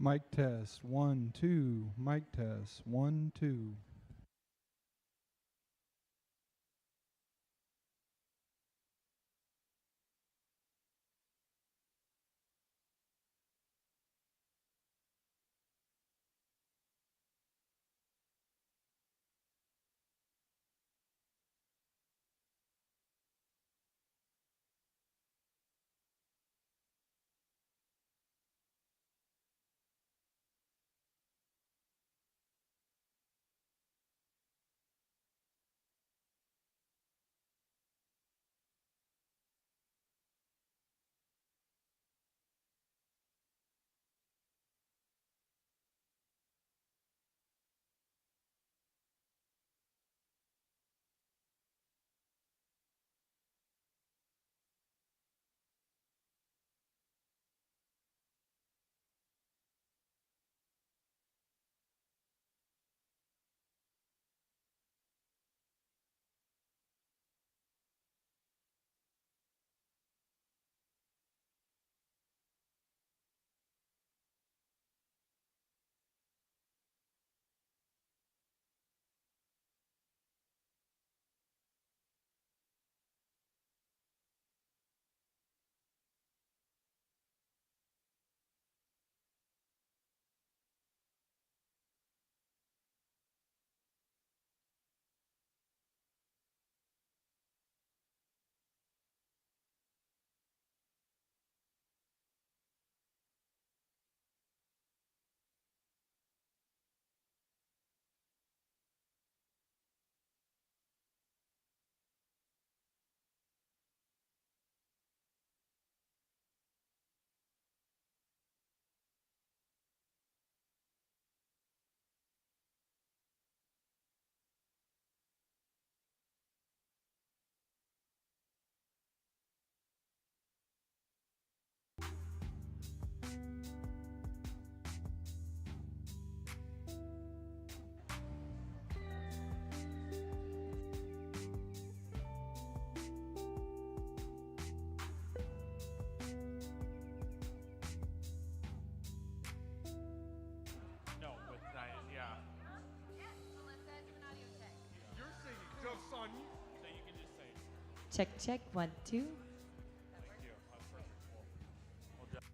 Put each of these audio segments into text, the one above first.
Mic test, 1, 2. Mic test, 1, 2. No, with Diane, yeah. Melissa, do an audio check. You're singing, just son. So you can just say, Check, check, 1, 2. thank you. That's perfect. We'll just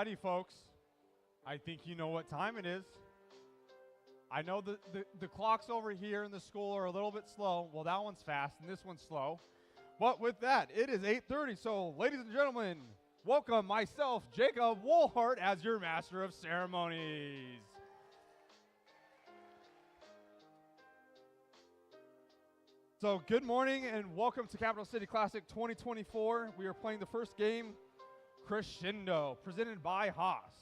Alrighty, folks. I think you know what time it is. I know the clocks over here in the school are a little bit slow. Well, that one's fast and this one's slow. But with that, it is 8:30. So, ladies and gentlemen, welcome myself, Jacob Woolhart, as your Master of Ceremonies. So, good morning and welcome to Capital City Classic 2024. We are playing the first game, Crescendo, presented by Haas.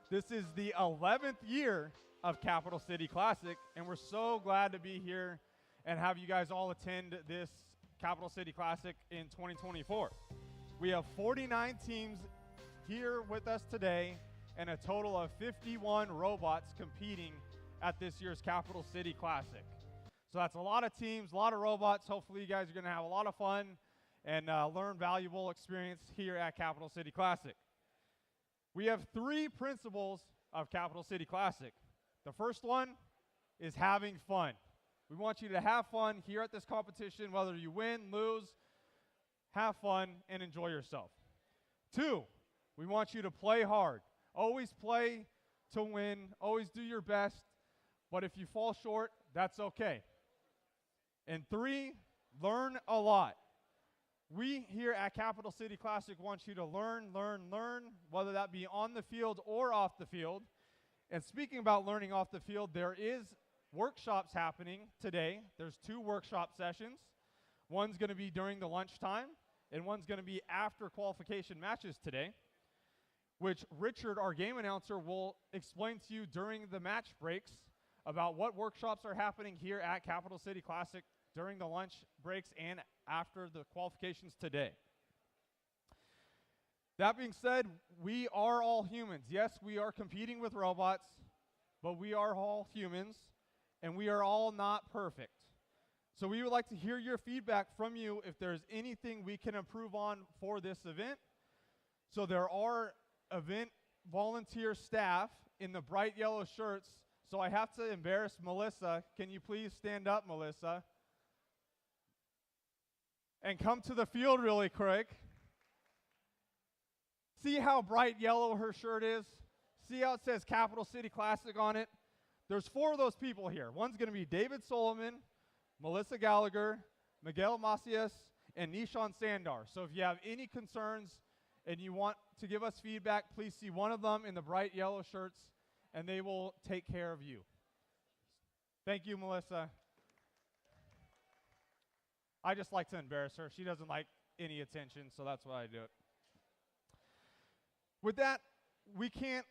This is the 11th year of Capital City Classic, and we're so glad to be here and have you guys all attend this Capital City Classic in 2024. We have 49 teams here with us today and a total of 51 robots competing at this year's Capital City Classic. So that's a lot of teams, a lot of robots. Hopefully you guys are going to have a lot of fun and learn valuable experience here at Capital City Classic. We have 3 principles of Capital City Classic. The first one is having fun. We want you to have fun here at this competition, whether you win, lose, have fun, and enjoy yourself. 2, we want you to play hard. Always play to win, always do your best, but if you fall short, that's okay. And 3, learn a lot. We here at Capital City Classic want you to learn, whether that be on the field or off the field. And speaking about learning off the field, there is workshops happening today. There's 2 workshop sessions. One's going to be during the lunchtime, and one's going to be after qualification matches today, which Richard, our game announcer, will explain to you during the match breaks about what workshops are happening here at Capital City Classic during the lunch breaks and after the qualifications today. That being said, we are all humans. Yes, we are competing with robots, but we are all humans, and we are all not perfect. So we would like to hear your feedback from you if there's anything we can improve on for this event. So there are event volunteer staff in the bright yellow shirts. So I have to embarrass Melissa. Can you please stand up, Melissa? And come to the field really quick. See how bright yellow her shirt is? See how it says Capital City Classic on it? There's 4 of those people here. One's going to be David Solomon, Melissa Gallagher, Miguel Macias, and Nishan Sandar. So if you have any concerns and you want to give us feedback, please see one of them in the bright yellow shirts, and they will take care of you. Thank you, Melissa. I just like to embarrass her. She doesn't like any attention, so that's why I do it. With that, we can't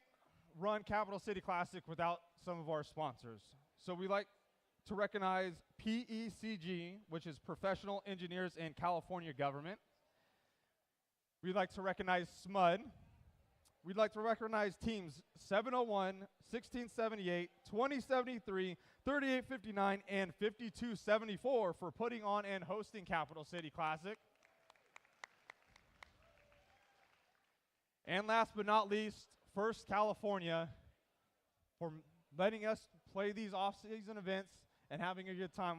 run Capital City Classic without some of our sponsors. So we like to recognize PECG, which is Professional Engineers in California Government. We'd like to recognize SMUD. We'd like to recognize teams 701, 1678, 2073, 3859, and 5274 for putting on and hosting Capital City Classic. And last but not least, First California for letting us play these off-season events and having a good time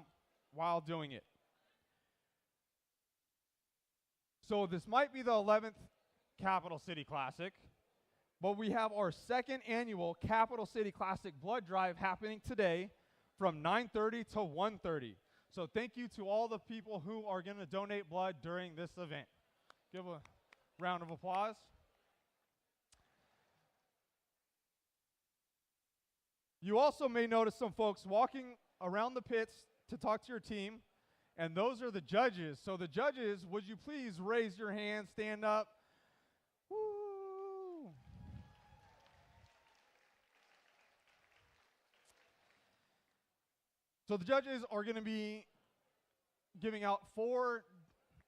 while doing it. So this might be the 11th Capital City Classic, but we have our 2nd annual Capital City Classic Blood Drive happening today from 9:30 to 1:30. So thank you to all the people who are going to donate blood during this event. Give a round of applause. You also may notice some folks walking around the pits to talk to your team, and those are the judges. So the judges, would you please raise your hand, stand up? Woo! So the judges are going to be giving out 4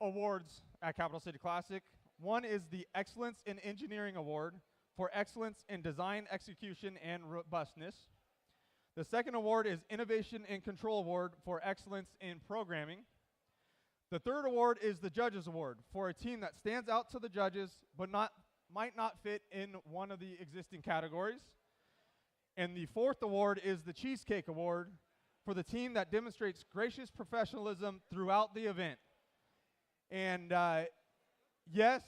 awards at Capital City Classic. One is the Excellence in Engineering Award for excellence in design, execution, and robustness. The second award is Innovation and Control Award for excellence in programming. The third award is the Judges Award for a team that stands out to the judges but might not fit in one of the existing categories. And the fourth award is the Cheesecake Award for the team that demonstrates gracious professionalism throughout the event. And yes,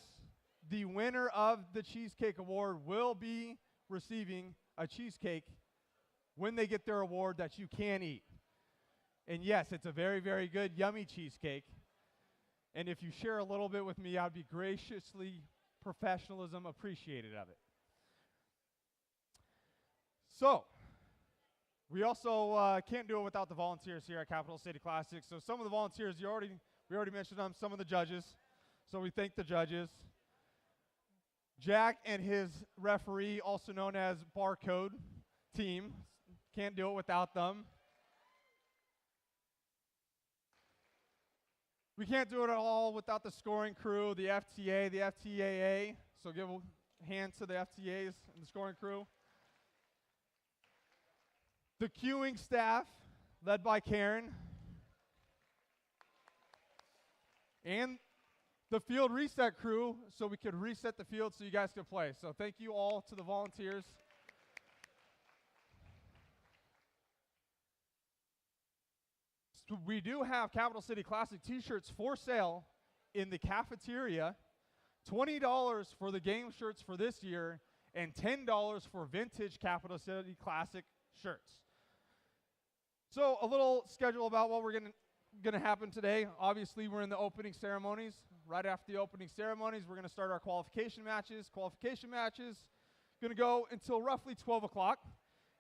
the winner of the Cheesecake Award will be receiving a cheesecake when they get their award that you can eat. And yes, it's a very, very good, yummy cheesecake. And if you share a little bit with me, I'd be graciously, professionalism appreciated of it. So, we also can't do it without the volunteers here at Capital City Classic. So some of the volunteers, we already mentioned them, some of the judges. So we thank the judges. Jack and his referee, also known as Barcode team, can't do it without them. We can't do it at all without the scoring crew, the FTA, the FTAA. So give a hand to the FTAs and the scoring crew. The queuing staff, led by Karen. And the field reset crew, so we could reset the field so you guys could play. So thank you all to the volunteers. So we do have Capital City Classic t-shirts for sale in the cafeteria. $20 for the game shirts for this year, and $10 for vintage Capital City Classic shirts. So a little schedule about what we're gonna happen today. Obviously, we're in the opening ceremonies. Right after the opening ceremonies, we're gonna start our qualification matches. Qualification matches gonna go until roughly 12 o'clock,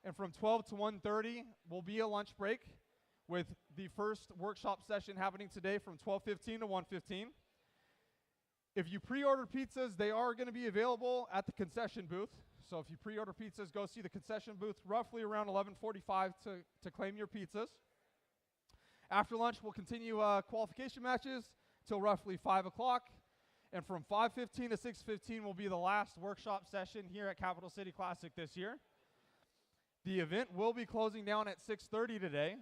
and from 12 to 1:30 will be a lunch break, with the first workshop session happening today from 12:15 to 1:15. If you pre-order pizzas, they are going to be available at the concession booth. So if you pre-order pizzas, go see the concession booth roughly around 11:45 to claim your pizzas. After lunch, we'll continue qualification matches till roughly 5 o'clock. And from 5:15 to 6:15 will be the last workshop session here at Capital City Classic this year. The event will be closing down at 6:30 today.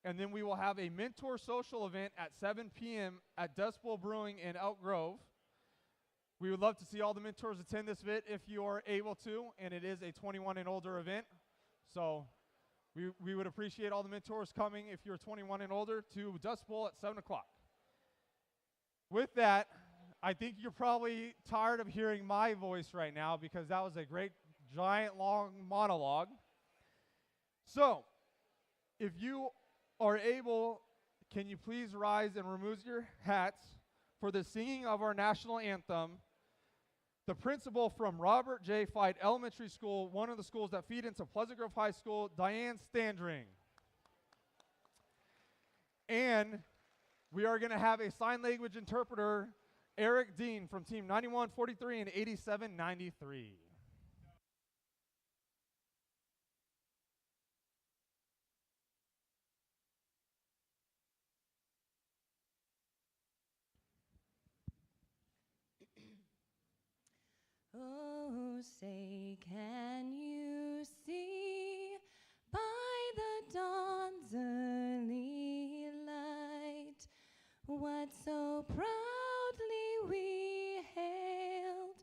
And then we will have a mentor social event at 7 p.m. at Dust Bowl Brewing in Elk Grove. We would love to see all the mentors attend this event if you are able to, and it is a 21 and older event. So we would appreciate all the mentors coming if you're 21 and older to Dust Bowl at 7 o'clock. With that, I think you're probably tired of hearing my voice right now because that was a great, giant, long monologue. So if you are able, can you please rise and remove your hats for the singing of our national anthem? The principal from Robert J. Fite Elementary School, one of the schools that feed into Pleasant Grove High School, Diane Standring. And we are going to have a sign language interpreter, Eric Dean from Team 9143 and 8793. Oh, say, can you see by the dawn's early light what so proudly we hailed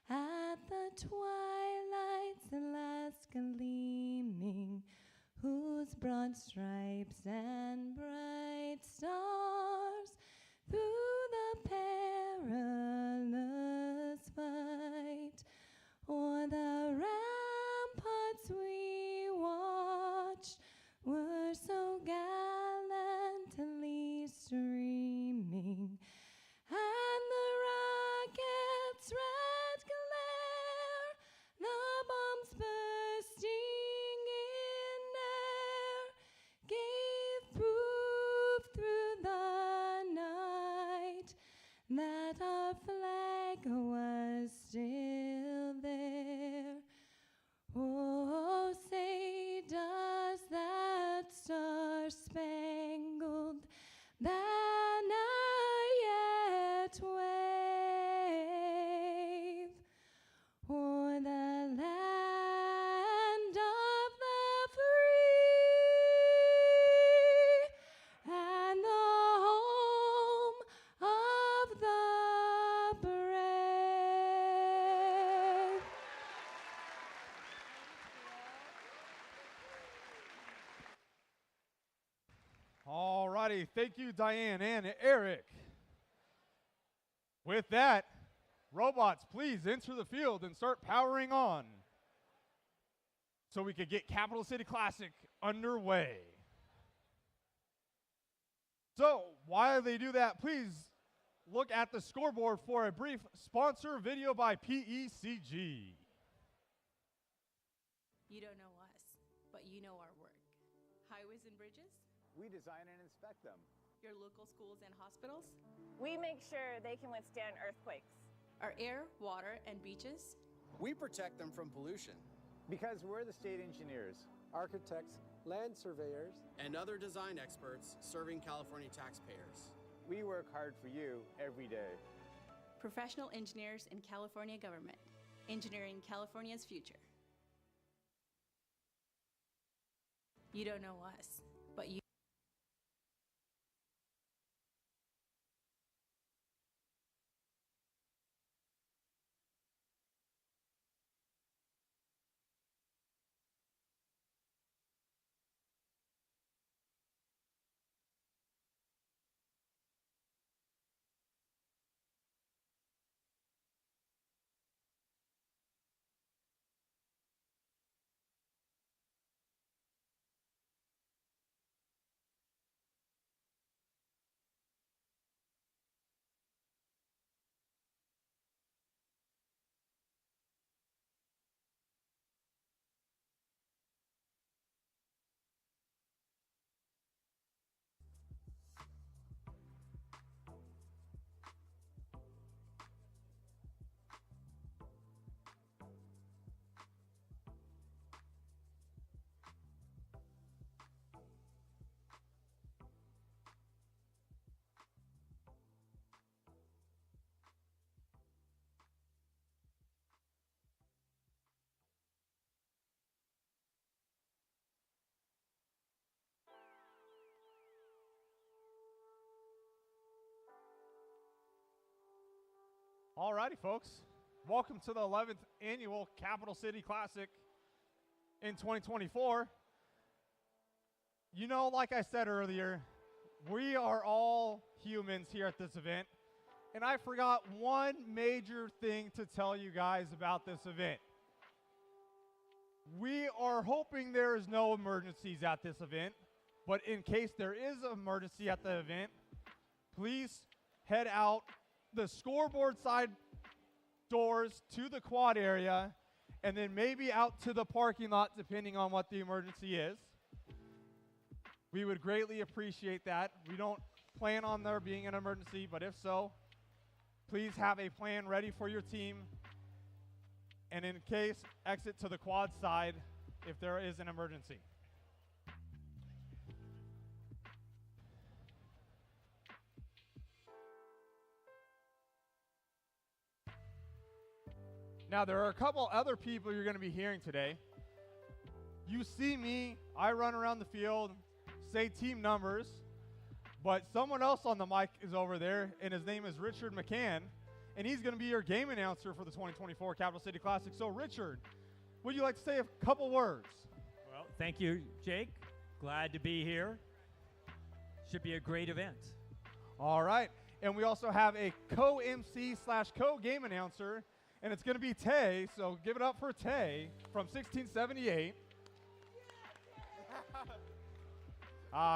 at the twilight's last gleaming, whose broad stripes and bright stars through the perilous fight o'er the ramparts we watched were so gallantly streaming, and the rocket's red glare, the bombs bursting in air, gave proof through the night that our flag was still there. Oh, say, does that star-spangled banner yet wave o'er the land of the free and the home of the brave? All righty, thank you, Diane and Eric. With that, Robots, please enter the field and start powering on so we could get Capital City Classic underway. So while they do that, please look at the scoreboard for a brief sponsor video by PECG. You don't know us, but you know our work. Highways and bridges, We design and inspect them. your local schools and hospitals, We make sure they can withstand earthquakes. our air, water, and beaches. We protect them from pollution Because we're the state engineers. Architects, land surveyors, and other design experts serving California taxpayers. We work hard for you every day. Professional engineers in California government, engineering California's future. You don't know us, but you Alrighty, folks. Welcome to the 11th annual Capital City Classic in 2024. You know, like I said earlier, we are all humans here at this event. And I forgot one major thing to tell you guys about this event. We are hoping there is no emergencies at this event, but in case there is an emergency at the event, please head out the scoreboard side doors to the quad area, and then maybe out to the parking lot, depending on what the emergency is. We would greatly appreciate that. We don't plan on there being an emergency, but if so, please have a plan ready for your team. And in case, exit to the quad side if there is an emergency. Now, there are a couple other people you're going to be hearing today. You see me, I run around the field, say team numbers, but someone else on the mic is over there, and his name is Richard McCann, and he's going to be your game announcer for the 2024 Capital City Classic. So, Richard, would you like to say a couple words? Well, thank you, Jake. Glad to be here. Should be a great event. All right, and we also have a co-MC / co-game announcer, and it's going to be Tay, so give it up for Tay from 1678.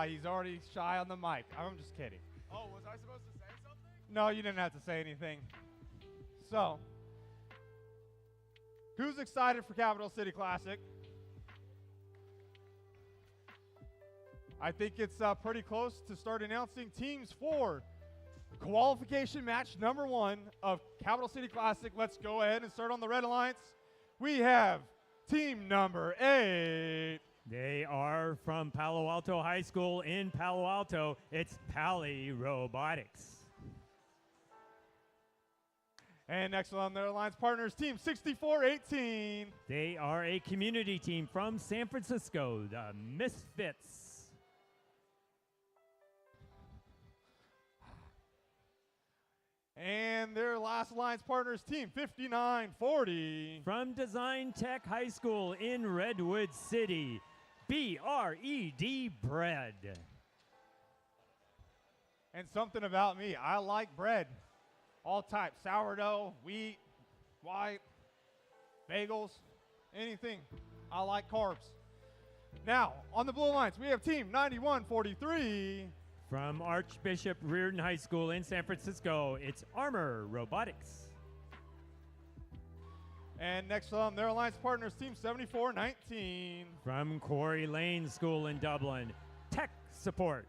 He's already shy on the mic. I'm just kidding. Oh, was I supposed to say something? No, you didn't have to say anything. So, who's excited for Capital City Classic? I think it's pretty close to start announcing teams for qualification match number 1 of Capital City Classic. Let's go ahead and start on the Red Alliance. We have team number 8. They are from Palo Alto High School in Palo Alto. It's Pali Robotics. And next on their alliance partners, team 6418. They are a community team from San Francisco, the Misfits. And their last alliance partners, team 5940. From Design Tech High School in Redwood City, B-R-E-D bread. And something about me, I like bread. all types, sourdough, wheat, white, bagels, anything. I like carbs. Now, on the Blue Alliance, we have team 9143. From Archbishop Reardon High School in San Francisco, it's Armor Robotics. And next to them, their alliance partners, team 7419. From Quarry Lane School in Dublin, Tech Support.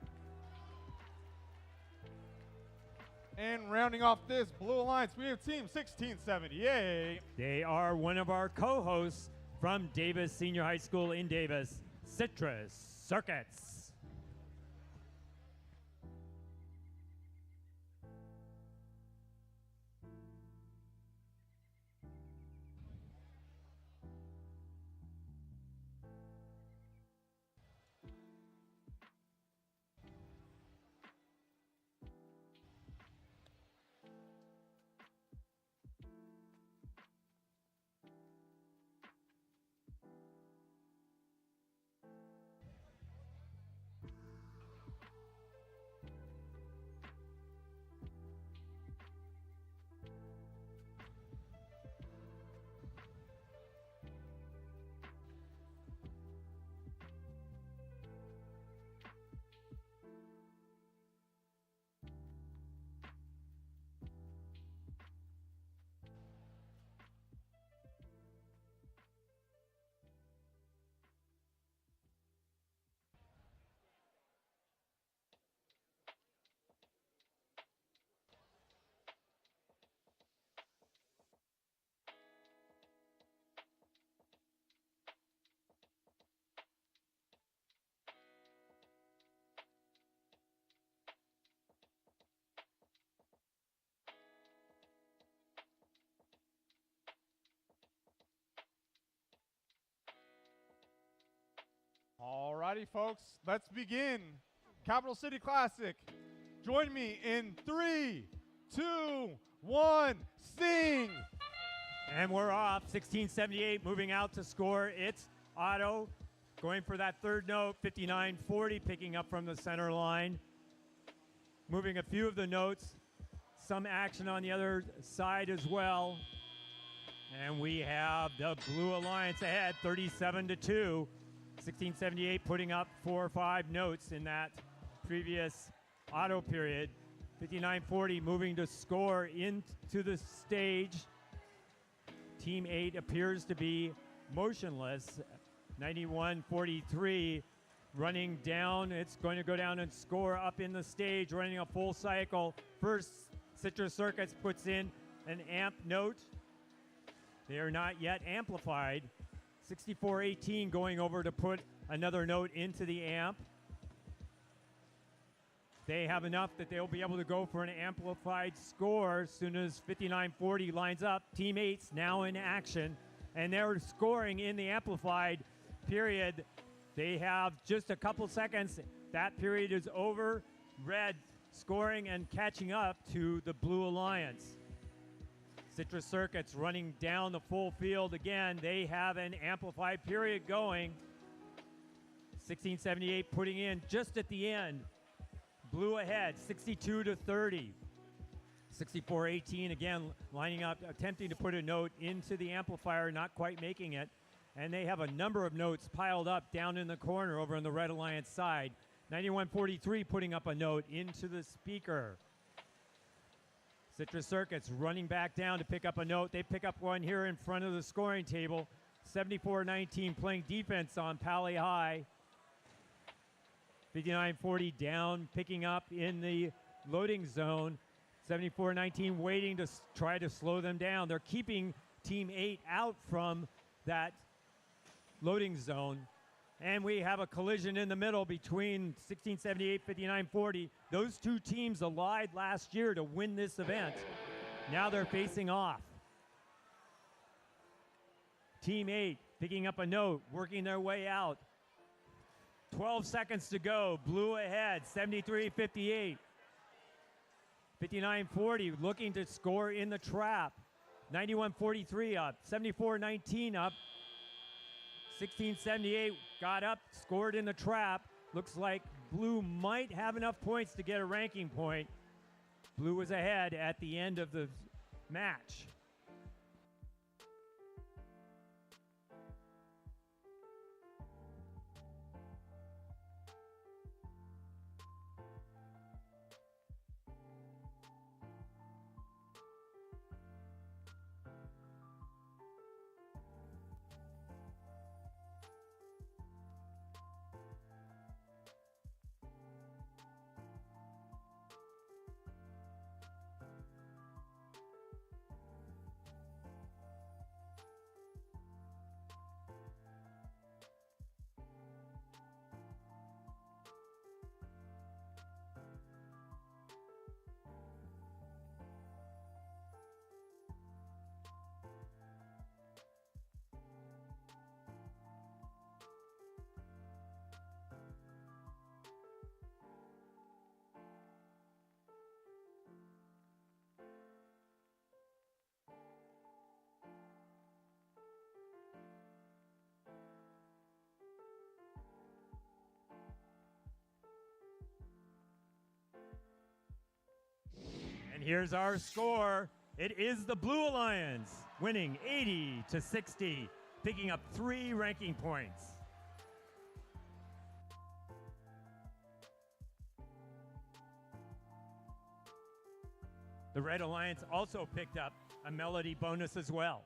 And rounding off this Blue Alliance, we have team 1678. They are one of our co-hosts from Davis Senior High School in Davis, Citrus Circuits. Alrighty, folks, let's begin. Capital City Classic. Join me in 3, 2, 1, sing! And we're off. 1678 moving out to score. It's Otto going for that third note. 5940 picking up from the center line. Moving a few of the notes. Some action on the other side as well. And we have the Blue Alliance ahead, 37-2. 1678 putting up 4 or 5 notes in that previous auto period. 5940 moving to score into the stage. Team 8 appears to be motionless. 9143 running down. It's going to go down and score up in the stage, running a full cycle. First, Citrus Circuits puts in an amp note. They are not yet amplified. 6418 going over to put another note into the amp. They have enough that they'll be able to go for an amplified score as soon as 5940 lines up. Team 8's now in action, and they're scoring in the amplified period. They have just a couple seconds. That period is over. Red scoring and catching up to the Blue Alliance. Citrus Circuits running down the full field again. They have an amplified period going. 1678 putting in just at the end. Blue ahead, 62-30. 6418 again lining up, attempting to put a note into the amplifier, not quite making it. And they have a number of notes piled up down in the corner over on the Red Alliance side. 9143 putting up a note into the speaker. Citrus Circuits running back down to pick up a note. They pick up one here in front of the scoring table. 74-19 playing defense on Pally High. 5940 down, picking up in the loading zone. 74-19 waiting to try to slow them down. They're keeping Team 8 out from that loading zone. And we have a collision in the middle between 1678, 5940. Those two teams allied last year to win this event. Now they're facing off. Team 8 picking up a note, working their way out. 12 seconds to go. Blue ahead, 73-58. 5940 looking to score in the trap. 9143 up, 74-19 up. 1678 got up, scored in the trap. Looks like Blue might have enough points to get a ranking point. Blue was ahead at the end of the match. And here's our score. It is the Blue Alliance winning 80-60, picking up 3 ranking points. The Red Alliance also picked up a melody bonus as well.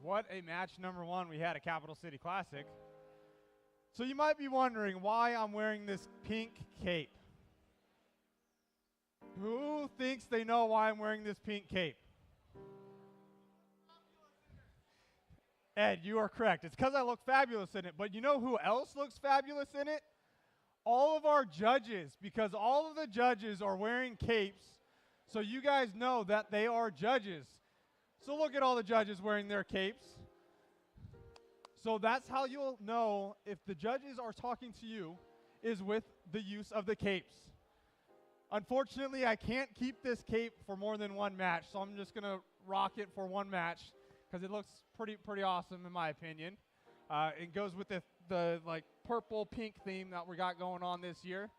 What a match number one we had at Capital City Classic. So you might be wondering why I'm wearing this pink cape. Who thinks they know why I'm wearing this pink cape? Ed, you are correct. It's because I look fabulous in it. But you know who else looks fabulous in it? All of our judges, because all of the judges are wearing capes, so you guys know that they are judges. So look at all the judges wearing their capes. So that's how you'll know if the judges are talking to you, is with the use of the capes. Unfortunately, I can't keep this cape for more than one match, so I'm just going to rock it for one match because it looks pretty awesome in my opinion. It goes with the like purple pink theme that we got going on this year.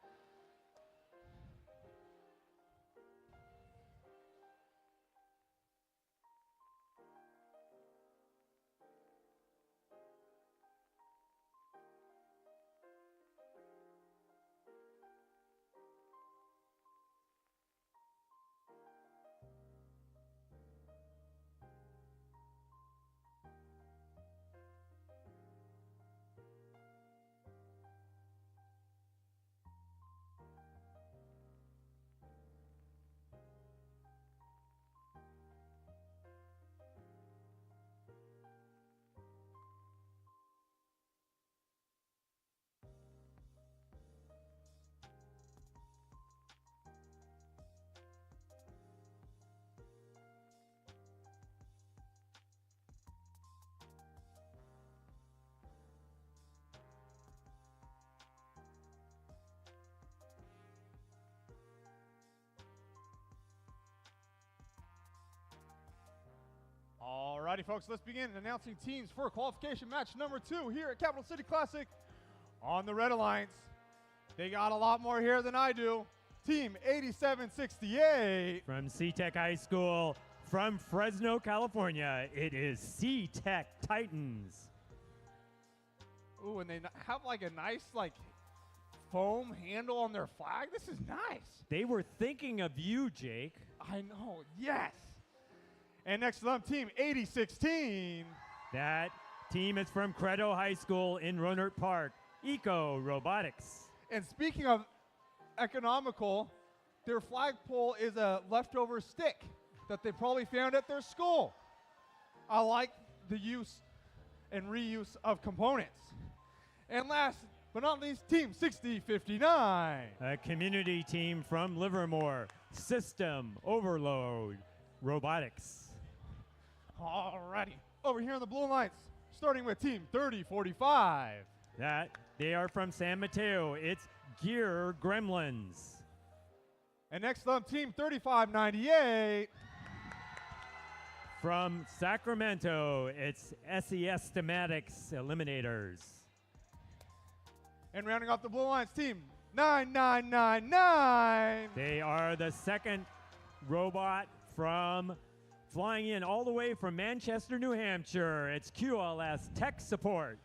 Alrighty, folks, let's begin announcing teams for qualification match number 2 here at Capital City Classic on the Red Alliance. They got a lot more hair than I do. Team 8768. From C-Tech High School, from Fresno, California, it is C-Tech Titans. Ooh, and they have like a nice like foam handle on their flag. This is nice. They were thinking of you, Jake. I know, yes. And next to them, team 8016. That team is from Credo High School in Roanoke Park, Eco Robotics. And speaking of economical, their flagpole is a leftover stick that they probably found at their school. I like the use and reuse of components. And last but not least, team 6059. A community team from Livermore, System Overload Robotics. Alrighty, over here on the Blue Alliance, starting with team 3045. That they are from San Mateo. It's Gear Gremlins. And next up, team 3598. From Sacramento, it's SES Thematics Eliminators. And rounding off the Blue Alliance, team 9999. They are the second robot from flying in all the way from Manchester, New Hampshire. It's QLS Tech Support.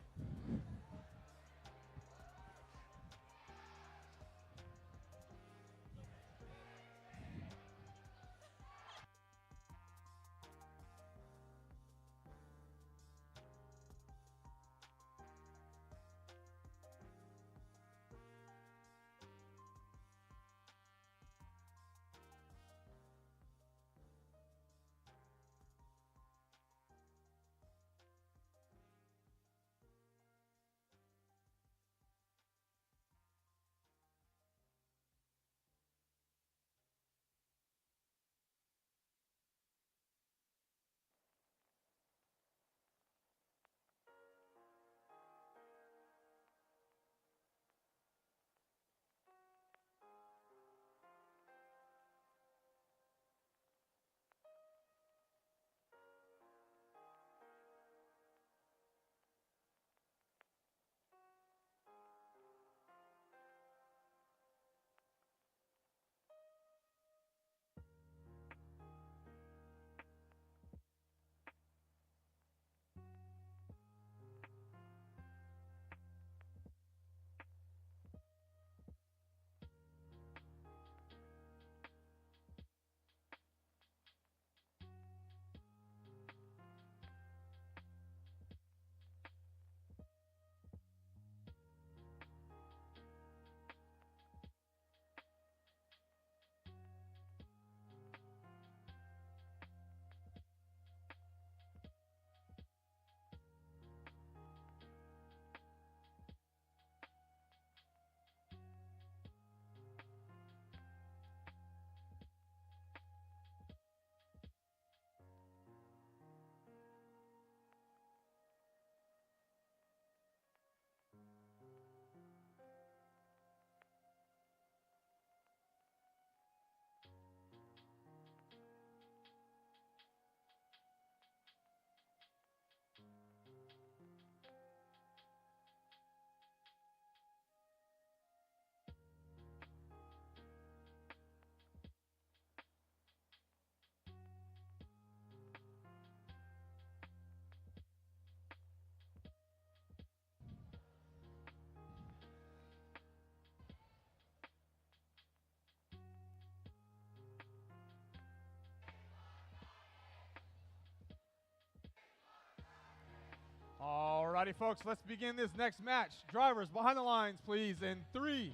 Alrighty, folks, let's begin this next match. Drivers behind the lines, please. In 3,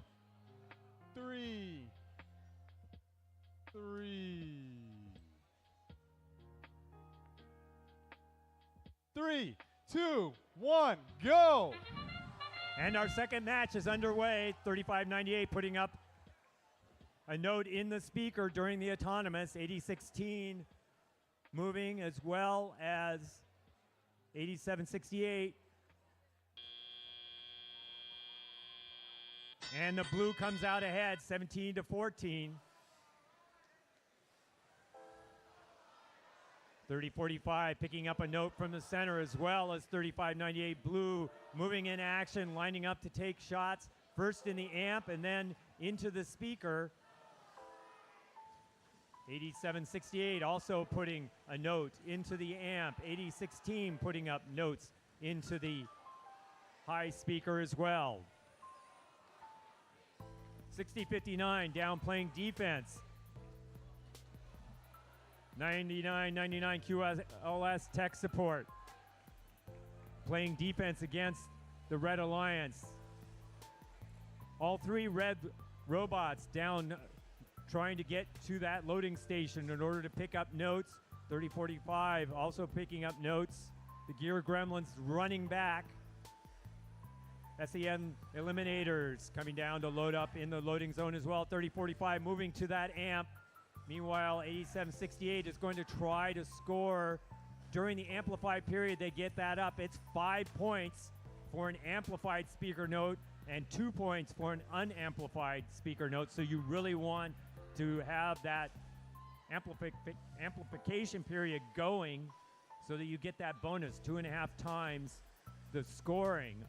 3, 2, 1, go! And our second match is underway. 3598 putting up a note in the speaker during the autonomous. 8016 moving as well as 8768. And the blue comes out ahead, 17-14. 3045 picking up a note from the center as well as 3598 blue moving in action, lining up to take shots first in the amp and then into the speaker. 8768 also putting a note into the amp. 8016 putting up notes into the high speaker as well. 6059 down playing defense. 9999 QLS tech support playing defense against the Red Alliance. All three red robots down trying to get to that loading station in order to pick up notes. 3045 also picking up notes. The Gear Gremlins running back. SEM Eliminators coming down to load up in the loading zone as well. 3045 moving to that amp. Meanwhile, 8768 is going to try to score during the amplified period. They get that up. It's 5 points for an amplified speaker note and 2 points for an unamplified speaker note. So you really want to have that amplification period going so that you get that bonus 2.5 times the scoring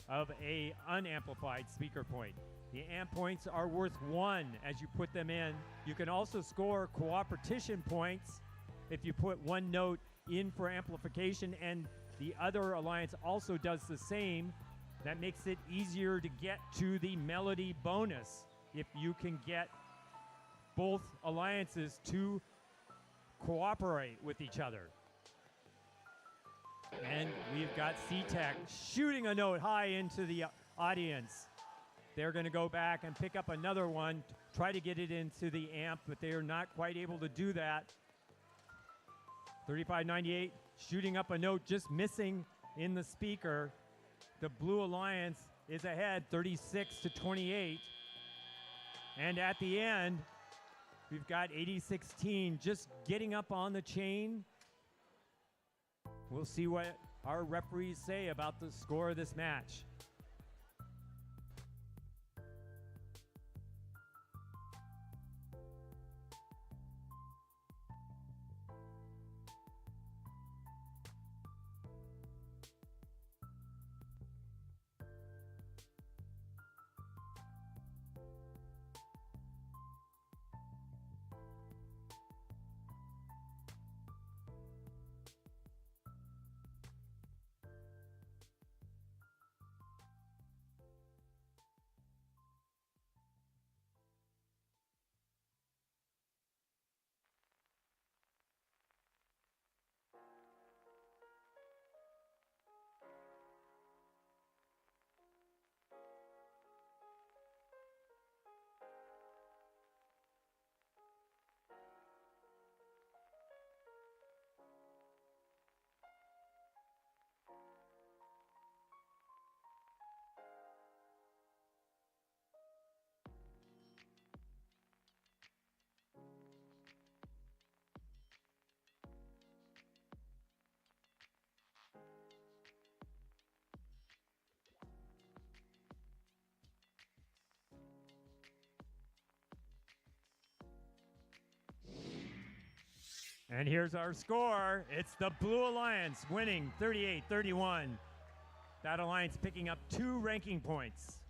of a unamplified speaker point. The amp points are worth 1 as you put them in. You can also score cooperation points if you put one note in for amplification, and the other alliance also does the same. That makes it easier to get to the melody bonus if you can get both alliances to cooperate with each other. And we've got C-Tech shooting a note high into the audience. They're going to go back and pick up another one, try to get it into the amp, but they are not quite able to do that. 3598 shooting up a note, just missing in the speaker. The Blue Alliance is ahead, 36-28. And at the end, we've got 8016 just getting up on the chain. We'll see what our referees say about the score of this match. And here's our score. It's the Blue Alliance winning 38-31. That alliance picking up 2 ranking points.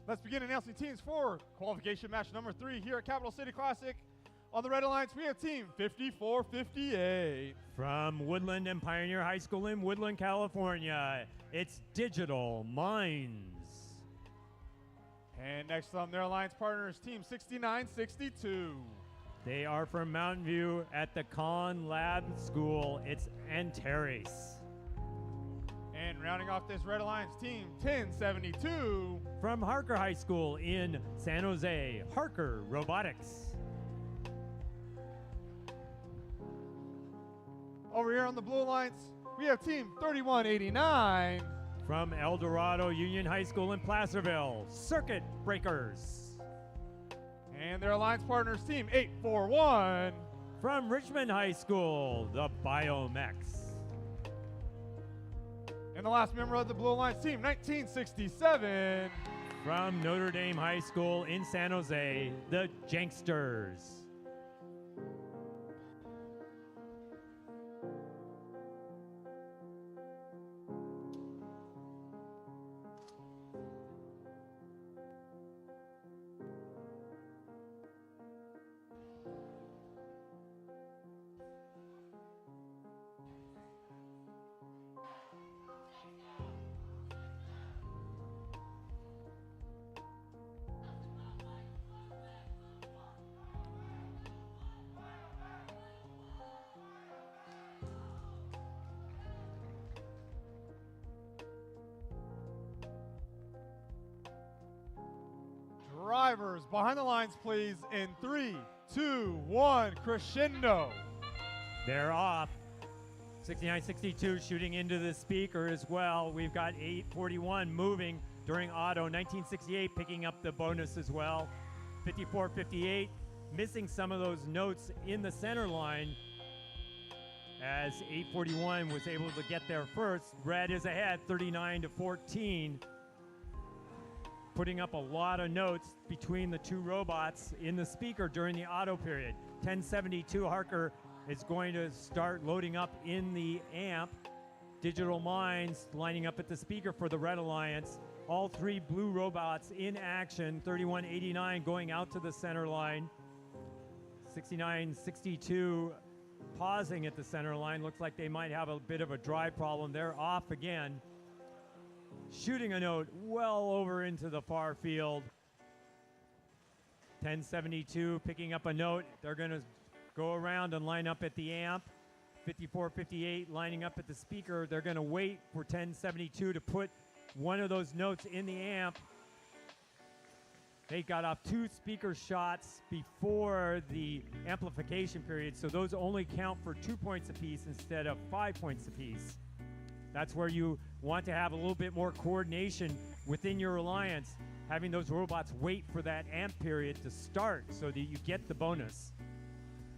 Let's begin announcing teams for qualification match number 3 here at Capital City Classic. On the Red Alliance, we have team 5458. From Woodland and Pioneer High School in Woodland, California, it's Digital Minds. And next on their alliance partners, team 6962. They are from Mountain View at the Con Lab School. It's Antares. And rounding off this Red Alliance, team 1072. From Harker High School in San Jose, Harker Robotics. Over here on the Blue Alliance, we have team 3189. From El Dorado Union High School in Placerville, Circuit Breakers. And their alliance partners, team 841. From Richmond High School, the Biomex. And the last member of the Blue Alliance, team 1967. From Notre Dame High School in San Jose, the Janksters. Drivers behind the lines, please, in 3, 2, 1, crescendo. They're off. 6962 shooting into the speaker as well. We've got 841 moving during auto. 1968 picking up the bonus as well. 5458 missing some of those notes in the center line as 841 was able to get there first. Red is ahead 39-14. Putting up a lot of notes between the two robots in the speaker during the auto period. 1072 Harker is going to start loading up in the amp. Digital Minds lining up at the speaker for the Red Alliance. All three blue robots in action. 3189 going out to the center line. 6962 pausing at the center line. Looks like they might have a bit of a drive problem. They're off again. Shooting a note well over into the far field. 1072 picking up a note. They're going to go around and line up at the amp. 5458 lining up at the speaker. They're going to wait for 1072 to put one of those notes in the amp. They got off 2 speaker shots before the amplification period, so those only count for 2 points apiece instead of 5 points apiece. That's where you want to have a little bit more coordination within your alliance, having those robots wait for that amp period to start so that you get the bonus.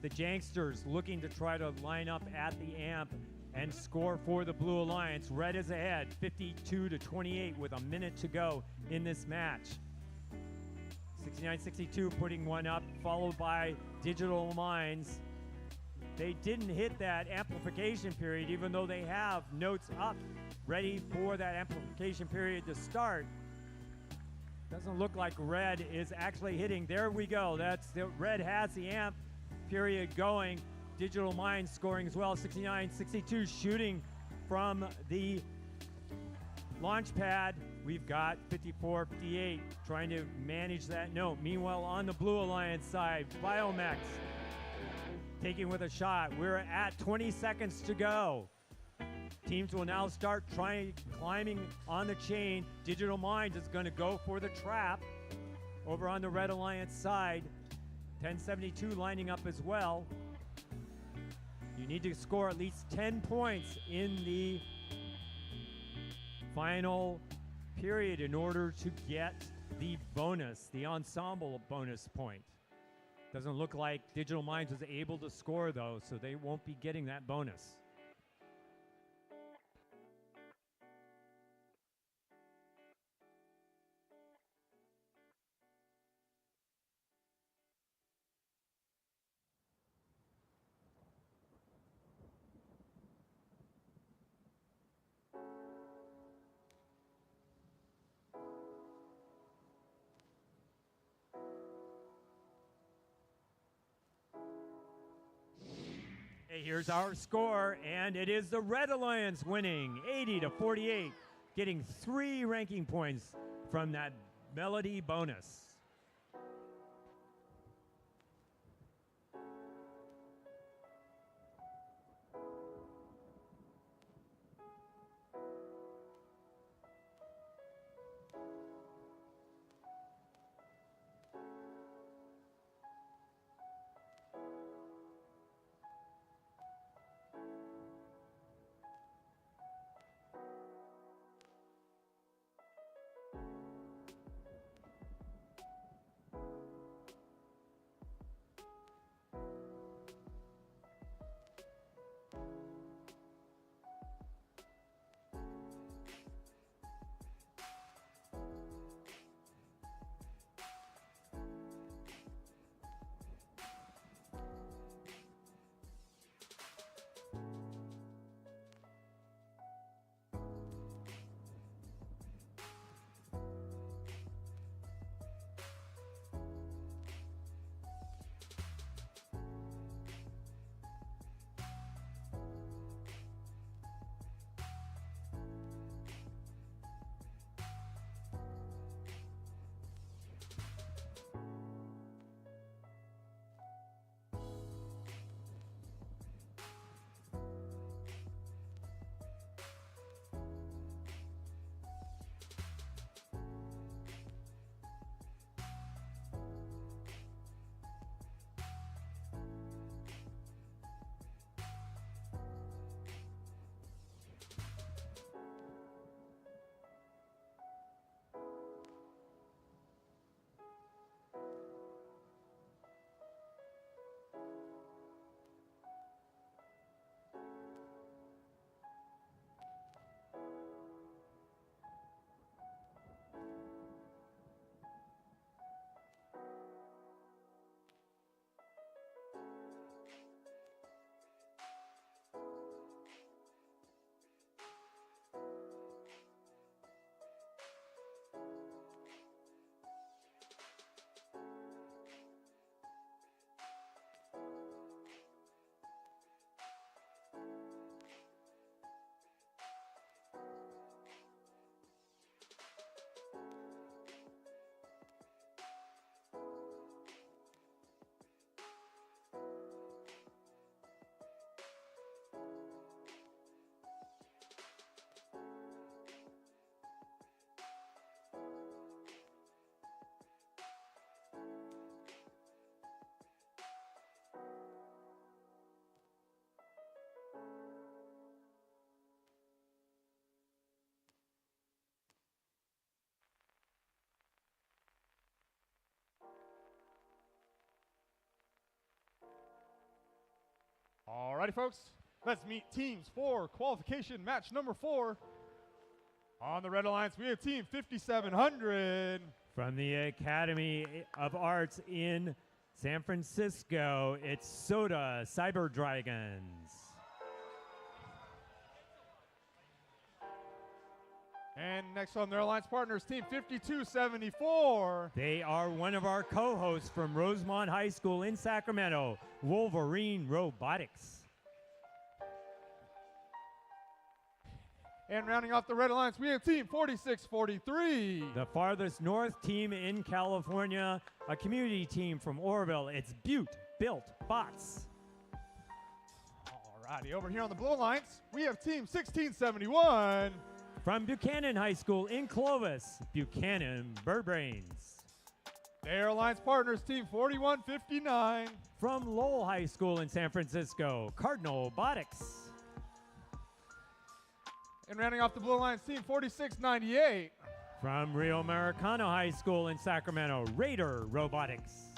The Janksters looking to try to line up at the amp and score for the Blue Alliance. Red is ahead, 52-28 with a minute to go in this match. 6962 putting one up, followed by Digital Minds. They didn't hit that amplification period, even though they have notes up ready for that amplification period to start. Doesn't look like Red is actually hitting. There we go. Red has the amp period going. Digital Minds scoring as well. 6962 shooting from the launch pad. We've got 5458 trying to manage that note. Meanwhile, on the Blue Alliance side, Biomex taking with a shot. We're at 20 seconds to go. Teams will now start climbing on the chain. Digital Minds is going to go for the trap over on the Red Alliance side. 1072 lining up as well. You need to score at least 10 points in the final period in order to get the bonus, the ensemble bonus point. Doesn't look like Digital Minds was able to score though, so they won't be getting that bonus. here's our score, and it is the Red Alliance winning 80-48, getting 3 ranking points from that melody bonus. Alrighty, folks, let's meet teams for qualification match number 4. On the Red Alliance, we have team 5700. From the Academy of Arts in San Francisco, it's Soda Cyber Dragons. And next on their alliance partners, team 5274. They are one of our co-hosts from Rosemont High School in Sacramento, Wolverine Robotics. And rounding off the Red Alliance, we have team 4643. The farthest north team in California, a community team from Orville. It's Butte Built Bots. Alrighty, over here on the Blue Alliance, we have team 1671. From Buchanan High School in Clovis, Buchanan Birdbrains. Their alliance partners, team 4159. From Lowell High School in San Francisco, Cardinal Robotics. And rounding off the Blue Alliance, team 4698. From Rio Americano High School in Sacramento, Raider Robotics.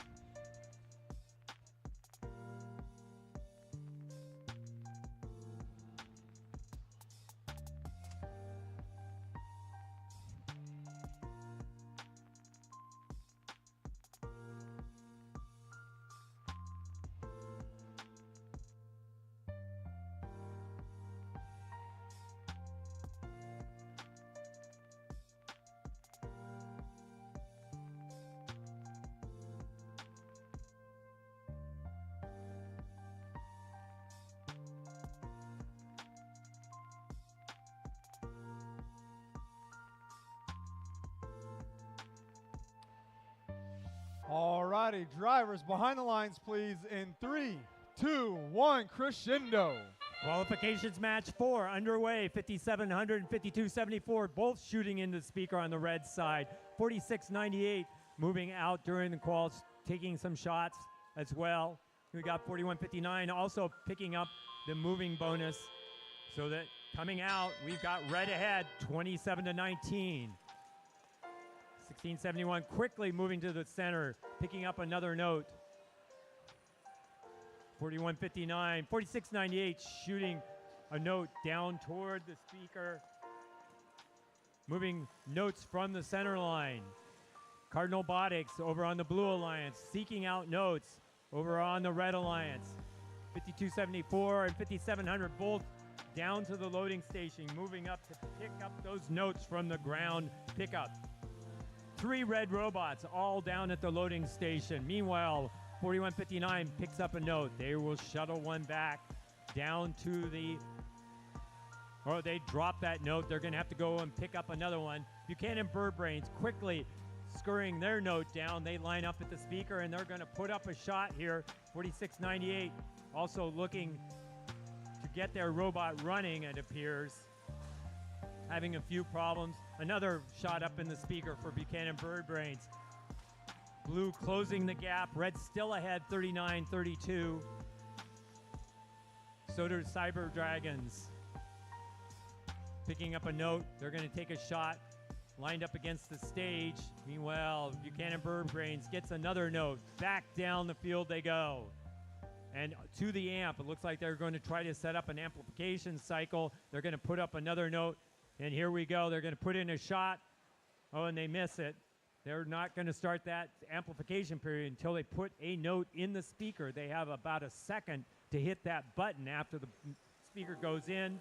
All righty, drivers behind the lines, please. In 3, 2, 1, crescendo. Qualifications match 4 underway. 5,700 and 5,274, both shooting into the speaker on the red side. 46.98 moving out during the quals, taking some shots as well. We got 41.59 also picking up the moving bonus. So that coming out, we've got red ahead, 27-19. 1671 quickly moving to the center, picking up another note. 41.59, 46.98 shooting a note down toward the speaker. Moving notes from the center line. Cardinal Robotics over on the Blue Alliance, seeking out notes over on the Red Alliance. 5274 and 5700 both down to the loading station, moving up to pick up those notes from the ground pickup. 3 red robots all down at the loading station. Meanwhile, 4159 picks up a note. They will shuttle one back down to the, or they drop that note. They're going to have to go and pick up another one. Buchanan Bird Brains quickly scurrying their note down. They line up at the speaker and they're going to put up a shot here. 4698 also looking to get their robot running, it appears. Having a few problems. Another shot up in the speaker for Buchanan Bird Brains. Blue closing the gap. Red still ahead, 39-32. So does Cyber Dragons. Picking up a note. They're going to take a shot. Lined up against the stage. Meanwhile, Buchanan Bird Brains gets another note. Back down the field they go. And to the amp. It looks like they're going to try to set up an amplification cycle. They're going to put up another note. And here we go. They're going to put in a shot. Oh, and they miss it. They're not going to start that amplification period until they put a note in the speaker. They have about a second to hit that button after the speaker goes in.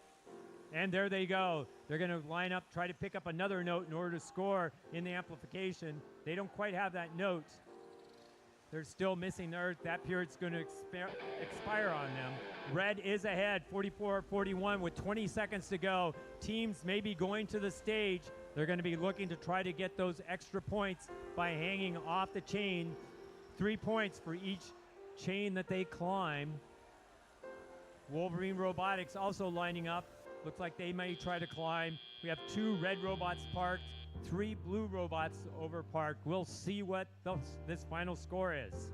And there they go. They're going to line up, try to pick up another note in order to score in the amplification. They don't quite have that note. They're still missing theirs. That period's going to expire on them. Red is ahead, 44-41 with 20 seconds to go. Teams may be going to the stage. They're going to be looking to try to get those extra points by hanging off the chain. 3 points for each chain that they climb. Wolverine Robotics also lining up. Looks like they may try to climb. We have 2 red robots parked, 3 blue robots over parked. We'll see what this final score is.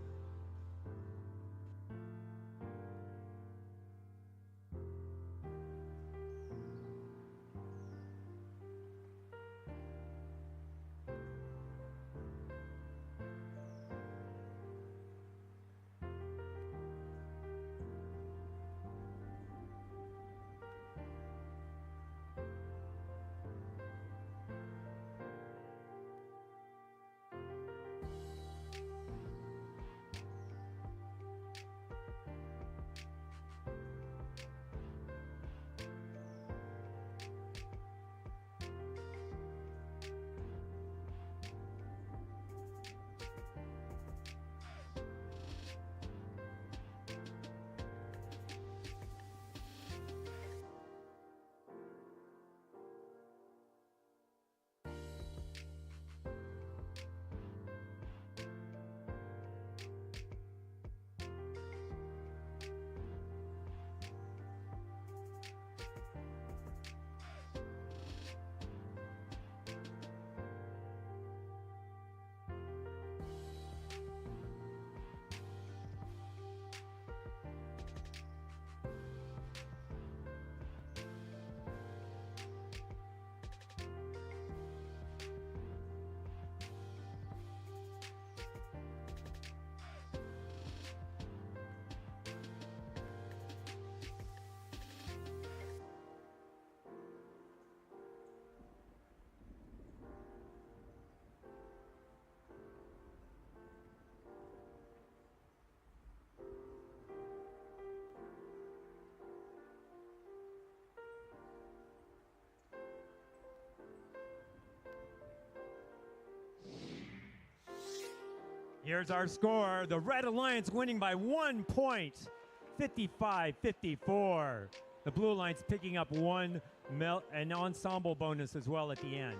Here's our score. The Red Alliance winning by 1 point, 55-54. The Blue Alliance picking up an ensemble bonus as well at the end.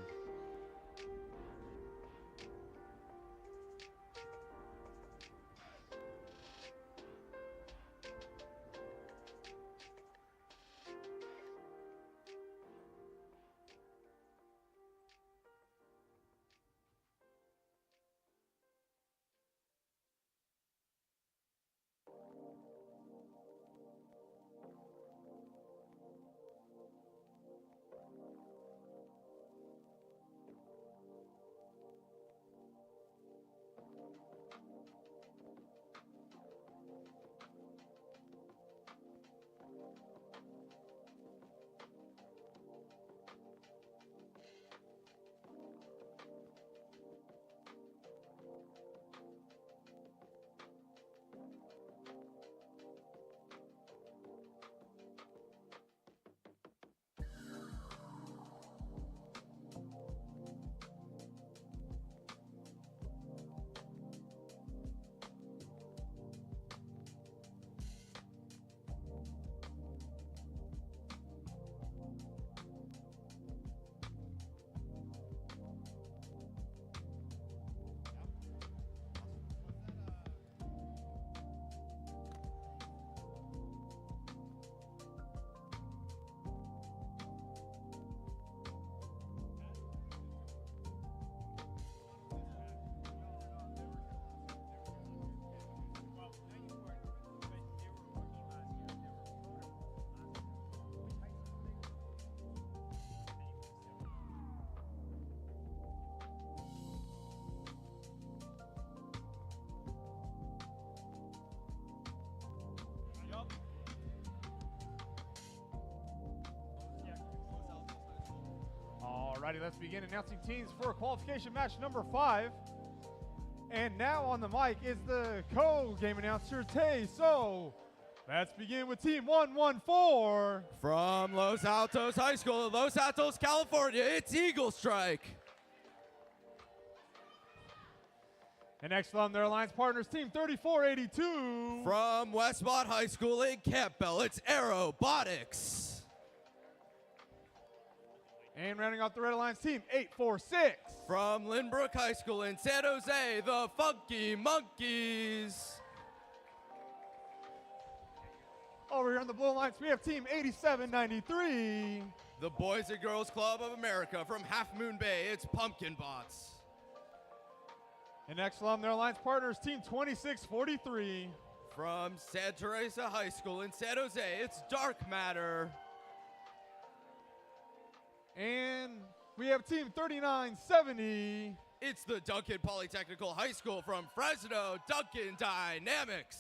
Alrighty, let's begin announcing teams for qualification match number 5. And now on the mic is the co-game announcer, Tay. So let's begin with team 114. From Los Altos High School, Los Altos, California, it's Eagle Strike. And next from their alliance partners, team 3482. From Westmont High School in Campbell, it's Robotics. And rounding off the red alliance, team 846. From Lynbrook High School in San Jose, the Funky Monkeys. Over here on the blue alliance, we have team 8793. The Boys and Girls Club of America from Half Moon Bay, it's Pumpkin Bots. And next from their alliance partners, team 2643. From Santa Teresa High School in San Jose, it's Dark Matter. And we have team 3970. It's the Duncan Polytechnical High School from Fresno, Duncan Dynamics.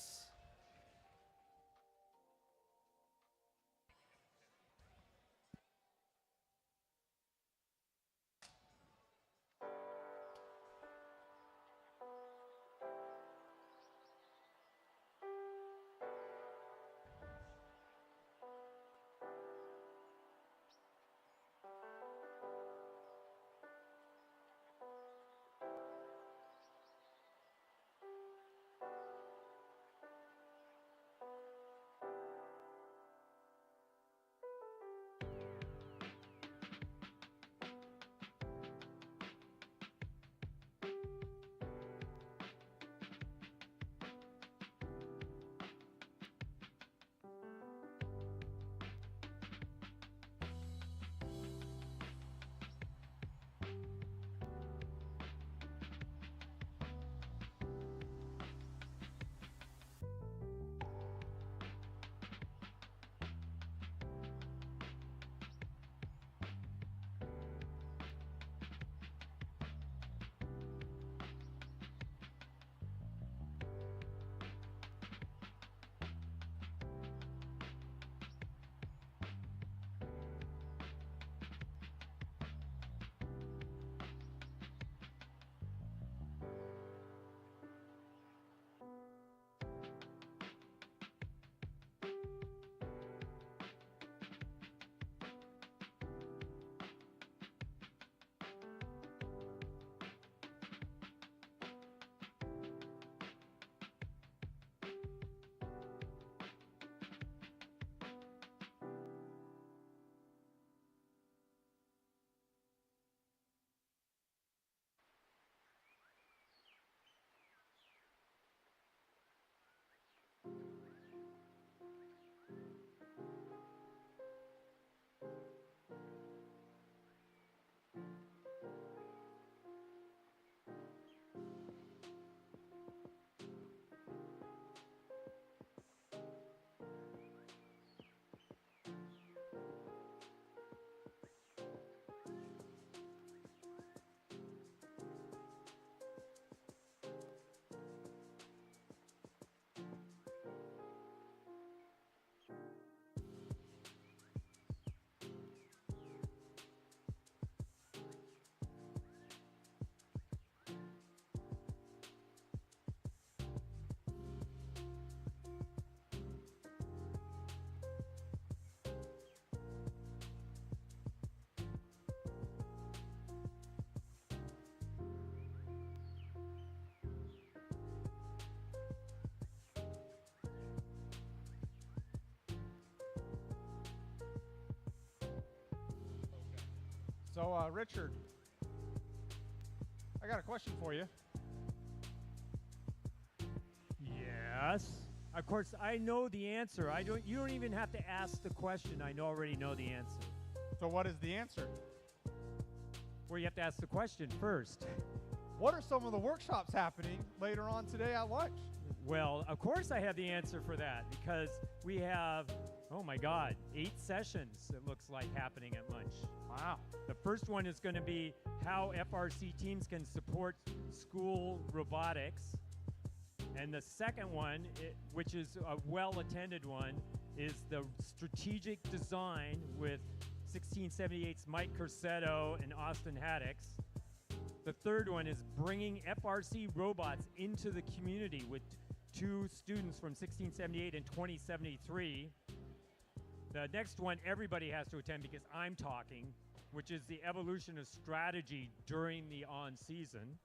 So, Richard, I got a question for you. Yes. Of course, I know the answer. You don't even have to ask the question. I already know the answer. So what is the answer? Well, you have to ask the question first. What are some of the workshops happening later on today at lunch? Well, of course I have the answer for that because we have, oh my God, 8 sessions it looks like happening at lunch. Wow. The first one is going to be how FRC teams can support school robotics. And the second one, which is a well-attended one, is the strategic design with 1678's Mike Corsetto and Austin Haddix. The third one is bringing FRC robots into the community with 2 students from 1678 and 2073. The next one everybody has to attend because I'm talking, which is the evolution of strategy during the on-season.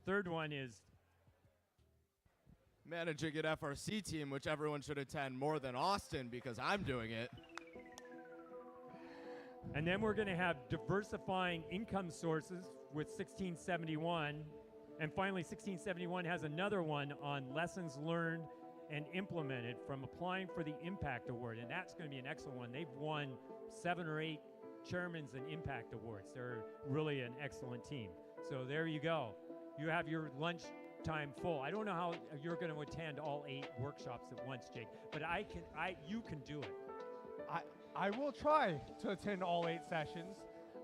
Third one is managing an FRC team, which everyone should attend more than Austin because I'm doing it. and then we're going to have diversifying income sources with 1671. And finally, 1671 has another one on lessons learned and implemented from applying for the Impact Award. And that's going to be an excellent one. They've won 7 or 8 Chairman's and Impact Awards. They're really an excellent team. So there you go. You have your lunch time full. I don't know how you're going to attend all 8 workshops at once, Jake, but you can do it. I will try to attend all 8 sessions.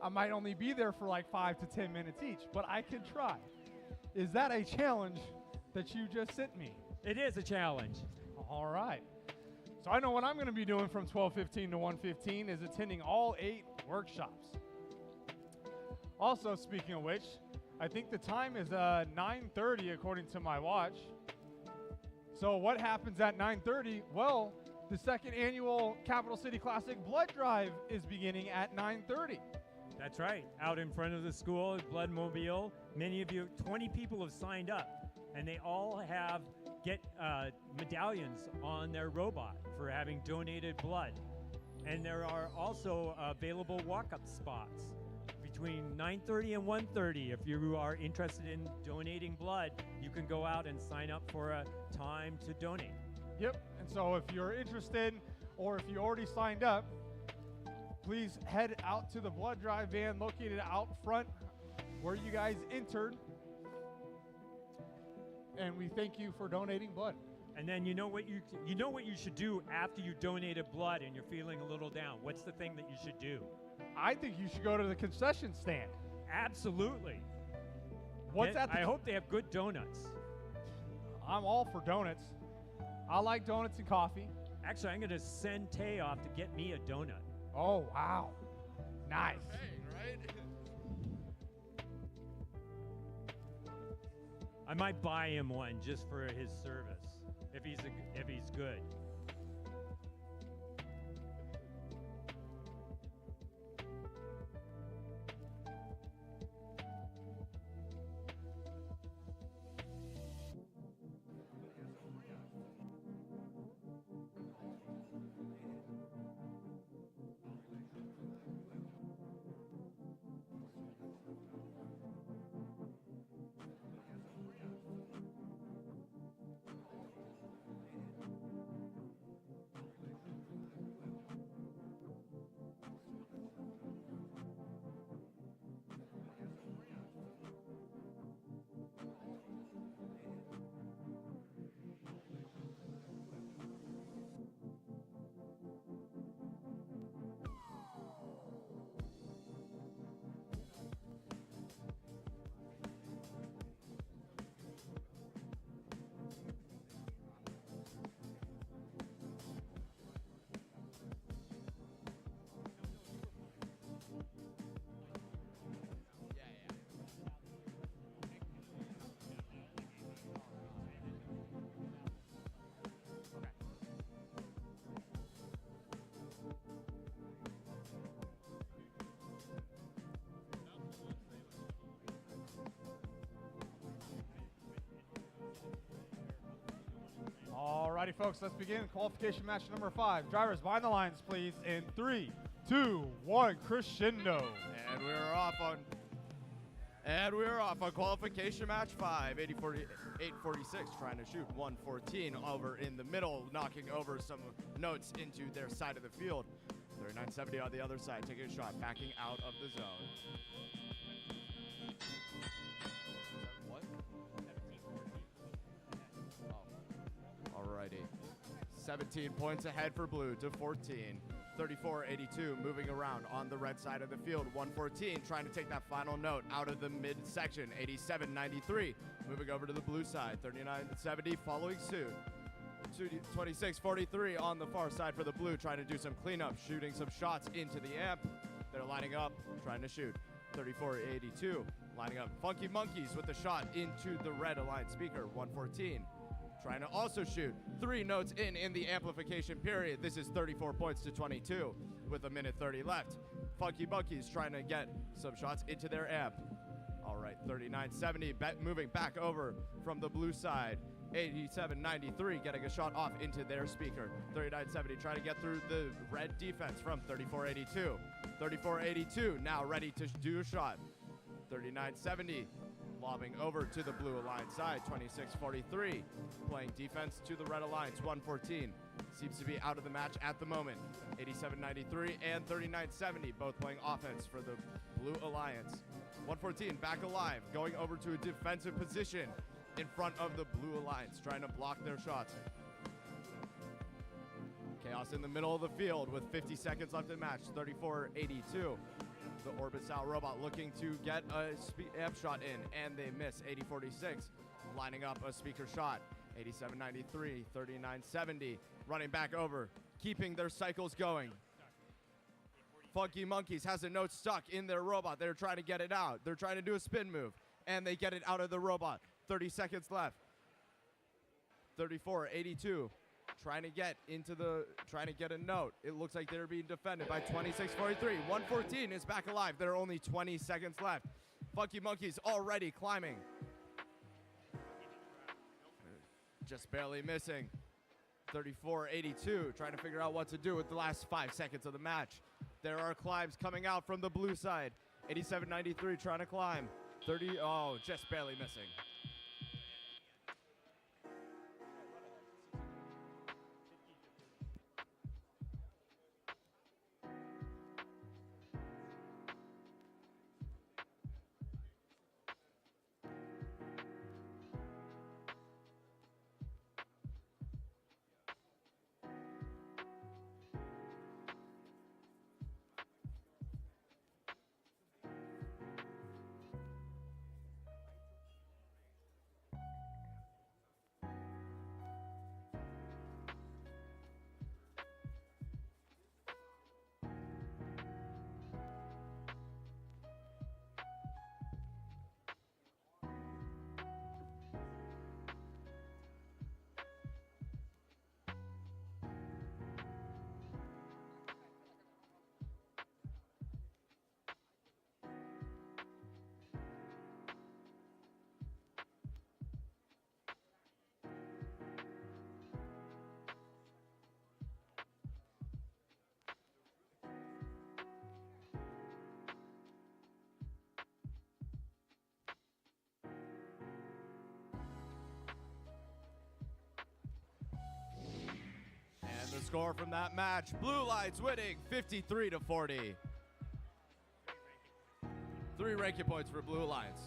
I might only be there for like 5 to 10 minutes each, but I can try. Is that a challenge that you just sent me? It is a challenge. All right. So I know what I'm going to be doing from 12:15 to 1:15 is attending all 8 workshops. Also, speaking of which, I think the time is 9:30 according to my watch. So what happens at 9:30? Well, the 2nd annual Capital City Classic Blood Drive is beginning at 9:30. That's right. Out in front of the school, Bloodmobile. Many of you, 20 people have signed up, and they all get medallions on their robot for having donated blood. And there are also available walk-up spots between 9:30 and 1:30. If you are interested in donating blood, you can go out and sign up for a time to donate. Yep. And so if you're interested or if you already signed up, please head out to the blood drive van located out front where you guys entered. And we thank you for donating blood. And then you know what you should do after you donated blood and you're feeling a little down. What's the thing that you should do? I think you should go to the concession stand. Absolutely. I hope they have good donuts. I'm all for donuts. I like donuts and coffee. Actually, I'm going to send Tay off to get me a donut. Oh, wow. Nice. Right? I might buy him one just for his service if he's good. Alrighty, folks, let's begin qualification match number 5. Drivers, behind the lines, please, in 3, 2, 1, crescendo. And we're off on qualification match 5. 846 trying to shoot 114 over in the middle, knocking over some notes into their side of the field. 3970 on the other side, taking a shot, backing out of the zone. What? Oh. Alrighty. 17 points ahead for blue to 14. 34-82 moving around on the red side of the field. 114 trying to take that final note out of the midsection. 87-93 moving over to the blue side. 39-70 following suit. 26-43 on the far side for the blue, trying to do some cleanup, shooting some shots into the amp. They're lining up, trying to shoot. 34-82, lining up. Funky Monkeys with the shot into the red aligned speaker. 114, trying to also shoot. 3 notes in the amplification period. This is 34 points to 22 with a minute 30 left. Funky Monkeys trying to get some shots into their amp. All right, 39-70, moving back over from the blue side. 87-93, getting a shot off into their speaker. 39-70, trying to get through the red defense from 34-82. 34-82, now ready to do a shot. 39-70, lobbing over to the blue aligned side. 26-43, playing defense to the red alliance. 114, seems to be out of the match at the moment. 87-93 and 39-70, both playing offense for the blue alliance. 114, back alive, going over to a defensive position in front of the blue alliance, trying to block their shots. Chaos in the middle of the field with 50 seconds left in match. 34-82. The Orbisal robot looking to get a amp shot in, and they miss. 80-46, lining up a speaker shot. 87-93, 39-70, running back over, keeping their cycles going. Funky Monkeys has a note stuck in their robot. They're trying to get it out. They're trying to do a spin move, and they get it out of the robot. 30 seconds left. 34-82, trying to get a note. It looks like they're being defended by 26-43. 114 is back alive. There are only 20 seconds left. Funky Monkeys already climbing. Just barely missing. 34-82, trying to figure out what to do with the last 5 seconds of the match. There are climbs coming out from the blue side. 87-93 trying to climb. Just barely missing. The score from that match, Blue Lights winning 53-40. 3 ranking points for Blue Alliance.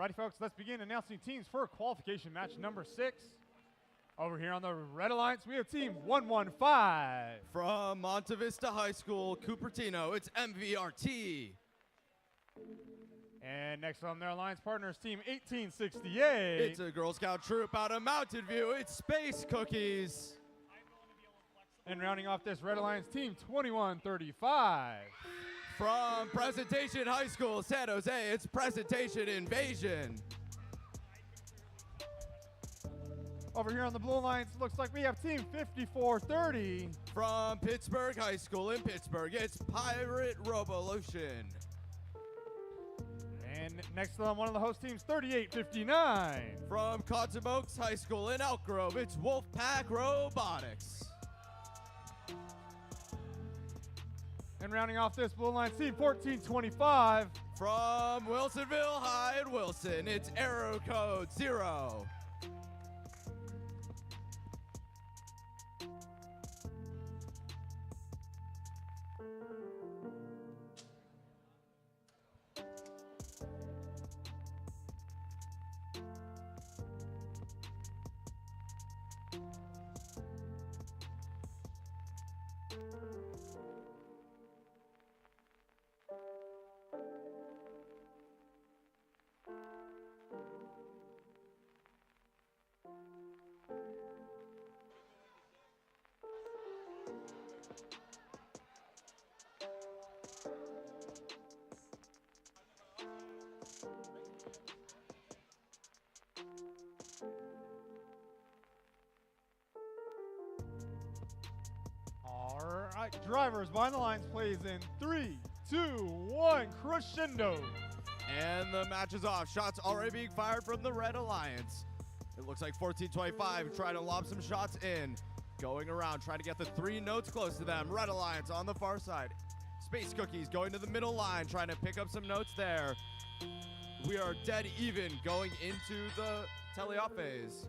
Alrighty, folks, let's begin announcing teams for qualification match number 6. Over here on the Red Alliance, we have team 115. From Monte Vista High School, Cupertino, it's MVRT. And next on their alliance partners, team 1868. It's a Girl Scout troop out of Mountain View. It's Space Cookies. And rounding off this Red Alliance team, 2135. From Presentation High School, San Jose, it's Presentation Invasion. Over here on the Blue Alliance, looks like we have team 5430. From Pittsburgh High School in Pittsburgh, it's Pirate Robolution. And next on one of the host teams, 3859. From Cotton Oaks High School in Elk Grove, it's Wolfpack Robotics. And rounding off this Blue Alliance team, 1425. From Wilsonville High in Wilson, it's Arrow Code 0. Alright, drivers behind the lines plays in 3, 2, 1, crescendo. And the match is off. Shots already being fired from the Red Alliance. It looks like 1425 trying to lob some shots in. Going around, trying to get the 3 notes close to them. Red Alliance on the far side. Space Cookies going to the middle line, trying to pick up some notes there. We are dead even going into the teleoff phase.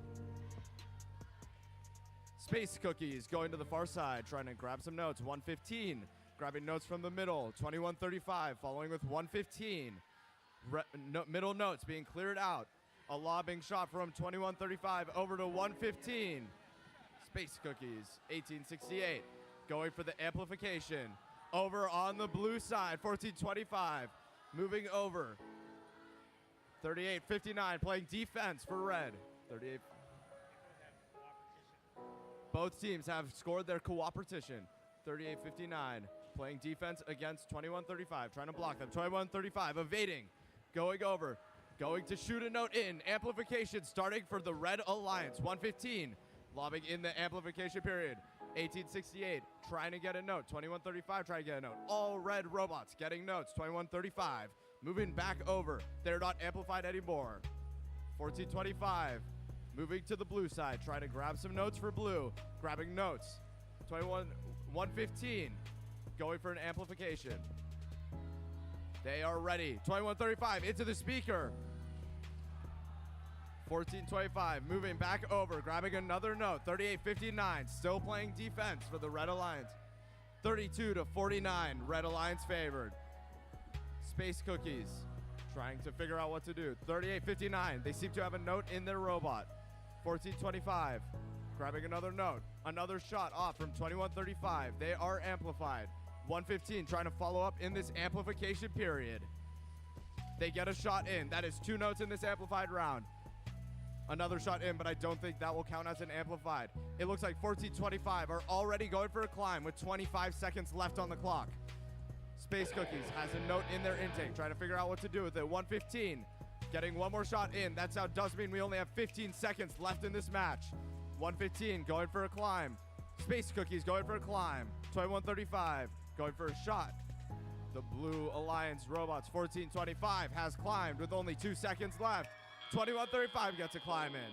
Space Cookies going to the far side, trying to grab some notes. 115, grabbing notes from the middle. 2135 following with 115. Middle notes being cleared out. A lobbing shot from 2135 over to 115. Space Cookies, 1868, going for the amplification. Over on the blue side, 1425, moving over. 3859 playing defense for red. 38. Both teams have scored their cooperation. 3859 playing defense against 2135, trying to block them. 2135 evading, going over, going to shoot a note in. Amplification starting for the Red Alliance. 115 lobbing in the amplification period. 1868 trying to get a note. 2135 trying to get a note. All red robots getting notes. 2135 moving back over. They're not amplified anymore. 1425 moving to the blue side, trying to grab some notes for blue. Grabbing notes. 115 going for an amplification. They are ready. 2135 into the speaker. 1425 moving back over, grabbing another note. 3859 still playing defense for the Red Alliance. 32-49, Red Alliance favored. Space Cookies trying to figure out what to do. 3859, they seem to have a note in their robot. 1425 grabbing another note. Another shot off from 2135. They are amplified. 115 trying to follow up in this amplification period. They get a shot in. That is 2 notes in this amplified round. Another shot in, but I don't think that will count as an amplified. It looks like 1425 are already going for a climb with 25 seconds left on the clock. Space Cookies has a note in their intake, trying to figure out what to do with it. 115 getting one more shot in. That sound does mean we only have 15 seconds left in this match. 115 going for a climb. Space Cookies going for a climb. 2135 going for a shot. The Blue Alliance robots, 1425 has climbed with only 2 seconds left. 2135 gets a climb in.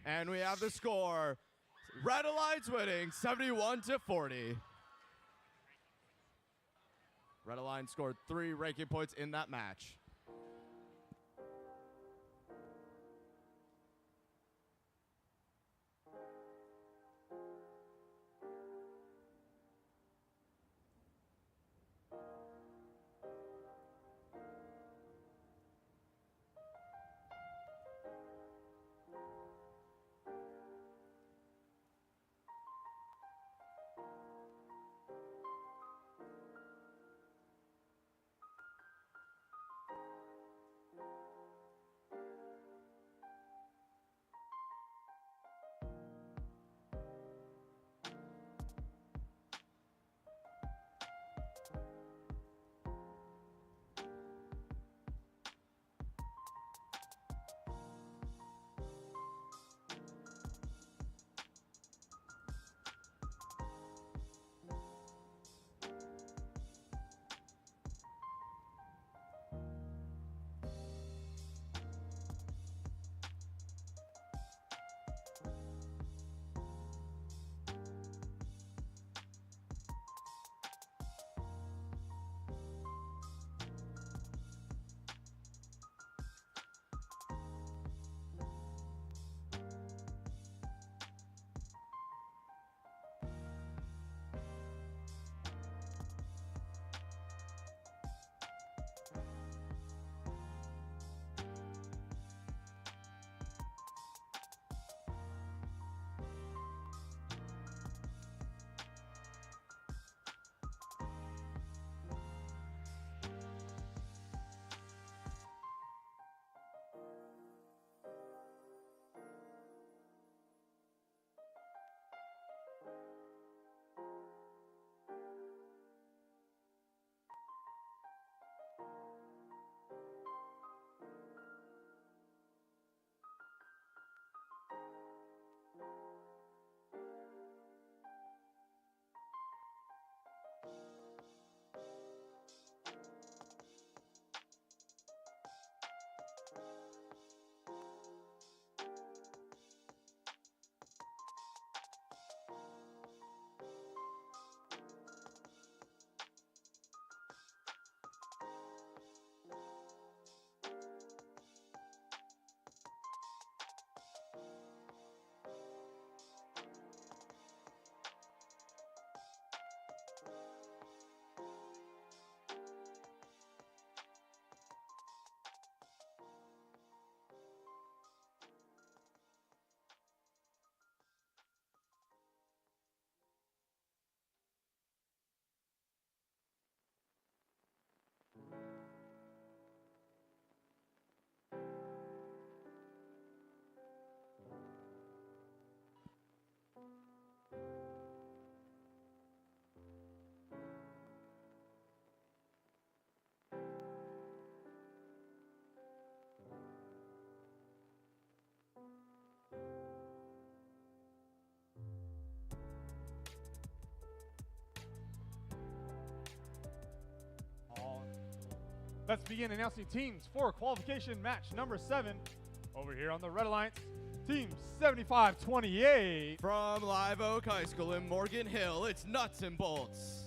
And we have the score. Red Alliance winning 71-40. Red Alliance scored 3 ranking points in that match. Let's begin announcing teams for qualification match number 7. Over here on the Red Alliance, team 7528. From Live Oak High School in Morgan Hill, it's Nuts and Bolts.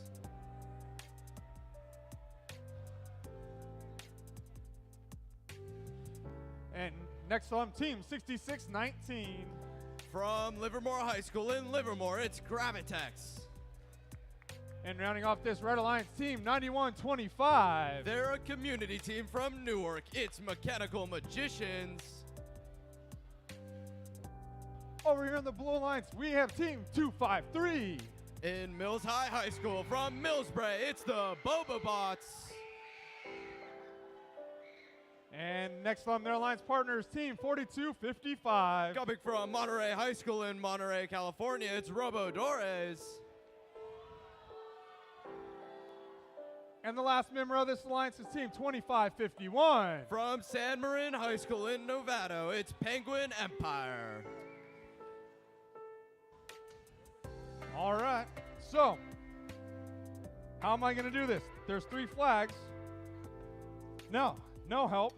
And next on team 6619. From Livermore High School in Livermore, it's Gravitex. And rounding off this Red Alliance team, 9125. They're a community team from Newark. It's Mechanical Magicians. Over here in the Blue Alliance, we have team 253. In Mills High School from Millsbray, it's the Boba Bots. And next on their alliance partners, team 4255. Coming from Monterey High School in Monterey, California, it's Robodores. And the last member of this alliance is team 2551. From San Marin High School in Novato, it's Penguin Empire. All right, so how am I going to do this? There's 3 flags. No help.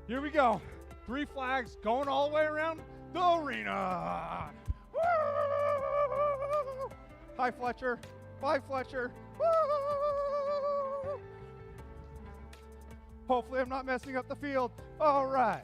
Here we go. 3 flags going all the way around. the arena. Woo! Hi, Fletcher. Bye, Fletcher. Woo! Hopefully I'm not messing up the field. All right.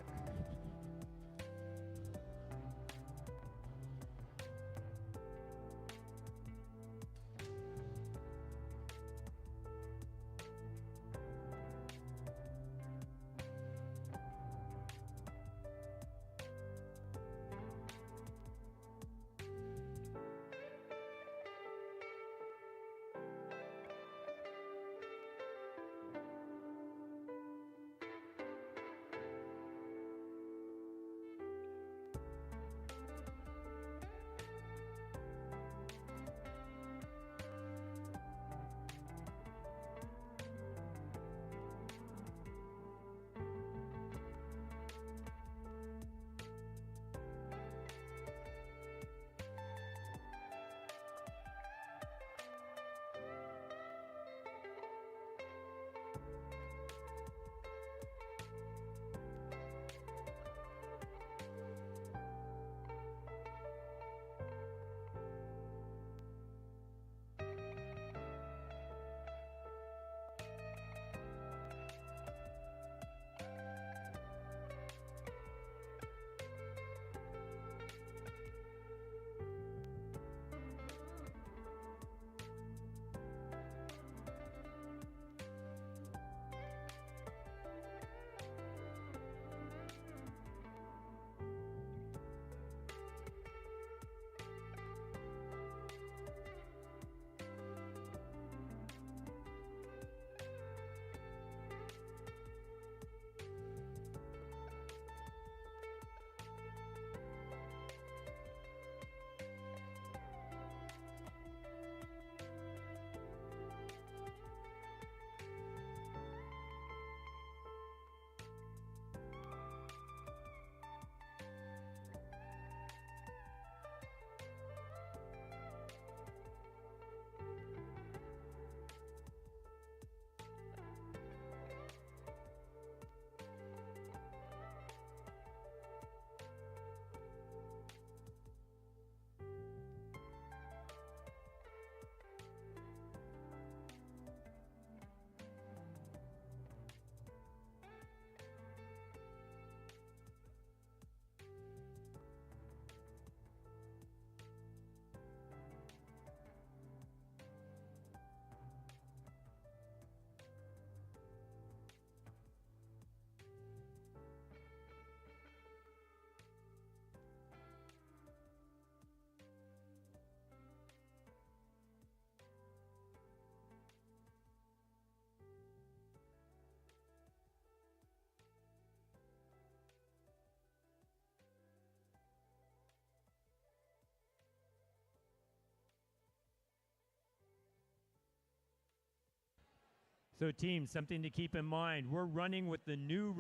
So team, something to keep in mind, we're running with the new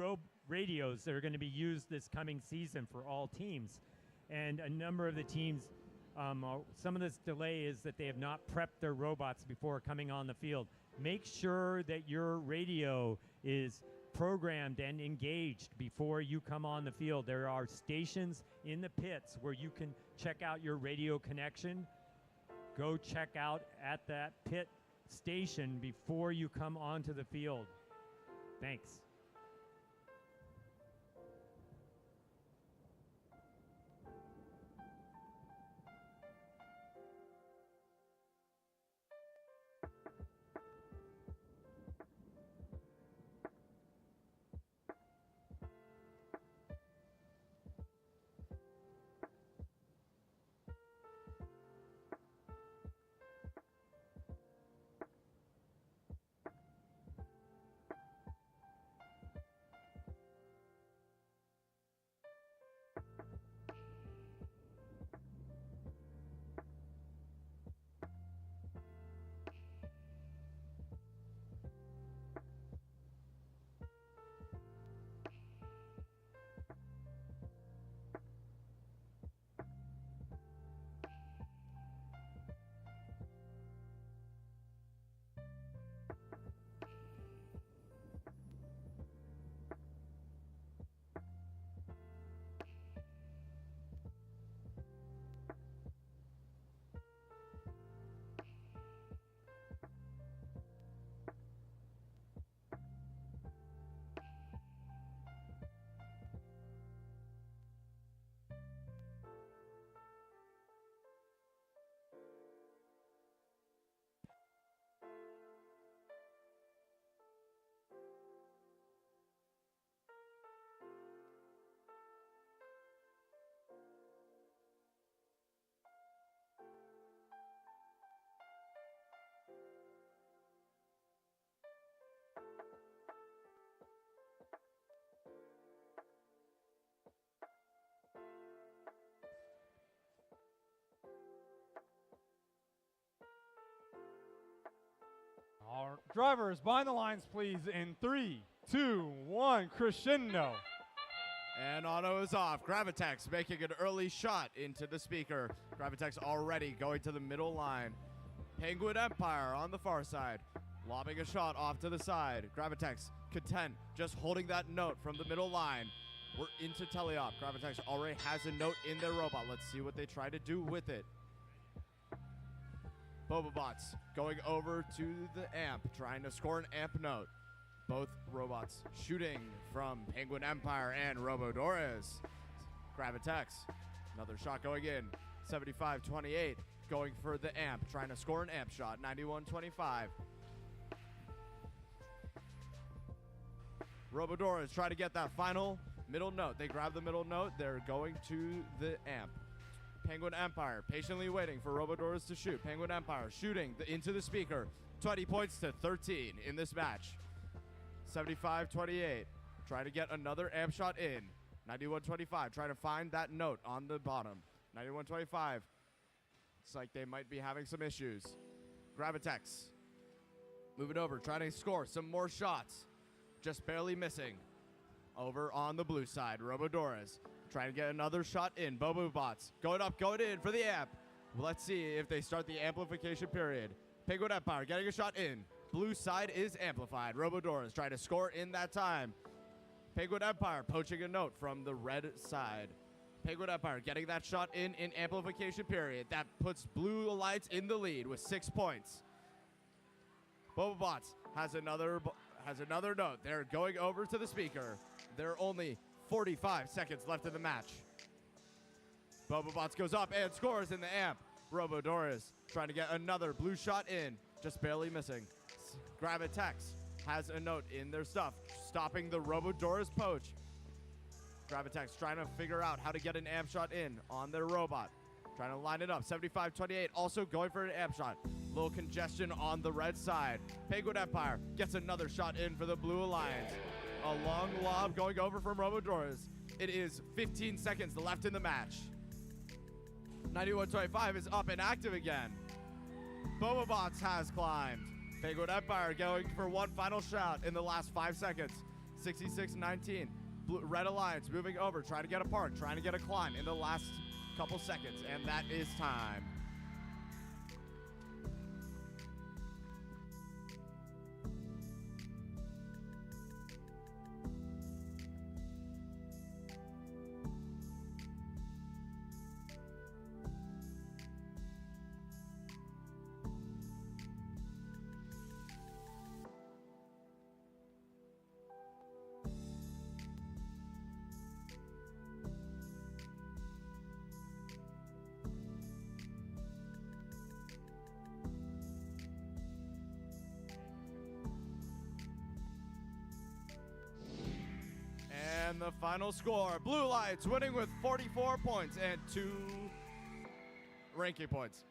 radios that are going to be used this coming season for all teams. And a number of the teams, some of this delay is that they have not prepped their robots before coming on the field. Make sure that your radio is programmed and engaged before you come on the field. There are stations in the pits where you can check out your radio connection. Go check out at that pit station before you come onto the field. Thanks. Our drivers, behind the lines, please, in 3, 2, 1, crescendo. And auto is off. Gravitex making an early shot into the speaker. Gravitex already going to the middle line. Penguin Empire on the far side. Lobbing a shot off to the side. Gravitex content just holding that note from the middle line. We're into teleop. Gravitex already has a note in their robot. Let's see what they try to do with it. Bobobots going over to the amp, trying to score an amp note. Both robots shooting from Penguin Empire and Robodores. Gravitex, another shot going in. 75-28, going for the amp, trying to score an amp shot. 91-25. Robodores try to get that final middle note. They grab the middle note. They're going to the amp. Penguin Empire patiently waiting for Robodores to shoot. Penguin Empire shooting into the speaker. 20 points to 13 in this match. 75-28. Trying to get another amp shot in. 91-25. Trying to find that note on the bottom. 91-25. It's like they might be having some issues. Gravitex moving over, trying to score some more shots. Just barely missing. Over on the blue side, Robodores trying to get another shot in. Bobobots going up, going in for the amp. Let's see if they start the amplification period. Penguin Empire getting a shot in. Blue side is amplified. Robodores trying to score in that time. Penguin Empire poaching a note from the red side. Penguin Empire getting that shot in amplification period. That puts Blue Alliance in the lead with 6 points. Bobobots has another note. They're going over to the speaker. There are only 45 seconds left in the match. Bobobots goes up and scores in the amp. Robodores trying to get another blue shot in, just barely missing. Gravitex has a note in their stuff, stopping the Robodores poach. Gravitex trying to figure out how to get an amp shot in on their robot. Trying to line it up. 75-28, also going for an amp shot. Little congestion on the red side. Penguin Empire gets another shot in for the Blue Alliance. A long lob going over from Robodores. It is 15 seconds left in the match. 91-25 is up and active again. Bobobots has climbed. Penguin Empire going for one final shot in the last 5 seconds. 66-19. Red Alliance moving over, trying to get a park, trying to get a climb in the last couple seconds, and that is time. And the final score, Blue Lights winning with 44 points and 2 ranking points.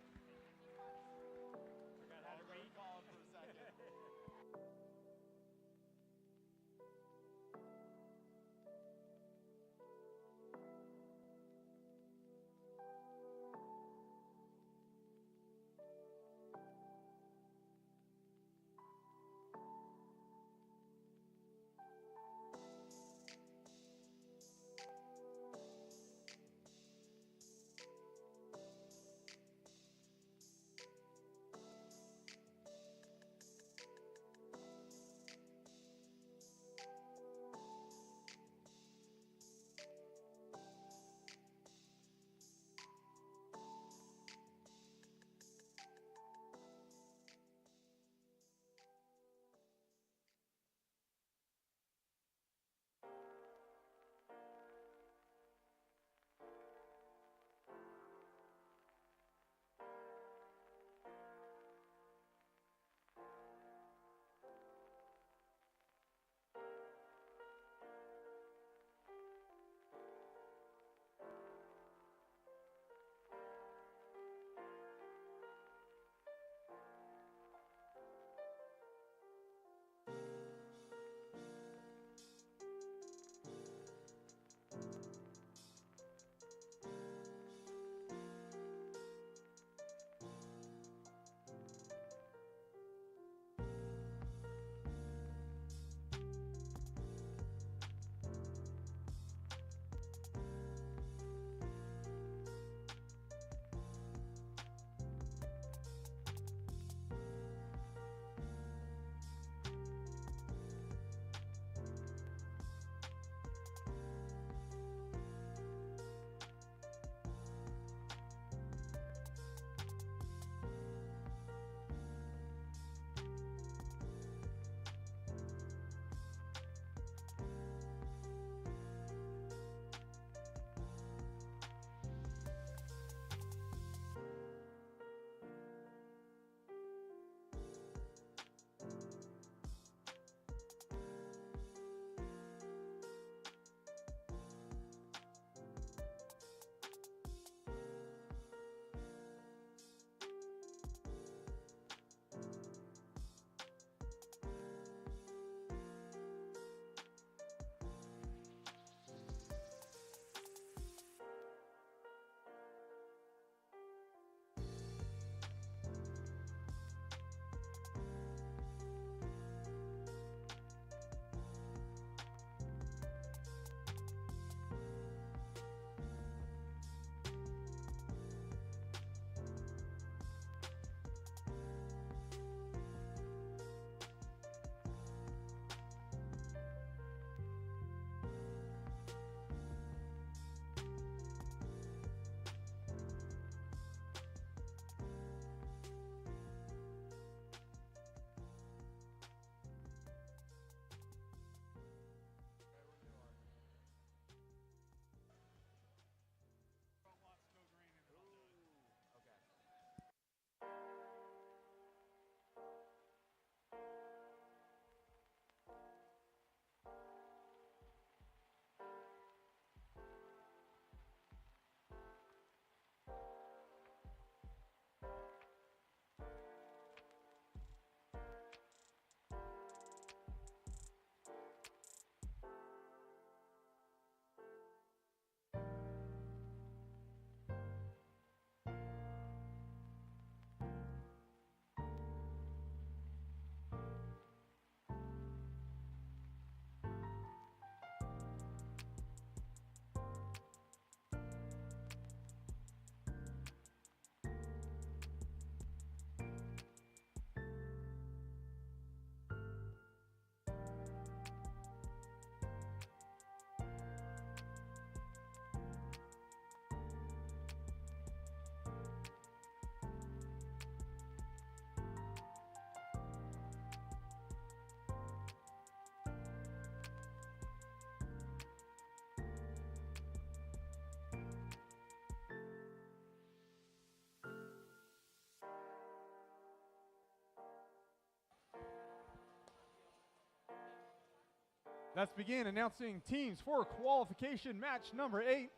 Let's begin announcing teams for qualification match number 8.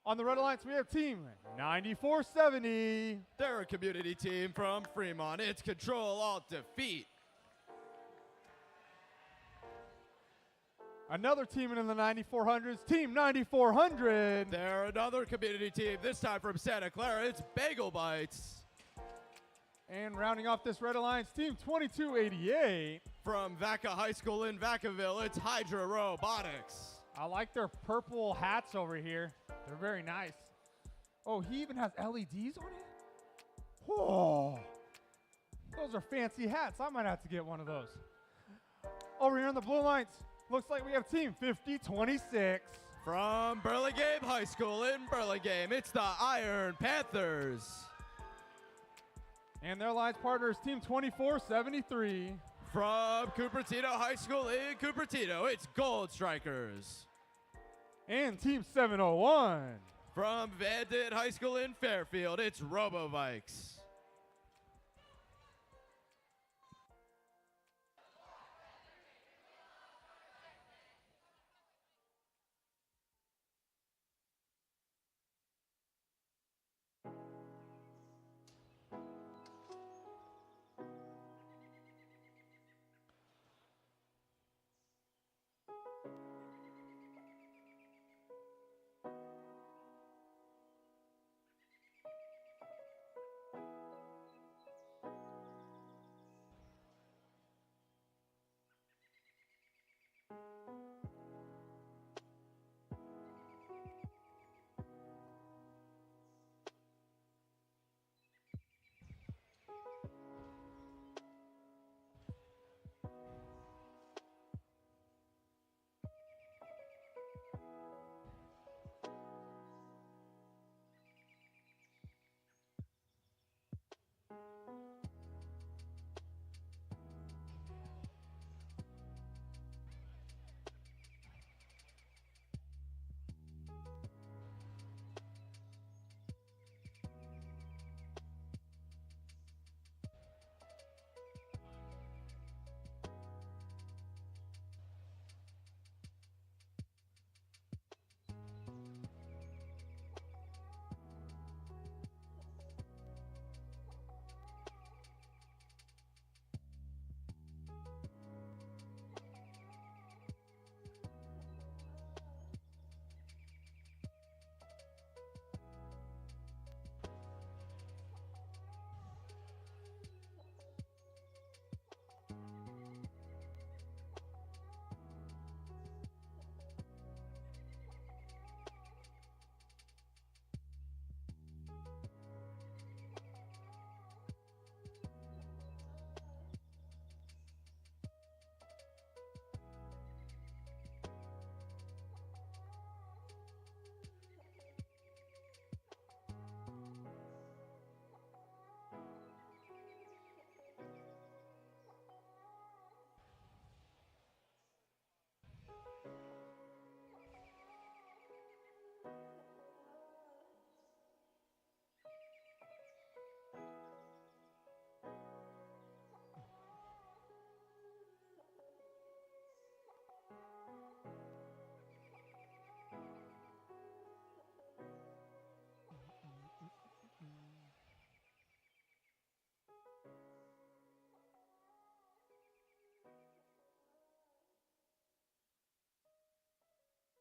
On the Red Alliance, we have team 9470. They're a community team from Fremont. It's Control Alt Defeat. Another team in the 9400s, team 9400. They're another community team, this time from Santa Clara. It's Bagel Bites. And rounding off this Red Alliance, team 2288. From Vaca High School in Vacaville, it's Hydra Robotics. I like their purple hats over here. They're very nice. Oh, he even has LEDs on it? Whoa. Those are fancy hats. I might have to get one of those. Over here on the blue lines, looks like we have team 5026. From Burlingame High School in Burlingame, it's the Iron Panthers. And their alliance partner is team 2473. From Cupertino High School in Cupertino, it's Gold Strikers. And team 701. From Vandit High School in Fairfield, it's Robotics.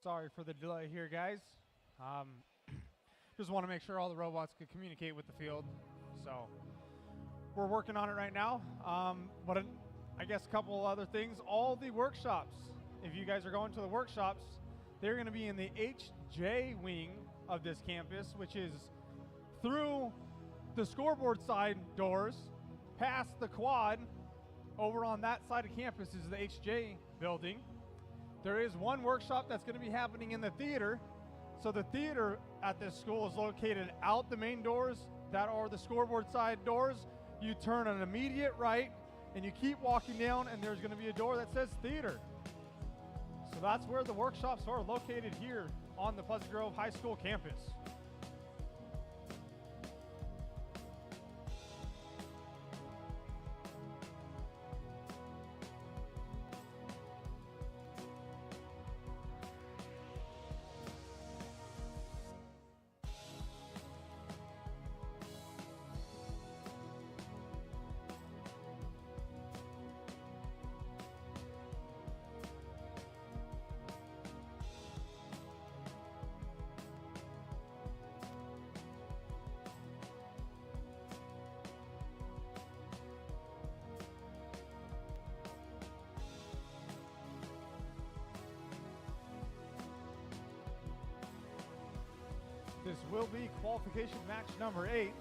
Sorry for the delay here, guys. Just want to make sure all the robots could communicate with the field. So we're working on it right now. But I guess a couple of other things. All the workshops, if you guys are going to the workshops, they're going to be in the HJ wing of this campus, which is through the scoreboard side doors, past the quad. Over on that side of campus is the HJ building. There is one workshop that's going to be happening in the theater. So the theater at this school is located out the main doors that are the scoreboard side doors. You turn an immediate right and you keep walking down and there's going to be a door that says theater. So that's where the workshops are located here on the Pleasant Grove High School campus. will be qualification match number 8.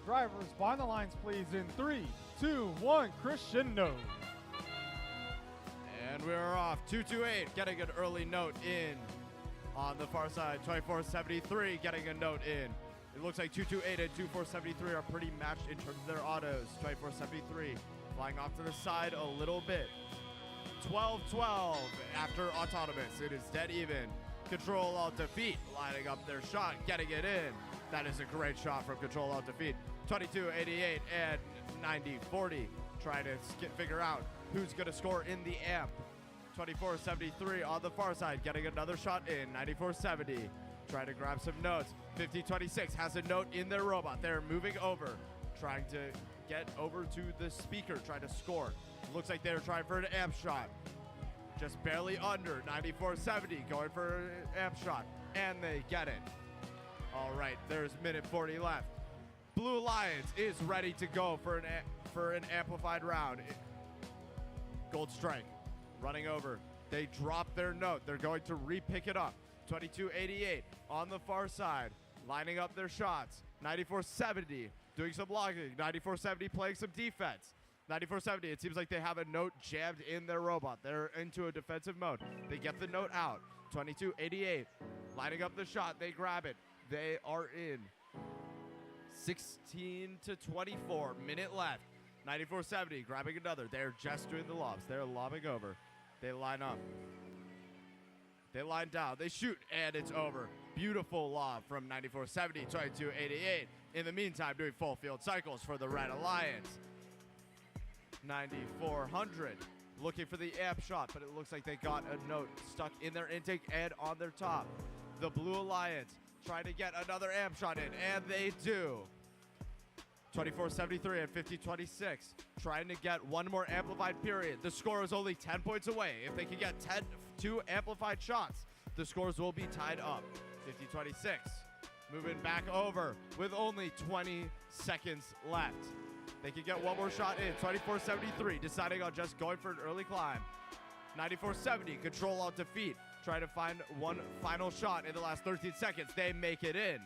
Drivers, bind the lines, please, in 3, 2, 1, crescendo. And we're off. 228 getting an early note in. On the far side, 2473 getting a note in. It looks like 228 and 2473 are pretty matched in terms of their autos. 2473 flying off to the side a little bit. 12-12 after autonomous. It is dead even. Control Alt Defeat lining up their shot, getting it in. That is a great shot from Control Alt Defeat. 2288 and 9040 trying to figure out who's going to score in the amp. 2473 on the far side getting another shot in. 9470 trying to grab some notes. 5026 has a note in their robot. They're moving over, trying to get over to the speaker, trying to score. Looks like they're trying for an amp shot. Just barely under. 9470 going for an amp shot, and they get it. All right, there's minute 40 left. Blue Alliance is ready to go for an amplified round. Gold Strike running over. They drop their note. They're going to re-pick it up. 2288 on the far side, lining up their shots. 9470 doing some logging. 9470 playing some defense. 9470, it seems like they have a note jammed in their robot. They're into a defensive mode. They get the note out. 2288 lining up the shot. They grab it. They are in. 16-24, minute left. 9470 grabbing another. They're just doing the lobs. They're lobbing over. They line up. They line down. They shoot, and it's over. Beautiful lob from 9470, 2288. In the meantime, doing full field cycles for the Red Alliance. 9400 looking for the amp shot, but it looks like they got a note stuck in their intake and on their top. The Blue Alliance trying to get another amp shot in, and they do. 2473 and 5026 trying to get one more amplified period. The score is only 10 points away. If they can get 2 amplified shots, the scores will be tied up. 5026 moving back over with only 20 seconds left. They can get one more shot in. 2473 deciding on just going for an early climb. 9470 Control Alt Defeat trying to find one final shot in the last 13 seconds. They make it in.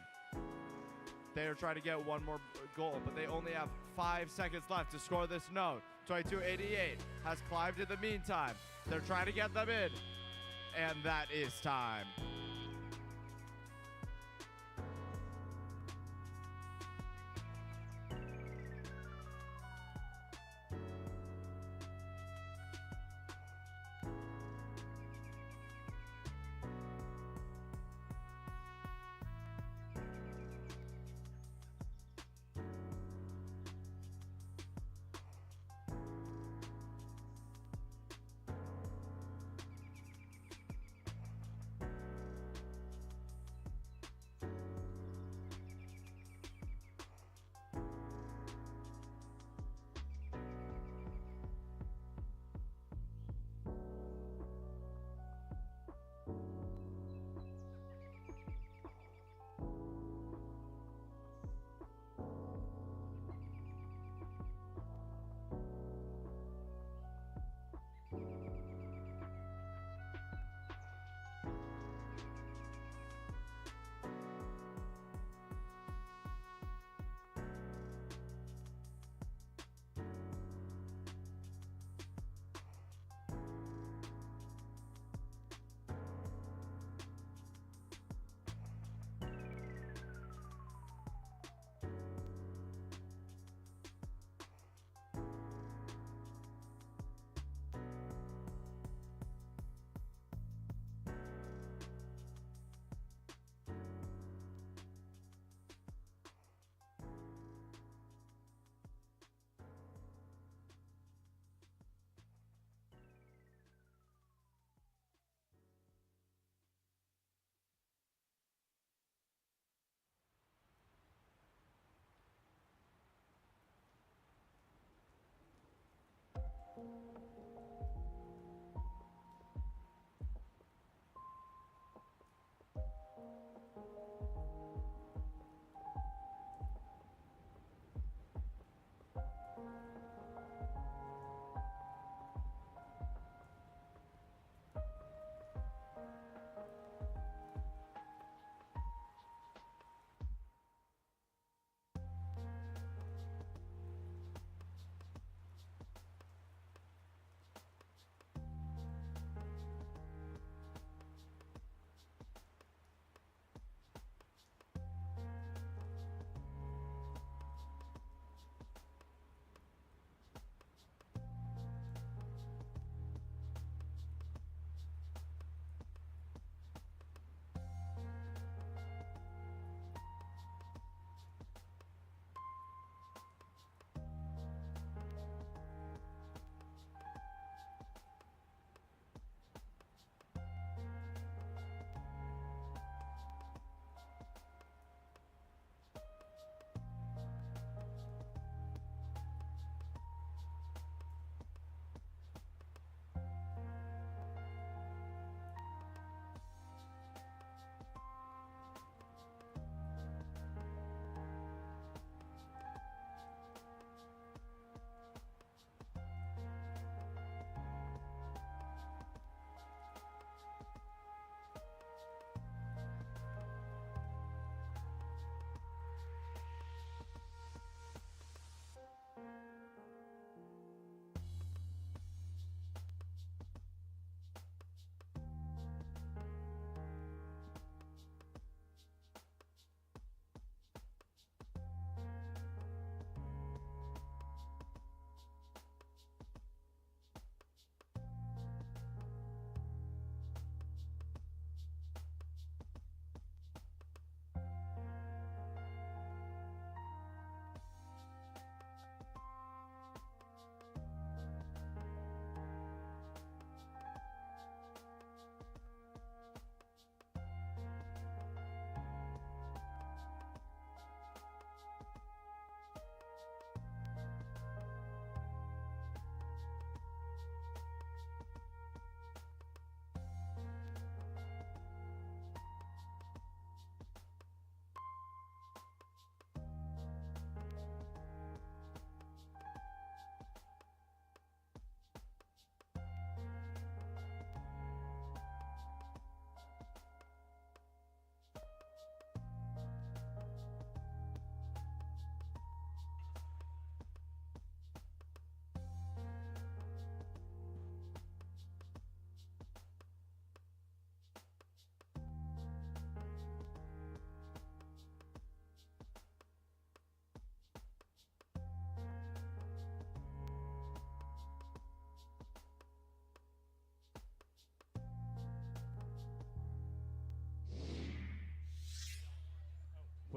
They are trying to get one more goal, but they only have 5 seconds left to score this note. 2288 has climbed in the meantime. They're trying to get them in, and that is time.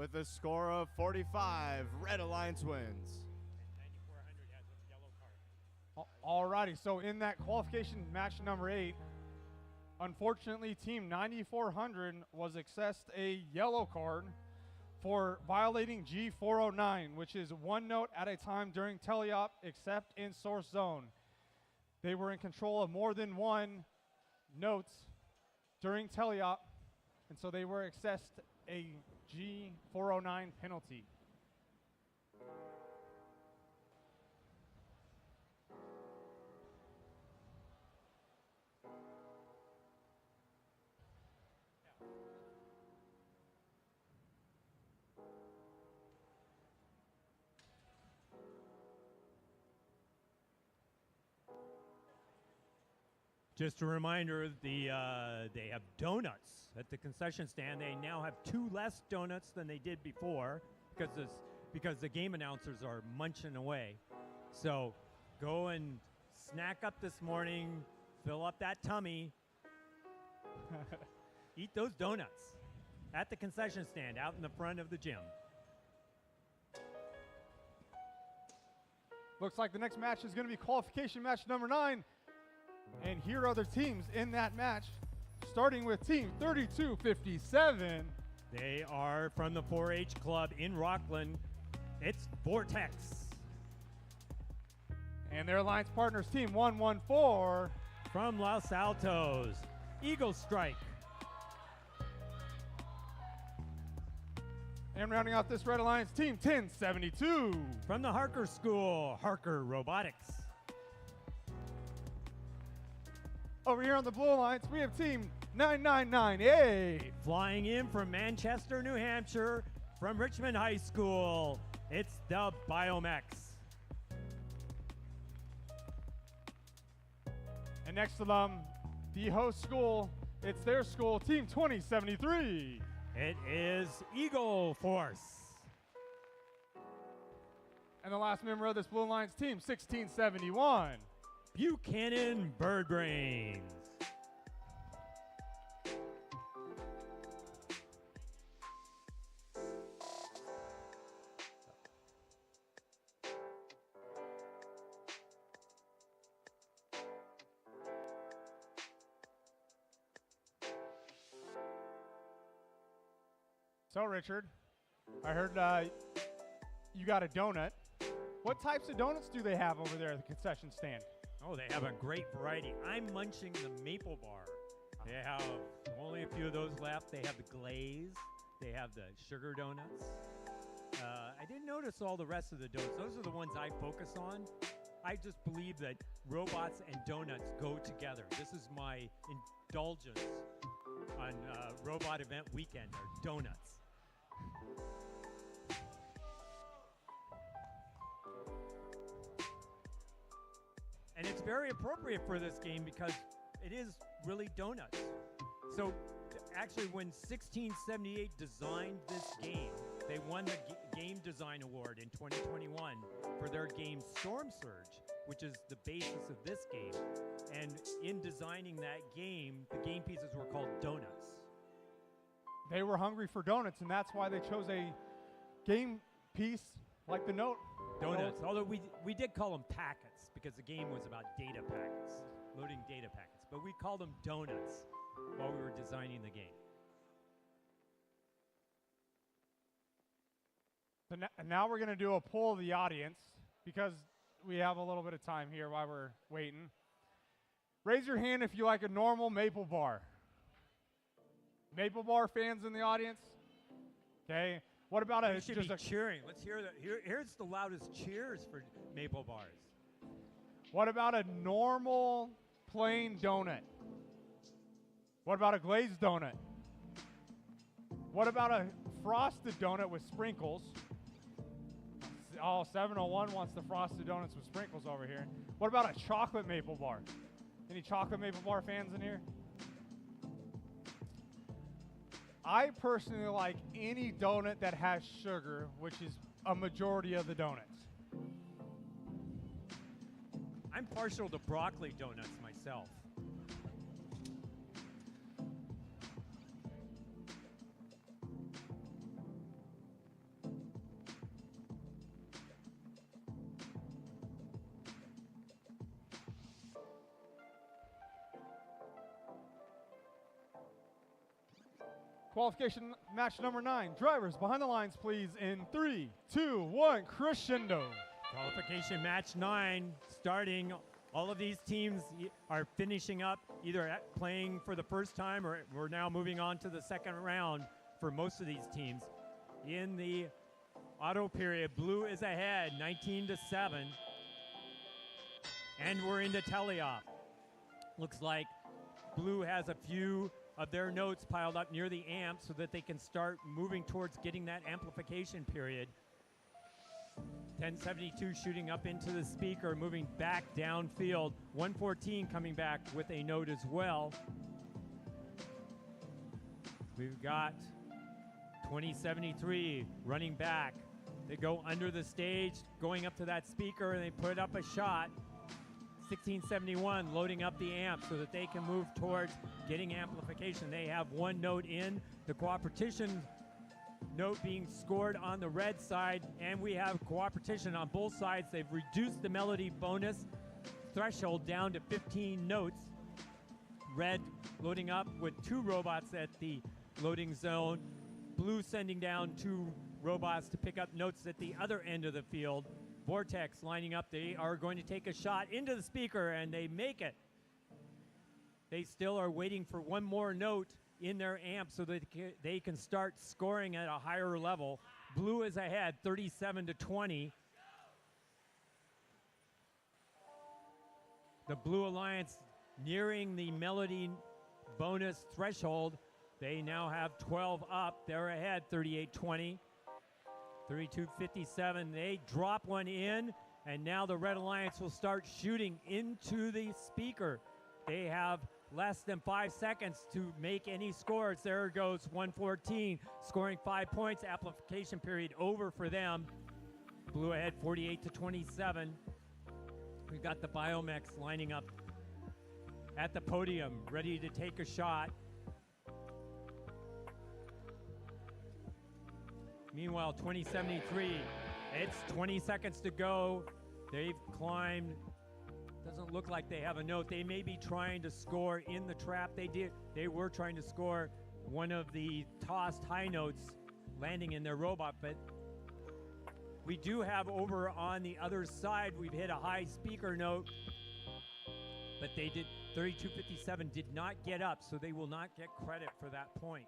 With a score of 45, Red Alliance wins. Alrighty, so in that qualification match number 8, unfortunately, Team 9400 was assessed a yellow card for violating G409, which is 1 note at a time during teleop except in source zone. They were in control of more than 1 notes during teleop, and so they were assessed a G409 penalty. Just a reminder, they have donuts at the concession stand. They now have 2 less donuts than they did before because the game announcers are munching away. So go and snack up this morning, fill up that tummy, eat those donuts at the concession stand out in the front of the gym. Looks like the next match is going to be qualification match number 9. And here are the teams in that match, starting with Team 3257. They are from the 4-H club in Rockland. It's Vortex. And their alliance partners, Team 114. From Los Altos, Eagle Strike. And rounding out this Red Alliance, Team 1072. From the Harker School, Harker Robotics. Over here on the Blue Alliance, we have Team 9998. Flying in from Manchester, New Hampshire, from Richmond High School, it's the Biomex. And next to them, the host school, it's their school, Team 2073. It is Eagle Force. And the last member of this Blue Alliance team, 1671. Buchanan Bird Brains. So, Richard, I heard you got a donut. What types of donuts do they have over there at the concession stand? Oh, they have a great variety. I'm munching the maple bar. They have only a few of those left. They have the glaze. They have the sugar donuts. I didn't notice all the rest of the donuts. Those are the ones I focus on. I just believe that robots and donuts go together. This is my indulgence on Robot Event Weekend, are donuts. And it's very appropriate for this game because it is really donuts. So actually when 1678 designed this game, they won the Game Design Award in 2021 for their game Storm Surge, which is the basis of this game. And in designing that game, the game pieces were called donuts. They were hungry for donuts, and that's why they chose a game piece like the note. Donuts, although we did call them packets because the game was about data packets, loading data packets. But we called them donuts while we were designing the game. So now we're going to do a poll of the audience because we have a little bit of time here while we're waiting. Raise your hand if you like a normal maple bar. Maple bar fans in the audience? Okay. What about We should be cheering. Let's hear that. Here's the loudest cheers for maple bars. What about a normal plain donut? What about a glazed donut? What about a frosted donut with sprinkles? Oh, 701 wants the frosted donuts with sprinkles over here. What about a chocolate maple bar? Any chocolate maple bar fans in here? I personally like any donut that has sugar, which is a majority of the donuts. I'm partial to broccoli donuts myself. Qualification match number 9. Drivers behind the lines, please, in 3, 2, 1, crescendo. Qualification match 9 starting. All of these teams are finishing up either playing for the first time or we're now moving on to the second round for most of these teams. In the auto period, blue is ahead 19-7. And we're into teleoff. Looks like blue has a few of their notes piled up near the amp so that they can start moving towards getting that amplification period. 1072 shooting up into the speaker, moving back downfield. 114 coming back with a note as well. We've got 2073 running back. They go under the stage, going up to that speaker, and they put up a shot. 1671 loading up the amp so that they can move towards getting amplification. They have one note in, the cooperation note being scored on the red side, and we have cooperation on both sides. They've reduced the melody bonus threshold down to 15 notes. Red loading up with 2 robots at the loading zone. Blue sending down 2 robots to pick up notes at the other end of the field. Vortex lining up. They are going to take a shot into the speaker, and they make it. They still are waiting for one more note in their amp so that they can start scoring at a higher level. Blue is ahead 37-20. The Blue Alliance nearing the melody bonus threshold. They now have 12 up. They're ahead 38-20. 32-57. They drop one in, and now the Red Alliance will start shooting into the speaker. They have less than 5 seconds to make any scores. There goes 114, scoring 5 points. Amplification period over for them. Blue ahead 48-27. We've got the Biomex lining up at the podium, ready to take a shot. Meanwhile, 2073, it's 20 seconds to go. They've climbed. Doesn't look like they have a note. They may be trying to score in the trap. They were trying to score one of the tossed high notes landing in their robot, but we do have over on the other side, we've hit a high speaker note, but they did, 3257 did not get up, so they will not get credit for that point.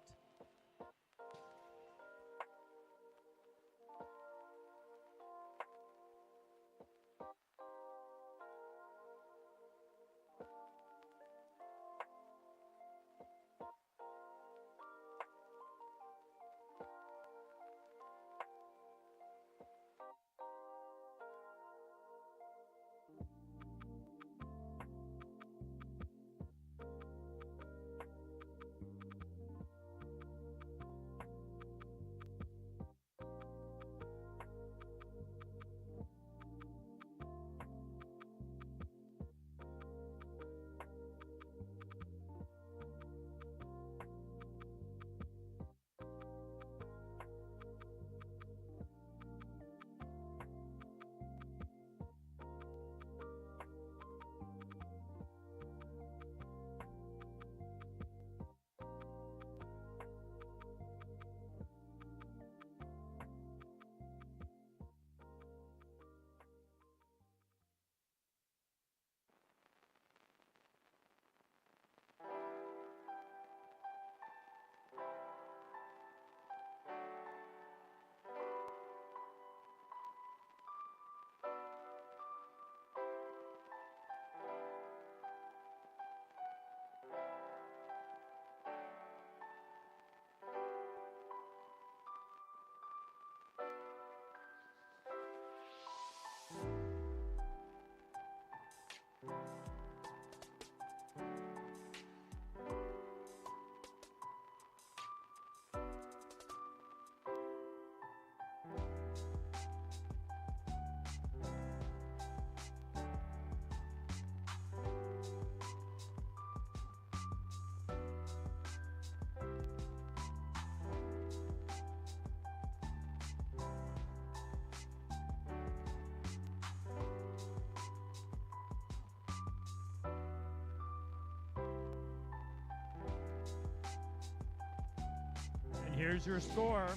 And here's your score.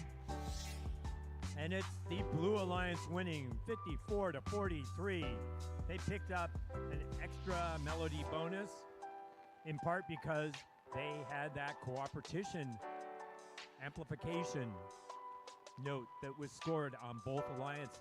And it's the Blue Alliance winning 54-43. They picked up an extra melody bonus, in part because they had that cooperation amplification note that was scored on both alliances.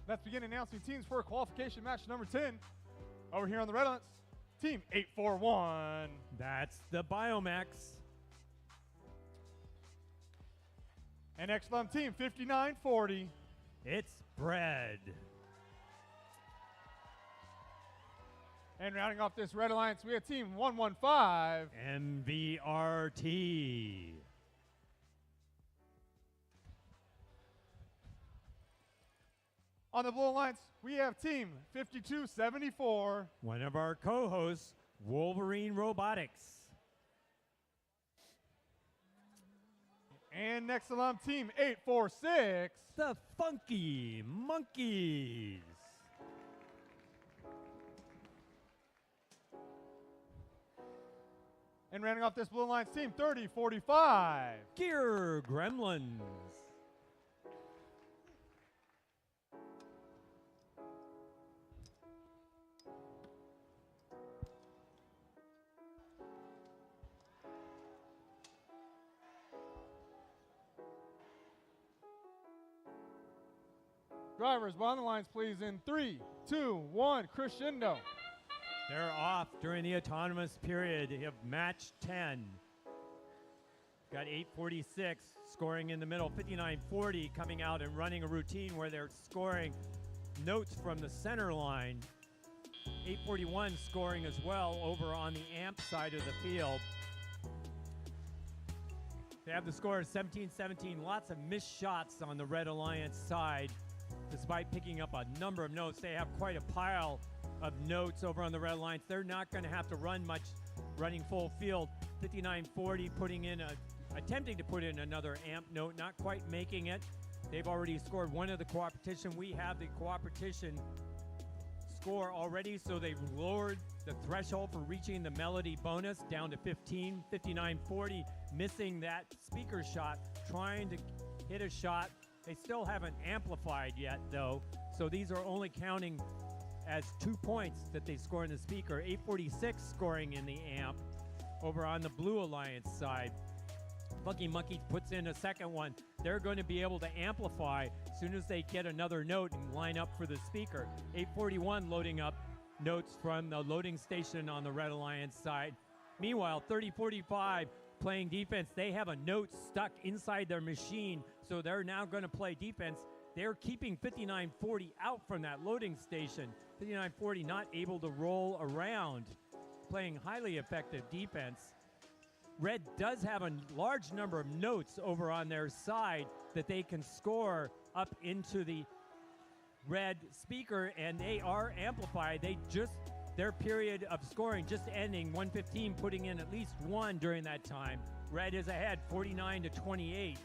Let's begin announcing teams for qualification match number 10. Over here on the red lines, team 841. That's the Biomax. And next on team 5940. It's Bread. And rounding off this red alliance, we have team 115. MVRT. On the blue alliance, we have team 5274. One of our co-hosts, Wolverine Robotics. And next alum, team 846. The Funky Monkeys. And rounding off this blue alliance, team 3045. Gear Gremlins. Drivers, behind the lines, please, in 3, 2, 1, crescendo. They're off during the autonomous period of match 10. Got 846 scoring in the middle, 5940 coming out and running a routine where they're scoring notes from the center line. 841 scoring as well over on the amp side of the field. They have the score of 17-17, lots of missed shots on the Red Alliance side. Despite picking up a number of notes, they have quite a pile of notes over on the Red Alliance. They're not going to have to run much running full field. 5940 attempting to put in another amp note, not quite making it. They've already scored one of the cooperation. We have the cooperation score already, so they've lowered the threshold for reaching the melody bonus down to 15. 5940 missing that speaker shot, trying to hit a shot. They still haven't amplified yet, though, so these are only counting as 2 points that they score in the speaker. 846 scoring in the amp over on the Blue Alliance side. Funky Monkey puts in a second one. They're going to be able to amplify as soon as they get another note and line up for the speaker. 841 loading up notes from the loading station on the Red Alliance side. Meanwhile, 3045 playing defense. They have a note stuck inside their machine, so they're now going to play defense. They're keeping 5940 out from that loading station. 5940 not able to roll around, playing highly effective defense. Red does have a large number of notes over on their side that they can score up into the Red speaker, and they are amplified. Their period of scoring just ending, 115 putting in at least one during that time. Red is ahead 49-28.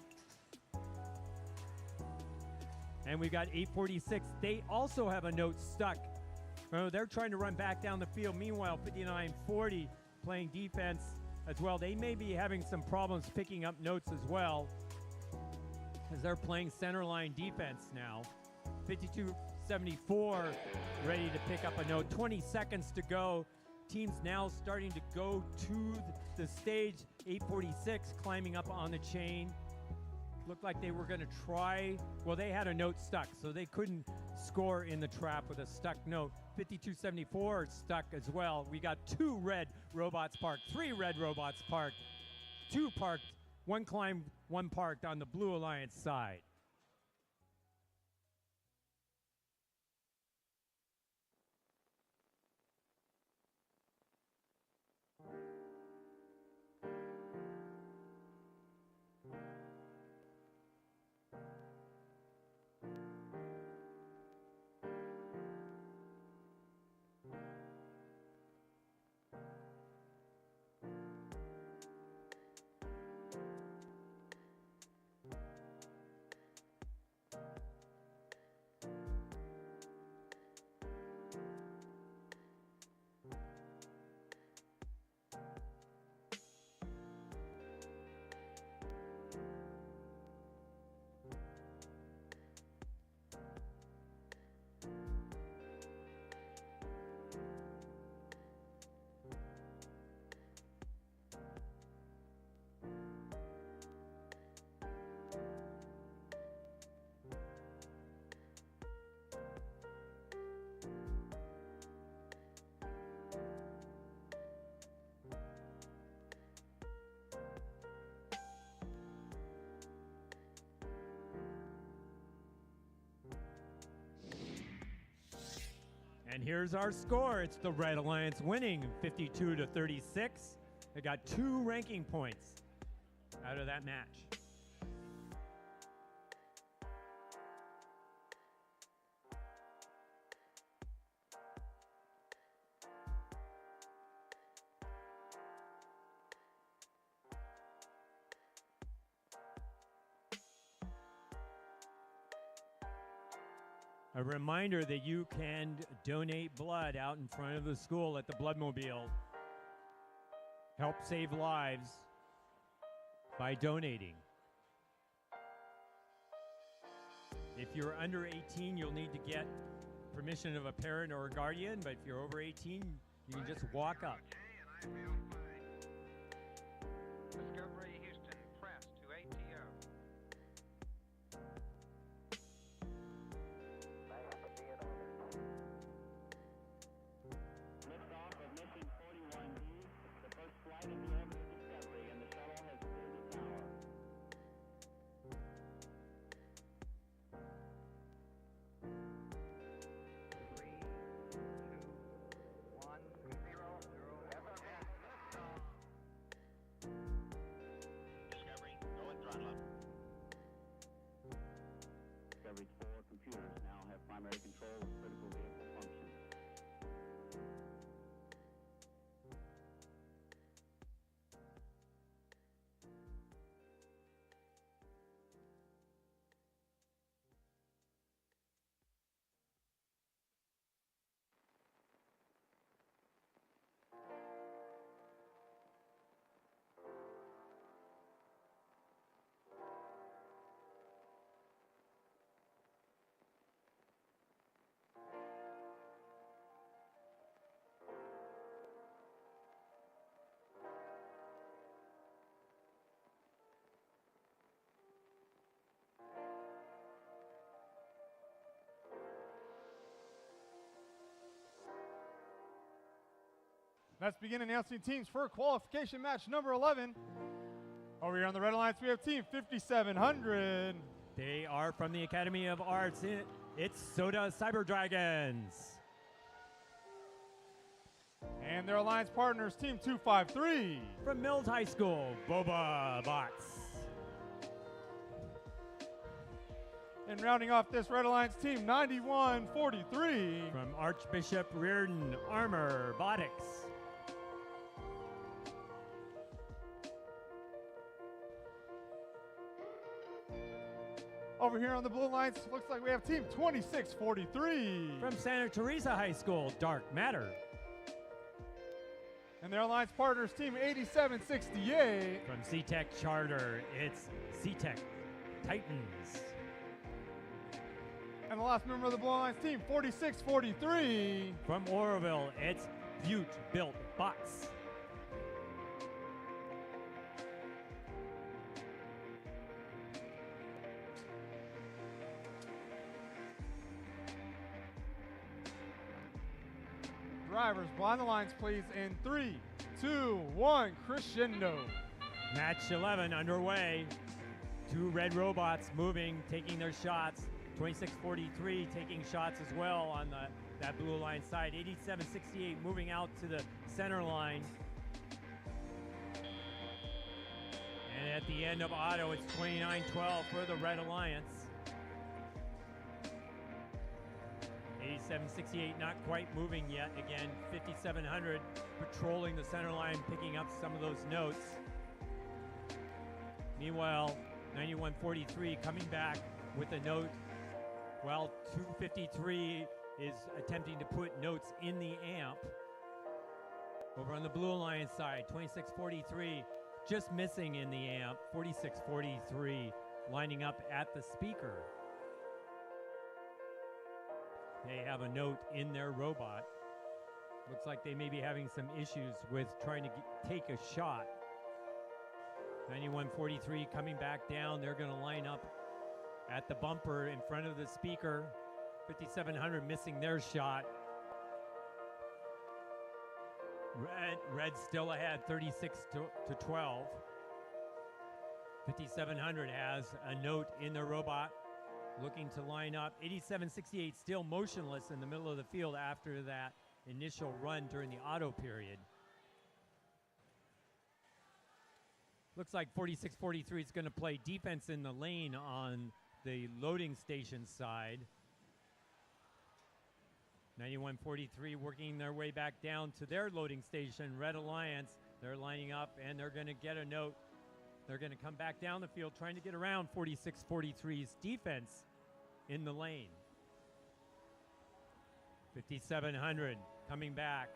And we've got 846. They also have a note stuck. They're trying to run back down the field. Meanwhile, 5940 playing defense as well. They may be having some problems picking up notes as well, as they're playing center line defense now. 52-74 ready to pick up a note. 20 seconds to go teams now starting to go to the stage. 846 climbing up on the chain. Looked like they were going to try. Well, they had a note stuck, so they couldn't score in the trap with a stuck note. 5274 stuck as well. We got 2 red robots parked, 3 red robots parked, 2 parked, 1 climbed, 1 parked on the Blue Alliance side. And here's our score. It's the Red Alliance winning 52-36. They got 2 ranking points out of that match. A reminder that you can donate blood out in front of the school at the Bloodmobile. Help save lives by donating. If you're under 18, you'll need to get permission of a parent or a guardian, but if you're over 18, you can just walk up. Discovery Houston, press to ATO. Liftoff of mission 41D, the first flight in the orbit of Discovery, and the shuttle has cleared the tower. 3, 2, 1, 0, 0. Discovery, go and throttle up. Discovery's 4 computers now have primary control of critical vehicle functions. Let's begin announcing teams for qualification match number 11. Over here on the Red Alliance, we have team 5700. They are from the Academy of Arts. It's Soda Cyber Dragons. And their alliance partners, team 253. From Mills High School, Boba Bots. And rounding off this Red Alliance team, 9143. From Archbishop Reardon, Armor Robotics. Over here on the Blue Alliance, looks like we have team 2643. From Santa Teresa High School, Dark Matter. And their alliance partners, team 8768. From SeaTech Charter, it's SeaTech Titans. And the last member of the Blue Alliance team, 4643. From Oroville, it's Butte built bots. Drivers, blind the lines, please, in 3, 2, 1, crescendo. Match 11 underway. Two red robots moving, taking their shots. 2643 taking shots as well on that blue line side. 8768 moving out to the center line. And at the end of auto, it's 2912 for the Red Alliance. 8768 not quite moving yet. Again, 5700 patrolling the center line, picking up some of those notes. Meanwhile, 9143 coming back with a note, while 253 is attempting to put notes in the amp. Over on the Blue Alliance side, 2643 just missing in the amp. 4643 lining up at the speaker. They have a note in their robot. Looks like they may be having some issues with trying to take a shot. 9143 coming back down. They're going to line up at the bumper in front of the speaker. 5700 missing their shot. Red still ahead, 36 to 12. 5700 has a note in their robot, looking to line up. 8768 still motionless in the middle of the field after that initial run during the auto period. Looks like 4643 is going to play defense in the lane on the loading station side. 9143 working their way back down to their loading station. Red Alliance, they're lining up and they're going to get a note. They're going to come back down the field trying to get around 4643's defense in the lane. 5700 coming back.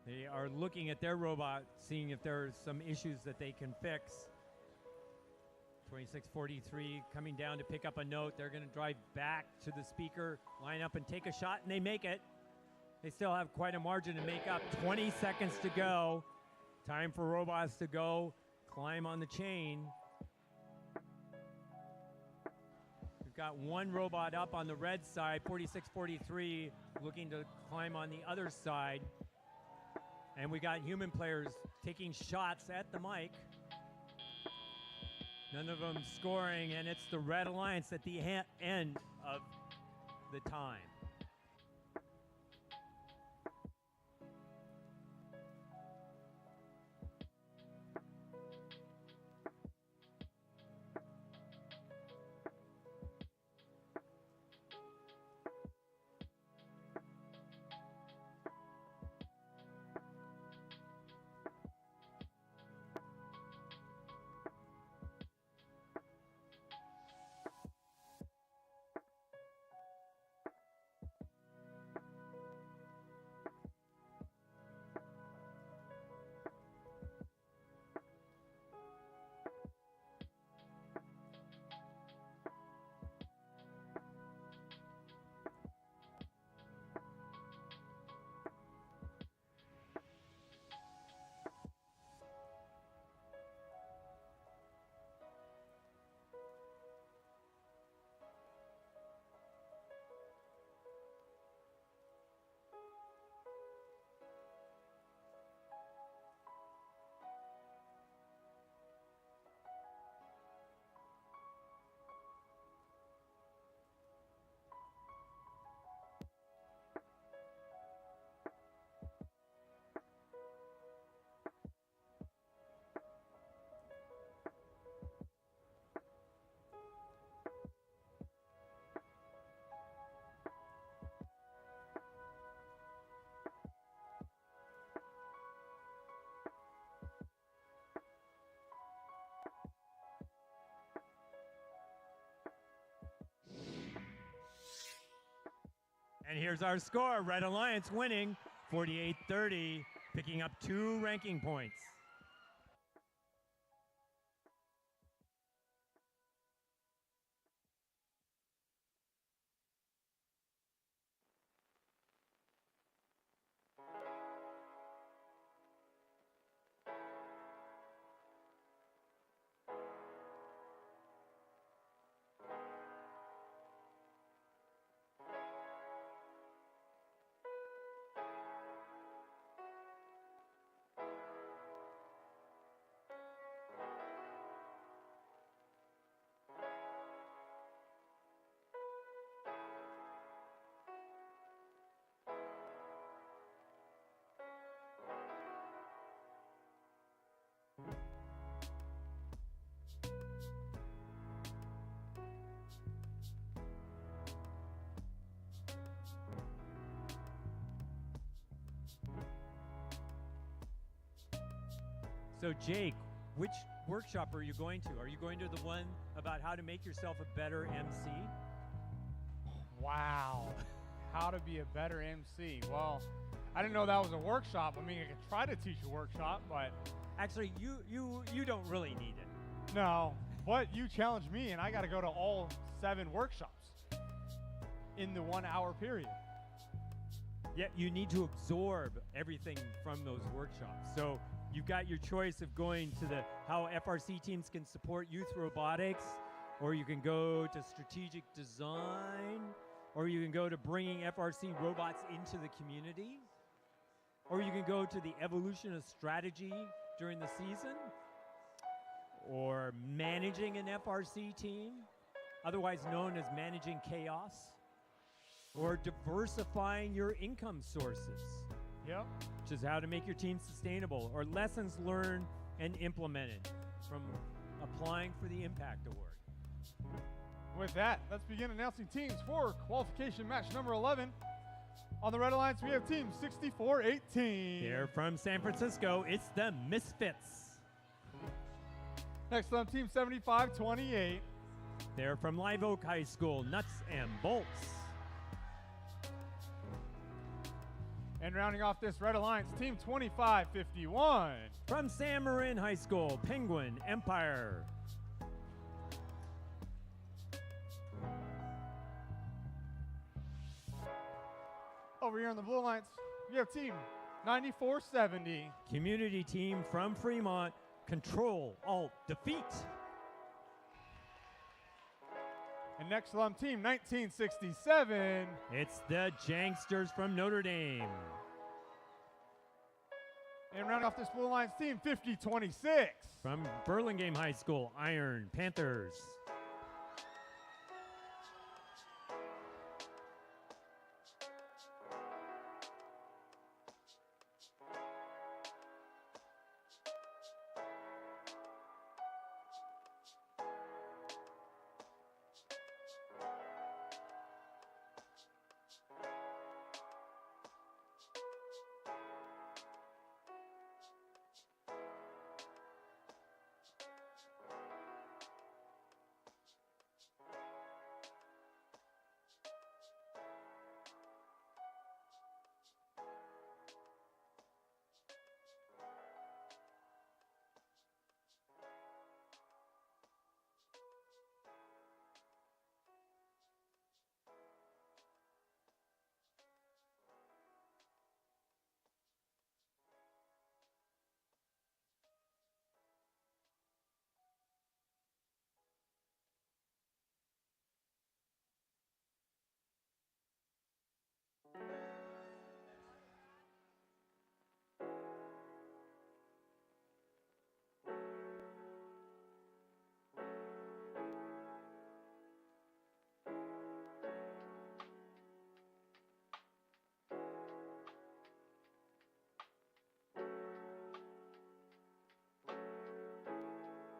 They are looking at their robot, seeing if there's some issues that they can fix. 2643 coming down to pick up a note. They're going to drive back to the speaker, line up and take a shot, and they make it. They still have quite a margin to make up. 20 seconds to go. Time for robots to go climb on the chain. We've got one robot up on the red side, 4643 looking to climb on the other side. And we got human players taking shots at the mic. None of them scoring, and it's the Red Alliance at the end of the time. And here's our score. Red Alliance winning 48-30, picking up 2 ranking points. So, Jake, which workshop are you going to? Are you going to the one about how to make yourself a better MC? Wow. How to be a better MC. Well, I didn't know that was a workshop. I mean, I could try to teach a workshop, but Actually, you don't really need it. no. But you challenged me, and I got to go to all 7 workshops in the 1 hour period. Yeah, you need to absorb everything from those workshops. So you've got your choice of going to the how FRC teams can support youth robotics, or you can go to strategic design, or you can go to bringing FRC robots into the community, or you can go to the evolution of strategy during the season, or managing an FRC team, otherwise known as managing chaos, or diversifying your income sources. Yep. Which is how to make your team sustainable, or lessons learned and implemented from applying for the Impact Award. With that, let's begin announcing teams for qualification match number 11. On the Red Alliance, we have team 6418. They're from San Francisco. It's the Misfits. Next on team 7528. They're from Live Oak High School, Nuts and Bolts. And rounding off this Red Alliance, team 2551. From San Marin High School, Penguin Empire. Over here on the Blue Alliance, we have team 9470. Community team from Fremont, Control, Alt, Defeat. And next on team 1967. It's the Janksters from Notre Dame. And rounding off this Blue Alliance team 5026. From Burlingame High School, Iron Panthers.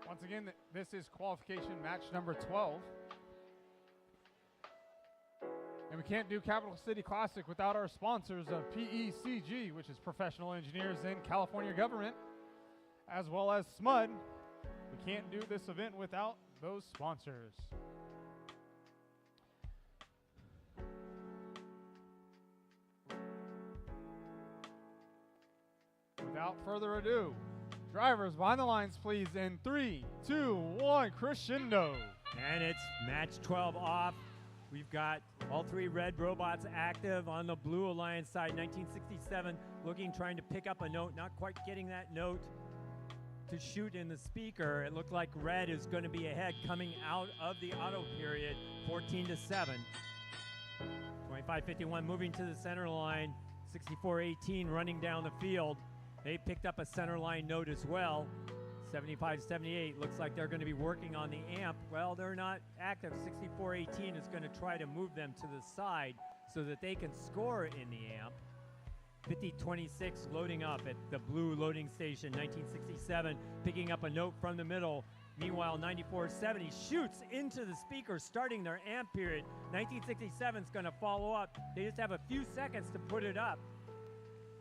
Once again, this is qualification match number 12. And we can't do Capital City Classic without our sponsors of PECG, which is Professional Engineers in California Government, as well as SMUD. We can't do this event without those sponsors. Without further ado, drivers behind the lines, please, in 3, 2, 1, crescendo. And it's match 12 off. We've got all 3 red robots active on the Blue Alliance side. 1967 looking, trying to pick up a note, not quite getting that note to shoot in the speaker. It looked like red is going to be ahead coming out of the auto period, 14-7. 2551 moving to the center line. 6418 running down the field. They picked up a center line note as well. 7578 looks like they're going to be working on the amp. Well, they're not active. 6418 is going to try to move them to the side so that they can score in the amp. 5026 loading up at the blue loading station. 1967 picking up a note from the middle. Meanwhile, 9470 shoots into the speaker, starting their amp period. 1967 is going to follow up. They just have a few seconds to put it up.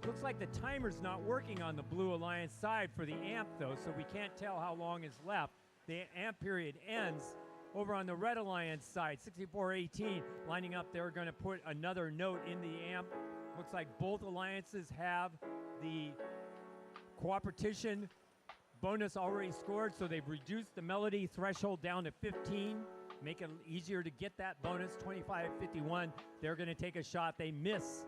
Looks like the timer's not working on the Blue Alliance side for the amp, though, so we can't tell how long is left. The amp period ends. Over on the Red Alliance side, 6418 lining up. They're going to put another note in the amp. Looks like both alliances have the cooperation bonus already scored, so they've reduced the melody threshold down to 15, make it easier to get that bonus. 25-51. They're going to take a shot. They miss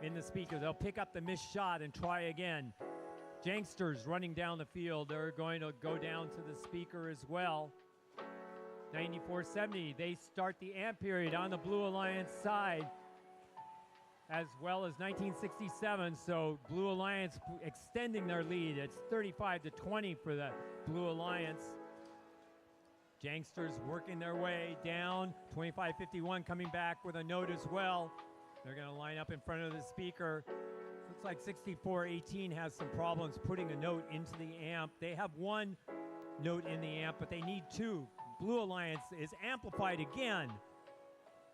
in the speaker. They'll pick up the missed shot and try again. Janksters running down the field. They're going to go down to the speaker as well. 94-70. They start the amp period on the Blue Alliance side, as well as 1967. So Blue Alliance extending their lead. It's 35-20 for the Blue Alliance. Janksters working their way down. 25-51 coming back with a note as well. They're going to line up in front of the speaker. Looks like 6418 has some problems putting a note into the amp. They have one note in the amp, but they need two. Blue Alliance is amplified again,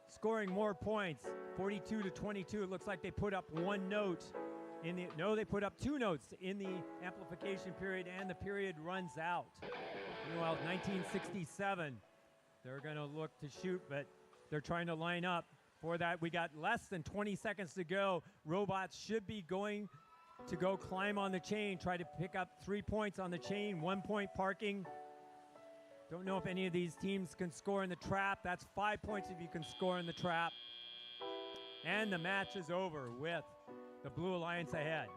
scoring more points. 42-22. It looks like they put up one note in the, no, they put up two notes in the amplification period, and the period runs out. Meanwhile, 1967, they're going to look to shoot, but they're trying to line up. For that, we got less than 20 seconds to go. Robots should be going to go climb on the chain, try to pick up 3 points on the chain, 1 point parking. Don't know if any of these teams can score in the trap. That's 5 points if you can score in the trap. And the match is over with the Blue Alliance ahead.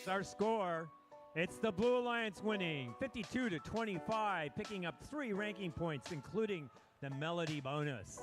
Our score, it's the Blue Alliance winning 52-25, picking up 3 ranking points, including the melody bonus.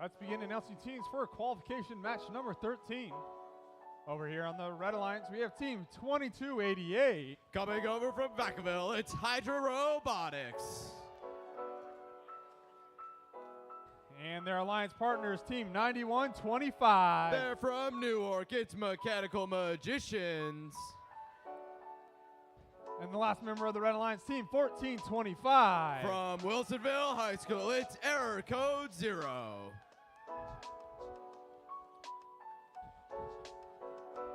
Let's begin announcing teams for qualification match number 13. Over here on the Red Alliance, we have team 2288. Coming over from Vacaville, it's Hydra Robotics. And their alliance partners, team 9125. They're from Newark, it's Mechanical Magicians. And the last member of the Red Alliance, team 1425. From Wilsonville High School, it's Error Code 0.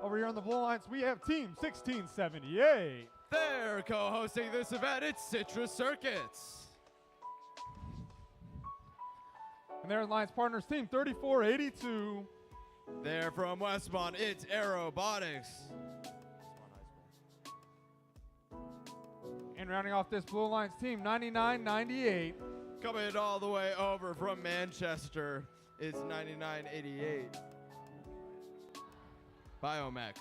Over here on the Blue Alliance, we have team 1678. They're co-hosting this event, it's Citrus Circuits. And their alliance partners, team 3482. They're from Westmont, it's Aerobotics. And rounding off this Blue Alliance team, 9998. Coming all the way over from Manchester, it's 9988. Biomex.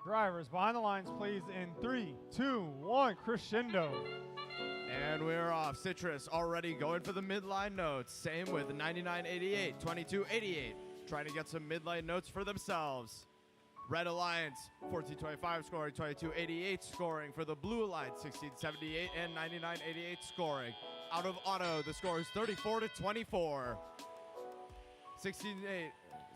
Drivers behind the lines, please, in 3, 2, 1, crescendo. And we're off. Citrus already going for the midline notes. Same with 9988, 2288. Trying to get some midline notes for themselves. Red Alliance, 1425 scoring, 2288 scoring. For the Blue Alliance, 1678 and 9988 scoring. Out of auto, the score is 34-24.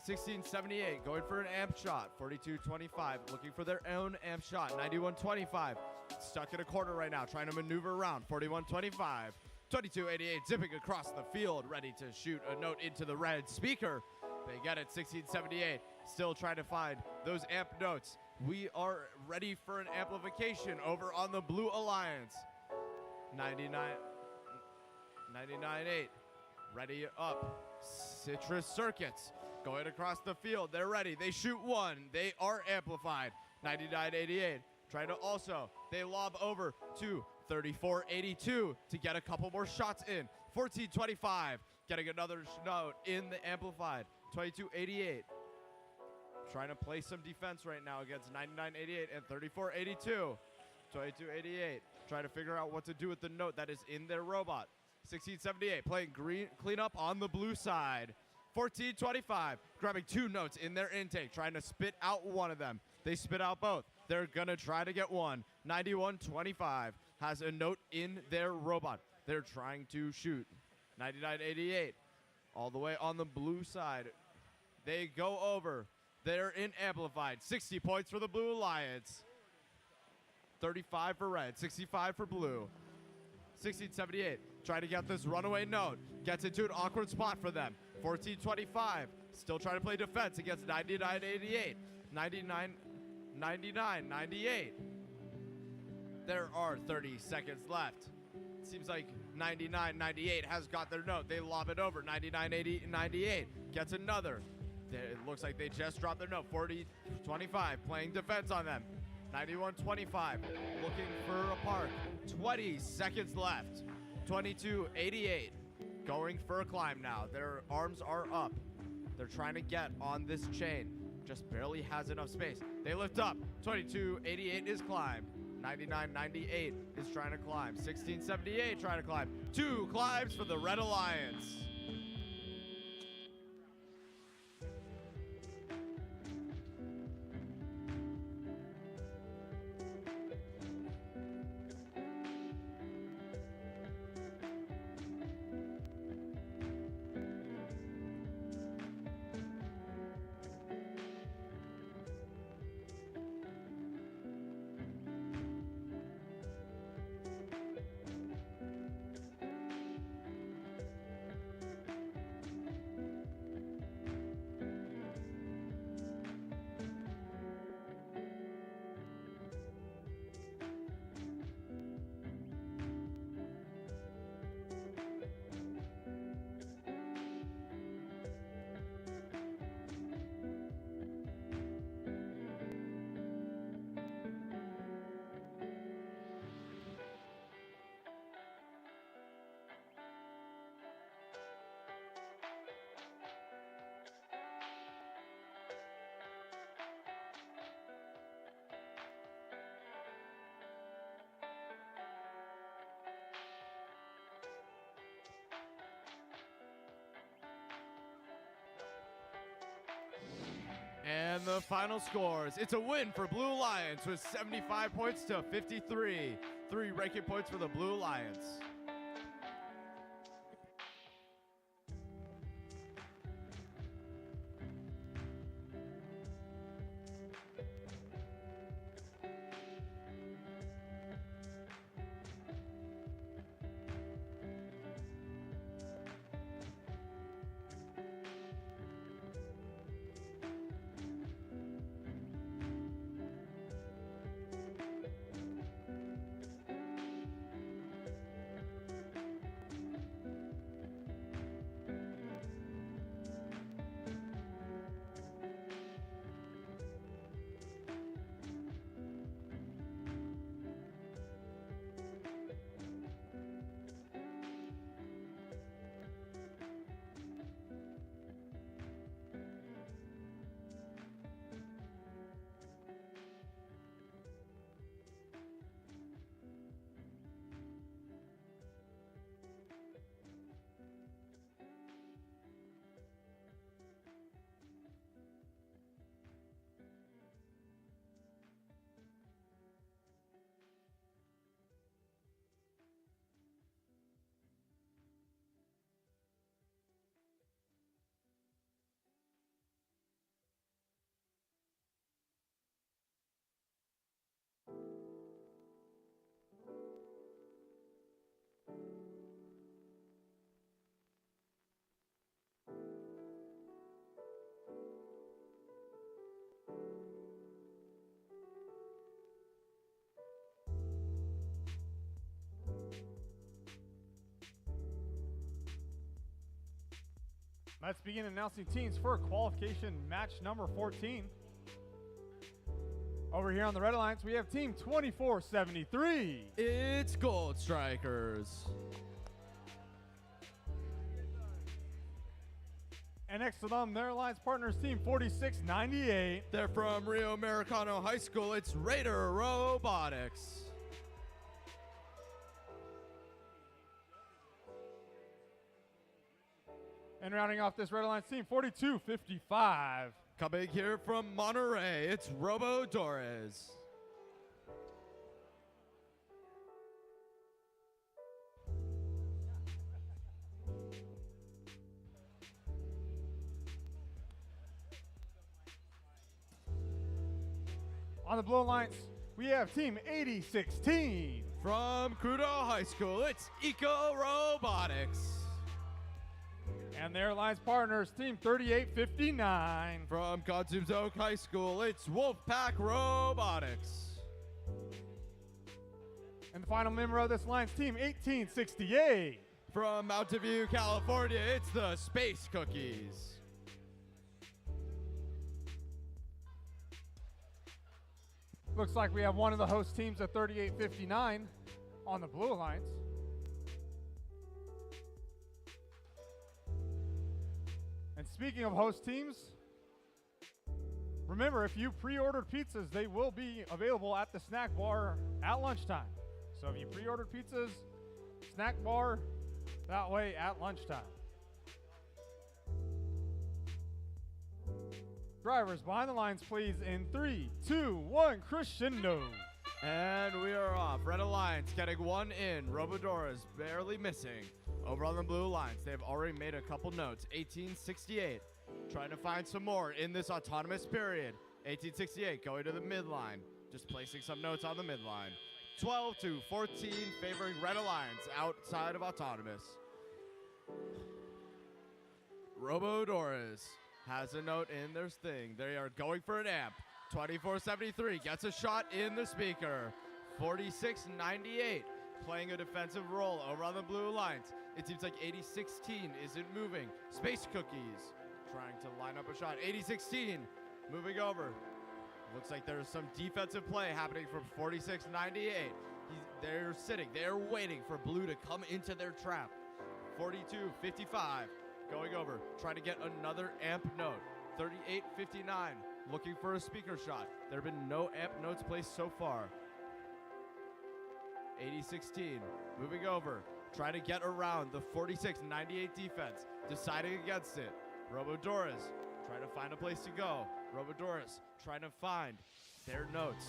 1678 going for an amp shot. 4225 looking for their own amp shot. 9125 stuck in a corner right now, trying to maneuver around. 4125. 2288 zipping across the field, ready to shoot a note into the red speaker. They get it. 1678 still trying to find those amp notes. We are ready for an amplification over on the Blue Alliance. 99.8 ready up. Citrus Circuits going across the field. They're ready. They shoot one. They are amplified. 99.88 trying to also, they lob over to 34.82 to get a couple more shots in. 14.25 getting another note in the amplified. 22.88 trying to play some defense right now against 99.88 and 34.82. 22.88 trying to figure out what to do with the note that is in their robot. 1678 playing green cleanup on the blue side. 1425 grabbing two notes in their intake, trying to spit out one of them. They spit out both. They're gonna try to get one. 9125 has a note in their robot. They're trying to shoot. 9988 all the way on the blue side. They go over. They're in amplified. 60 points for the Blue Alliance. 35 for red, 65 for blue. 1678 trying to get this runaway note. Gets into an awkward spot for them. 1425 still trying to play defense against 9988. 99.98. There are 30 seconds left. Seems like 99.98 has got their note. They lob it over. 99.98 gets another. It looks like they just dropped their note. 40.25 playing defense on them. 91.25 looking for a park. 20 seconds left. 22.88 going for a climb now. Their arms are up. They're trying to get on this chain. Just barely has enough space. They lift up. 22.88 is climbed. 99.98 is trying to climb. 16.78 trying to climb. Two climbs for the Red Alliance. And the final scores, it's a win for Blue Lions with 75 points to 53. 3 ranking points for the Blue Lions. Let's begin announcing teams for qualification match number 14. Over here on the Red Alliance, we have team 2473. It's Gold Strikers. And next to them, their alliance partners, team 4698. They're from Rio Americano High School. It's Raider Robotics. And rounding off this Red Alliance team, 4255. Coming here from Monterey, it's Robotics. On the Blue Alliance, we have team 8016. From Crudo High School, it's Eco Robotics. And their alliance partners, team 3859. From Consum's Oak High School, it's Wolfpack Robotics. And the final member of this alliance, team 1868. From Mountain View, California, it's the Space Cookies. Looks like we have one of the host teams at 3859 on the Blue Alliance. And speaking of host teams, remember, if you pre-ordered pizzas, they will be available at the snack bar at lunchtime. So if you pre-ordered pizzas, snack bar, that way at lunchtime. Drivers behind the lines, please, in 3, 2, 1, crescendo. And we are off. Red Alliance getting one in. Robodora's barely missing. Over on the Blue Alliance, they've already made a couple notes. 1868, trying to find some more in this autonomous period. 1868 going to the midline, just placing some notes on the midline. 12 to 14 favoring Red Alliance outside of autonomous. Robodoras has a note in their thing. They are going for an amp. 2473 gets a shot in the speaker. 4698 playing a defensive role over on the Blue Alliance. It seems like 8016 isn't moving. Space Cookies trying to line up a shot. 8016 moving over. Looks like there's some defensive play happening from 4698. They're sitting. They're waiting for Blue to come into their trap. 4255 going over, trying to get another amp note. 3859 looking for a speaker shot. There have been no amp notes placed so far. 8016 moving over, trying to get around the 4698 defense, deciding against it. Robodoras trying to find a place to go. Robodoris trying to find their notes.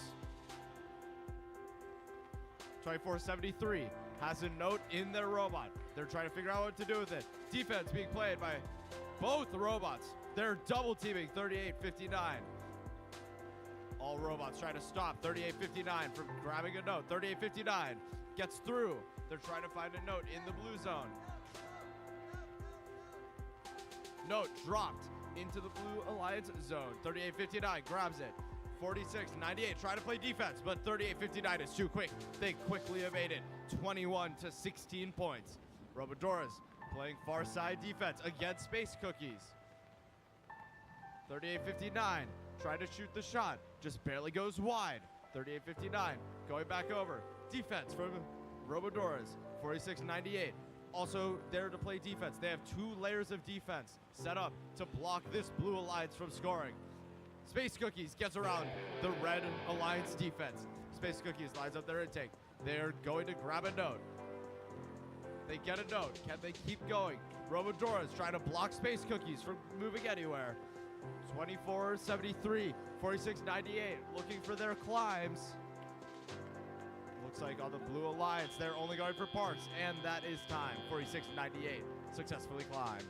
2473 has a note in their robot. They're trying to figure out what to do with it. Defense being played by both robots. They're double teaming 3859. All robots trying to stop 3859 from grabbing a note. 3859 gets through. They're trying to find a note in the blue zone. Note dropped into the Blue Alliance zone. 3859 grabs it. 4698 trying to play defense, but 3859 is too quick. They quickly evaded. 21 to 16 points. Robodoris playing far side defense against Space Cookies. 3859 trying to shoot the shot, just barely goes wide. 3859 going back over. Defense from Robodoris. 4698 also there to play defense. They have 2 layers of defense set up to block this Blue Alliance from scoring. Space Cookies gets around the Red Alliance defense. Space Cookies lines up their intake. They're going to grab a note. They get a note. Can they keep going? Robodoris trying to block Space Cookies from moving anywhere. 2473, 4698 looking for their climbs. Looks like on the Blue Alliance, they're only going for parts, and that is time. 4698 successfully climbed.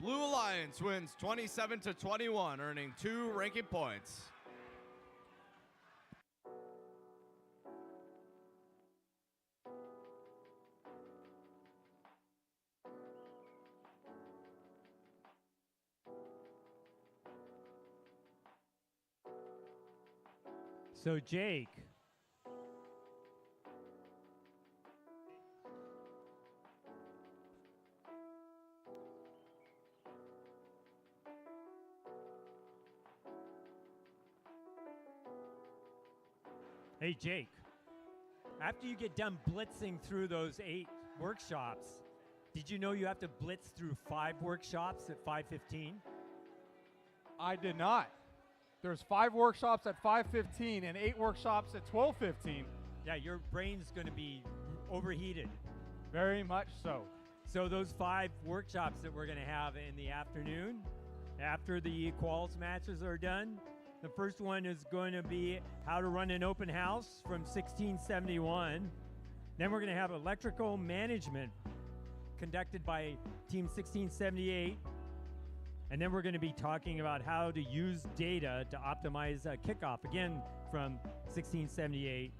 Blue Alliance wins 27 to 21, earning 2 ranking points. So Jake, hey Jake, after you get done blitzing through those 8 workshops, did you know you have to blitz through 5 workshops at 5:15? I did not. There's 5 workshops at 5:15 and 8 workshops at 12:15. Yeah, your brain's going to be overheated. Very much so. So those 5 workshops that we're going to have in the afternoon, after the quals matches are done, the first one is going to be how to run an open house from 1671. Then we're going to have electrical management conducted by Team 1678. And then we're going to be talking about how to use data to optimize kickoff, again from 1678.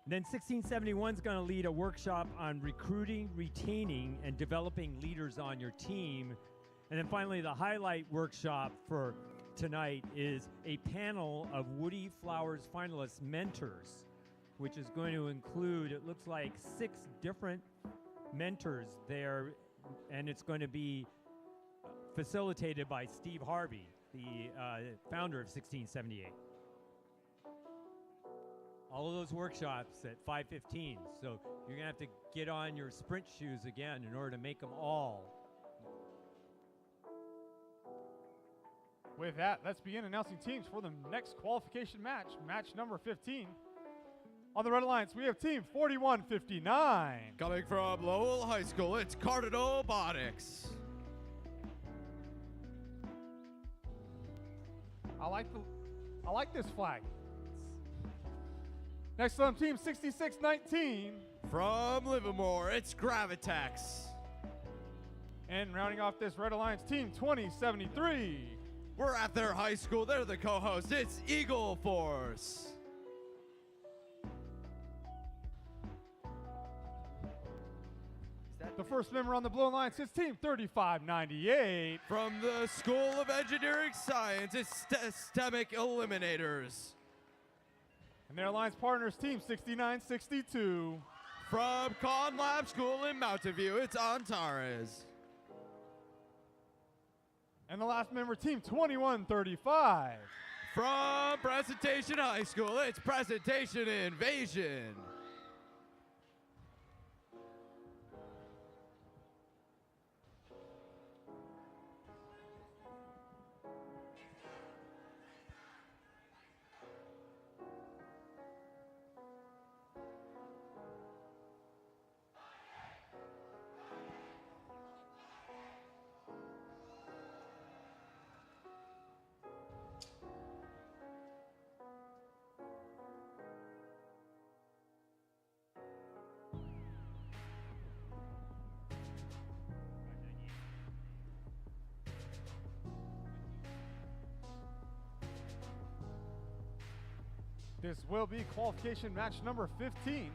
Then 1671 is going to lead a workshop on recruiting, retaining, and developing leaders on your team. And then finally, the highlight workshop for tonight is a panel of Woody Flowers finalist mentors, which is going to include, it looks like 6 different mentors there, and it's going to be facilitated by Steve Harvey, the founder of 1678. All of those workshops at 5:15, so you're gonna have to get on your sprint shoes again in order to make them all. With that, let's begin announcing teams for the next qualification match, match number 15. On the Red Alliance, we have team 4159. Coming from Lowell High School, it's Robotics. I like this flag. Next on team 6619. From Livermore, it's Gravitex. And rounding off this Red Alliance team 2073. We're at their high school. They're the co-host. It's Eagle Force. The first member on the Blue Alliance is team 3598. From the School of Engineering Science, it's Systemic Eliminators. And their alliance partners, team 6962. From Con Lab School in Mountain View, it's Antares. And the last member, team 2135. From Presentation High School, it's Presentation Invasion. This will be qualification match number 15.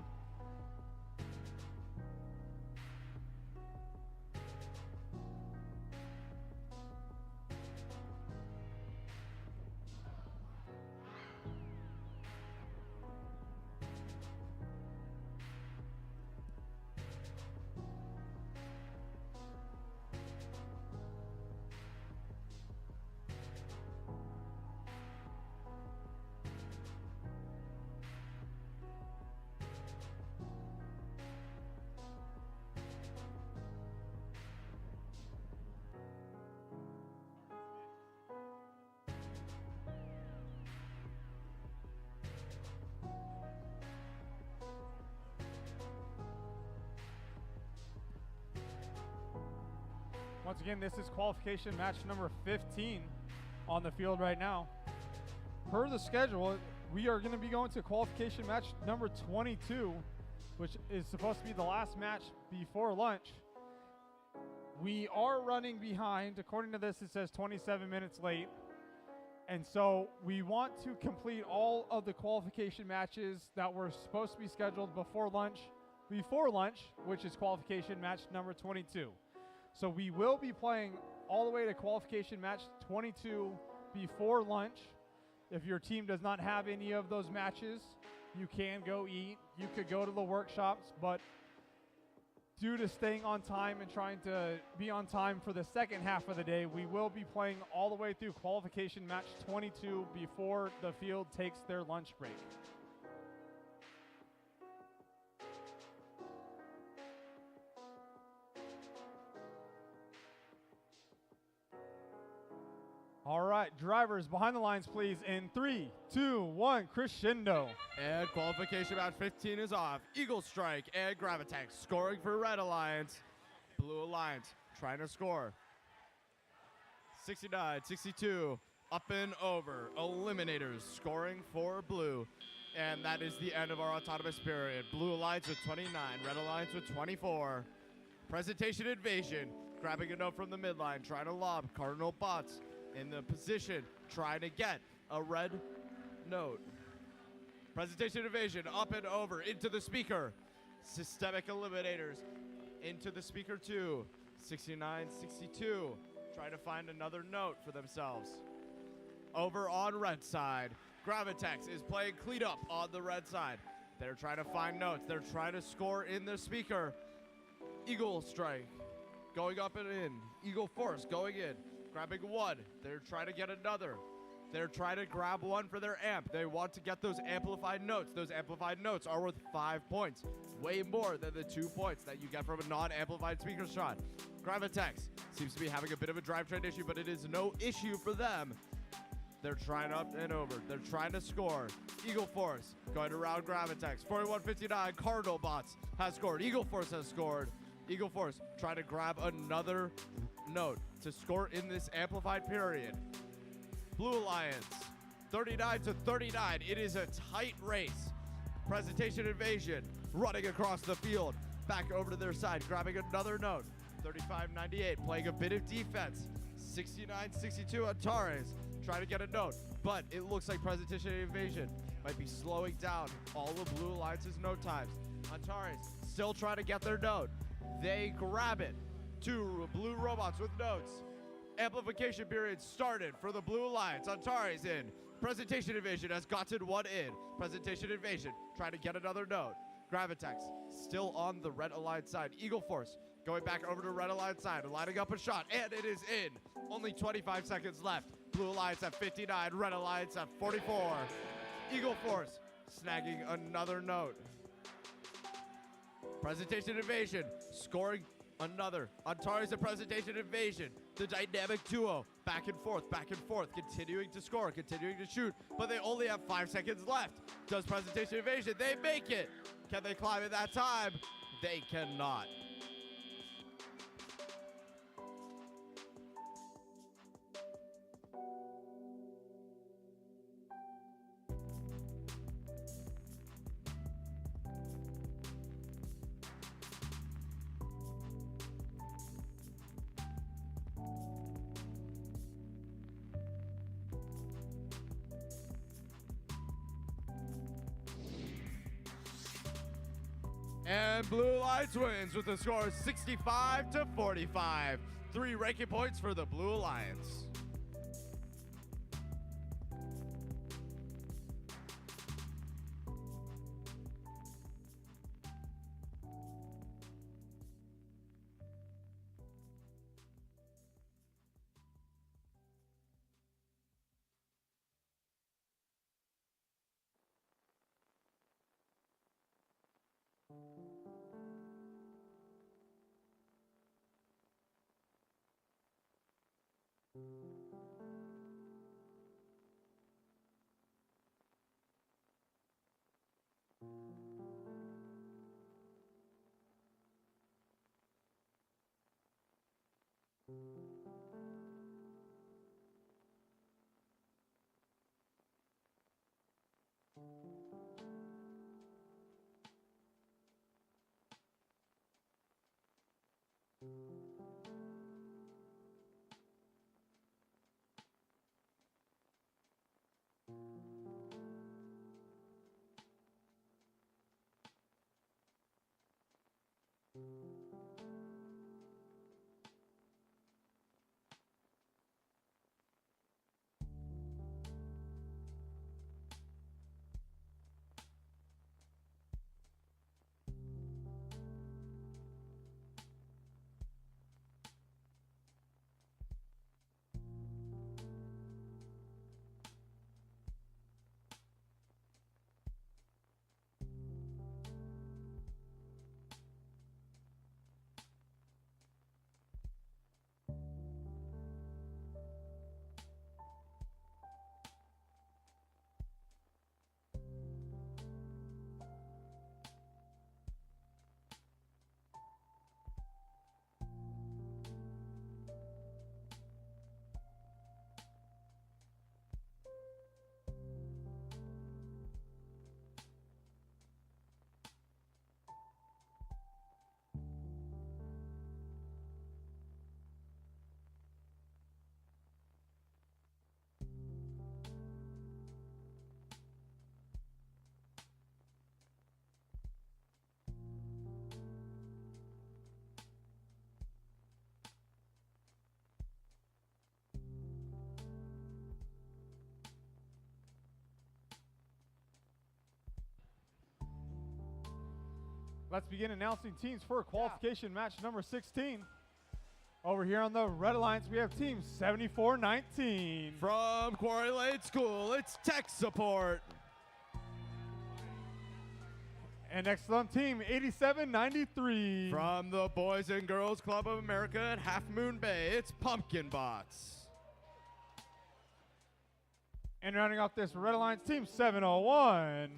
Once again, this is qualification match number 15 on the field right now. Per the schedule, we are going to be going to qualification match number 22, which is supposed to be the last match before lunch. We are running behind. According to this, it says 27 minutes late. And so we want to complete all of the qualification matches that were supposed to be scheduled before lunch, which is qualification match number 22. So we will be playing all the way to qualification match 22 before lunch. If your team does not have any of those matches, you can go eat. You could go to the workshops, but due to staying on time and trying to be on time for the second half of the day, we will be playing all the way through qualification match 22 before the field takes their lunch break. All right, drivers behind the lines, please. In 3, 2, 1, crescendo. And qualification match 15 is off. Eagle Strike and Gravitex scoring for Red Alliance. Blue Alliance trying to score. 69, 62, up and over. Eliminators scoring for Blue. And that is the end of our autonomous period. Blue Alliance with 29, Red Alliance with 24. Presentation Invasion, grabbing a note from the midline, trying to lob. Cardinal Bots in the position, trying to get a red note. Presentation Invasion, up and over, into the speaker. Systemic Eliminators, into the speaker too. 69, 62, trying to find another note for themselves. Over on red side, Gravitex is playing clean up on the red side. They're trying to find notes. They're trying to score in the speaker. Eagle Strike going up and in. Eagle Force going in. Grabbing one. They're trying to get another. They're trying to grab one for their amp. They want to get those amplified notes. Those amplified notes are worth 5 points. Way more than the 2 points that you get from a non-amplified speaker shot. Gravitex seems to be having a bit of a drivetrain issue, but it is no issue for them. They're trying up and over. They're trying to score. Eagle Force going around Gravitex. 41.59, Cardinal Bots has scored. Eagle Force has scored. Eagle Force trying to grab another note to score in this amplified period. Blue Alliance, 39-39. It is a tight race. Presentation Invasion running across the field. Back over to their side, grabbing another note. 35-98, playing a bit of defense. 69-62, Antares trying to get a note, but it looks like Presentation Invasion might be slowing down all of Blue Alliance's note times. Antares still trying to get their note. They grab it. 2 blue robots with notes. Amplification period started for the Blue Alliance. Antares in. Presentation Invasion has gotten one in. Presentation Invasion trying to get another note. Gravitex still on the Red Alliance side. Eagle Force going back over to Red Alliance side, lining up a shot, and it is in. Only 25 seconds left. Blue Alliance at 59, Red Alliance at 44. Eagle Force snagging another note. Presentation Invasion scoring another. Antares and Presentation Invasion. The dynamic duo back and forth, continuing to score, continuing to shoot, but they only have 5 seconds left. Does Presentation Invasion? They make it. Can they climb in that time? They cannot. And Blue Alliance wins with a score of 65-45. 3 ranking points for the Blue Alliance. Let's begin announcing teams for qualification match number 16. Over here on the Red Alliance, we have team 7419. From Quarry Lane School, it's tech support. And next on team 8793. From the Boys and Girls Club of America at Half Moon Bay, it's Pumpkin Bots. And rounding off this Red Alliance team 701.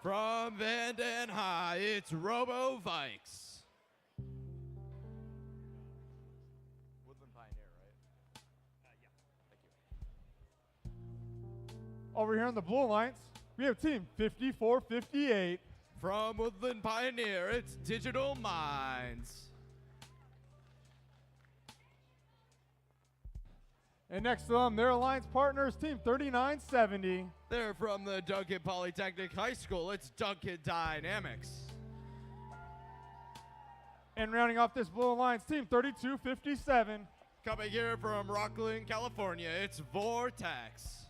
From Van Den High, it's Robotics. Woodland Pioneer, right? Thank you. Over here on the Blue Alliance, we have team 5458. From Woodland Pioneer, it's Digital Minds. And next to them, their alliance partners, team 3970. They're from the Duncan Polytechnic High School, it's Duncan Dynamics. And rounding off this Blue Alliance team 3257. Coming here from Rockland, California, it's Vortex.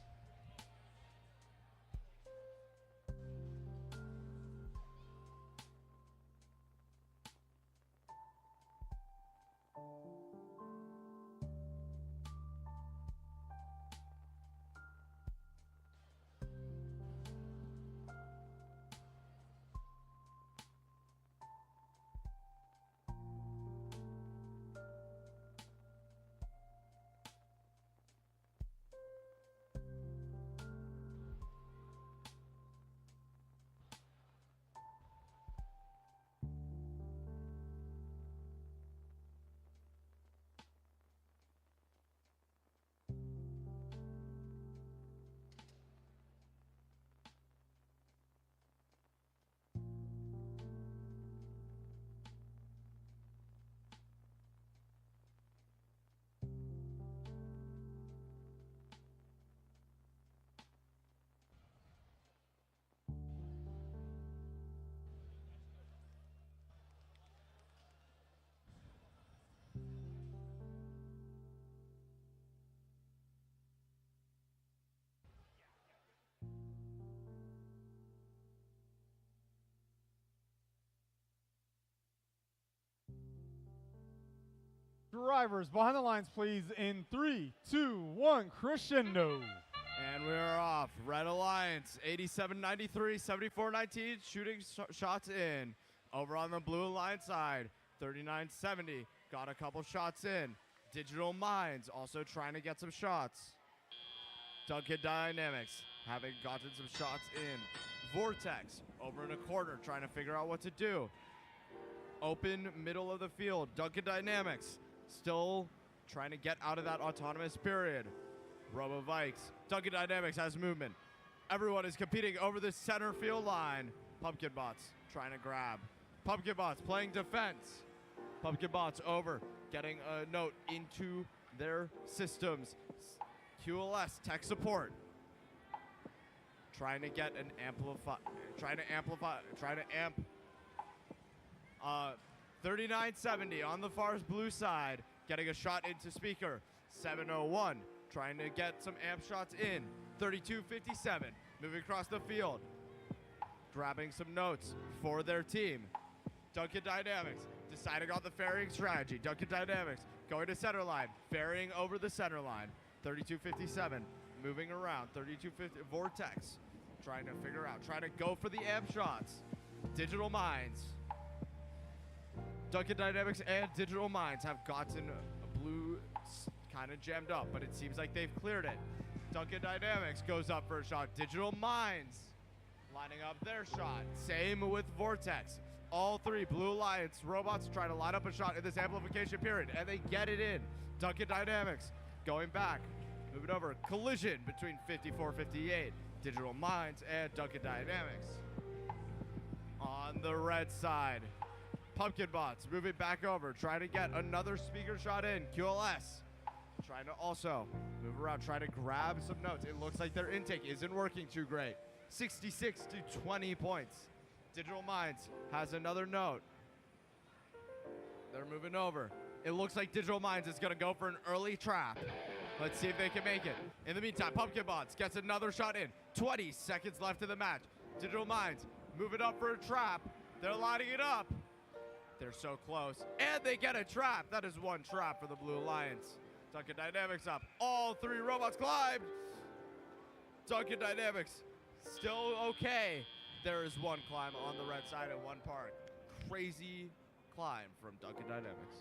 Drivers behind the lines, please, in 3, 2, 1, crescendo. And we're off. Red Alliance, 8793, 7419, shooting shots in. Over on the Blue Alliance side, 3970, got a couple shots in. Digital Minds also trying to get some shots. Duncan Dynamics having gotten some shots in. Vortex over in a corner trying to figure out what to do. Open middle of the field. Duncan Dynamics still trying to get out of that autonomous period. Robovikes. Duncan Dynamics has movement. Everyone is competing over the center field line. Pumpkin Bots trying to grab. Pumpkin Bots playing defense. Pumpkin Bots over, getting a note into their systems. QLS tech support. Trying to get an trying to amp 3970 on the far blue side, getting a shot into speaker. 701 trying to get some amp shots in. 3257 moving across the field, grabbing some notes for their team. Duncan Dynamics deciding on the ferrying strategy. Duncan Dynamics going to center line, ferrying over the center line. 3257 moving around. 3250 Vortex trying to figure out, trying to go for the amp shots. Digital Minds. Duncan Dynamics and Digital Minds have gotten blue kind of jammed up, but it seems like they've cleared it. Duncan Dynamics goes up for a shot. Digital Minds lining up their shot. Same with Vortex. All three Blue Alliance robots trying to line up a shot in this amplification period, and they get it in. Duncan Dynamics going back, moving over. Collision between 5458, Digital Minds and Duncan Dynamics. On the red side, Pumpkin Bots moving back over, trying to get another speaker shot in. QLS trying to also move around, trying to grab some notes. It looks like their intake isn't working too great. 66 to 20 points. Digital Minds has another note. They're moving over. It looks like Digital Minds is going to go for an early trap. Let's see if they can make it. In the meantime, Pumpkin Bots gets another shot in. 20 seconds left in the match. Digital Minds moving up for a trap. They're lining it up. They're so close. And they get a trap. That is one trap for the Blue Alliance. Duncan Dynamics up. All three robots climbed. Duncan Dynamics still okay. there is one climb on the red side at one park. Crazy climb from Duncan Dynamics.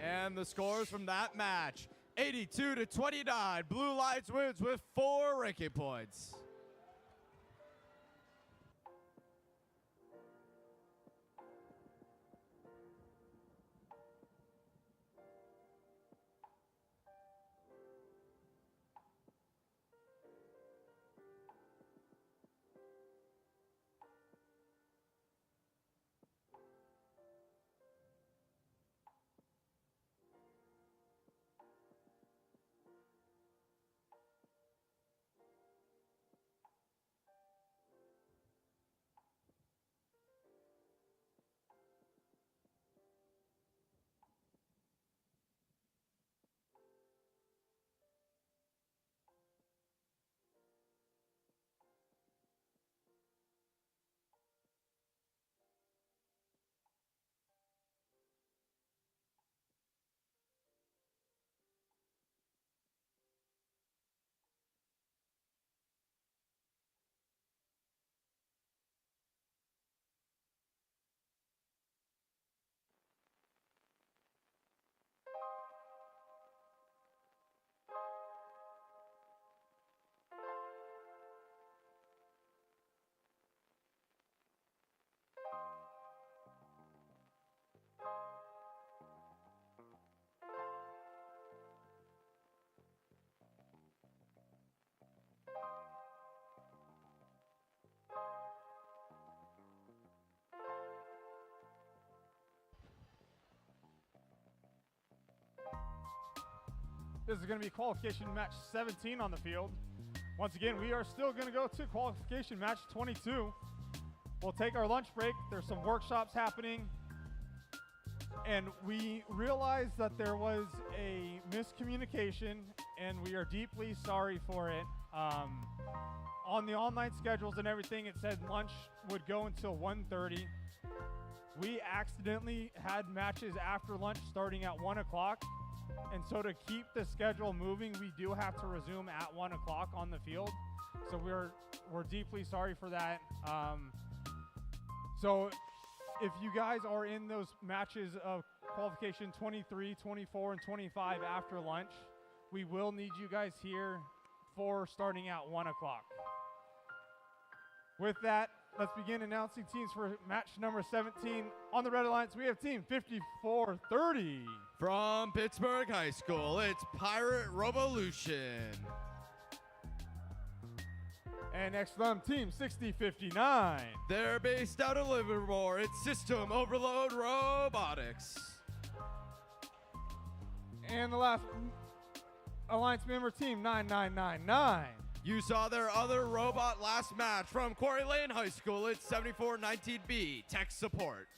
And the scores from that match, 82-29. Blue Lights wins with 4 ranking points. This is going to be qualification match 17 on the field. Once again, we are still going to go to qualification match 22. We'll take our lunch break. There's some workshops happening. And we realized that there was a miscommunication, and we are deeply sorry for it. On the online schedules and everything, it said lunch would go until 1:30. We accidentally had matches after lunch starting at 1 o'clock. And so to keep the schedule moving, we do have to resume at 1 o'clock on the field. So we're deeply sorry for that. So if you guys are in those matches of qualification 23, 24, and 25 after lunch, we will need you guys here for starting at 1 o'clock. With that, let's begin announcing teams for match number 17. On the Red Alliance, we have team 5430. From Pittsburgh High School, it's Pirate Revolution. And next from team 6059. They're based out of Livermore. It's System Overload Robotics. And the last Alliance member, team 9999. You saw their other robot last match from Quarry Lane High School. It's 7419B, Tech Support.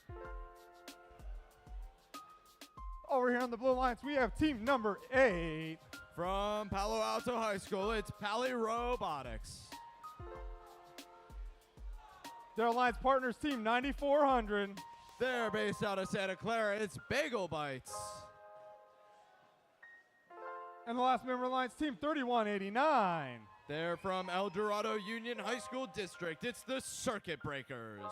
Over here on the Blue Alliance, we have team number 8. From Palo Alto High School, it's Pally Robotics. Their Alliance Partners Team 9400. They're based out of Santa Clara. It's Bagel Bites. And the last member Alliance Team 3189. They're from El Dorado Union High School District. It's the Circuit Breakers.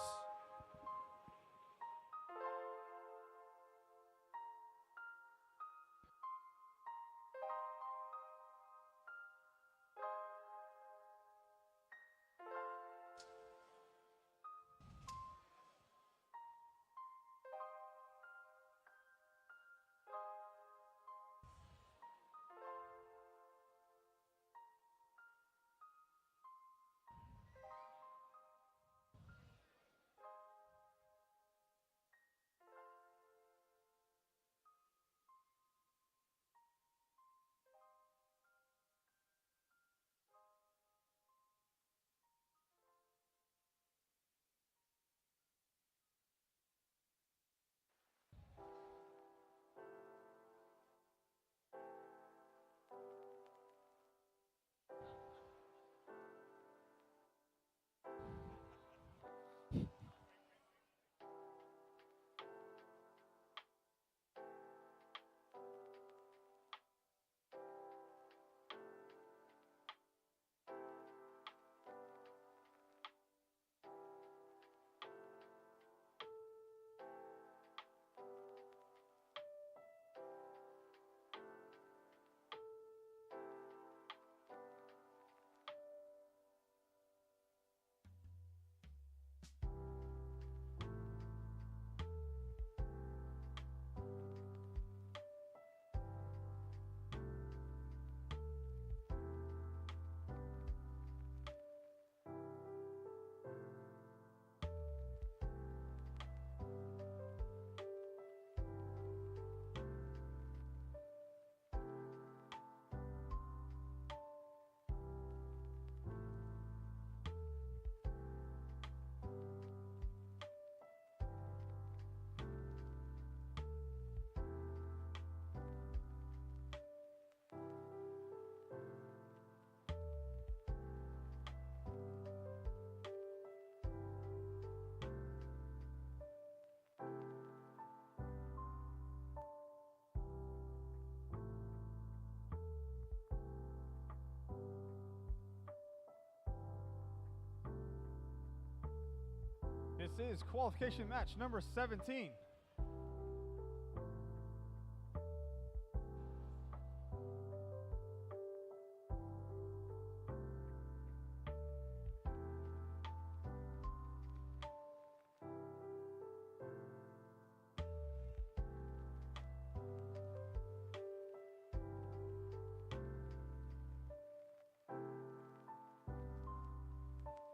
This is qualification match number 17.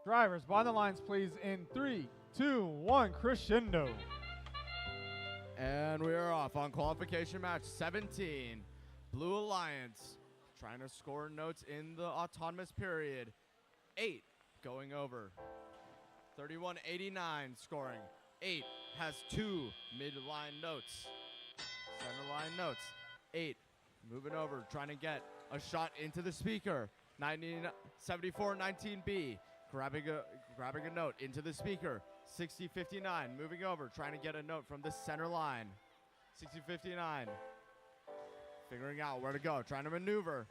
Drivers, by the lines, please, in 3, 2, 1, crescendo. And we are off on qualification match 17. Blue Alliance trying to score notes in the autonomous period. 8 going over. 3189 scoring. 8 has 2 midline notes. Center line notes. 8 moving over, trying to get a shot into the speaker. 7419B grabbing a note into the speaker. 6059 moving over, trying to get a note from the center line. 6059 figuring out where to go, trying to maneuver.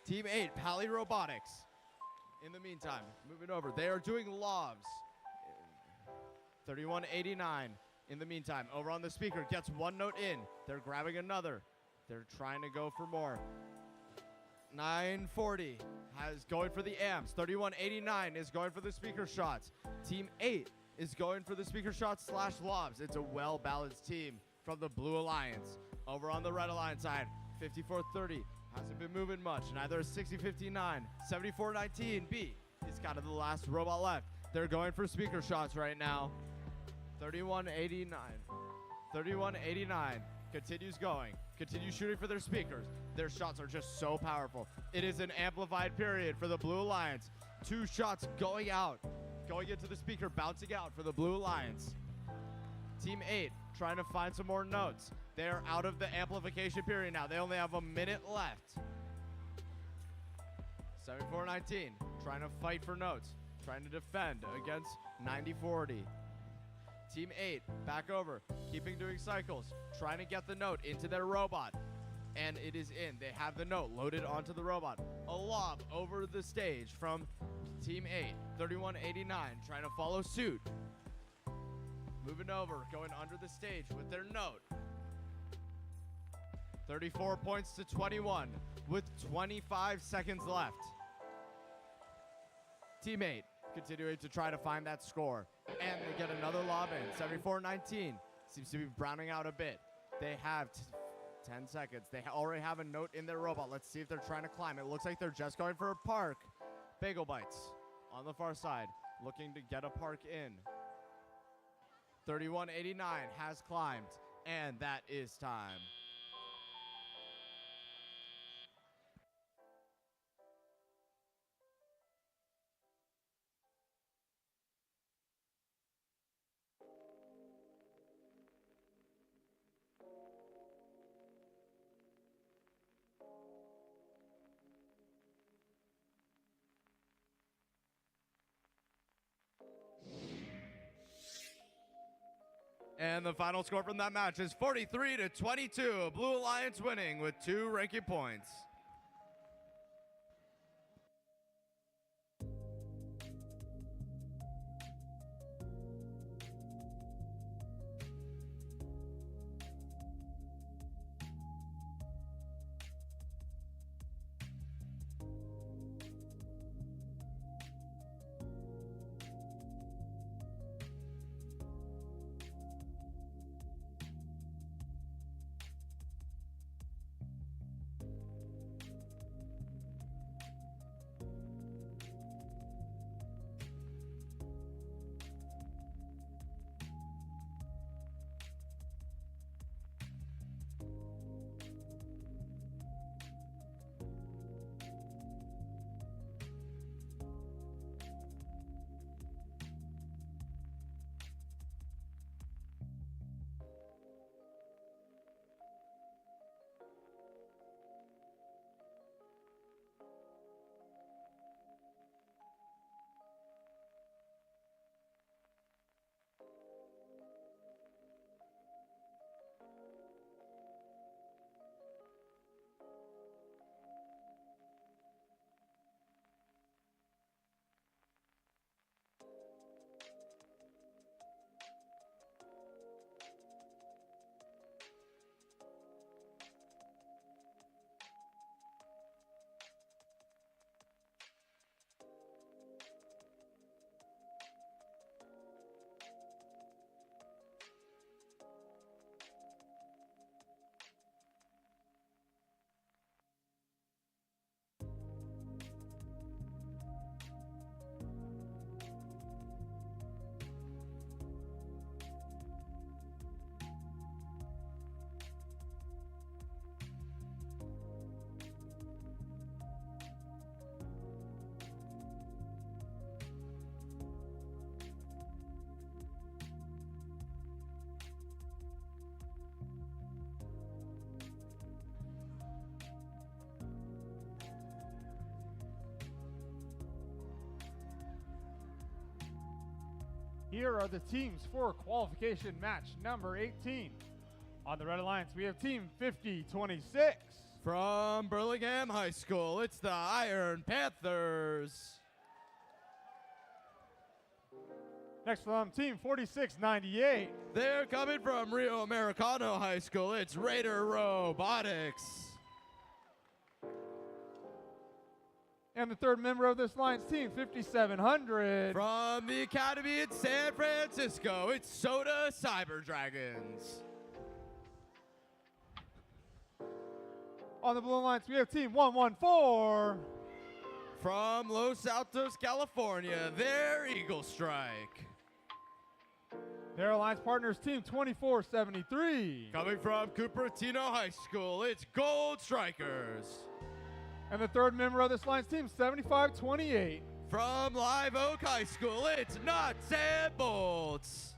Team 8, Pally Robotics. In the meantime, moving over, they are doing lobs. 3189 in the meantime, over on the speaker, gets one note in. They're grabbing another. They're trying to go for more. 940 has going for the amps. 3189 is going for the speaker shots. Team 8 is going for the speaker shots / lobs. It's a well-balanced team from the Blue Alliance. Over on the Red Alliance side, 5430 hasn't been moving much. Neither is 6059. 7419B is kind of the last robot left. They're going for speaker shots right now. 3189. 3189 continues going. Continues shooting for their speakers. Their shots are just so powerful. It is an amplified period for the Blue Alliance. 2 shots going out. Going into the speaker, bouncing out for the Blue Alliance. Team 8 trying to find some more notes. They are out of the amplification period now. They only have a minute left. 7419 trying to fight for notes. trying to defend against 90-40. Team 8, back over, keeping doing cycles, trying to get the note into their robot. And it is in. They have the note loaded onto the robot. A lob over the stage from Team 8, 3189, trying to follow suit. Moving over, going under the stage with their note. 34 points to 21 with 25 seconds left. Team 8 continuing to try to find that score. And they get another lob in. 74-19 seems to be browning out a bit. They have 10 seconds. They already have a note in their robot. Let's see if they're trying to climb. It looks like they're just going for a park. Bagel Bites on the far side, looking to get a park in. 31-89 has climbed, and that is time. And the final score from that match is 43-22. Blue Alliance winning with 2 ranking points. Here are the teams for qualification match number 18. On the Red Alliance, we have Team 5026. From Burlingame High School, it's the Iron Panthers. Next from Team 4698. They're coming from Rio Americano High School, it's Raider Robotics. And the third member of this line's Team 5700. From the Academy in San Francisco, it's Soda Cyber Dragons. On the Blue Alliance, we have Team 114. From Los Altos, California, they're Eagle Strike. Their alliance partners, Team 2473. Coming from Cupertino High School, it's Gold Strikers. And the third member of this line's Team 7528. From Live Oak High School, it's Nuts and Bolts.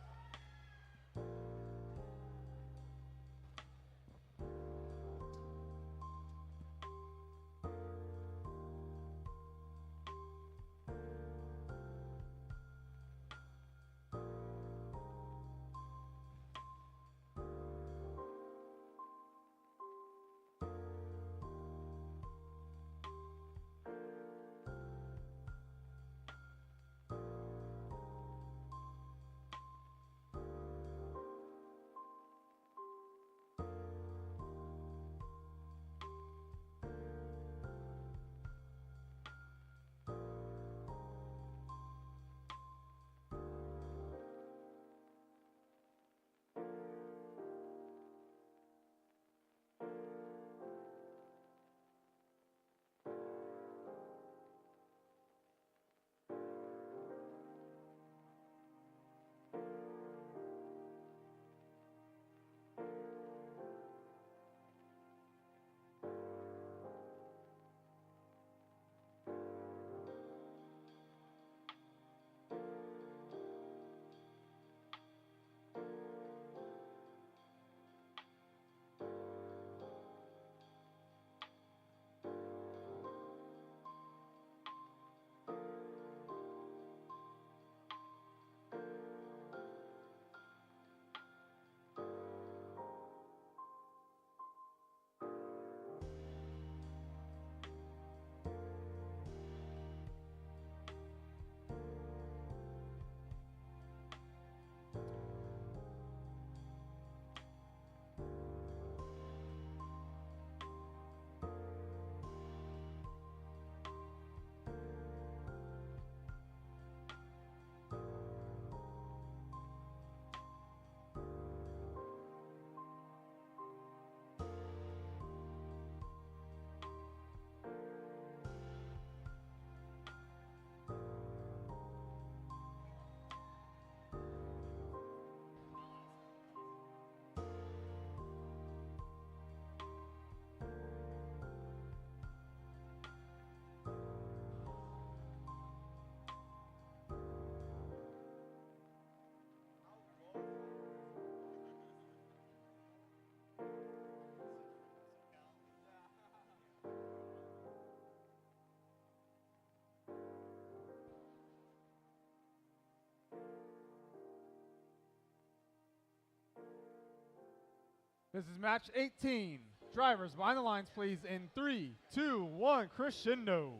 This is match 18. Drivers behind the lines, please, in 3, 2, 1, crescendo.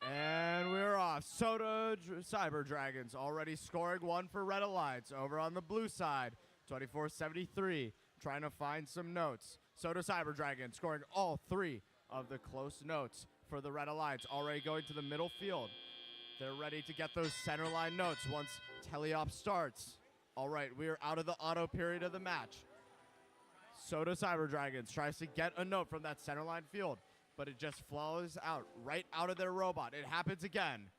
And we're off. Cyber Dragons already scoring one for Red Alliance. Over on the blue side, 24-73, trying to find some notes. Cyber Dragons scoring all three of the close notes for the Red Alliance. Already going to the middle field. They're ready to get those center line notes once teleop starts. All right, we are out of the auto period of the match. Cyber Dragons tries to get a note from that center line field, but it just flows out, right out of their robot. It happens again.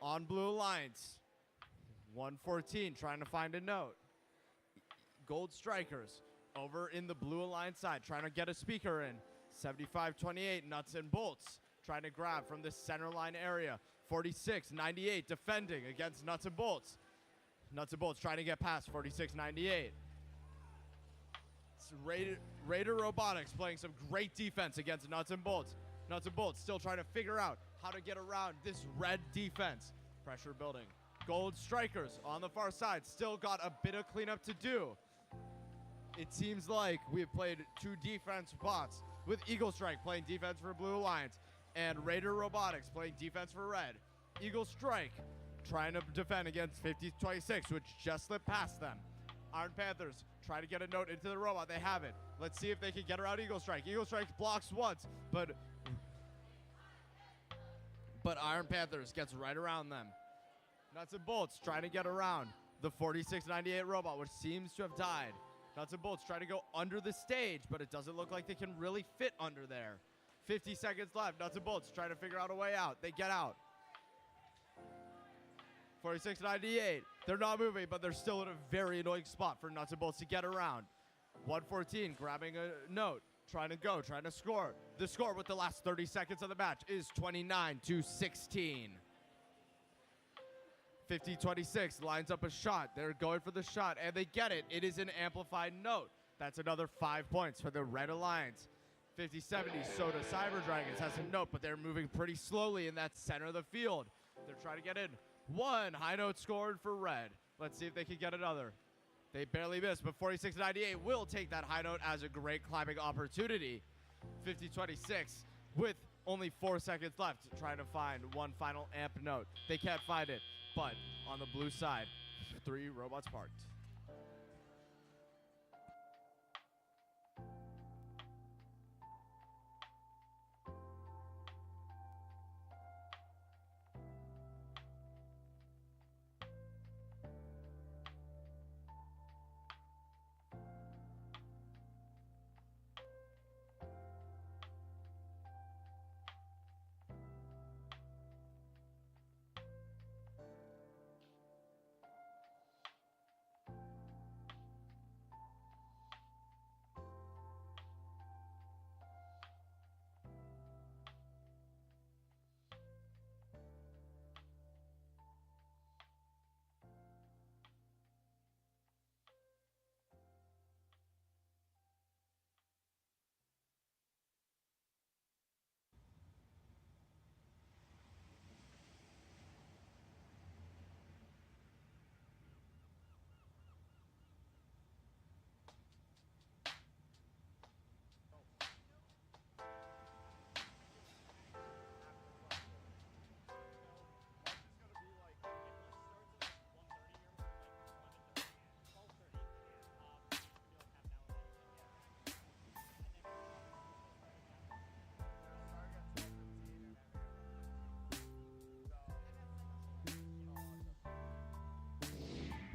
On Blue Alliance, 114 trying to find a note. Gold Strikers over in the Blue Alliance side trying to get a speaker in. 75-28, Nuts and Bolts trying to grab from the center line area. 46-98 defending against Nuts and Bolts. Nuts and Bolts trying to get past 46-98. Raider Robotics playing some great defense against Nuts and Bolts. Nuts and Bolts still trying to figure out how to get around this red defense. Pressure building. Gold Strikers on the far side still got a bit of cleanup to do. It seems like we've played two defense bots with Eagle Strike playing defense for Blue Alliance and Raider Robotics playing defense for Red. Eagle Strike trying to defend against 50-26, which just slipped past them. Iron Panthers try to get a note into the robot. They have it. Let's see if they can get around Eagle Strike. Eagle Strike blocks once, but Iron Panthers gets right around them. Nuts and Bolts trying to get around the 46-98 robot, which seems to have died. Nuts and Bolts try to go under the stage, but it doesn't look like they can really fit under there. 50 seconds left. Nuts and Bolts trying to figure out a way out. They get out. 46-98. They're not moving, but they're still in a very annoying spot for Nuts and Bolts to get around. 114 grabbing a note, trying to go, trying to score. The score with the last 30 seconds of the match is 29-16. 50-26 lines up a shot. They're going for the shot, and they get it. It is an amplified note. That's another 5 points for the Red Alliance. 50-70 Cyber Dragons has a note, but they're moving pretty slowly in that center of the field. They're trying to get in. One high note scored for Red. Let's see if they can get another. They barely missed, but 46-98 will take that high note as a great climbing opportunity. 50-26 with only 4 seconds left, trying to find one final amp note. They can't find it, but on the blue side, 3 robots parked.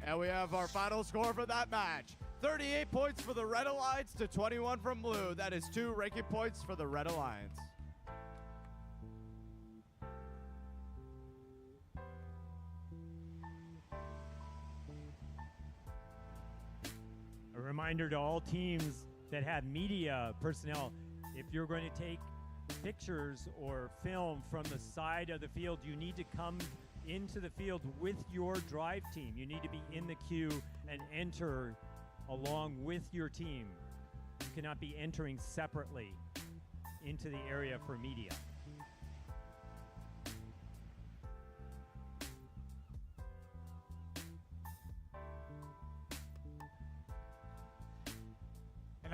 And we have our final score for that match. 38 points for the Red Alliance to 21 from Blue. That is 2 ranking points for the Red Alliance. A reminder to all teams that have media personnel, if you're going to take pictures or film from the side of the field, you need to come into the field with your drive team. You need to be in the queue and enter along with your team. You cannot be entering separately into the area for media.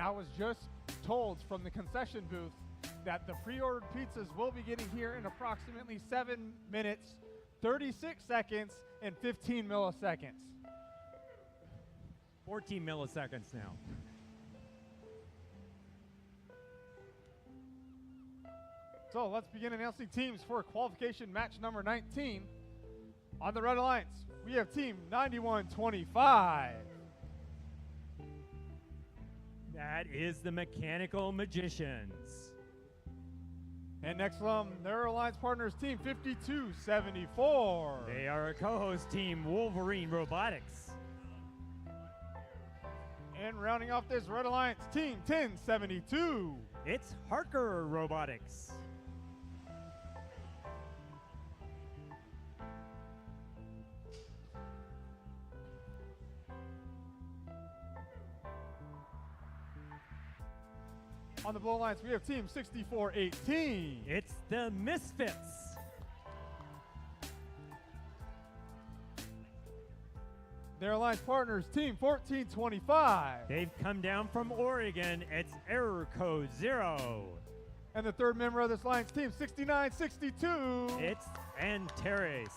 I was just told from the concession booth that the pre-ordered pizzas will be getting here in approximately 7 minutes, 36 seconds, and 15 milliseconds. 14 milliseconds now. So let's begin announcing teams for qualification match number 19. On the Red Alliance, we have team 9125. That is the Mechanical Magicians. And next from their alliance partners, team 5274. They are a co-host team, Wolverine Robotics. And rounding off this Red Alliance, team 1072. It's Harker Robotics. On the Blue Alliance, we have team 6418. It's the Misfits. Their alliance partners, team 1425. They've come down from Oregon. It's Error Code 0. And the third member of this alliance, team 6962. It's Antares.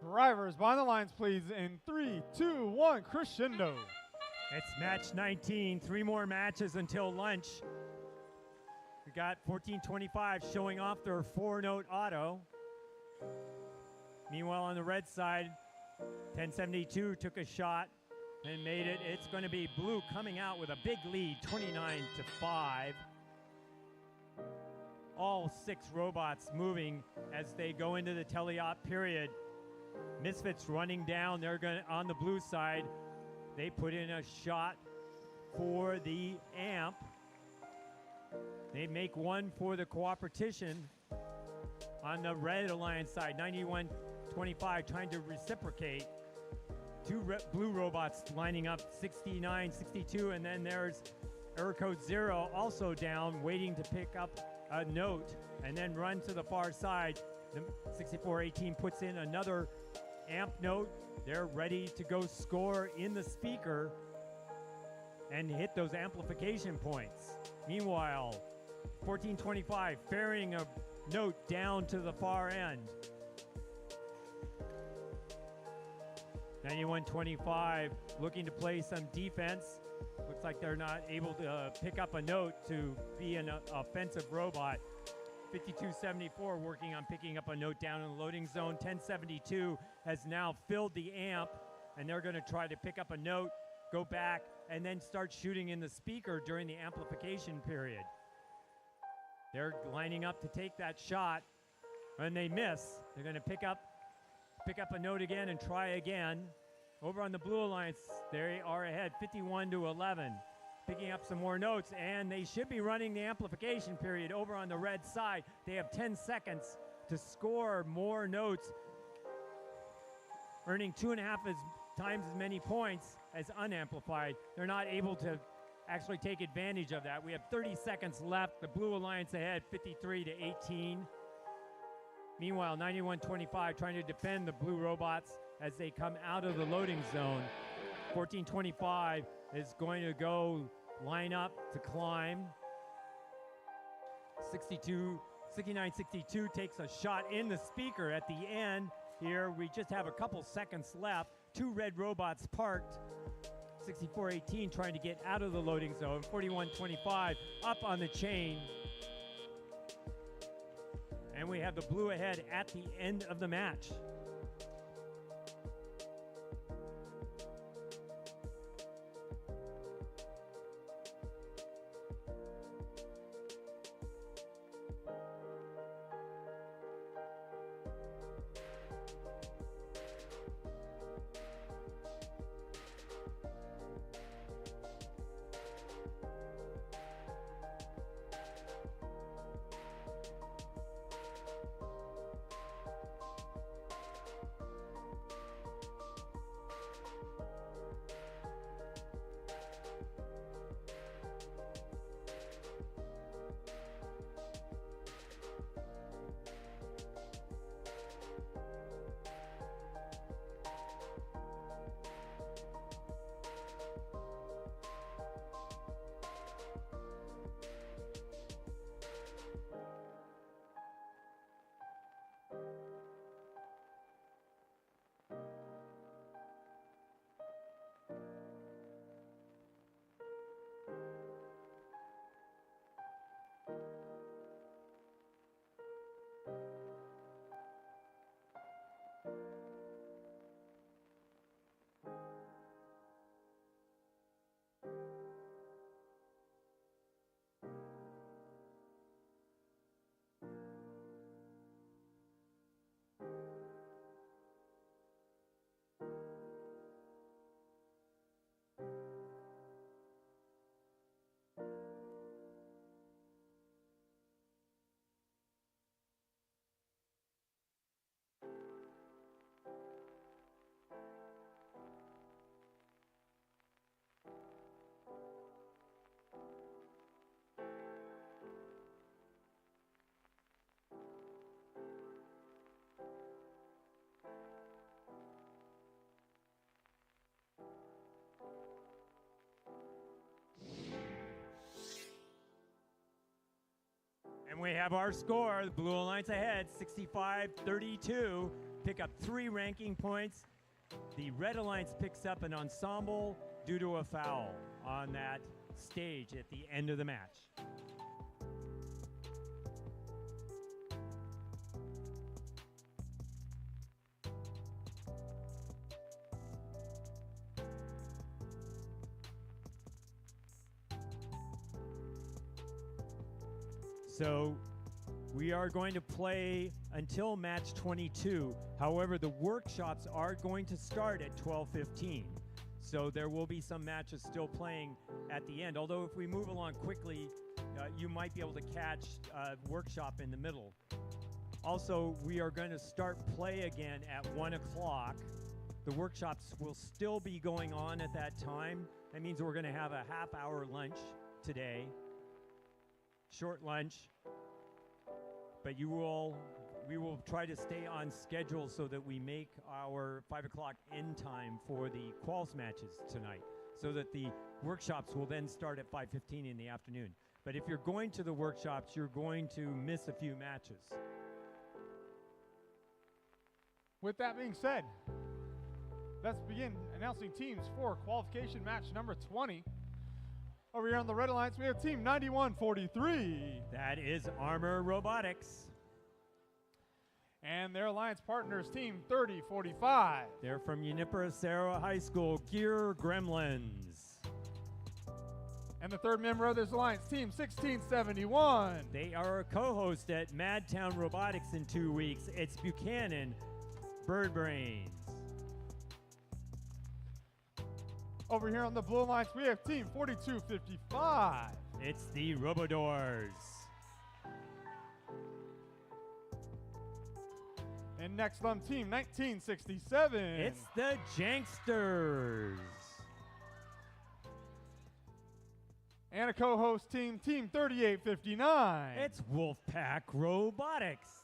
Drivers, behind the lines, please, in 3, 2, 1, crescendo. It's match 19. 3 more matches until lunch. We got 1425 showing off their 4-note auto. Meanwhile, on the red side, 1072 took a shot and made it. It's going to be blue coming out with a big lead, 29-5. All 6 robots moving as they go into the teleop period. Misfits running down. They're going on the blue side. They put in a shot for the amp. They make one for the cooperation. On the red alliance side, 9125 trying to reciprocate. 2 blue robots lining up, 6962, and then there's error code 0 also down, waiting to pick up a note and then run to the far side. The 6418 puts in another amp note. They're ready to go score in the speaker and hit those amplification points. Meanwhile, 1425 ferrying a note down to the far end. 9125 looking to play some defense. Looks like they're not able to pick up a note to be an offensive robot. 5274 working on picking up a note down in the loading zone. 1072 has now filled the amp, and they're going to try to pick up a note, go back, and then start shooting in the speaker during the amplification period. They're lining up to take that shot, and they miss. They're going to pick up a note again and try again. Over on the blue alliance, they are ahead 51-11. Picking up some more notes, and they should be running the amplification period. Over on the red side, they have 10 seconds to score more notes, earning 2.5 times as many points as unamplified. They're not able to actually take advantage of that. We have 30 seconds left. The blue alliance ahead 53-18. Meanwhile, 9125 trying to defend the blue robots as they come out of the loading zone. 1425 is going to go line up to climb. 6962 takes a shot in the speaker at the end. Here we just have a couple seconds left. 2 red robots parked. 64-18 trying to get out of the loading zone. 41-25 up on the chain. And we have the blue ahead at the end of the match. And we have our score. The Blue Alliance ahead, 65-32. Pick up 3 ranking points. The Red Alliance picks up an ensemble due to a foul on that stage at the end of the match. So we are going to play until match 22. However, the workshops are going to start at 12:15. So there will be some matches still playing at the end. Although if we move along quickly, you might be able to catch a workshop in the middle. Also, we are going to start play again at 1 o'clock. The workshops will still be going on at that time. That means we're going to have a half-hour lunch today. Short lunch, but we will try to stay on schedule so that we make our 5 o'clock end time for the quals matches tonight, so that the workshops will then start at 5:15 in the afternoon. But if you're going to the workshops, you're going to miss a few matches. With that being said, let's begin announcing teams for qualification match number 20. Over here on the Red Alliance, we have team 9143. That is Armor Robotics. And their alliance partners, team 3045. They're from Junipero Serra High School, Gear Gremlins. And the third member of this alliance, team 1671. They are a co-host at Madtown Robotics in 2 weeks. It's Buchanan Bird Brains. Over here on the Blue Alliance, we have team 4255. It's the Robodors. And next on team 1967. It's the Janksters. And a co-host team 3859. It's Wolfpack Robotics.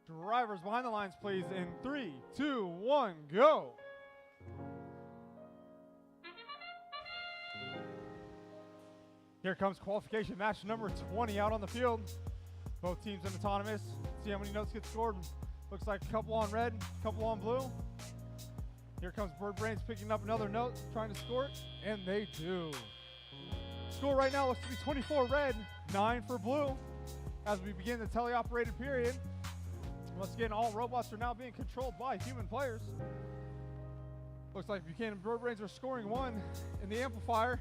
Drivers behind the lines, please, in 3, 2, 1, go. Here comes qualification match number 20 out on the field. Both teams in autonomous. See how many notes get scored. Looks like a couple on red, a couple on blue. Here comes Bird Brains picking up another note, trying to score it, and they do. Score right now looks to be 24 red, 9 for blue. As we begin the teleoperated period, once again, all robots are now being controlled by human players. Looks like Buchanan and Bird Brains are scoring 1 in the amplifier,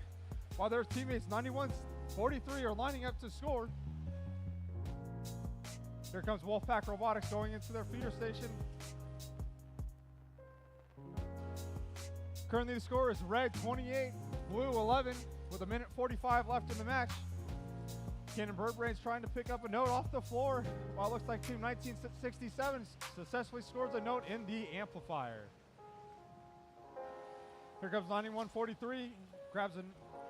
while their teammates 91-43 are lining up to score. Here comes Wolfpack Robotics going into their feeder station. Currently the score is red 28, blue 11, with 1:45 left in the match. Buchanan Bird Brains trying to pick up a note off the floor, while it looks like Team 1967 successfully scores a note in the amplifier. Here comes 91-43, grabs a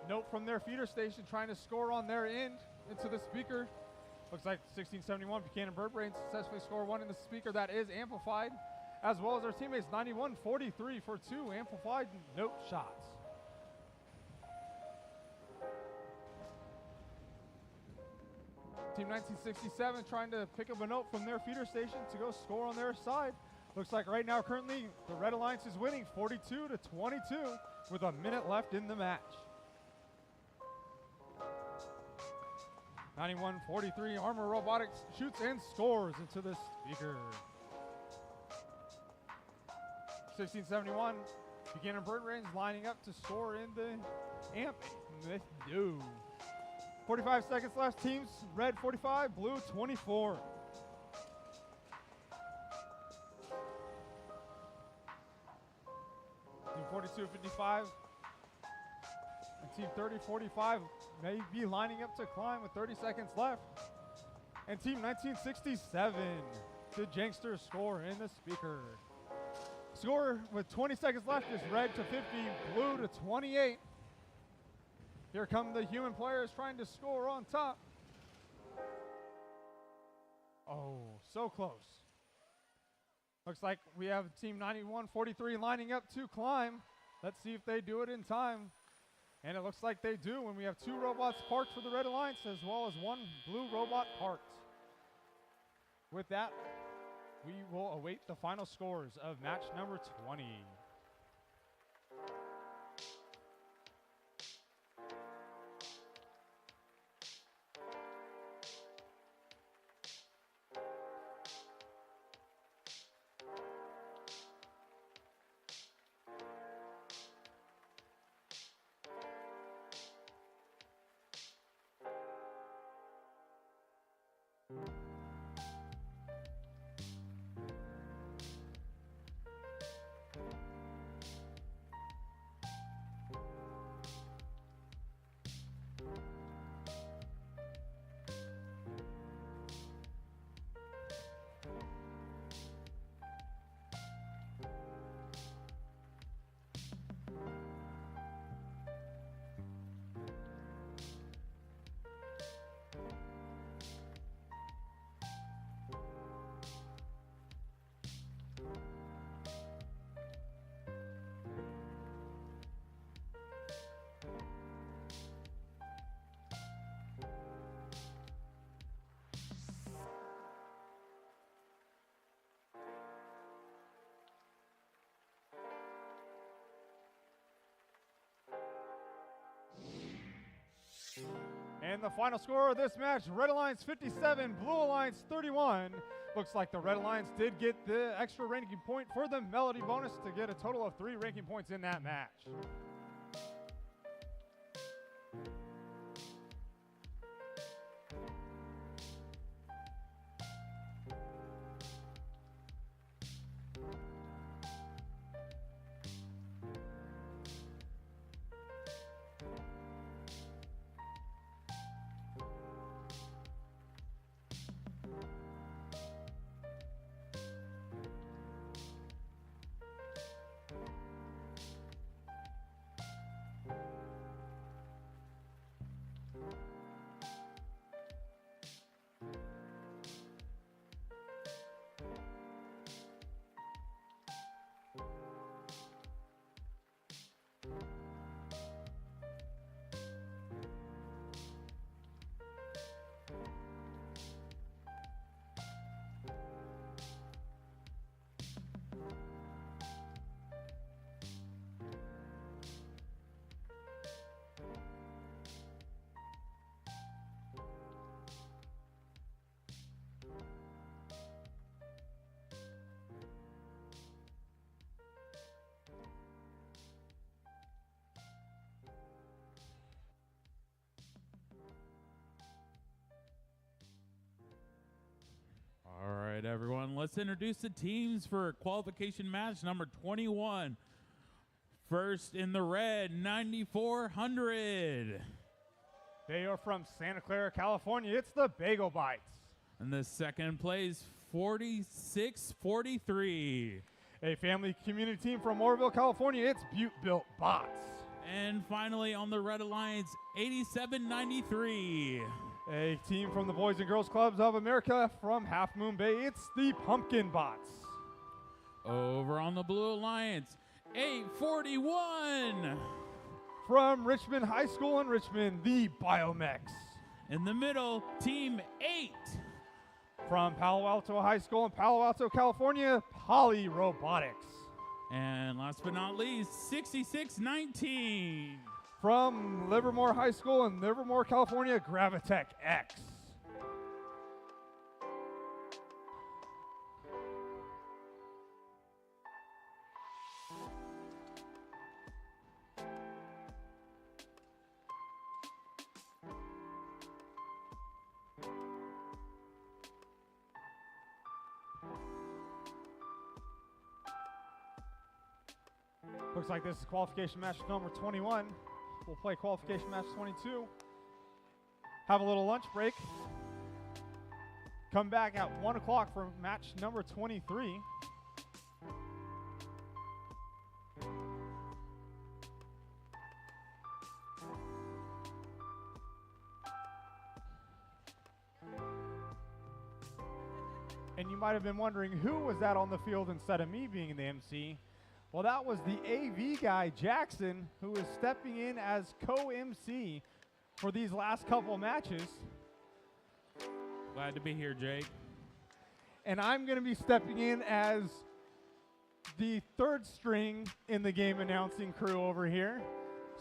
note from their feeder station, trying to score on their end into the speaker. Looks like 1671 Buchanan Bird Brains successfully score 1 in the speaker that is amplified, as well as their teammates 91-43 for 2 amplified note shots. Team 1967 trying to pick up a note from their feeder station to go score on their side. Looks like right now currently the Red Alliance is winning 42-22 with a minute left in the match. 91-43 Armor Robotics shoots and scores into the speaker. 1671 Buchanan Bird Brains lining up to score in the amp. They do. 45 seconds left. Teams red 45, blue 24. Team 42-55 and Team 30-45 may be lining up to climb with 30 seconds left. And Team 1967, the Janksters score in the speaker. Score with 20 seconds left is red to 50, blue to 28. Here come the human players trying to score on top. Oh, so close. Looks like we have Team 91-43 lining up to climb. Let's see if they do it in time. And it looks like they do when we have 2 robots parked for the Red Alliance as well as 1 blue robot parked. With that, we will await the final scores of match number 20. And the final score of this match, Red Alliance 57, Blue Alliance 31. Looks like the Red Alliance did get the extra ranking point for the Melody bonus to get a total of 3 ranking points in that match. right, everyone. Let's introduce the teams for qualification match number 21. First in the red, 9400. They are from Santa Clara, California. It's the Bagel Bites. And the second place, 4643. A family community team from Moorville, California. It's Butte Built Bots. And finally on the Red Alliance, 8793. A team from the Boys and Girls Clubs of America from Half Moon Bay. It's the Pumpkin Bots. Over on the Blue Alliance, 841. From Richmond High School in Richmond, the Biomex. In the middle, Team 8. From Palo Alto High School in Palo Alto, California, Poly Robotics. And last but not least, 6619. From Livermore High School in Livermore, California, Gravitech X. Looks like this is qualification match number 21. We'll play qualification match 22. Have a little lunch break. Come back at 1 o'clock for match number 23. And you might have been wondering who was that on the field instead of me being the MC. Well, that was the AV guy, Jackson, who is stepping in as co-MC for these last couple matches. Glad to be here, Jake. And I'm going to be stepping in as the third string in the game announcing crew over here.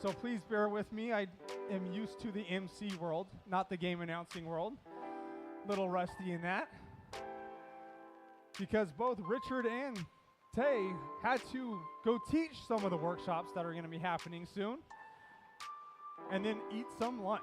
So please bear with me. I am used to the MC world, not the game announcing world. Little rusty in that. Because both Richard and Tay had to go teach some of the workshops that are going to be happening soon and then eat some lunch.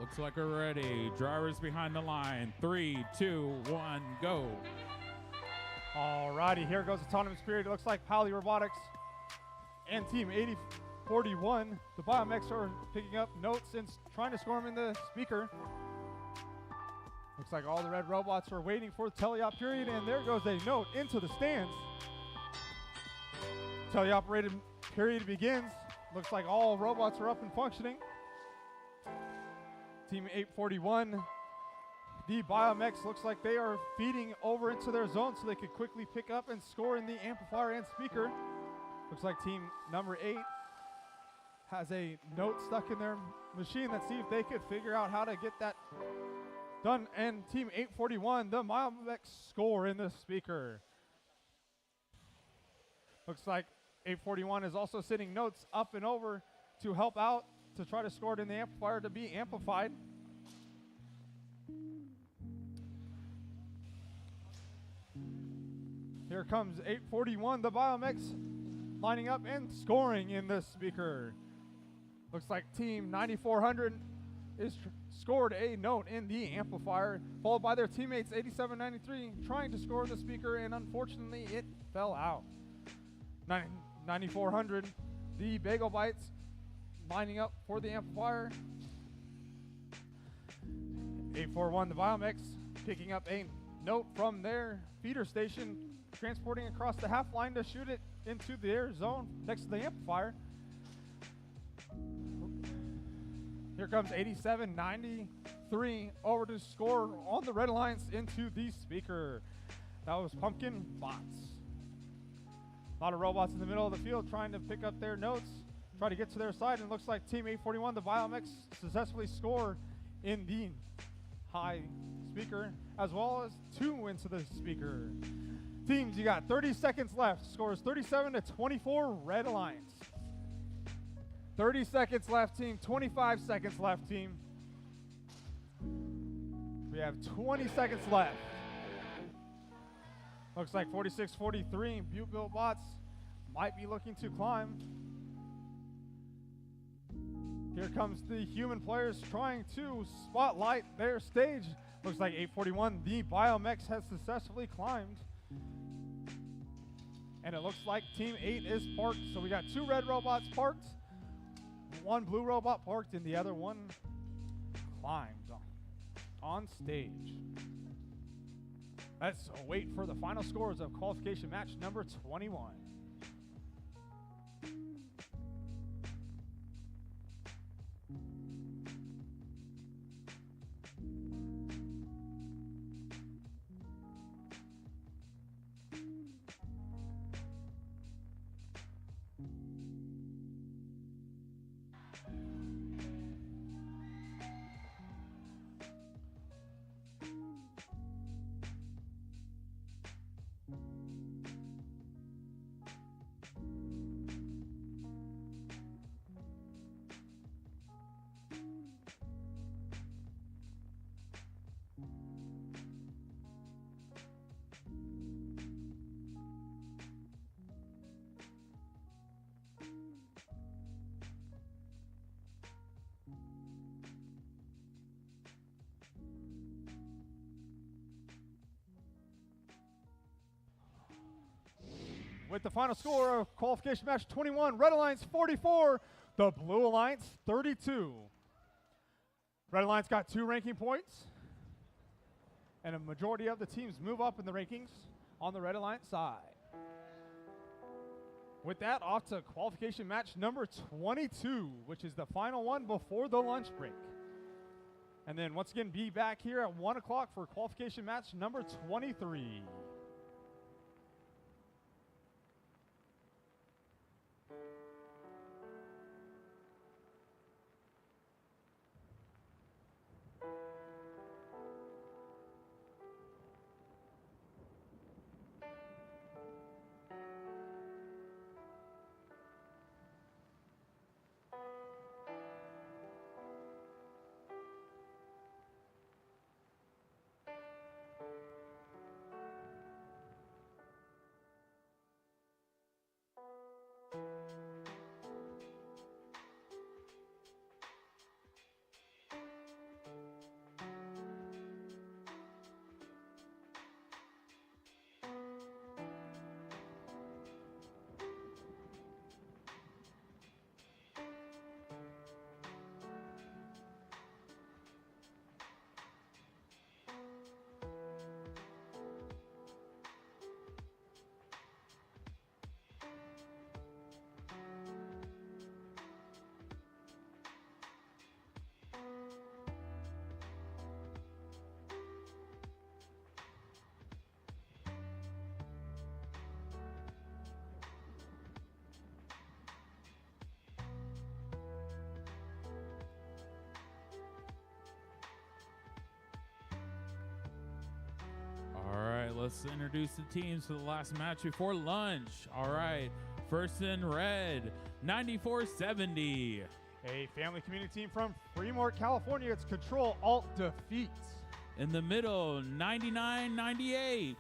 Looks like we're ready. Drivers behind the line. 3, 2, 1, go. Alrighty, here goes autonomous period. It looks like Poly Robotics and Team 8041. The Biomex are picking up notes and trying to score them in the speaker. Looks like all the red robots are waiting for the teleop period, and there goes a note into the stands. Teleoperated period begins. Looks like all robots are up and functioning. Team 841, the Biomex looks like they are feeding over into their zone so they could quickly pick up and score in the amplifier and speaker. Looks like team number 8 has a note stuck in their machine. Let's see if they could figure out how to get that done. And team 841, the Biomex score in the speaker. Looks like 841 is also sending notes up and over to help out to try to score it in the amplifier to be amplified. Here comes 841, the Biomex lining up and scoring in the speaker. Looks like team 9400 scored a note in the amplifier, followed by their teammates 8793 trying to score the speaker, and unfortunately it fell out. 9400, the Bagel Bites lining up for the amplifier. 841, the Biomix picking up a note from their feeder station, transporting across the half line to shoot it into the air zone next to the amplifier. Here comes 8793 over to score on the Red Alliance into the speaker. That was Pumpkin Bots. A lot of robots in the middle of the field trying to pick up their notes, try to get to their side, and it looks like Team 841, the Biomix, successfully score in the high speaker, as well as 2 into the speaker. Teams, you got 30 seconds left. Scores 37-24, Red Alliance. 30 seconds left, team. 25 seconds left, team. We have 20 seconds left. Looks like 46-43, Butte-Bill Bots might be looking to climb. Here comes the human players trying to spotlight their stage. Looks like 841, the Biomex has successfully climbed. And it looks like Team 8 is parked. So we got 2 red robots parked, 1 blue robot parked, and the other one climbed on stage. Let's wait for the final scores of qualification match number 21. With the final score of qualification match 21, Red Alliance 44, the Blue Alliance 32. Red Alliance got 2 ranking points, and a majority of the teams move up in the rankings on the Red Alliance side. With that, off to qualification match number 22, which is the final one before the lunch break. And then once again, be back here at 1 o'clock for qualification match number 23. Let's introduce the teams for the last match before lunch. All right, first in red, 9470. A family community team from Fremont, California. It's Control Alt Defeat. In the middle, 9998.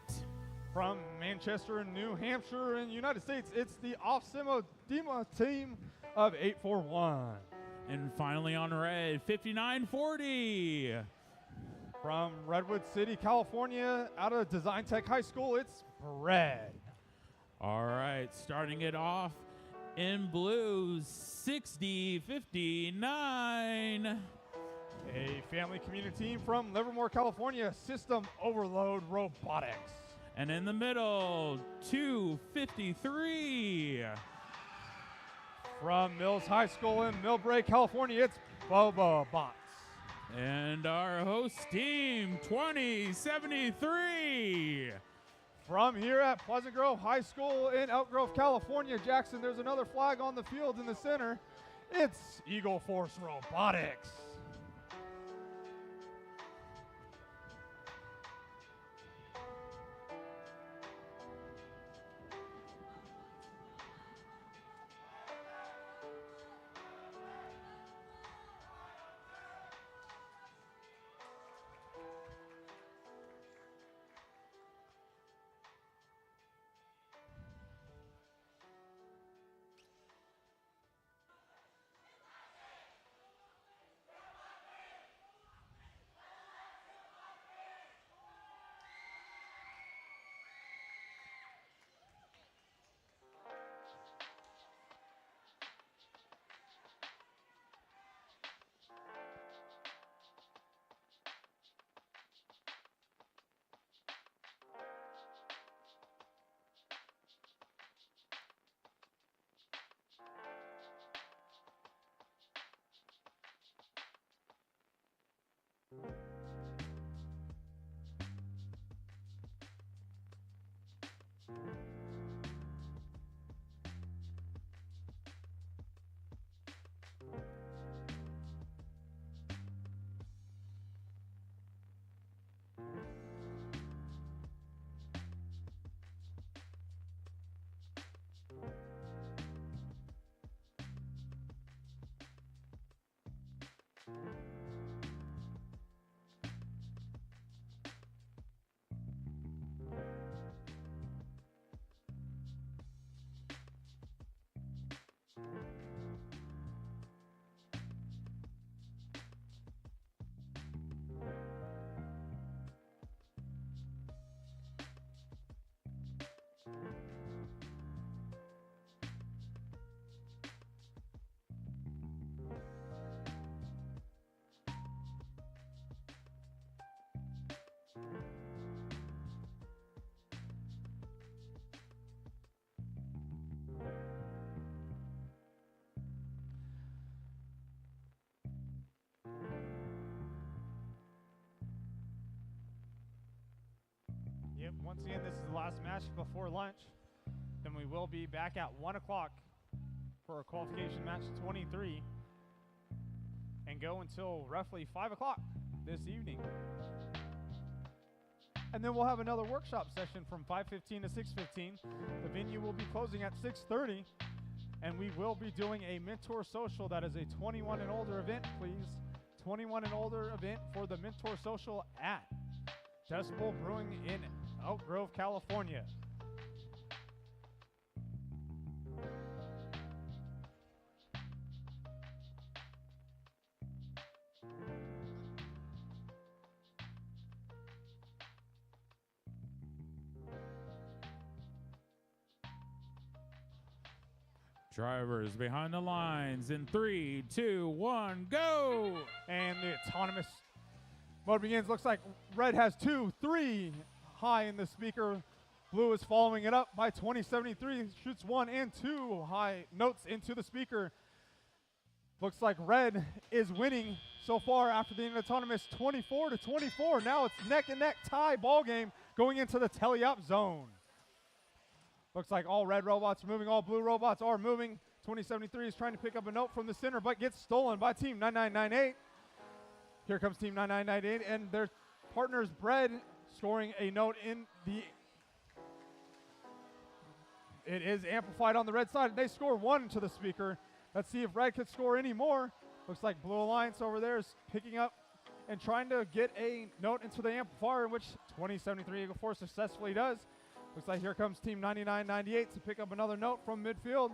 From Manchester, New Hampshire, in the United States, it's the Offsimo Dema team of 841. And finally on red, 5940. From Redwood City, California, out of Design Tech High School, it's Bread. All right, starting it off in blue, 6059. A family community team from Livermore, California, System Overload Robotics. And in the middle, 253. From Mills High School in Millbrae, California, it's Boba Bots. And our host team, 2073. From here at Pleasant Grove High School in Elk Grove, California, Jackson, there's another flag on the field in the center. It's Eagle Force Robotics. Yep, once again, this is the last match before lunch. Then we will be back at 1 o'clock for a qualification match 23 and go until roughly 5 o'clock this evening. And then we'll have another workshop session from 5:15 to 6:15. The venue will be closing at 6:30, and we will be doing a Mentor Social. That is a 21 and older event, please. 21 and older event for the Mentor Social at Decibel Brewing in Elk Grove, California. Drivers behind the lines in 3, 2, 1, go! And the autonomous mode begins. Looks like red has 2, 3 high in the speaker. Blue is following it up by 2073. Shoots 1 and 2 high notes into the speaker. Looks like red is winning so far after the autonomous 24-24. Now it's neck and neck tie ball game going into the teleop zone. Looks like all red robots are moving, all blue robots are moving. 2073 is trying to pick up a note from the center, but gets stolen by team 9998. Here comes team 9998, and their partners, Bread, scoring a note in the... It is amplified on the red side. They score 1 to the speaker. Let's see if red could score any more. Looks like Blue Alliance over there is picking up and trying to get a note into the amplifier, in which 2073 Eagle Force successfully does. Looks like here comes team 9998 to pick up another note from midfield.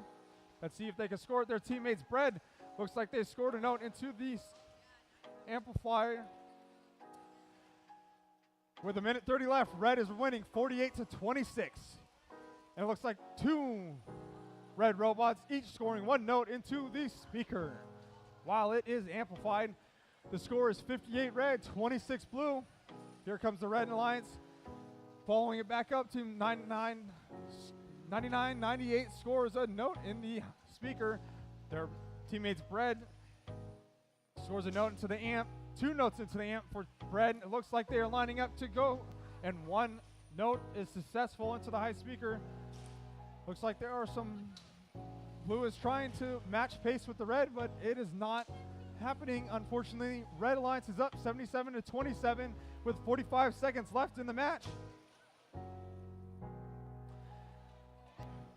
Let's see if they can score it. Their teammates, Bread, Looks like they scored a note into the amplifier. With a minute 30 left, Red is winning 48-26. And it looks like two Red robots each scoring one note into the speaker. While it is amplified, the score is 58 Red, 26 Blue. Here comes the Red Alliance, following it back up to 99-98, scores a note in the speaker. Their teammates Bread scores a note into the amp, 2 notes into the amp for Bread. It looks like they are lining up to go, and 1 note is successful into the high speaker. Looks like there are some, Blue is trying to match pace with the Red, but it is not happening, unfortunately. Red Alliance is up 77-27 with 45 seconds left in the match.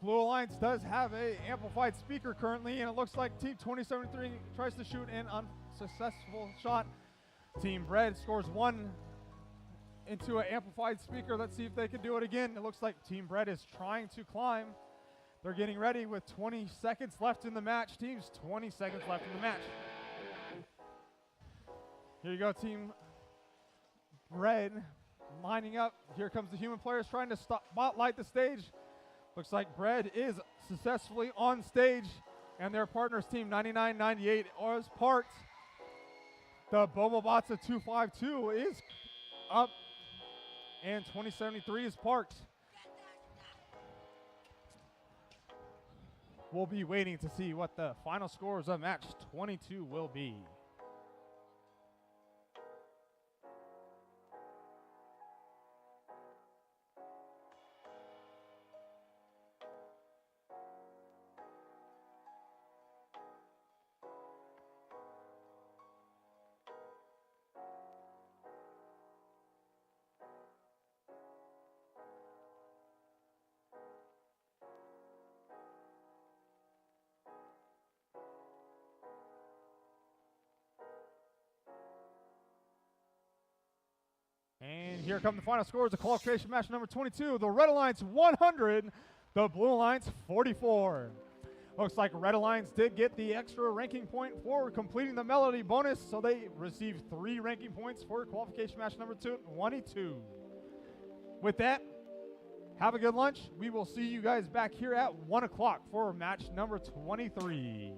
Blue Alliance does have a amplified speaker currently, and it looks like Team 2073 tries to shoot an unsuccessful shot. Team Red scores 1 into an amplified speaker. Let's see if they can do it again. It looks like Team Red is trying to climb. They're getting ready with 20 seconds left in the match. Teams, 20 seconds left in the match. Here you go, Team Red lining up. Here comes the human players trying to spotlight the stage. Looks like Bread is successfully on stage, and their partners, Team 99-98, is parked. The Bobobots of 252 is up, and 2073 is parked. We'll be waiting to see what the final scores of match 22 will be. And here come the final scores of qualification match number 22. The Red Alliance 100, the Blue Alliance 44. Looks like Red Alliance did get the extra ranking point for completing the melody bonus, so they received 3 ranking points for qualification match number 22. With that, have a good lunch. We will see you guys back here at 1 o'clock for match number 23.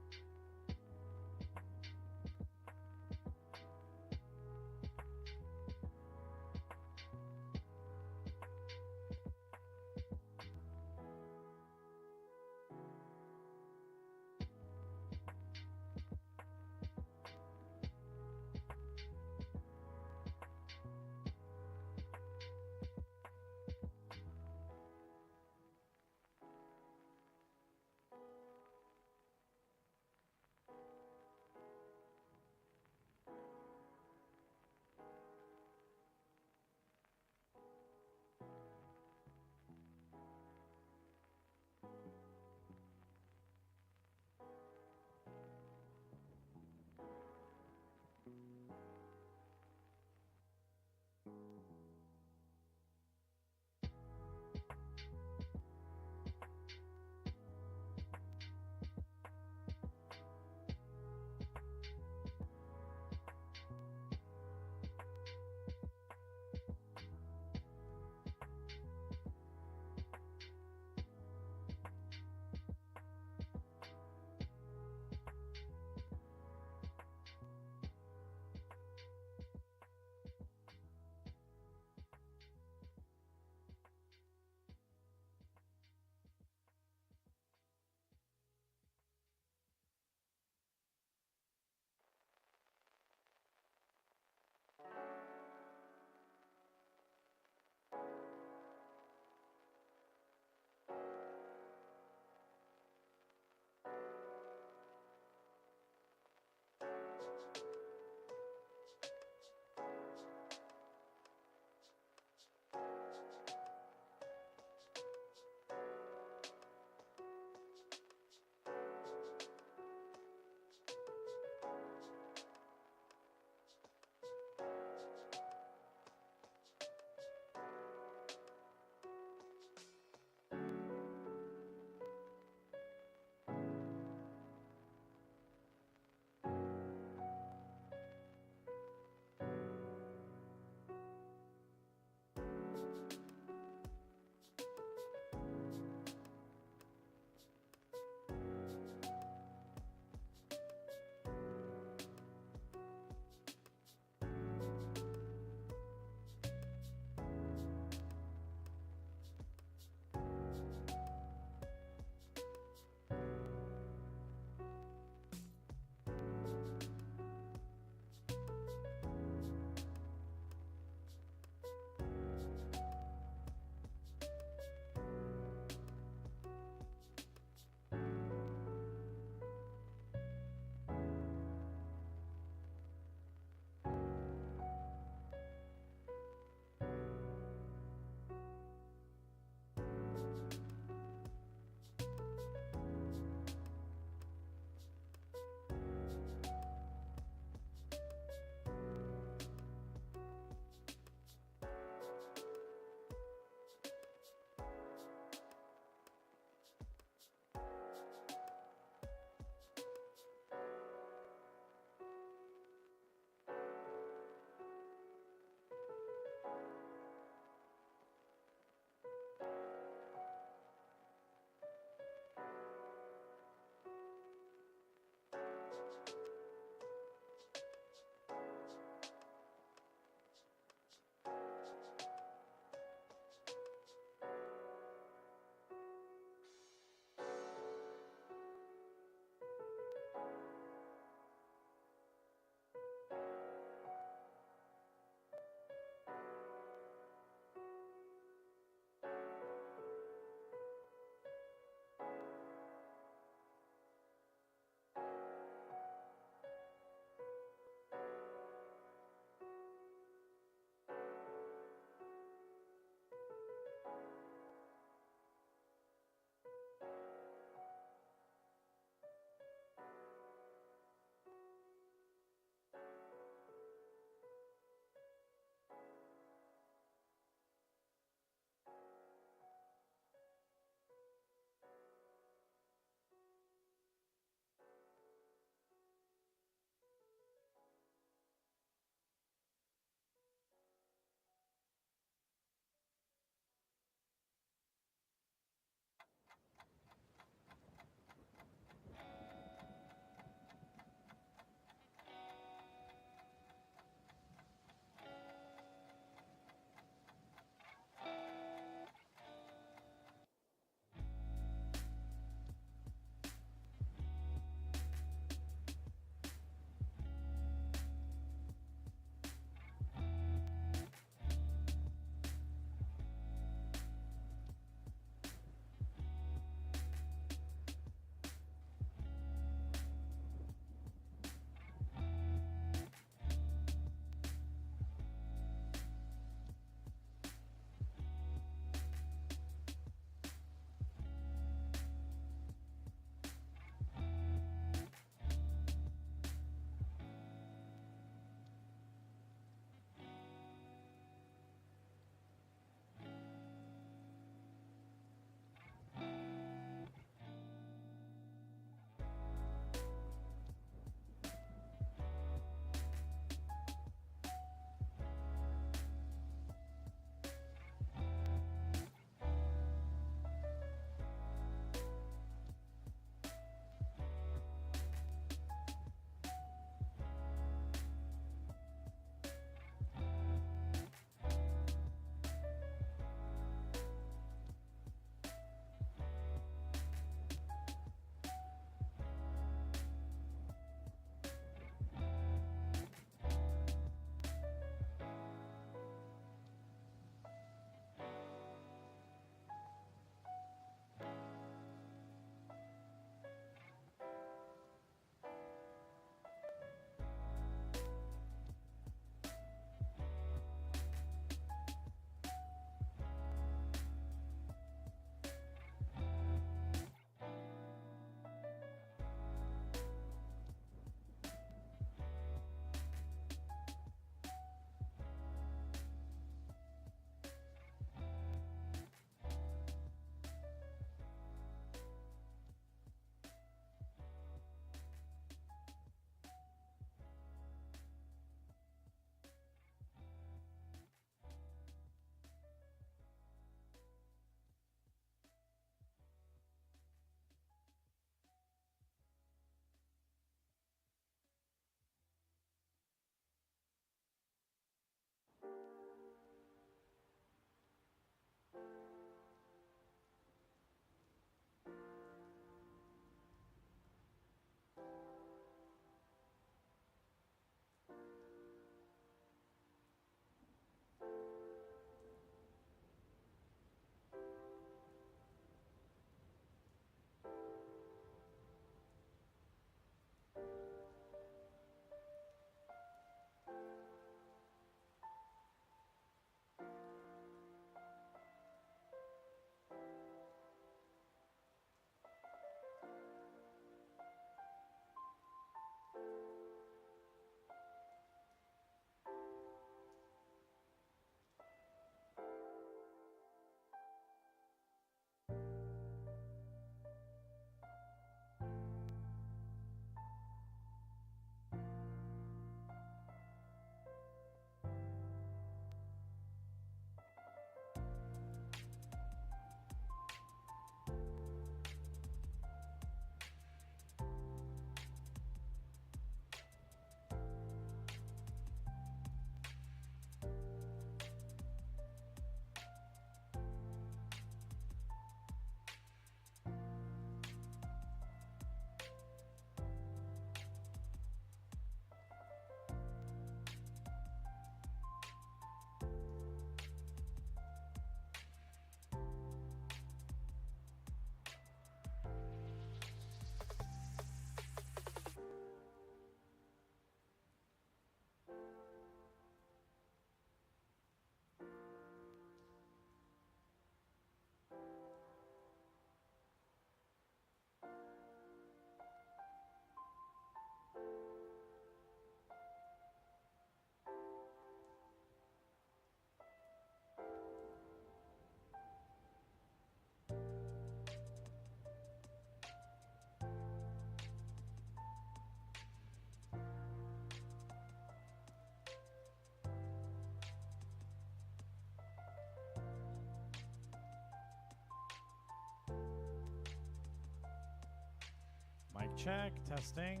check. Testing.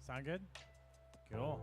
Sound good? Cool.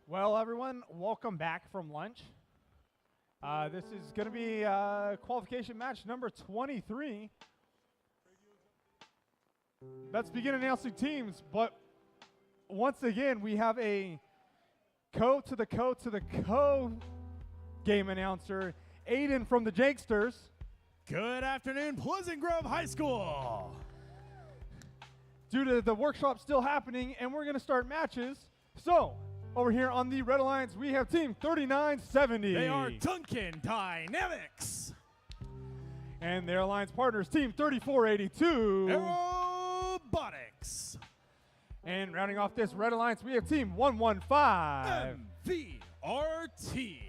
Well, everyone, welcome back from lunch. This is going to be qualification match number 23. Let's begin announcing teams, but once again, we have a co to the co game announcer, Aiden from the Jakesters. Good afternoon, Pleasant Grove High School. Due to the workshop still happening, and we're going to start matches. So, over here on the Red Alliance, we have team 3970. They are Duncan Dynamics. And their alliance partners, team 3482. Robotics. And rounding off this Red Alliance, we have team 115. MVRT.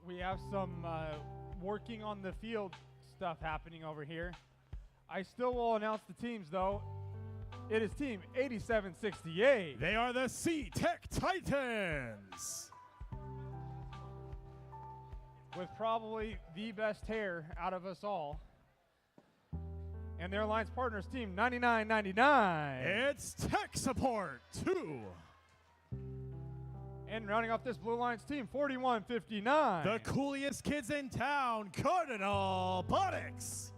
we have some working on the field stuff happening over here. I still will announce the teams, though. It is Team 8768. They are the C-Tech Titans. With probably the best hair out of us all. And their alliance partners, Team 9999. It's Tech Support 2. And rounding off this Blue Alliance team, 4159. The coolest kids in town, Cardinal Robotics.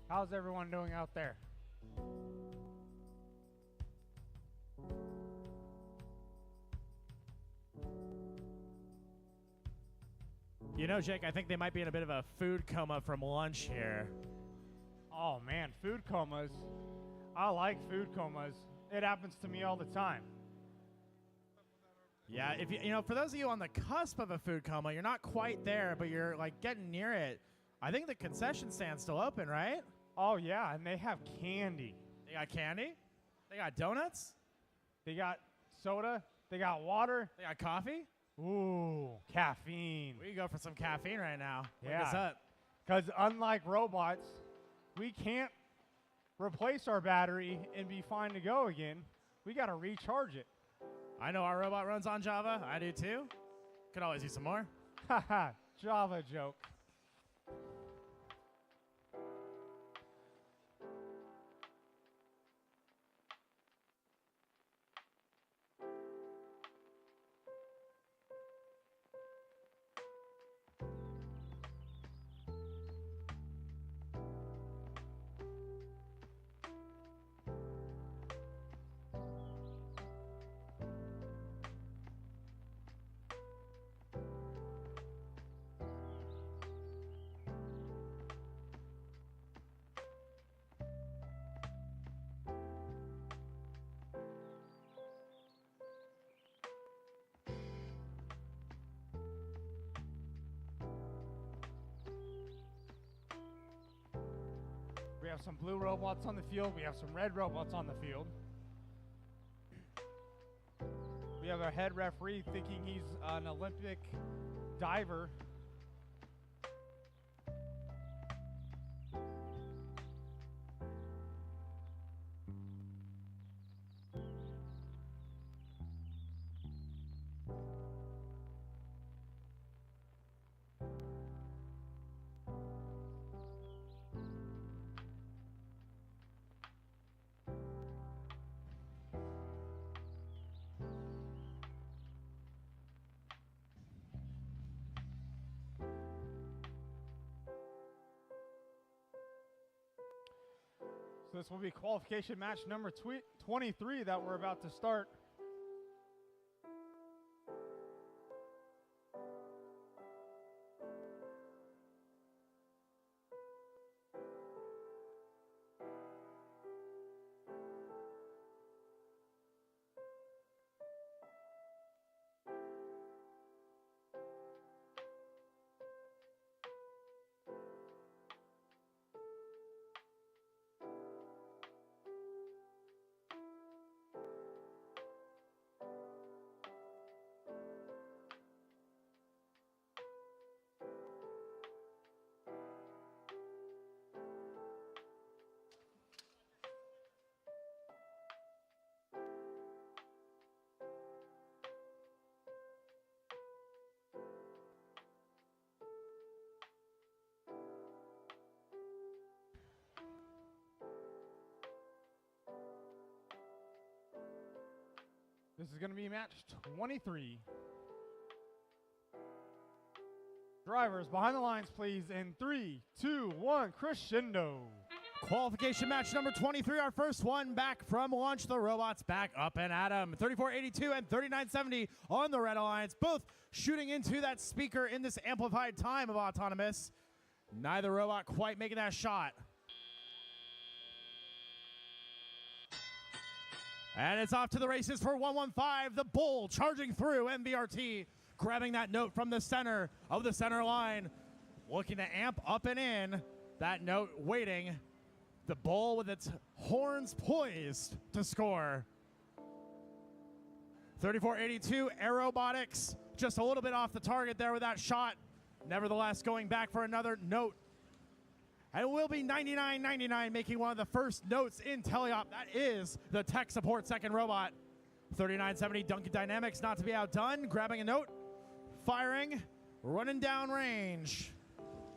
How's everyone doing out there? You know, Jake, I think they might be in a bit of a food coma from lunch here. Oh man, food comas. I like food comas. It happens to me all the time. Yeah, if you know, for those of you on the cusp of a food coma, you're not quite there, but you're like getting near it. I think the concession stand's still open, right? Oh yeah, and they have candy. They got candy? They got donuts? They got soda. They got water. They got coffee? Ooh, caffeine. We can go for some caffeine right now. Yeah. What's up? Because unlike robots, we can't replace our battery and be fine to go again. We got to recharge it. I know our robot runs on Java. I do too. Could always use some more. Haha, Java joke. We have some blue robots on the field. We have some red robots on the field. We have our head referee thinking he's an Olympic diver. So this will be qualification match number 23 that we're about to start. This is going to be match 23. Drivers behind the lines, please, in 3, 2, 1, crescendo. Qualification match number 23, our first one back from launch. The robots back up and at 'em. 3482 and 3970 on the Red Alliance, both shooting into that speaker in this amplified time of autonomous. Neither robot quite making that shot. And it's off to the races for 115. The Bull charging through MVRT, grabbing that note from the center of the center line, looking to amp up and in. That note waiting. The Bull with its horns poised to score. 3482, Robotics, just a little bit off the target there with that shot. Nevertheless, going back for another note. And it will be 9999 making one of the first notes in teleop. That is the tech support second robot. 3970, Duncan Dynamics, not to be outdone, grabbing a note, firing, running down range.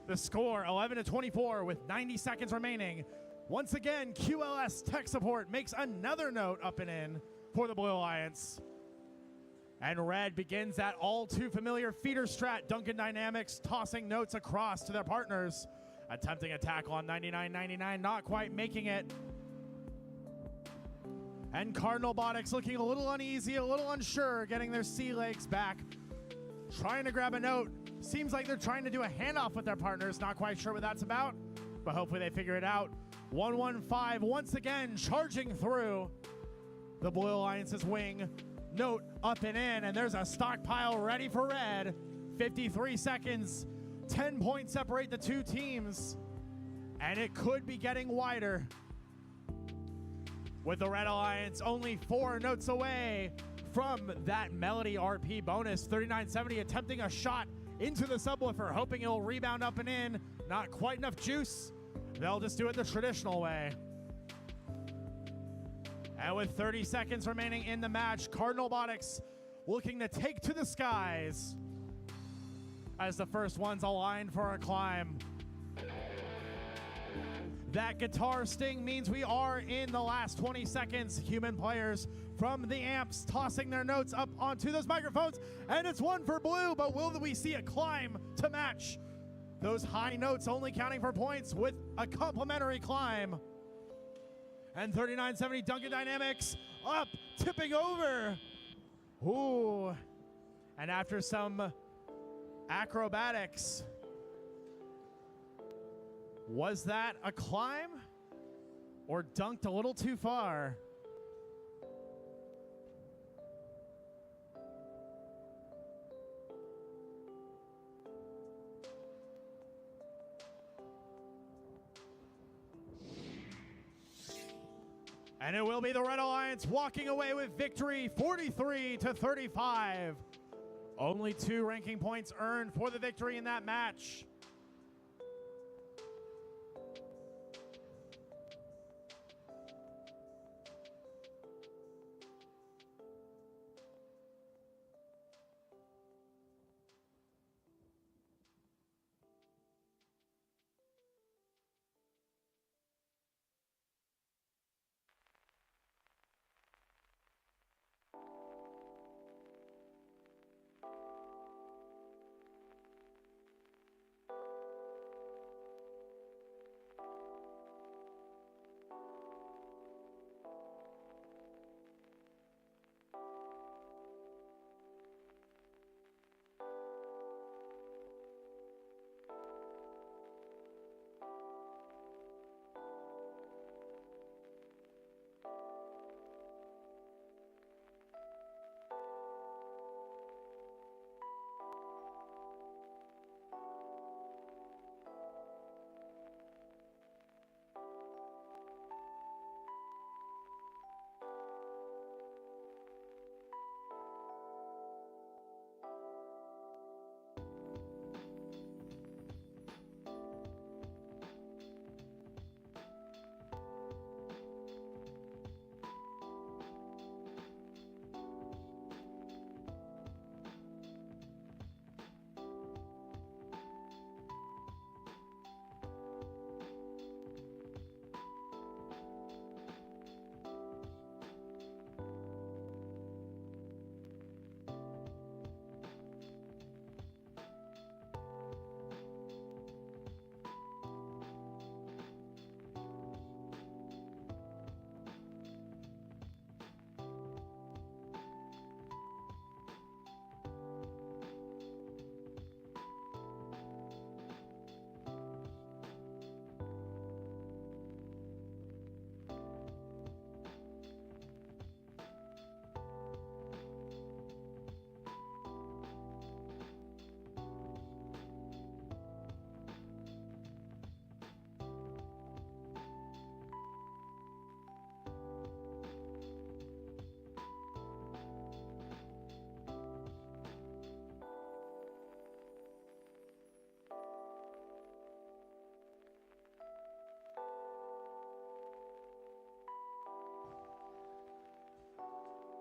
The score, 11-24 with 90 seconds remaining. Once again, QLS tech support makes another note up and in for the Blue Alliance. And red begins that all too familiar feeder strat. Duncan Dynamics tossing notes across to their partners. Attempting a tackle on 9999, not quite making it. And Cardinal Botics looking a little uneasy, a little unsure, getting their sea legs back. Trying to grab a note. Seems like they're trying to do a handoff with their partners. Not quite sure what that's about, but hopefully they figure it out. 115 once again charging through the Blue Alliance's wing. Note up and in, and there's a stockpile ready for red. 53 seconds. 10 points separate the two teams, and it could be getting wider. With the Red Alliance only 4 notes away from that Melody RP bonus. 3970 attempting a shot into the subwoofer, hoping it'll rebound up and in. Not quite enough juice. They'll just do it the traditional way. And with 30 seconds remaining in the match, Cardinal Robotics looking to take to the skies as the first ones align for a climb. That guitar sting means we are in the last 20 seconds. Human players from the amps tossing their notes up onto those microphones, and it's one for blue, but will we see a climb to match those high notes, only counting for points with a complimentary climb? And 3970 Duncan Dynamics up, tipping over. Ooh, and after some acrobatics, was that a climb or dunked a little too far? And it will be the Red Alliance walking away with victory, 43-35. Only 2 ranking points earned for the victory in that match.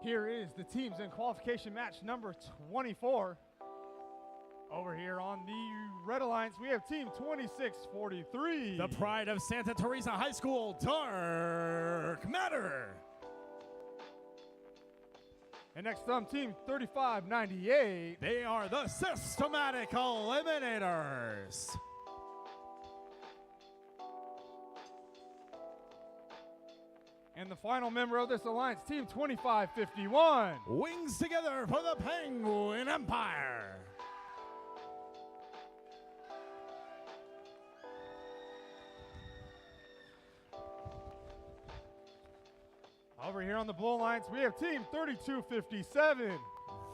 Here is the teams in qualification match number 24. Over here on the Red Alliance, we have team 2643. The pride of Santa Teresa High School, Dark Matter. And next up, team 3598. They are the Systematic Eliminators. And the final member of this alliance, team 2551. Wings together for the Penguin Empire. Over here on the Blue Alliance, we have team 3257.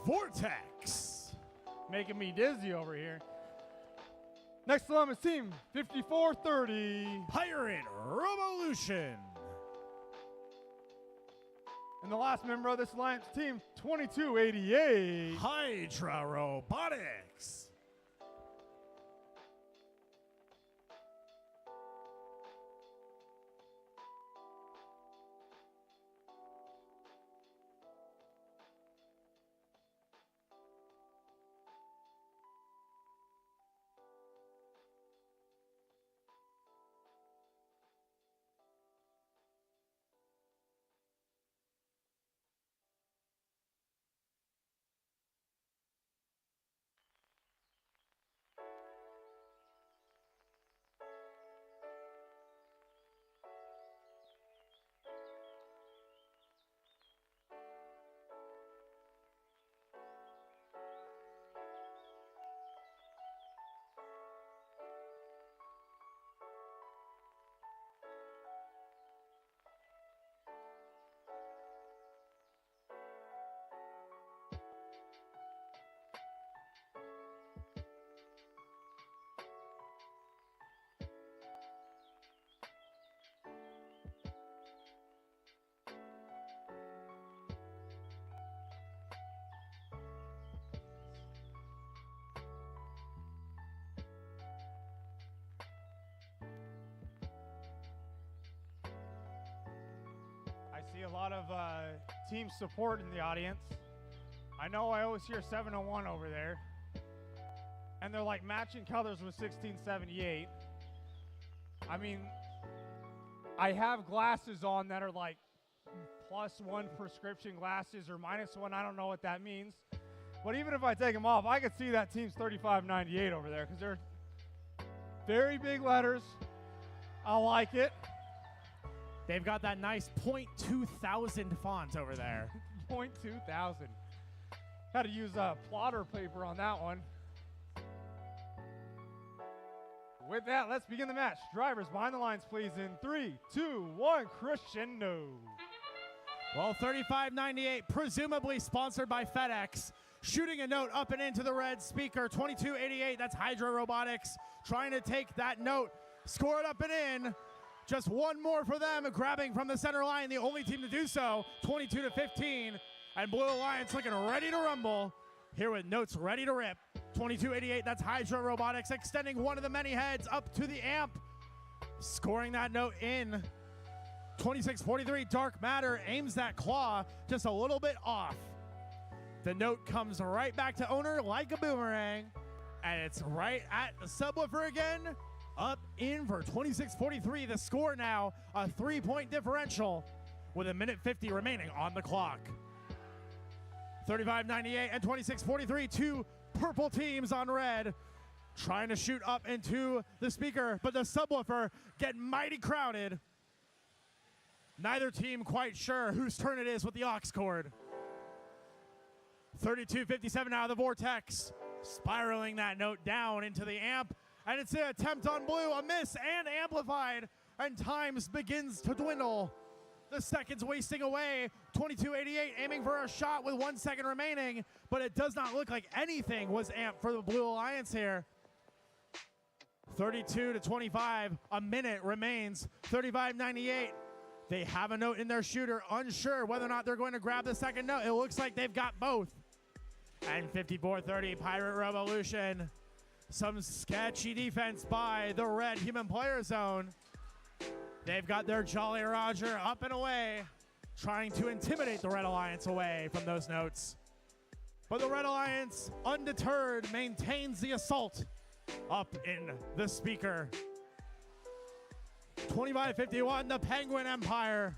Vortex. Making me dizzy over here. Next up is team 5430. Pirate Revolution. And the last member of this alliance, team 2288. Hydra Robotics. lot of team support in the audience. I know I always hear 701 over there. And they're like matching colors with 1678. I mean, I have glasses on that are like +1 prescription glasses or -1. I don't know what that means. But even if I take them off, I could see that team's 3598 over there because they're very big letters. I like it. They've got that nice .2000 font over there. .2000. Had to use plotter paper on that one. With that, let's begin the match. Drivers behind the lines, please, in 3, 2, 1, crescendo. Well, 3598, presumably sponsored by FedEx, shooting a note up and into the red speaker. 2288, that's Hydra Robotics, trying to take that note, score it up and in. Just one more for them, grabbing from the center line, the only team to do so, 22-15. And Blue Alliance looking ready to rumble. Here with notes ready to rip. 2288, that's Hydra Robotics, extending one of the many heads up to the amp. Scoring that note in. 2643, Dark Matter aims that claw just a little bit off. The note comes right back to owner like a boomerang. And it's right at the subwoofer again. Up in for 2643. The score now a 3-point differential with 1:50 remaining on the clock. 3598 and 2643, two purple teams on red, trying to shoot up into the speaker, but the subwoofer get mighty crowded. Neither team quite sure whose turn it is with the aux cord. 3257 out of the vortex, spiraling that note down into the amp, and it's an attempt on blue, a miss and amplified, and times begins to dwindle. The seconds wasting away. 2288 aiming for a shot with 1 second remaining, but it does not look like anything was amped for the Blue Alliance here. 32-25, a minute remains. 3598, they have a note in their shooter, unsure whether or not they're going to grab the second note. It looks like they've got both. And 5430, Pirate Revolution. Some sketchy defense by the red human player zone. They've got their Jolly Roger up and away, trying to intimidate the Red Alliance away from those notes. But the Red Alliance, undeterred, maintains the assault up in the speaker. 2551, the Penguin Empire,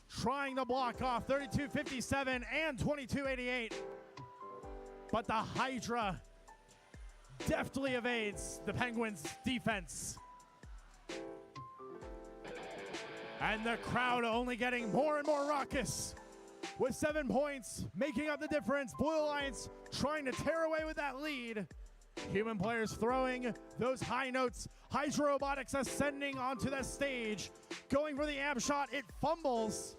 trying to block off 3257 and 2288. But the Hydra deftly evades the Penguins' defense. And the crowd only getting more and more raucous. With 7 points making up the difference. Blue Alliance trying to tear away with that lead. Human players throwing those high notes. Hydra Robotics ascending onto the stage. Going for the amp shot. It fumbles.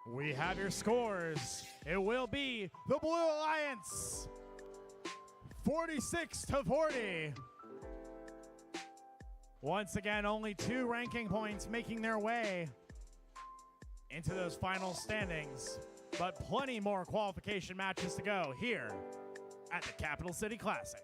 We have your scores. It will be the Blue Alliance, 46-40. Once again, only 2 ranking points making their way into those final standings, but plenty more qualification matches to go here at the Capital City Classic.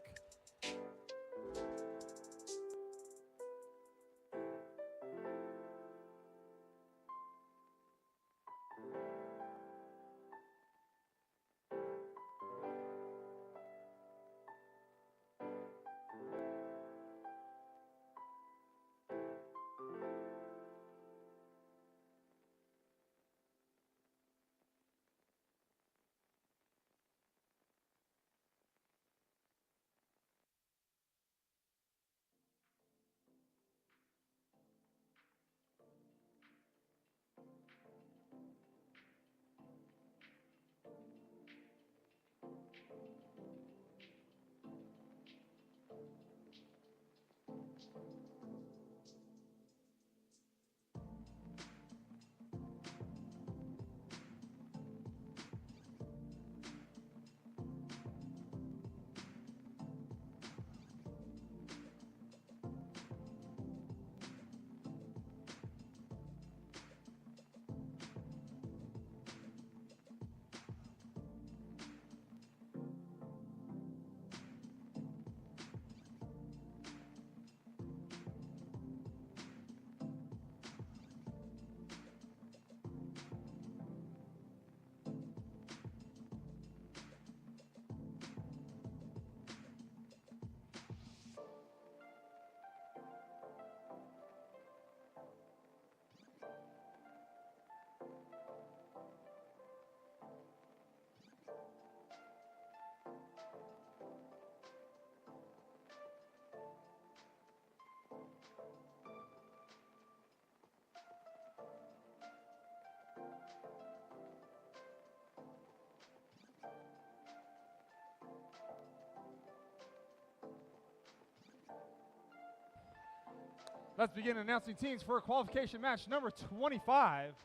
Let's begin announcing teams for qualification match number 25.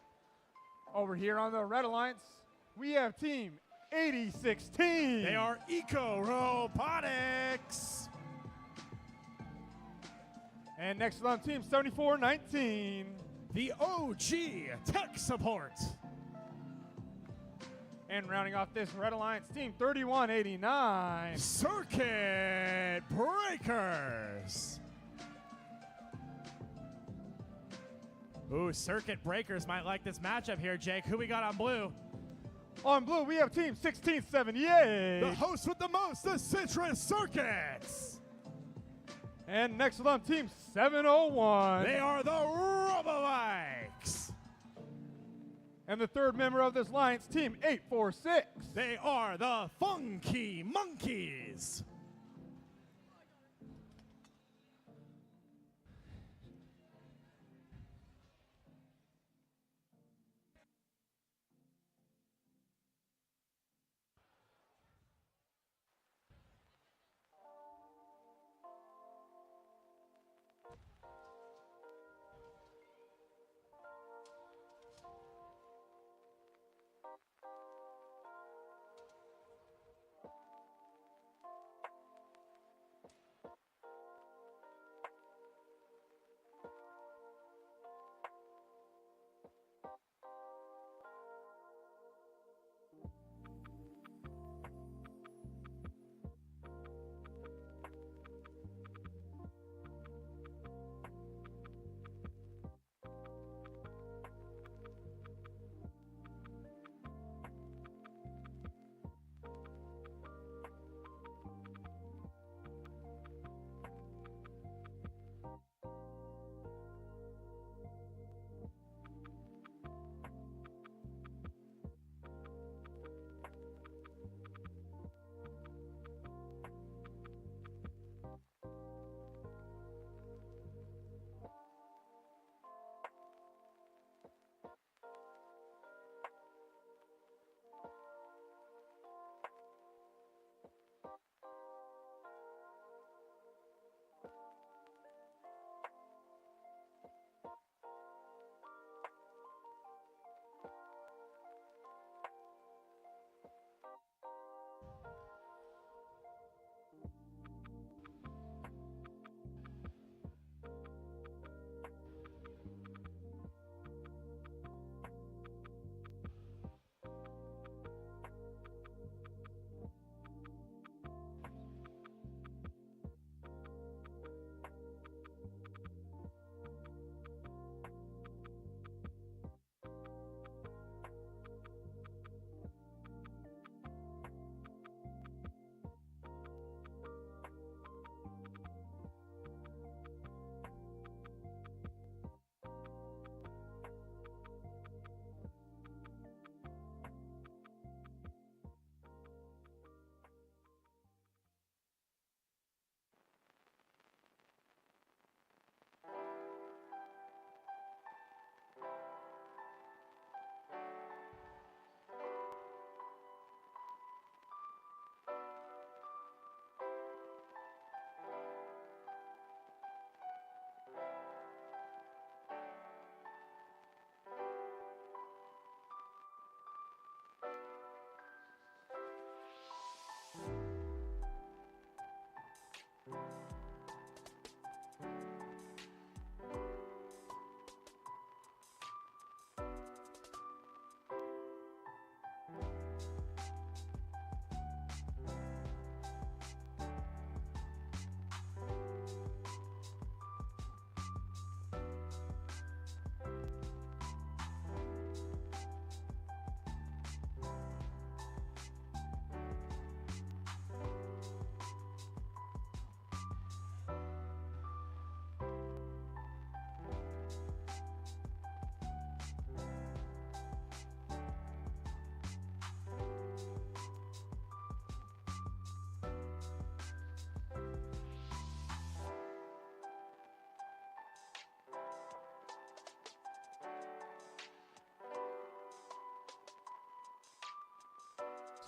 Over here on the Red Alliance, we have team 8016. They are Eco Robotics. And next on team 7419. The OG Tech Support. And rounding off this Red Alliance team 3189. Circuit Breakers. Ooh, Circuit Breakers might like this matchup here, Jake. Who we got on blue? On blue, we have team 1678. The host with the most, the Citrus Circuits. And next on team 701. They are the Robotics. And the third member of this alliance, team 846. They are the Funky Monkeys.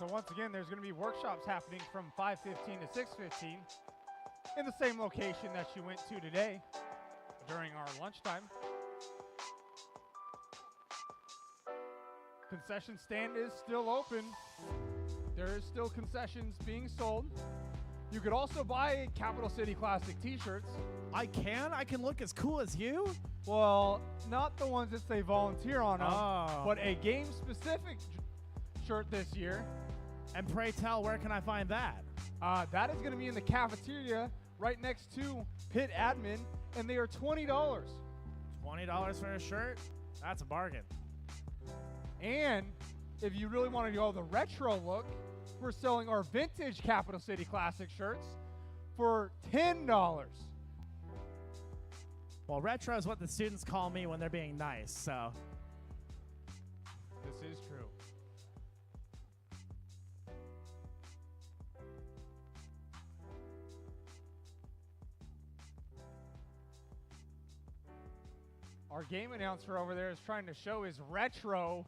So once again, there's going to be workshops happening from 5:15 to 6:15 in the same location that you went to today. during our lunchtime. Concession stand is still open. There is still concessions being sold. You could also buy Capital City Classic t-shirts. I can look as cool as you? Well, not the ones that say volunteer on them, Oh. but a game-specific shirt this year. And pray tell, where can I find that? That is going to be in the cafeteria right next to Pit Admin, and they are $20. $20 for a shirt? That's a bargain. And if you really want to go the retro look, we're selling our vintage Capital City Classic shirts for $10. Well, retro is what the students call me when they're being nice, so. This is true. Our game announcer over there is trying to show his retro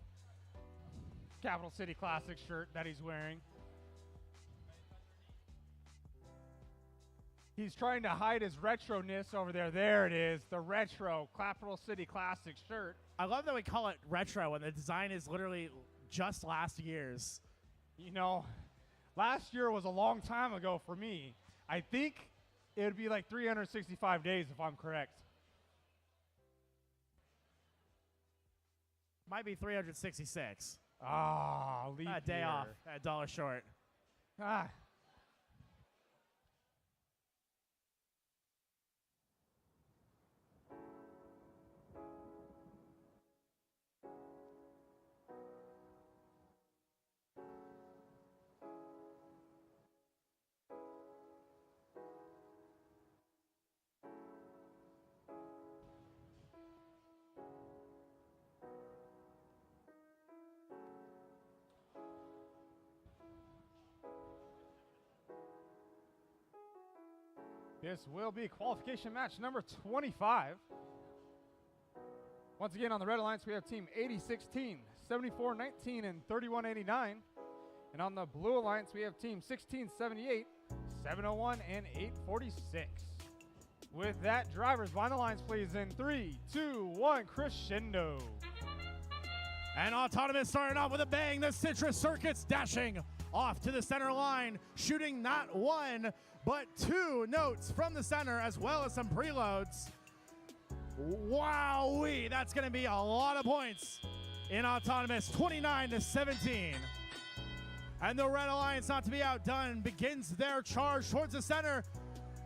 Capital City Classic shirt that he's wearing. He's trying to hide his retroness over there. There it is, the retro Capital City Classic shirt. I love that we call it retro when the design is literally just last year's. You know, last year was a long time ago for me. I think it would be like 365 days if I'm correct. Might be 366. Ah, leap A day year. off, a dollar short. Ah. This will be qualification match number 25. Once again, on the Red Alliance, we have team 8016, 7419, and 3189. And on the Blue Alliance, we have team 1678, 701, and 846. With that, drivers, line the lines, please, in 3, 2, 1, crescendo. And Autonomous starting off with a bang. The Citrus Circuits dashing off to the center line, shooting not one, but two notes from the center, as well as some preloads. Wowee, that's going to be a lot of points in Autonomous, 29-17. And the Red Alliance, not to be outdone, begins their charge towards the center.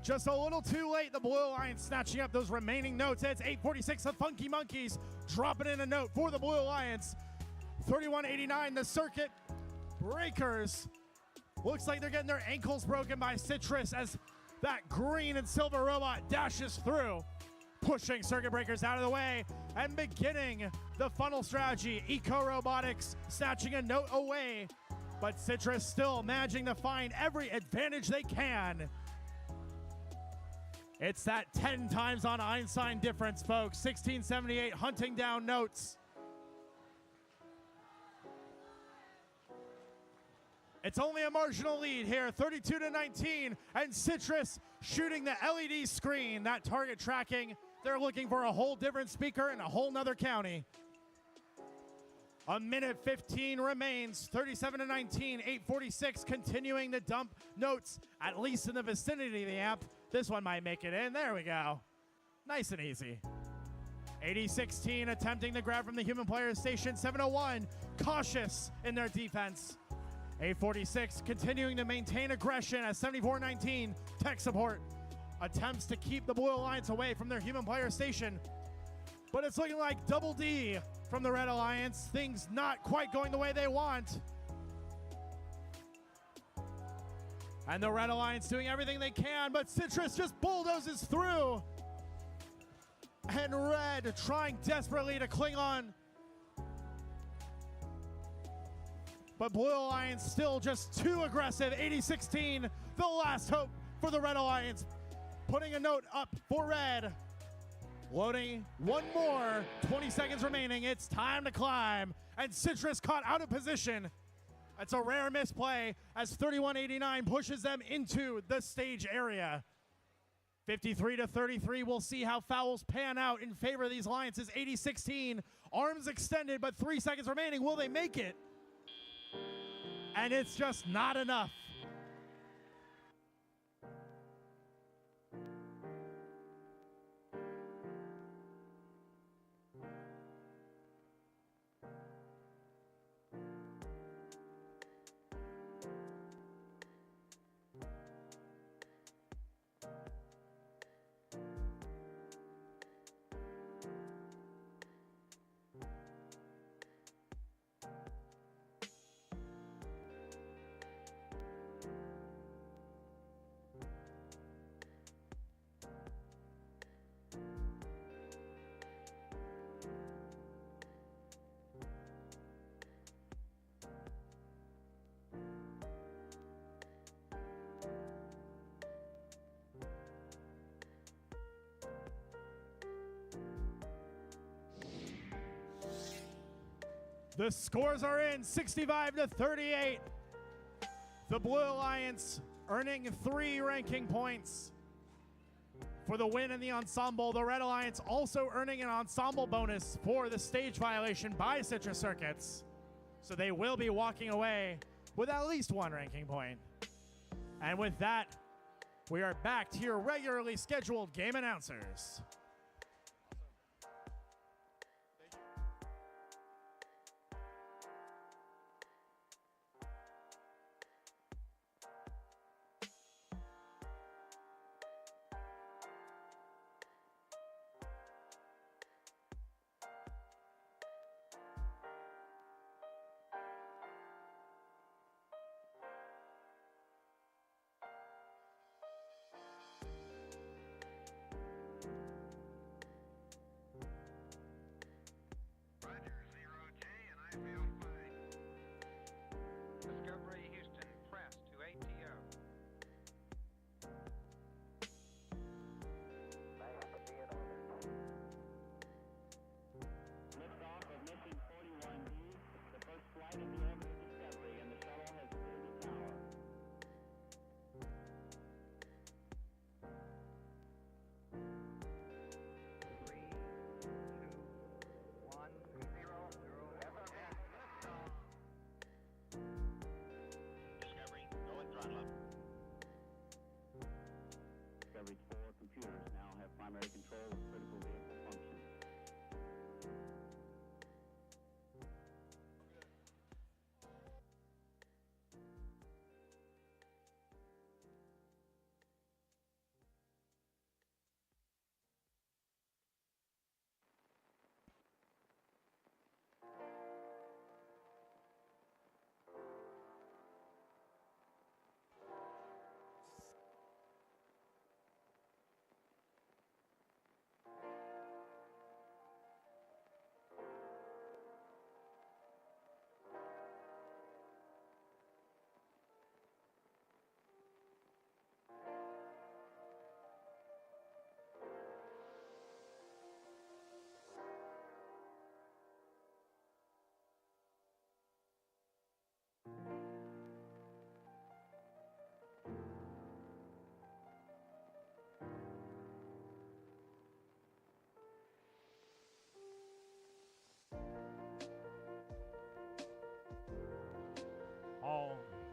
Just a little too late, the Blue Alliance snatching up those remaining notes. It's 846 of Funky Monkeys, dropping in a note for the Blue Alliance. 3189, the Circuit Breakers. Looks like they're getting their ankles broken by Citrus as that green and silver robot dashes through, pushing Circuit Breakers out of the way and beginning the funnel strategy. Eco Robotics snatching a note away, but Citrus still managing to find every advantage they can. It's that 10 times on Einstein difference, folks. 1678 hunting down notes. It's only a marginal lead here, 32-19, and Citrus shooting the LED screen. That target tracking, they're looking for a whole different speaker in a whole nother county. A minute 15 remains, 37-19, 846, continuing to dump notes, at least in the vicinity of the amp. This one might make it in, there we go. Nice and easy. 8016 attempting to grab from the human player station, 701, cautious in their defense. 846 continuing to maintain aggression as 7419 tech support attempts to keep the Blue Alliance away from their human player station. But it's looking like Double D from the Red Alliance. Things not quite going the way they want. And the Red Alliance doing everything they can, but Citrus just bulldozes through. And Red trying desperately to cling on. But Blue Alliance still just too aggressive. 8016, the last hope for the Red Alliance. Putting a note up for Red. Loading one more, 20 seconds remaining. It's time to climb. And Citrus caught out of position. That's a rare misplay as 3189 pushes them into the stage area. 53-33. We'll see how fouls pan out in favor of these Alliances. 80-16. Arms extended, but 3 seconds remaining. Will they make it? And it's just not enough. The scores are in, 65-38. The Blue Alliance earning 3 ranking points for the win in the ensemble. The Red Alliance also earning an ensemble bonus for the stage violation by Citrus Circuits. So they will be walking away with at least 1 ranking point. And with that, we are back to your regularly scheduled game announcers. Discovery Houston, press to ATO. Liftoff of mission 41D, the first flight in the orbit of Discovery, and the shuttle has cleared the tower. Discovery, go and throttle up. Discovery's 4 computers now have primary control of critical vehicle functions.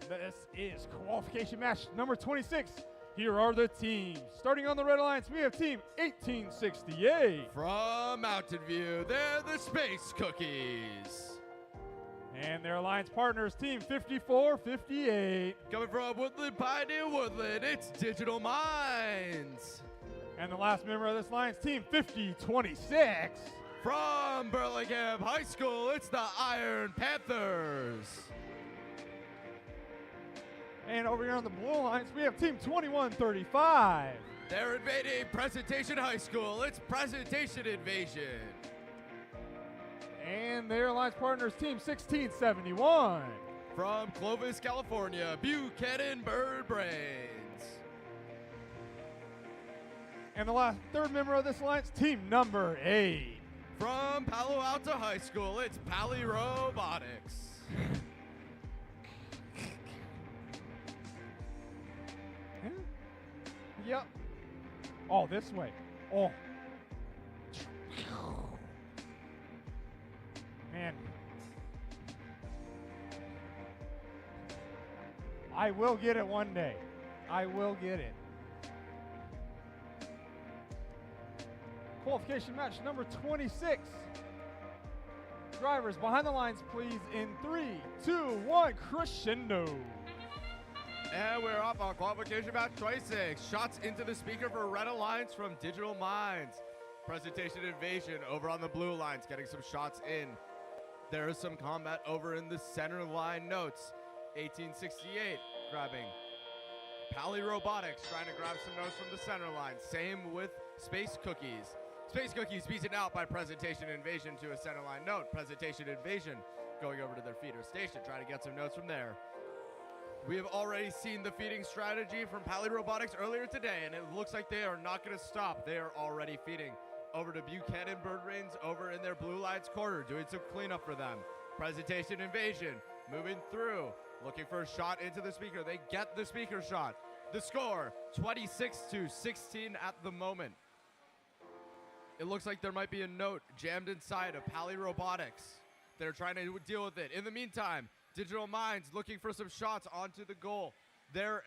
This is qualification match number 26. Here are the teams. Starting on the Red Alliance, we have team 1868. From Mountain View, they're the Space Cookies. And their alliance partners, team 5458. Coming from Woodland Pioneer Woodland, it's Digital Minds. And the last member of this alliance, team 5026. From Burlingame High School, it's the Iron Panthers. And over here on the Blue Alliance, we have team 2135. They're invading Presentation High School. It's Presentation Invasion. And their alliance partners, team 1671. From Clovis, California, Buchanan Bird Brains. And the third member of this alliance, team number 8. From Palo Alto High School, it's Pally Robotics. Yep. Oh, this way. Oh. Man. I will get it one day. I will get it. Qualification match number 26. Drivers behind the lines, please, in 3, 2, 1, crescendo. And we're off on qualification match 26. Shots into the speaker for Red Alliance from Digital Minds. Presentation Invasion over on the blue lines, getting some shots in. There is some combat over in the center line notes. 1868 grabbing Pally Robotics, trying to grab some notes from the center line. Same with Space Cookies. Space Cookies beaten out by Presentation Invasion to a center line note. Presentation Invasion going over to their feeder station, trying to get some notes from there. We have already seen the feeding strategy from Pally Robotics earlier today, and it looks like they are not going to stop. They are already feeding over to Buchanan Bird Reins over in their blue lights corner, doing some cleanup for them. Presentation Invasion moving through, looking for a shot into the speaker. They get the speaker shot. The score, 26-16 at the moment. It looks like there might be a note jammed inside of Pally Robotics. They're trying to deal with it. In the meantime, Digital Minds looking for some shots onto the goal. They're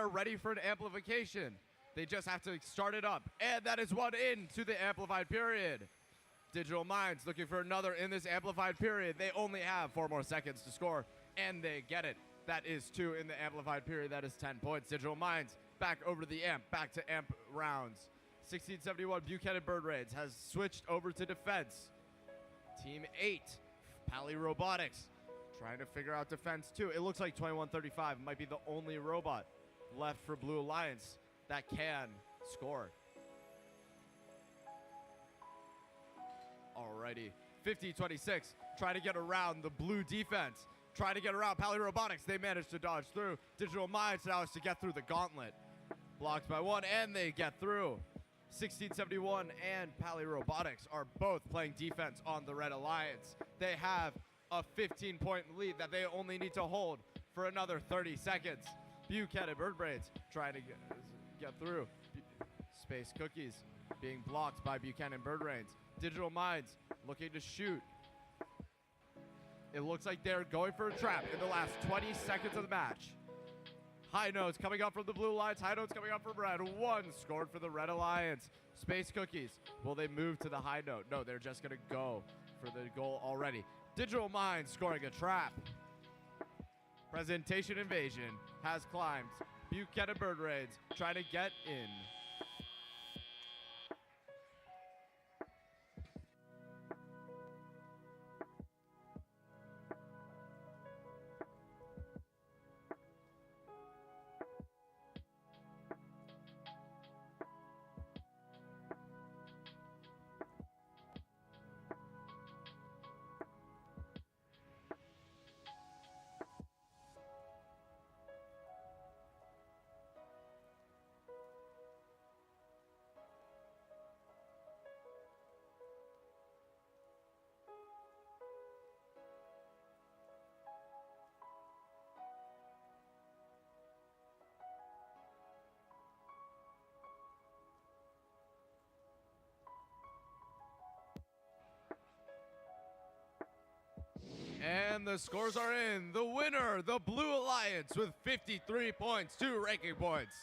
ready for an amplification. They just have to start it up. And that is one into the amplified period. Digital Minds looking for another in this amplified period. They only have 4 more seconds to score, and they get it. That is 2 in the amplified period. That is 10 points. Digital Minds back over to the amp, back to amp rounds. 1671 Buchanan Bird Raids has switched over to defense. Team 8, Pally Robotics, trying to figure out defense too. It looks like 2135 might be the only robot left for Blue Alliance that can score. Alrighty, 50-26, trying to get around the blue defense. Trying to get around Pally Robotics. They managed to dodge through. Digital Minds now has to get through the gauntlet. Blocked by 1, and they get through. 1671 and Pally Robotics are both playing defense on the Red Alliance. They have a 15-point lead that they only need to hold for another 30 seconds. Buchanan Bird Braids trying to get through. Space Cookies being blocked by Buchanan Bird Brains. Digital Minds looking to shoot. It looks like they're going for a trap in the last 20 seconds of the match. High notes coming up from the blue lines. High notes coming up from red. 1 scored for the Red Alliance. Space Cookies. Will they move to the high note? No, they're just going to go for the goal already. Digital Minds scoring a trap. Presentation Invasion has climbed. Buchanan Bird Raids trying to get in. And the scores are in. The winner, the Blue Alliance, with 53 points, 2 ranking points.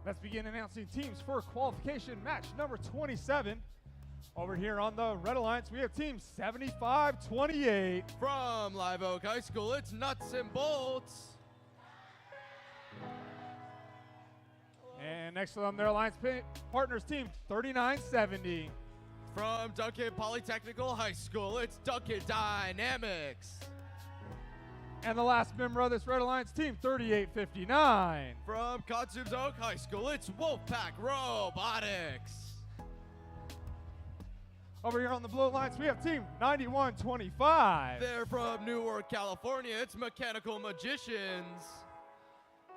Let's begin announcing teams for qualification match number 27. Over here on the Red Alliance, we have team 75-28. From Live Oak High School, it's Nuts and Bolts. And next to them, their alliance partners team 39-70. From Duncan Polytechnical High School, it's Duncan Dynamics. And the last member of this Red Alliance team, 38-59. From Kotsu's Oak High School, it's Wolfpack Robotics. Over here on the Blue Alliance, we have team 91-25. They're from Newark, California, it's Mechanical Magicians.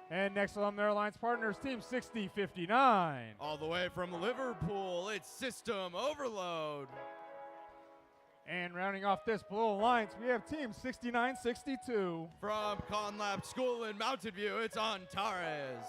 And next to them, their alliance partners, team 60-59. All the way from Liverpool, it's System Overload. And rounding off this Blue Alliance, we have team 69-62. From Conlab School in Mountain View, it's Antares.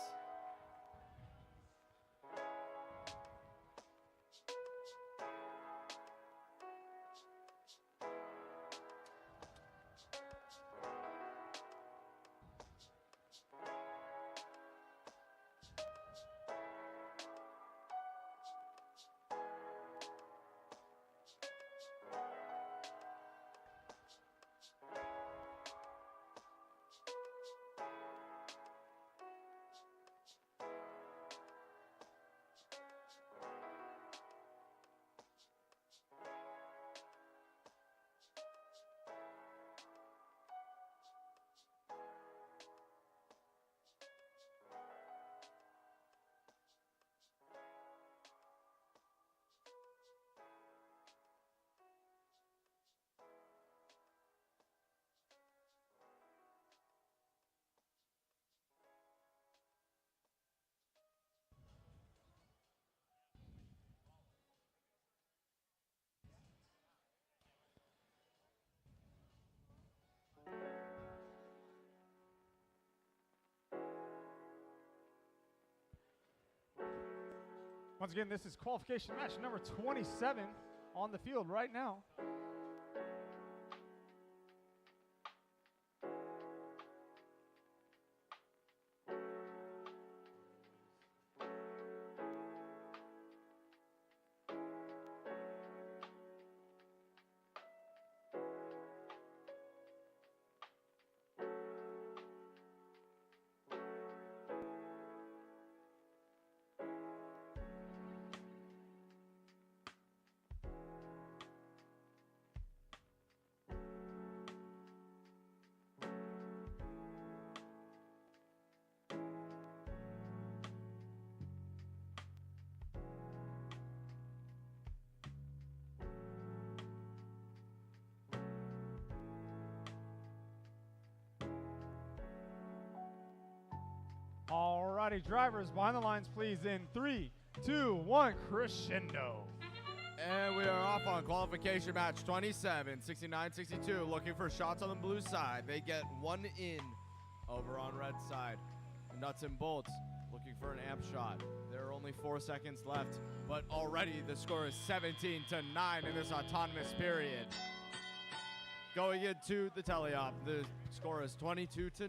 Once again, this is qualification match number 27 on the field right now. Alrighty, drivers behind the lines, please, in 3, 2, 1, crescendo. And we are off on qualification match 27, 69-62, looking for shots on the blue side. They get one in over on red side. Nuts and Bolts looking for an amp shot. There are only 4 seconds left, but already the score is 17-9 in this autonomous period. Going into the teleop, the score is 22-9.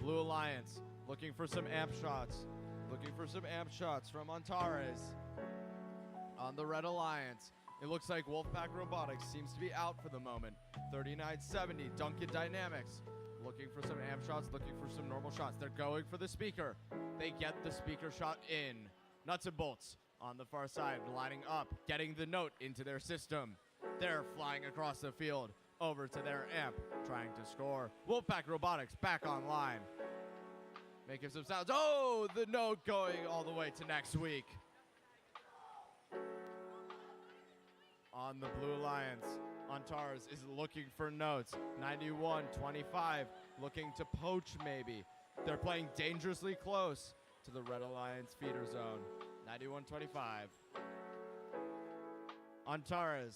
Blue Alliance looking for some amp shots. Looking for some amp shots from Antares. On the Red Alliance, it looks like Wolfpack Robotics seems to be out for the moment. 39-70, Duncan Dynamics looking for some amp shots, looking for some normal shots. They're going for the speaker. They get the speaker shot in. Nuts and Bolts on the far side, lining up, getting the note into their system. They're flying across the field over to their amp, trying to score. Wolfpack Robotics back online. Making some sounds. Oh, the note going all the way to next week. On the Blue Alliance, Antares is looking for notes. 91-25, looking to poach maybe. They're playing dangerously close to the Red Alliance feeder zone. 91-25. Antares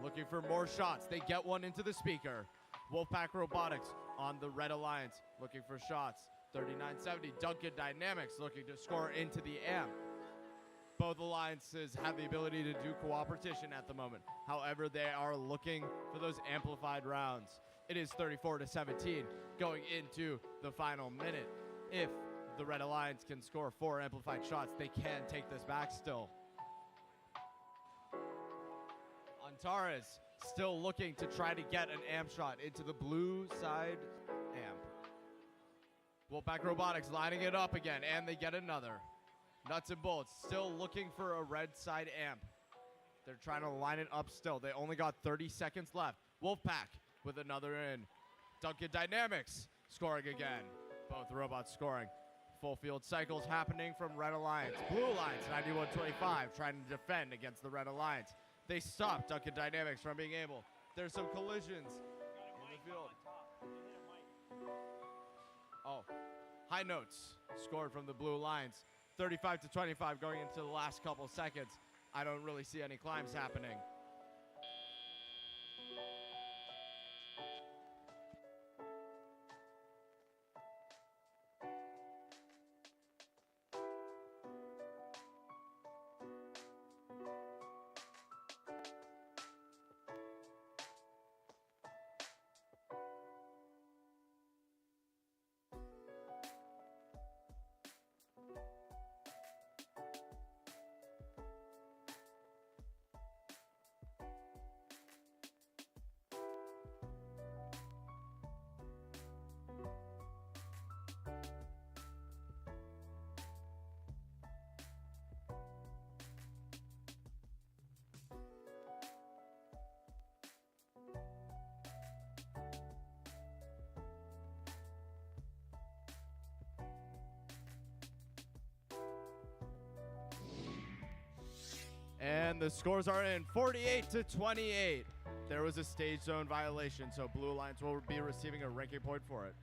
looking for more shots. They get one into the speaker. Wolfpack Robotics on the Red Alliance looking for shots. 39-70, Duncan Dynamics looking to score into the amp. Both alliances have the ability to do cooperation at the moment. However, they are looking for those amplified rounds. It is 34-17 going into the final minute. If the Red Alliance can score 4 amplified shots, they can take this back still. Antares still looking to try to get an amp shot into the blue side amp. Wolfpack Robotics lining it up again, and they get another. Nuts and Bolts still looking for a red side amp. They're trying to line it up still. They only got 30 seconds left. Wolfpack with another in. Duncan Dynamics scoring again. Both robots scoring. Full field cycles happening from Red Alliance. Blue Alliance, 91-25, trying to defend against the Red Alliance. They stopped Duncan Dynamics from being able. There's some collisions in the field. Oh, high notes scored from the Blue Alliance. 35-25 going into the last couple seconds. I don't really see any climbs happening. And the scores are in 48-28. There was a stage zone violation, so Blue Alliance will be receiving a ranking point for it.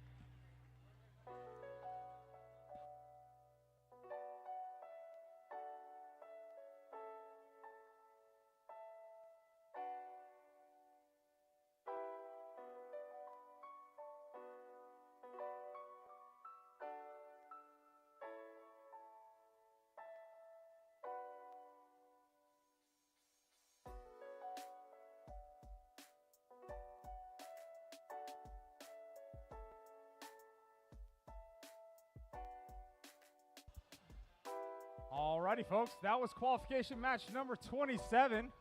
Alrighty, folks, that was qualification match number 27.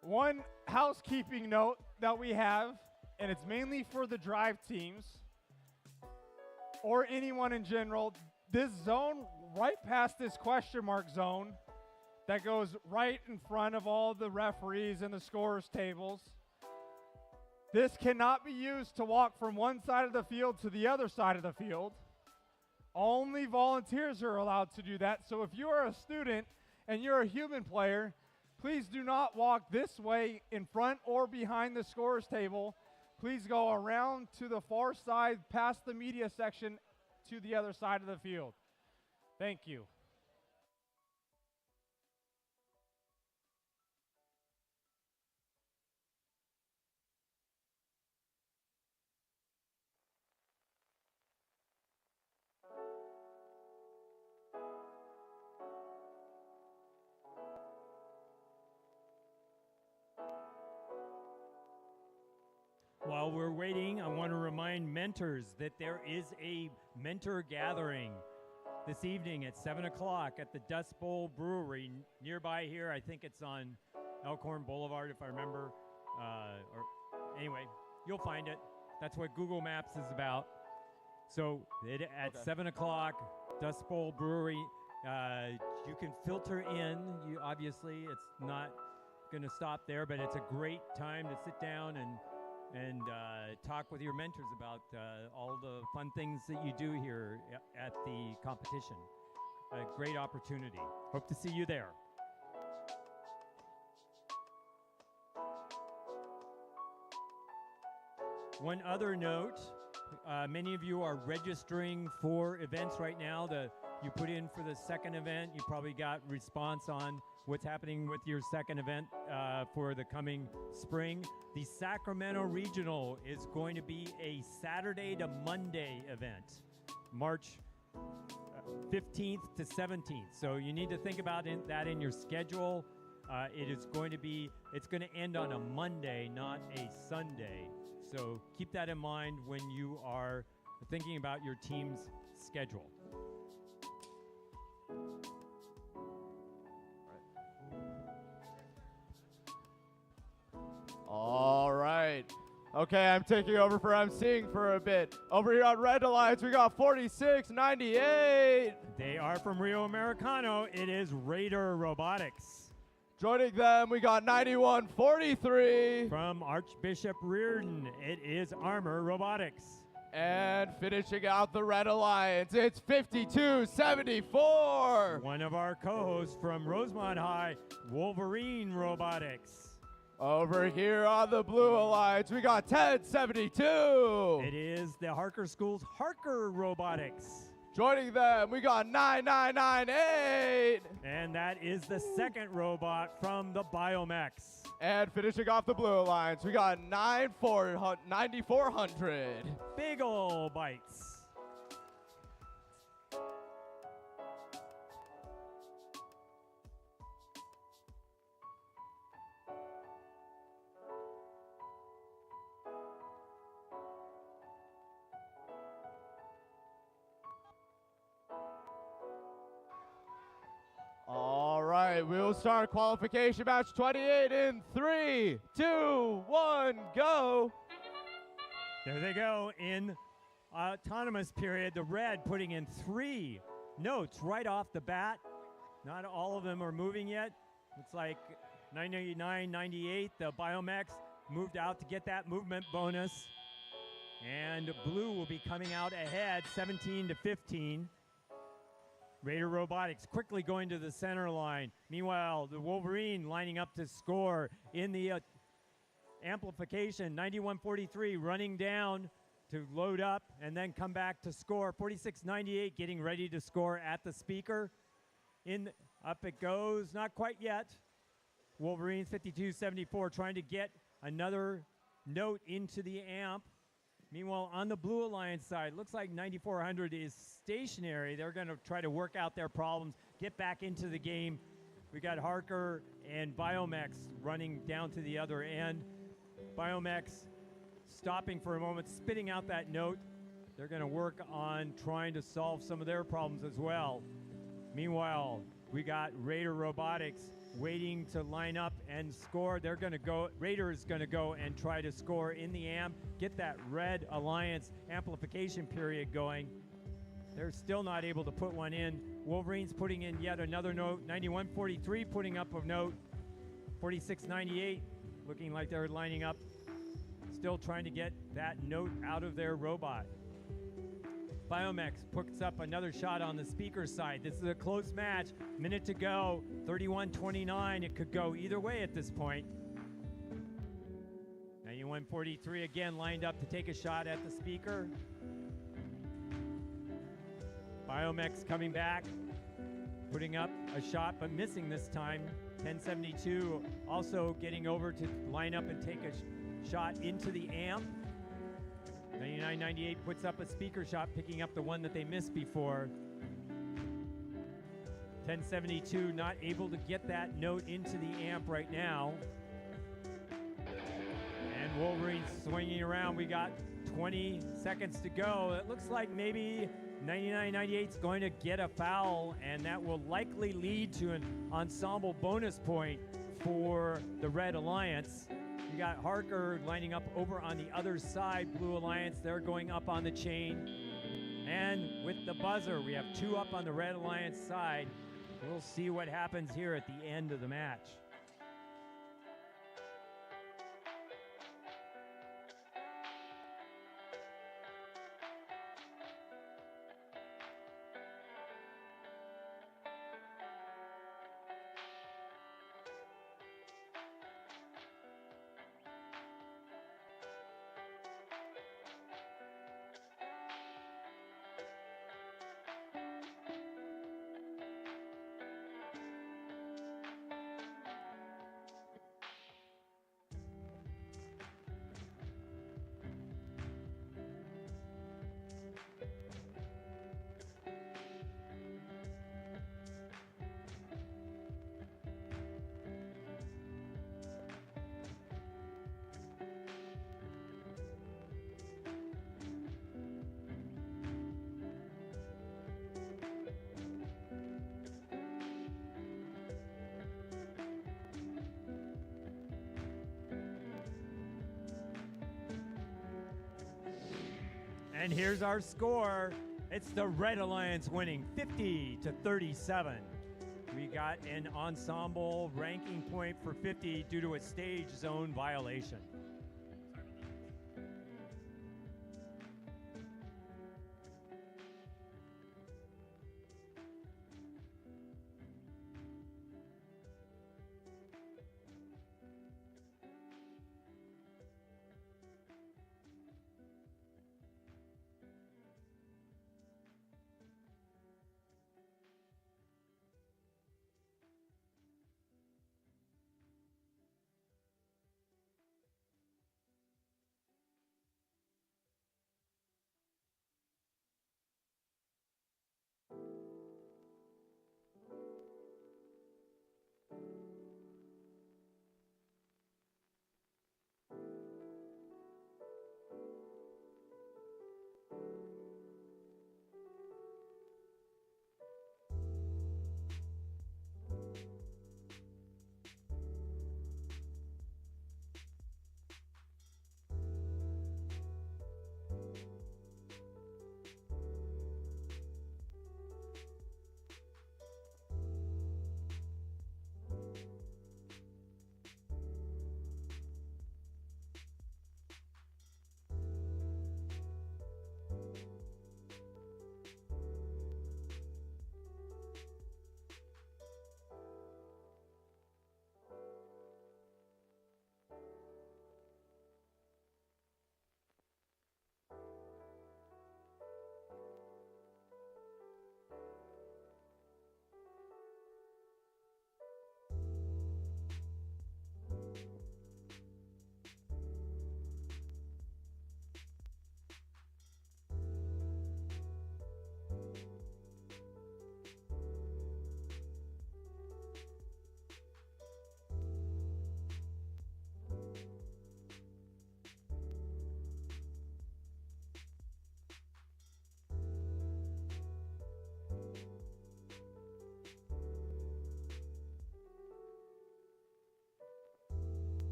One housekeeping note that we have, and it's mainly for the drive teams or anyone in general, this zone right past this question mark zone that goes right in front of all the referees and the scorers tables, this cannot be used to walk from one side of the field to the other side of the field. Only volunteers are allowed to do that. So if you are a student and you're a human player, please do not walk this way in front or behind the scorer's table. Please go around to the far side, past the media section, to the other side of the field. Thank you. While we're waiting, I want to remind mentors that there is a mentor gathering this evening at 7 o'clock at the Dust Bowl Brewery nearby here. I think it's on Elkhorn Boulevard, if I remember. Anyway, you'll find it. That's what Google Maps is about. So at 7 o'clock, Dust Bowl Brewery, you can filter in. Obviously, it's not going to stop there, but it's a great time to sit down and talk with your mentors about all the fun things that you do here at the competition. A great opportunity. Hope to see you there. One other note, many of you are registering for events right now. You put in for the second event. You probably got response on what's happening with your second event for the coming spring. The Sacramento Regional is going to be a Saturday to Monday event, March 15th to 17th. So you need to think about that in your schedule. It's going to end on a Monday, not a Sunday. So keep that in mind when you are thinking about your team's schedule. All right. Okay, I'm taking over for emceeing for a bit. Over here on Red Alliance, we got 4698. They are from Rio Americano. It is Raider Robotics. Joining them, we got 9143. From Archbishop Reardon, it is Armor Robotics. And finishing out the Red Alliance, it's 5274. One of our co-hosts from Rosemont High, Wolverine Robotics. Over here on the Blue Alliance, we got 1072. It is the Harker School's Harker Robotics. Joining them, we got 9998. And that is the second robot from the Biomex. And finishing off the Blue Alliance, we got 9400. Big ol' bites. All right, we'll start qualification match 28 in 3, 2, 1, go. There they go in autonomous period. The red putting in 3 notes right off the bat. Not all of them are moving yet. Looks like 999, 98, the Biomex moved out to get that movement bonus. And blue will be coming out ahead, 17 to 15. Raider Robotics quickly going to the center line. Meanwhile, the Wolverine lining up to score in the amplification. 9143 running down to load up and then come back to score. 4698 getting ready to score at the speaker. Up it goes, not quite yet. Wolverines 5274 trying to get another note into the amp. Meanwhile, on the Blue Alliance side, looks like 9400 is stationary. They're going to try to work out their problems, get back into the game. We got Harker and Biomex running down to the other end. Biomex stopping for a moment, spitting out that note. They're going to work on trying to solve some of their problems as well. Meanwhile, we got Raider Robotics waiting to line up and score. They're going to go, Raider is going to go and try to score in the amp, get that Red Alliance amplification period going. They're still not able to put one in. Wolverines putting in yet another note. 9143 putting up a note. 4698 looking like they're lining up. Still trying to get that note out of their robot. Biomex puts up another shot on the speaker side. This is a close match. Minute to go. 31-29. It could go either way at this point. 9143 again lined up to take a shot at the speaker. Biomex coming back, putting up a shot but missing this time. 1072 also getting over to line up and take a shot into the amp. 9998 puts up a speaker shot, picking up the one that they missed before. 1072 not able to get that note into the amp right now. And Wolverine swinging around. We got 20 seconds to go. It looks like maybe 9998 is going to get a foul, and that will likely lead to an ensemble bonus point for the Red Alliance. You got Harker lining up over on the other side. Blue Alliance, they're going up on the chain. And with the buzzer, we have 2 up on the Red Alliance side. We'll see what happens here at the end of the match. And here's our score. It's the Red Alliance winning 50-37. We got an ensemble ranking point for 50 due to a stage zone violation.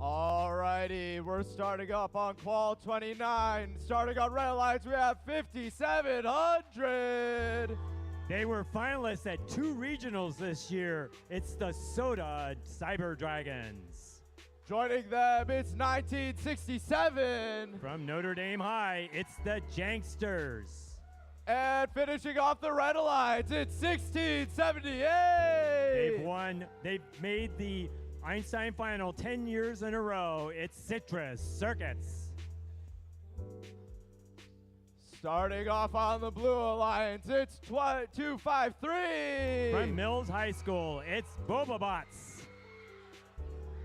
Alrighty, we're starting up on qual 29. Starting on Red Alliance, we have 5,700. They were finalists at 2 regionals this year. It's the Soda Cyber Dragons. Joining them, it's 1967. From Notre Dame High, it's the Janksters. And finishing off the Red Alliance, it's 1678. They've made the Einstein Final 10 years in a row. It's Citrus Circuits. Starting off on the Blue Alliance, it's 253. From Mills High School, it's Bobabots.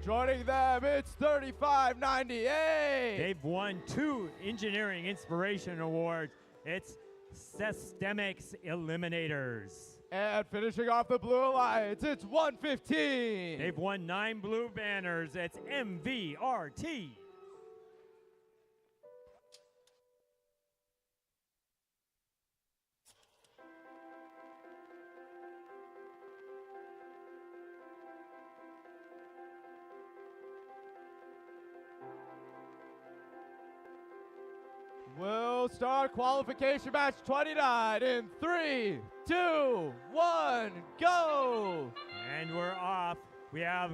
Joining them, it's 3598. They've won 2 Engineering Inspiration Awards. It's Systemics Eliminators. And finishing off the Blue Alliance, it's 115. They've won 9 blue banners. It's MVRT. We'll start qualification match 29 in 3, 2, 1, go! And we're off. We have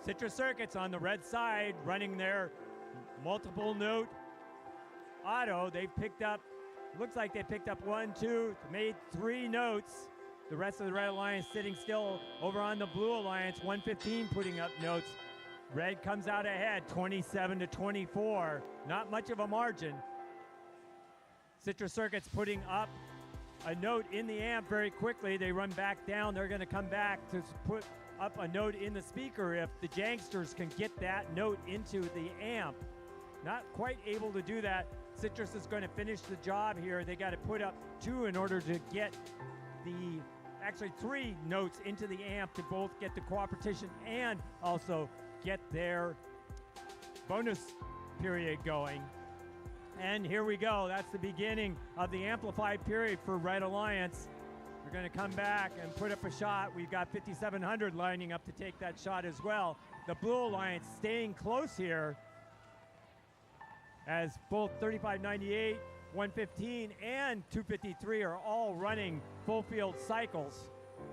Citrus Circuits on the red side running their multiple note auto. They've picked up, looks like they picked up 1, 2, made 3 notes. The rest of the Red Alliance sitting still over on the Blue Alliance, 115 putting up notes. Red comes out ahead, 27-24. Not much of a margin. Citrus Circuits putting up a note in the amp very quickly. They run back down. They're going to come back to put up a note in the speaker if the Janksters can get that note into the amp. Not quite able to do that. Citrus is going to finish the job here. They got to put up 2 in order to get actually 3 notes into the amp to both get the cooperation and also get their bonus period going. And here we go. That's the beginning of the amplified period for Red Alliance. We're going to come back and put up a shot. We've got 5,700 lining up to take that shot as well. The Blue Alliance staying close here as both 3598 115 and 253 are all running full field cycles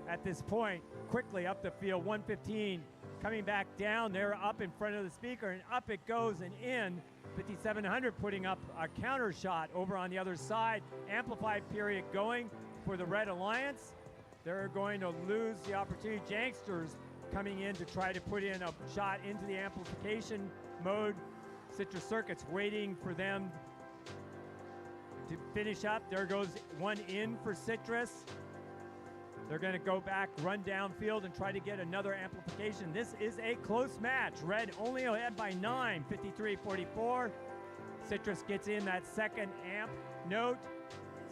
at this point. Quickly up the field, 115 coming back down. They're up in front of the speaker, and up it goes and in. 5700 putting up a counter shot over on the other side. Amplified period going for the Red Alliance. They're going to lose the opportunity. Janksters coming in to try to put in a shot into the amplification mode. Citrus Circuits waiting for them to finish up. There goes one in for Citrus. They're going to go back, run downfield, and try to get another amplification. This is a close match. Red only ahead by 9, 53-44. Citrus gets in that second amp note.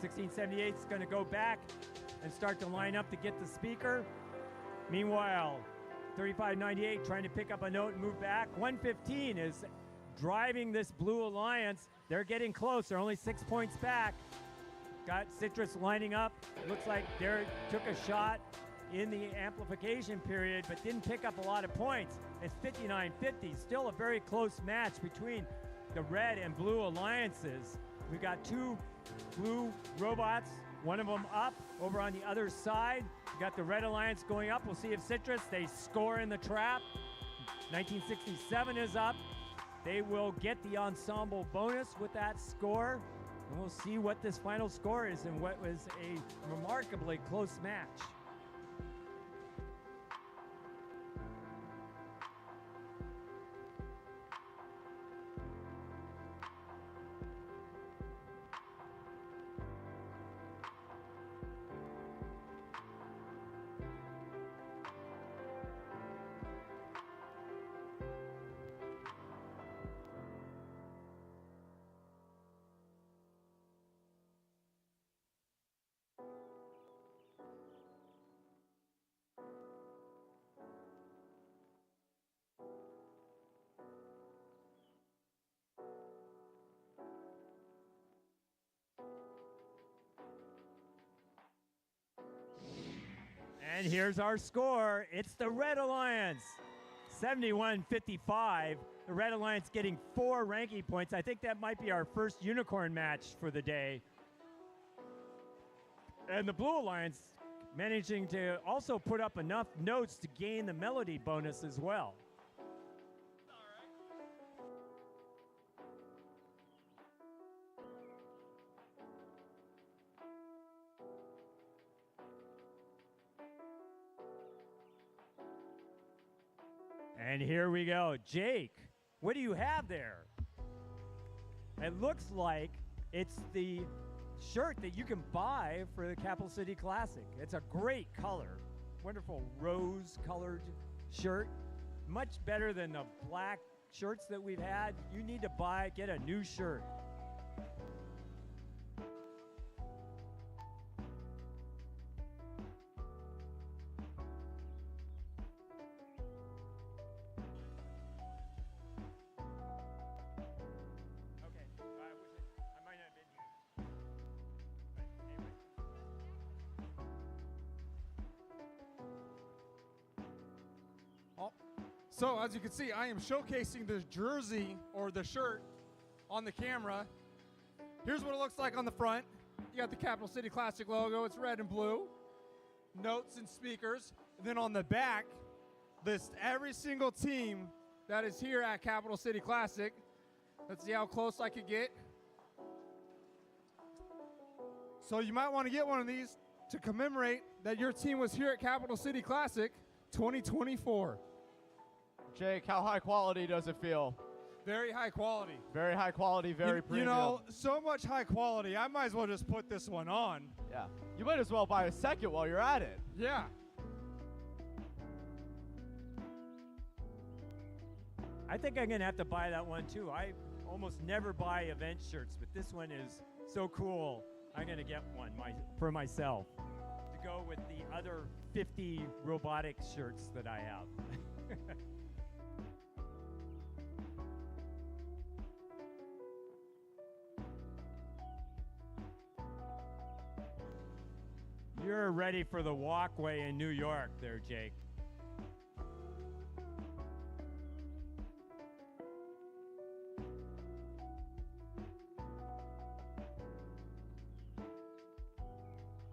1678 is going to go back and start to line up to get the speaker. Meanwhile, 3598 trying to pick up a note and move back. 115 is driving this Blue Alliance. They're getting close. They're only 6 points back. Got Citrus lining up. Looks like they took a shot in the amplification period, but didn't pick up a lot of points. It's 59-50. Still a very close match between the Red and Blue Alliances. We've got two blue robots, one of them up over on the other side. We got the Red Alliance going up. We'll see if Citrus, they score in the trap. 1967 is up. They will get the ensemble bonus with that score. And we'll see what this final score is in what was a remarkably close match. And here's our score. It's the Red Alliance, 71-55. The Red Alliance getting 4 ranking points. I think that might be our first unicorn match for the day. And the Blue Alliance managing to also put up enough notes to gain the melody bonus as well. And here we go. Jake, what do you have there? It looks like it's the shirt that you can buy for the Capital City Classic. It's a great color. Wonderful rose-colored shirt. Much better than the black shirts that we've had. You need to get a new shirt. So as you can see, I am showcasing the jersey or the shirt on the camera. Here's what it looks like on the front. You got the Capital City Classic logo. It's red and blue. Notes and speakers. And then on the back, lists every single team that is here at Capital City Classic. Let's see how close I could get. So you might want to get one of these to commemorate that your team was here at Capital City Classic 2024. Jake, how high quality does it feel? Very high quality. Very high quality, very premium. You know, so much high quality, I might as well just put this one on. Yeah. You might as well buy a second while you're at it. Yeah. I think I'm going to have to buy that one too. I almost never buy event shirts, but this one is so cool. I'm going to get one for myself to go with the other 50 Robotics shirts that I have. You're ready for the walkway in New York there, Jake.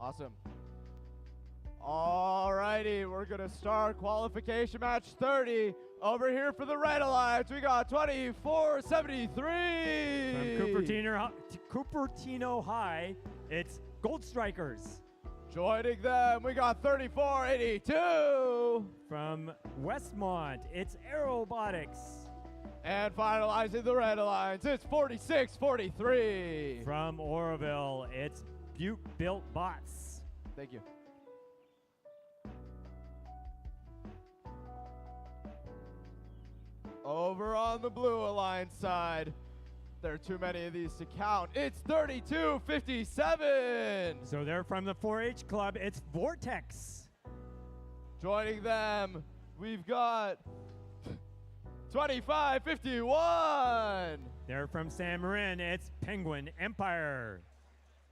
Awesome. All righty, we're going to start qualification match 30. Over here for the Red Alliance, we got 2473. From Cupertino High, it's Gold Strikers. Joining them, we got 3482. From Westmont, it's Robotics. And finalizing the Red Alliance, it's 4643. From Oroville, it's Butte Built Bots. Thank you. Over on the Blue Alliance side, there are too many of these to count. It's 3257. So they're from the 4-H club. It's Vortex. Joining them, we've got 2551. They're from San Marin. It's Penguin Empire.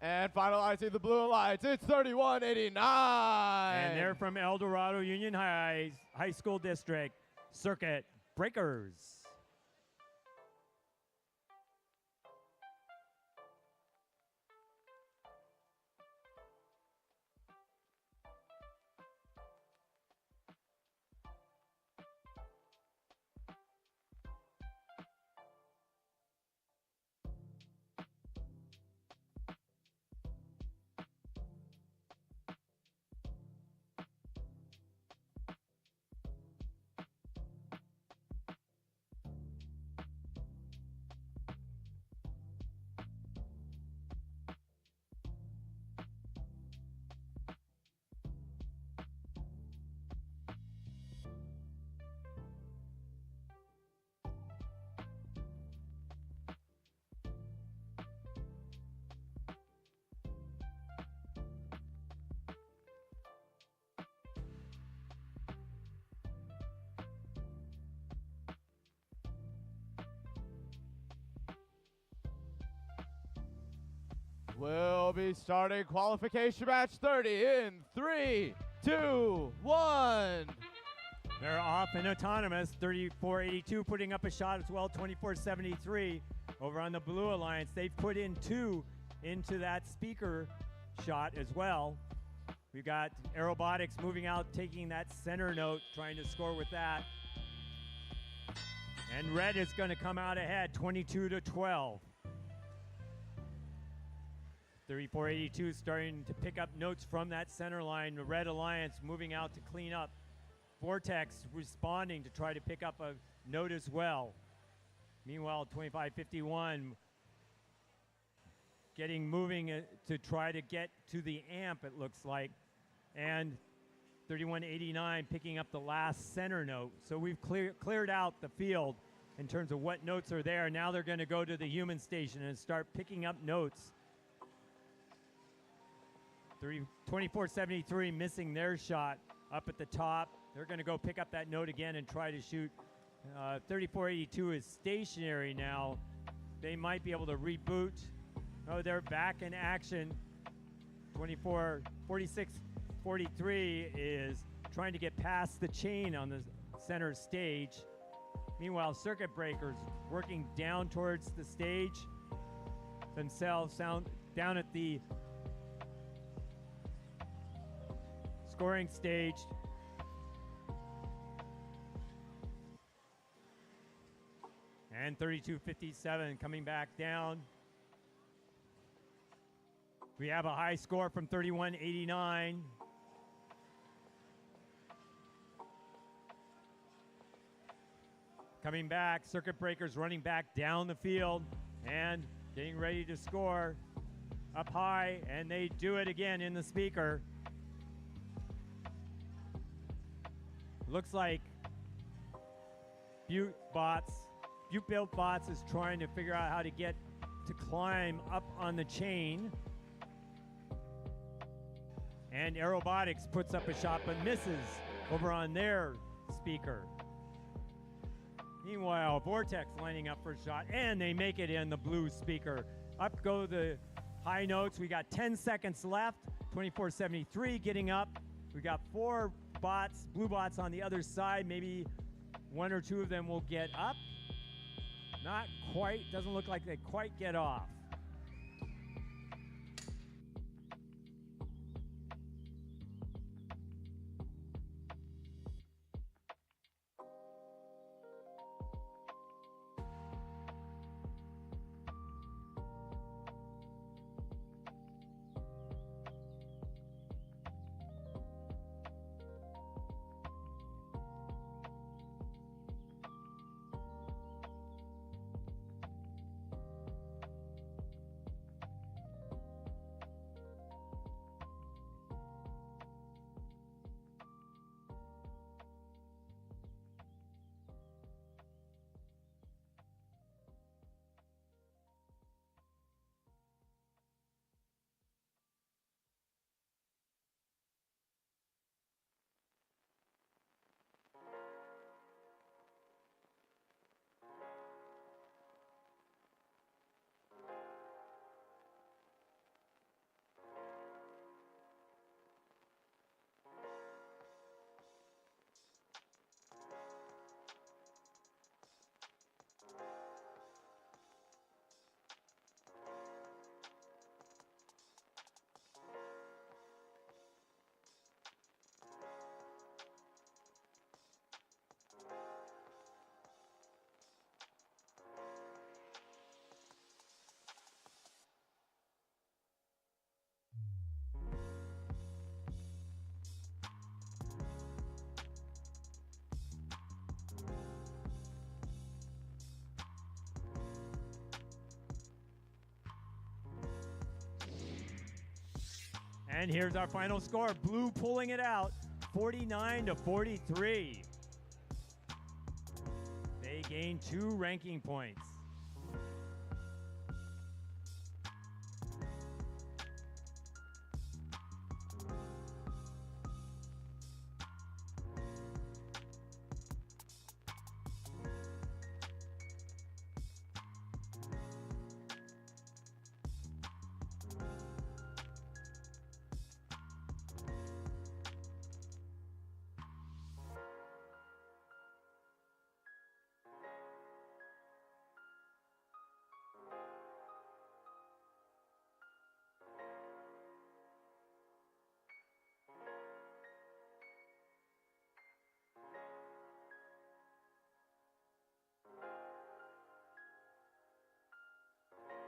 And finalizing the Blue Alliance, it's 3189. And they're from El Dorado Union High School District, Circuit Breakers. We'll be starting qualification match 30 in 3, 2, 1. They're off and autonomous. 3482 putting up a shot as well. 2473 over on the Blue Alliance. They've put in 2 into that speaker shot as well. We've got Robotics moving out, taking that center note, trying to score with that. And Red is going to come out ahead, 22-12. 3482 starting to pick up notes from that center line. The Red Alliance moving out to clean up. Vortex responding to try to pick up a note as well. Meanwhile, 2551 getting moving to try to get to the amp, it looks like. And 3189 picking up the last center note. So we've cleared out the field in terms of what notes are there. Now they're going to go to the human station and start picking up notes. 2473 missing their shot up at the top. They're going to go pick up that note again and try to shoot. 3482 is stationary now. They might be able to reboot. Oh, they're back in action. 4643 is trying to get past the chain on the center stage. Meanwhile, Circuit Breakers working down towards the stage themselves, down at the scoring stage. And 3257 coming back down. We have a high score from 3189. Coming back, Circuit Breakers running back down the field and getting ready to score up high, and they do it again in the speaker. Looks like Butte Built Bots is trying to figure out how to get to climb up on the chain. And Robotics puts up a shot but misses over on their speaker. Meanwhile, Vortex lining up for a shot, and they make it in the blue speaker. Up go the high notes. We got 10 seconds left. 2473 getting up. We got 4 bots, blue bots on the other side. Maybe 1 or 2 of them will get up. Not quite. Doesn't look like they quite get off. And here's our final score. Blue pulling it out, 49-43. They gain 2 ranking points.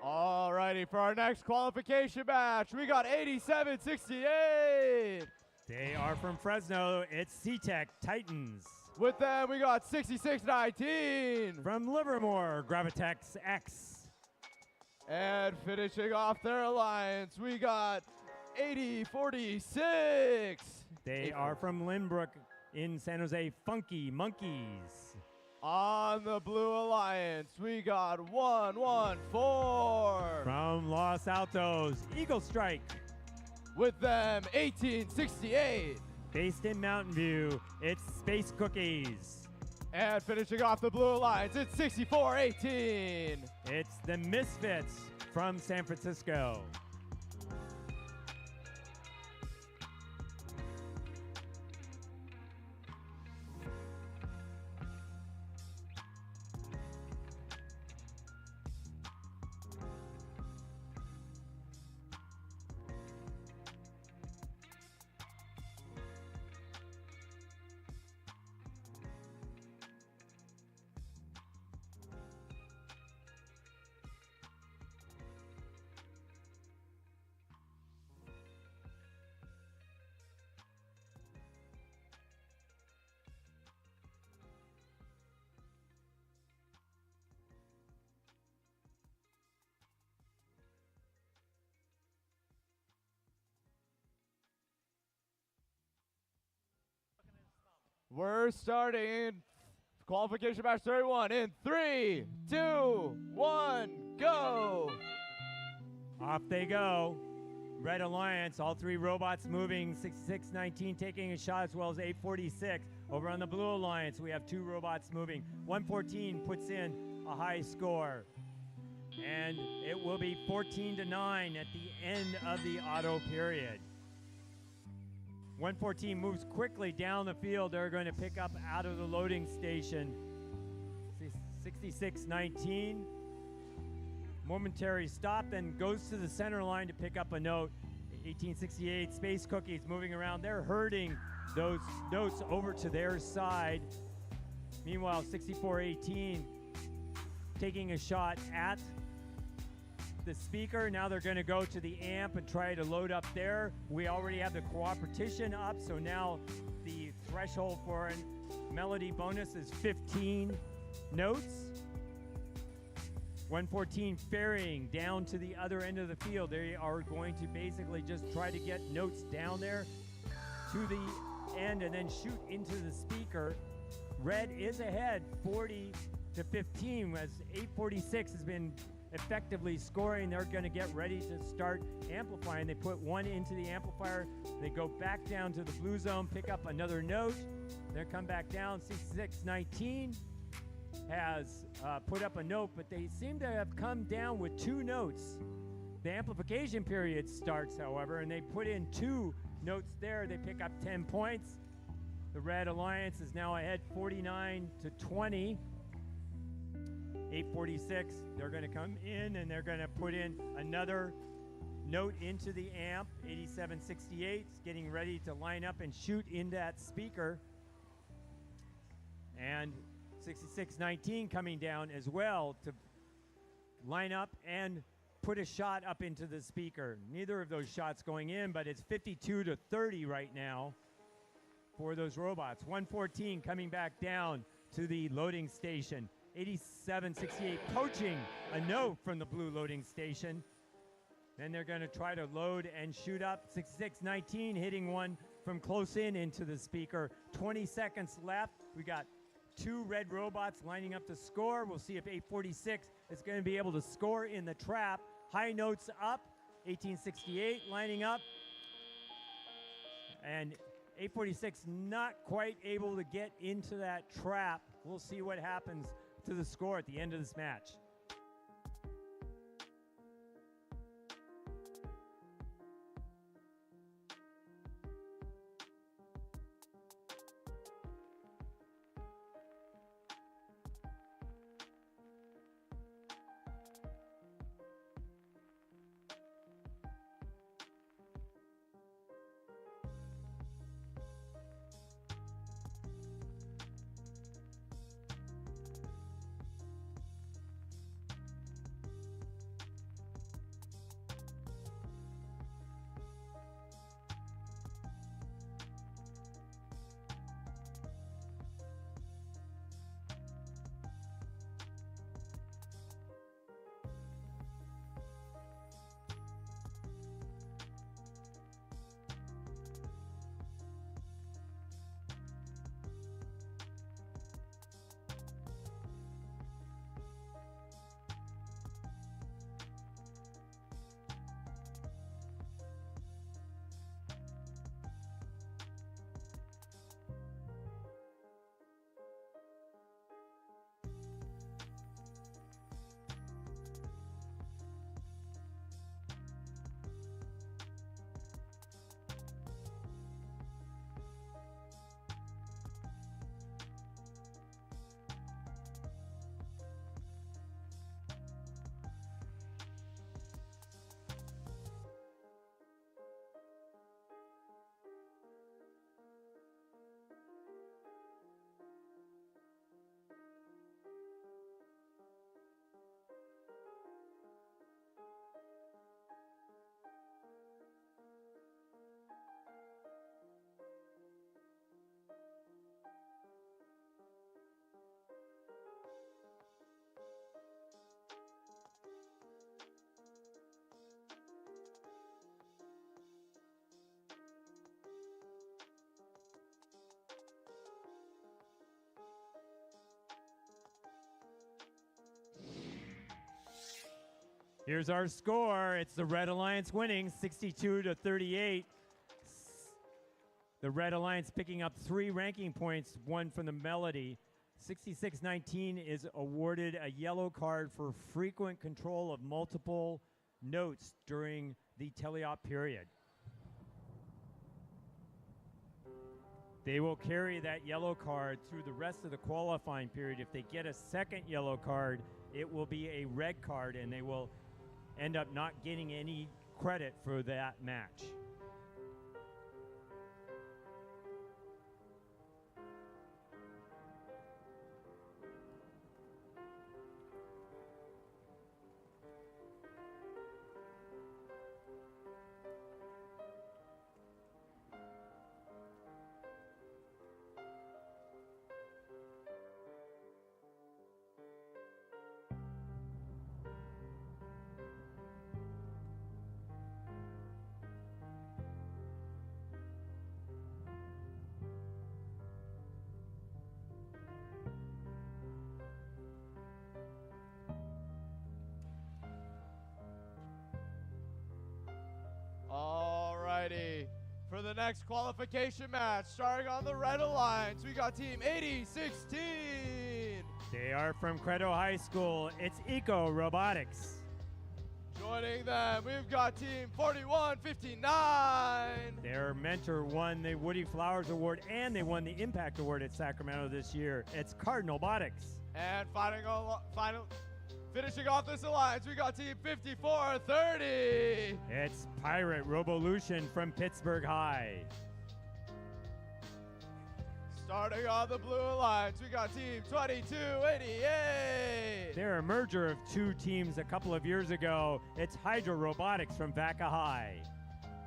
Alrighty, for our next qualification match, we got 87-68. They are from Fresno. It's C-Tech Titans. With them, we got 66-19. From Livermore, Gravitex X. And finishing off their alliance, we got 80-46. They are from Lynbrook in San Jose, Funky Monkeys. On the Blue Alliance, we got 114. From Los Altos, Eagle Strike. With them, 1868. Based in Mountain View, it's Space Cookies. And finishing off the Blue Alliance, it's 64-18. It's the Misfits from San Francisco. We're starting qualification match 31 in 3, 2, 1, go! Off they go. Red Alliance, all 3 robots moving, 66-19 taking a shot, as well as 846. Over on the Blue Alliance, we have 2 robots moving. 114 puts in a high score. And it will be 14-9 at the end of the auto period. 114 moves quickly down the field. They're going to pick up out of the loading station. 66-19. Momentary stop, then goes to the center line to pick up a note. 1868 Space Cookies moving around. They're herding those notes over to their side. Meanwhile, 64-18 taking a shot at the speaker. Now they're going to go to the amp and try to load up there. We already have the cooperation up, so now the threshold for a melody bonus is 15 notes. 114 ferrying down to the other end of the field. They are going to basically just try to get notes down there to the end and then shoot into the speaker. Red is ahead 40-15 as 846 has been effectively scoring. They're going to get ready to start amplifying. They put 1 into the amplifier. They go back down to the blue zone, pick up another note. They come back down. 66-19 has put up a note, but they seem to have come down with 2 notes. The amplification period starts, however, and they put in 2 notes there. They pick up 10 points. The Red Alliance is now ahead 49-20. 846, they're going to come in and they're going to put in another note into the amp. 8768 is getting ready to line up and shoot in that speaker. And 6619 coming down as well to line up and put a shot up into the speaker. Neither of those shots going in, but it's 52-30 right now for those robots. 114 coming back down to the loading station. 8768 poaching a note from the blue loading station. Then they're going to try to load and shoot up. 66-19, hitting one from close in into the speaker. 20 seconds left. We got 2 red robots lining up to score. We'll see if 846 is going to be able to score in the trap. High notes up. 1868 lining up. And 846 not quite able to get into that trap. We'll see what happens to the score at the end of this match. Here's our score. It's the Red Alliance winning 62-38. The Red Alliance picking up 3 ranking points, 1 from the Melody. 66-19 is awarded a yellow card for frequent control of multiple notes during the teleop period. They will carry that yellow card through the rest of the qualifying period. If they get a second yellow card, it will be a red card, and they will end up not getting any credit for that match. Alrighty, for the next qualification match, starting on the Red Alliance, we got Team 8016. They are from Credo High School. It's Eco Robotics. Joining them, we've got Team 4159. Their mentor won the Woody Flowers Award, and they won the Impact Award at Sacramento this year. It's Cardinal Botics. And finishing off this alliance, we got Team 5430. It's Pirate Rovolution from Pittsburgh High. Starting on the Blue Alliance, we got Team 2288. They're a merger of 2 teams a couple of years ago. It's Hydro Robotics from Vaca High.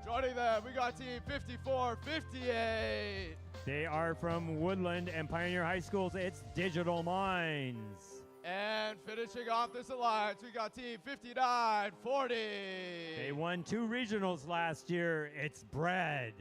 Joining them, we got Team 5458. They are from Woodland and Pioneer High Schools. It's Digital Minds. And finishing off this alliance, we got Team 5940. They won 2 regionals last year. It's Bread.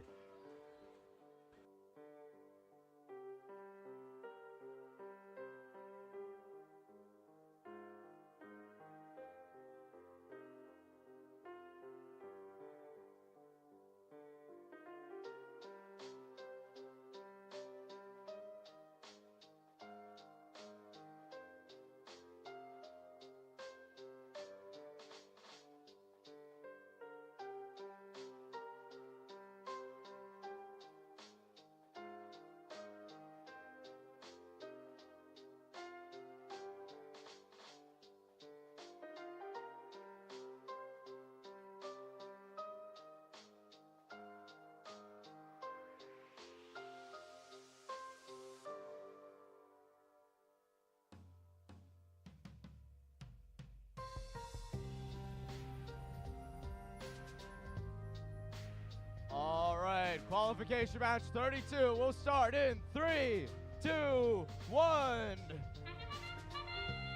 All right, qualification match 32 will start in 3, 2, 1.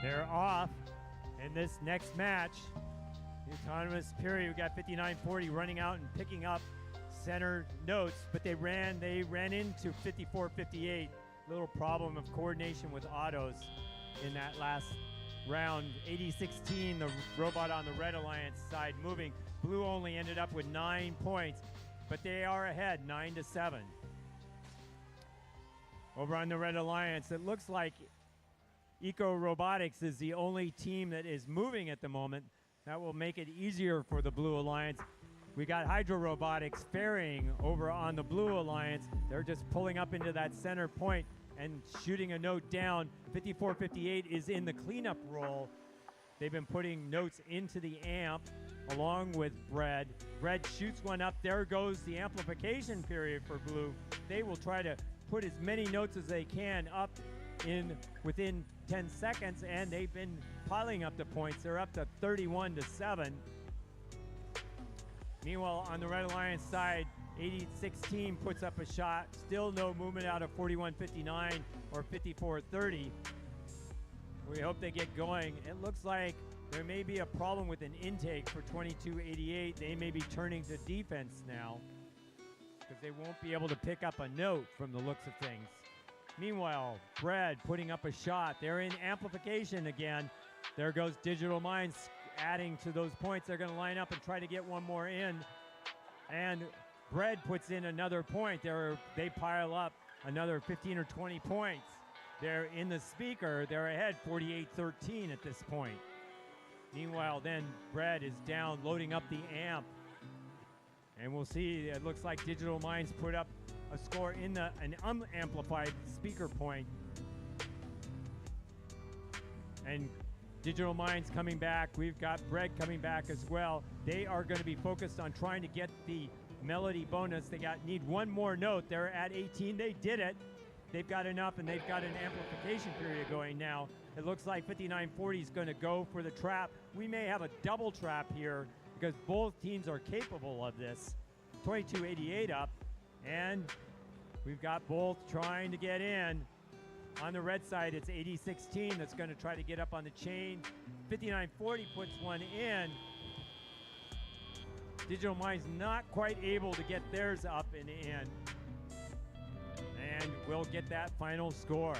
They're off in this next match. The autonomous period, we got 5940 running out and picking up center notes, but they ran into 5458. Little problem of coordination with autos in that last round. 8016, the robot on the Red Alliance side moving. Blue only ended up with 9 points, but they are ahead 9-7. Over on the Red Alliance, it looks like Eco Robotics is the only team that is moving at the moment. That will make it easier for the Blue Alliance. We got Hydro Robotics ferrying over on the Blue Alliance. They're just pulling up into that center point and shooting a note down. 5458 is in the cleanup role. They've been putting notes into the amp along with Bread. Bread shoots one up. There goes the amplification period for Blue. They will try to put as many notes as they can up in within 10 seconds, and they've been piling up the points. They're up to 31-7. Meanwhile, on the Red Alliance side, 8016 puts up a shot. Still no movement out of 4159 or 5430. We hope they get going. It looks like there may be a problem with an intake for 2288. They may be turning to defense now because they won't be able to pick up a note from the looks of things. Meanwhile, Bread putting up a shot. They're in amplification again. There goes Digital Minds adding to those points. They're going to line up and try to get one more in. And Bread puts in another point. They pile up another 15 or 20 points. They're in the speaker. They're ahead 48-13 at this point. Meanwhile, then Bread is down, loading up the amp. And we'll see, it looks like Digital Minds put up a score in an unamplified speaker point. And Digital Minds coming back. We've got Bread coming back as well. They are going to be focused on trying to get the melody bonus. They need one more note. They're at 18. They did it. They've got enough, and they've got an amplification period going now. It looks like 5940 is going to go for the trap. We may have a double trap here because both teams are capable of this. 2288 up, and we've got both trying to get in. On the red side, it's 8016 that's going to try to get up on the chain. 5940 puts one in. Digital Minds not quite able to get theirs up and in. And we'll get that final score.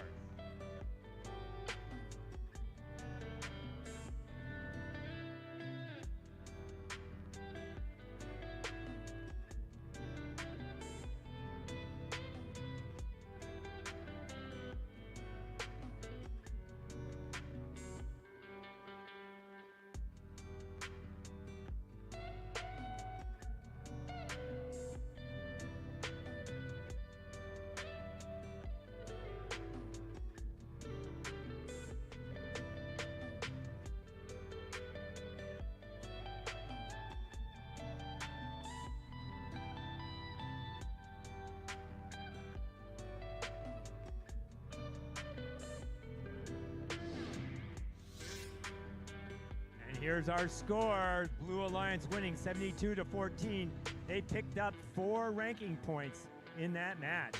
Here's our score. Blue Alliance winning 72-14. They picked up 4 ranking points in that match.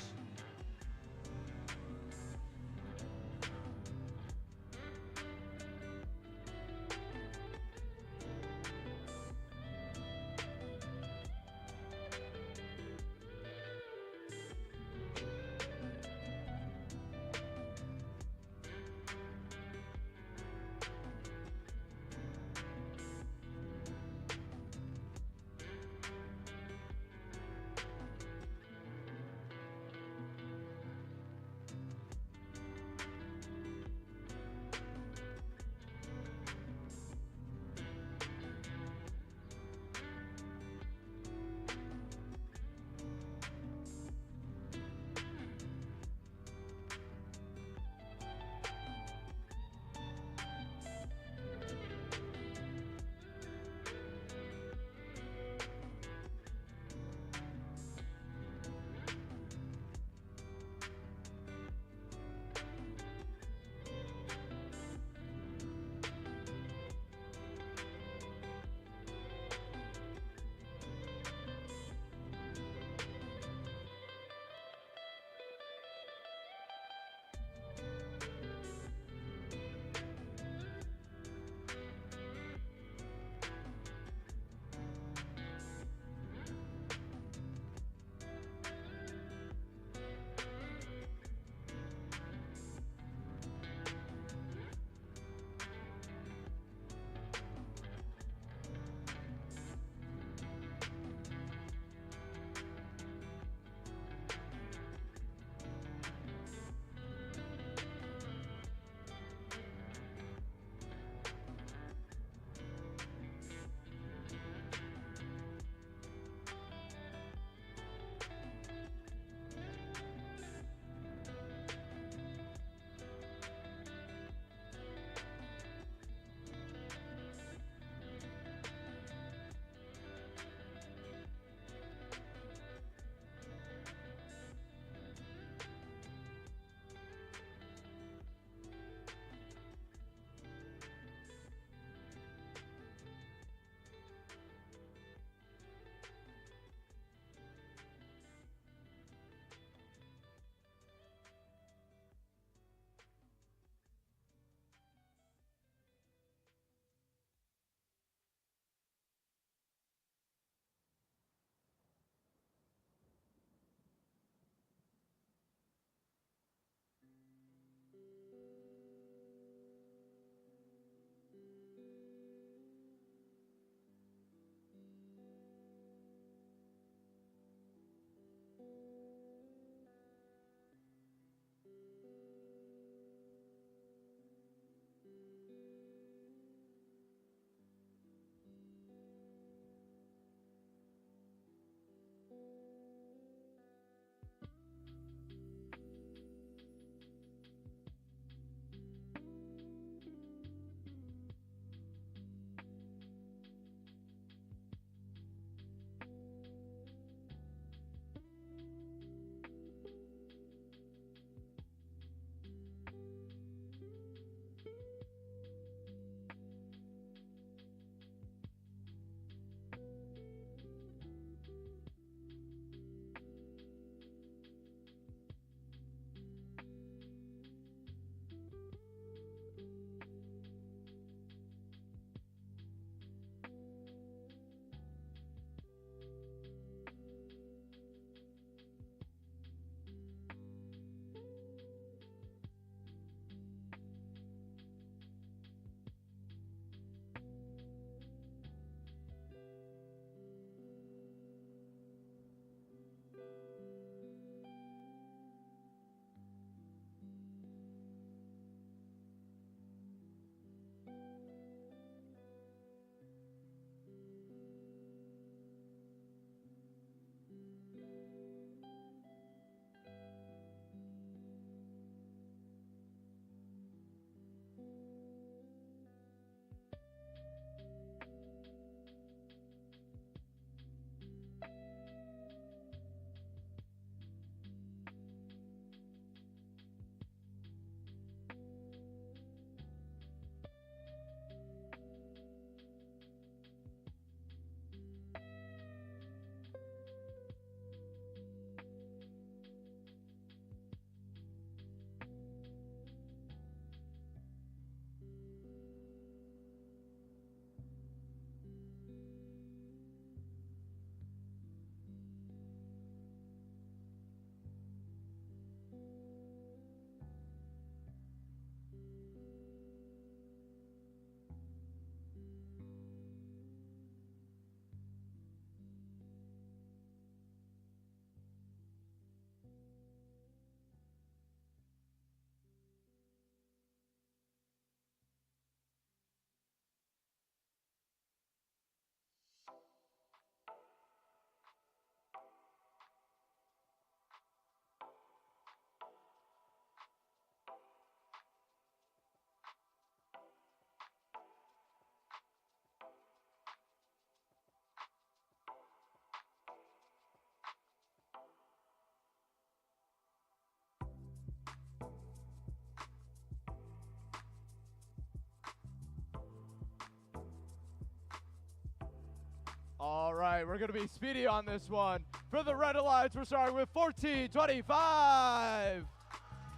right, we're going to be speedy on this one. For the Red Alliance, we're starting with 1425.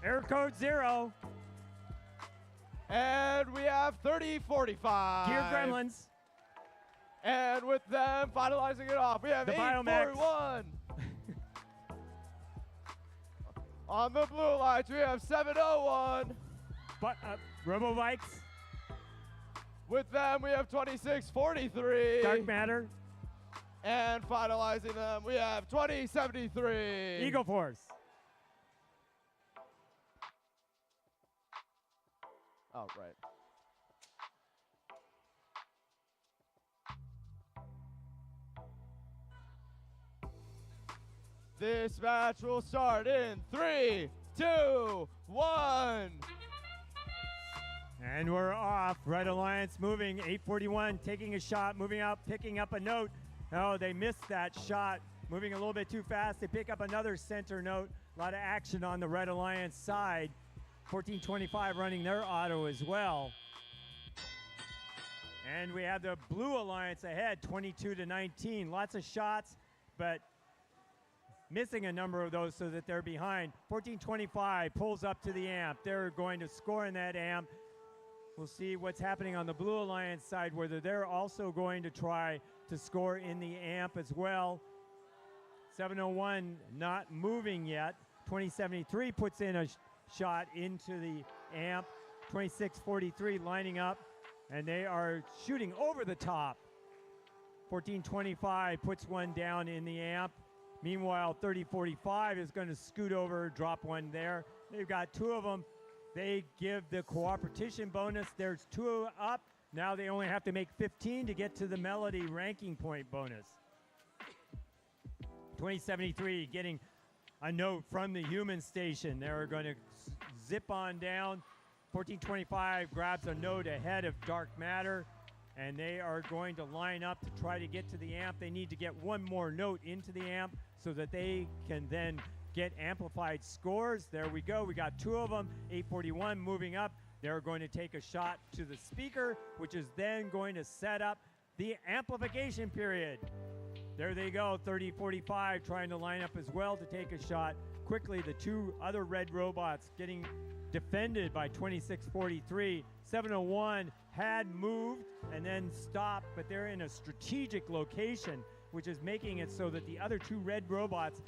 Air code 0. And we have 3045. Gear Gremlins. And with them finalizing it off, we have The 841. On the Blue Alliance, we have 701. But Robotics. With them, we have 2643. Dark Matter. And finalizing them, we have 2073. Eagle Force. Oh, right. This match will start in 3, 2, 1. And we're off. Red Alliance moving. 841 taking a shot, moving out, picking up a note. Oh, they missed that shot. Moving a little bit too fast. They pick up another center note. A lot of action on the Red Alliance side. 1425 running their auto as well. And we have the Blue Alliance ahead, 22-19. Lots of shots, but missing a number of those so that they're behind. 1425 pulls up to the amp. They're going to score in that amp. We'll see what's happening on the Blue Alliance side, whether they're also going to try to score in the amp as well. 701 not moving yet. 2073 puts in a shot into the amp. 2643 lining up, and they are shooting over the top. 1425 puts one down in the amp. Meanwhile, 3045 is going to scoot over, drop one there. They've got two of them. They give the cooperation bonus. There's two up. Now they only have to make 15 to get to the Melody ranking point bonus. 2073 getting a note from the human station. They're going to zip on down. 1425 grabs a note ahead of Dark Matter, and they are going to line up to try to get to the amp. They need to get one more note into the amp so that they can then get amplified scores. There we go. We got two of them. 841 moving up. They're going to take a shot to the speaker, which is then going to set up the amplification period. There they go. 3045 trying to line up as well to take a shot. Quickly, the two other red robots getting defended by 2643. 701 had moved and then stopped, but they're in a strategic location, which is making it so that the other two red robots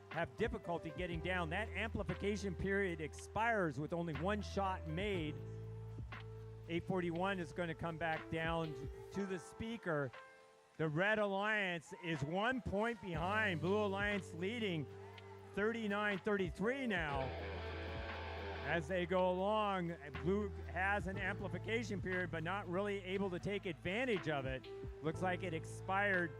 have difficulty getting down. That amplification period expires with only one shot made. 841 is going to come back down to the speaker. The Red Alliance is 1 point behind. Blue Alliance leading 39-33 now. As they go along, Blue has an amplification period, but not really able to take advantage of it. Looks like it expired.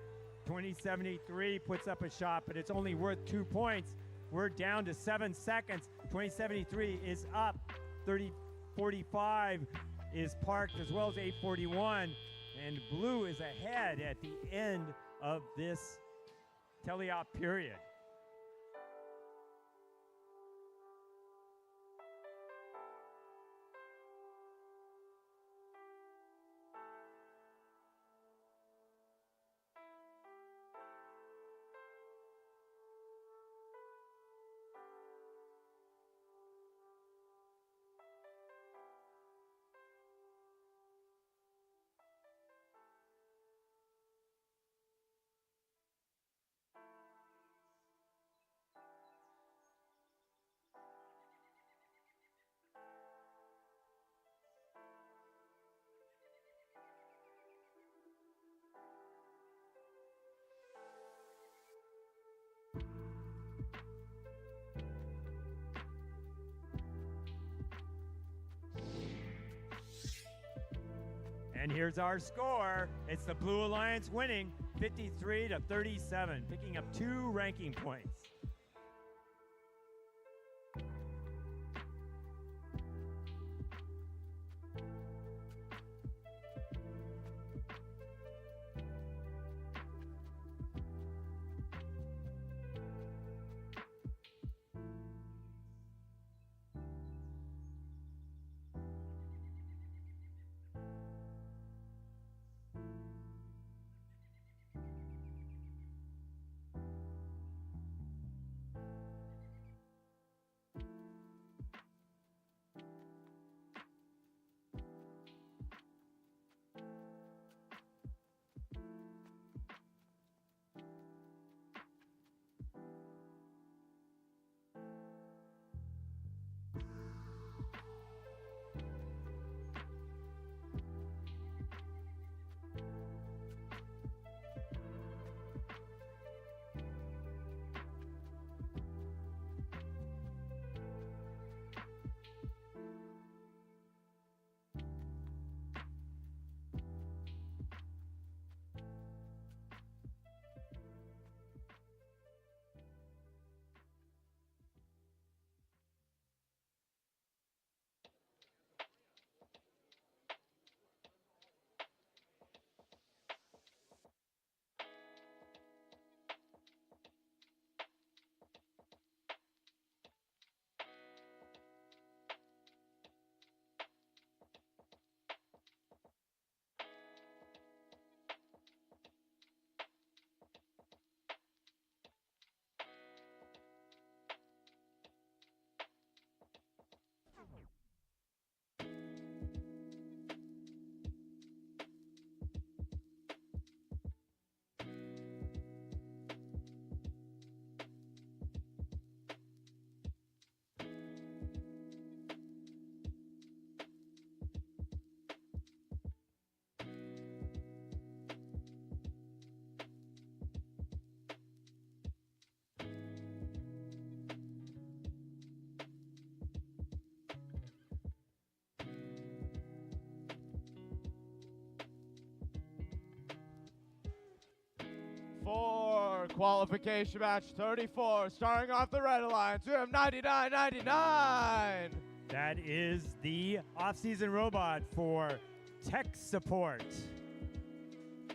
2073 puts up a shot, but it's only worth 2 points. We're down to 7 seconds. 2073 is up. 3045 is parked, as well as 841. And Blue is ahead at the end of this teleop period. And here's our score. It's the Blue Alliance winning 53-37, picking up 2 ranking points. For qualification match 34, starting off the red alliance, we have 99.99. That is the off-season robot for tech support.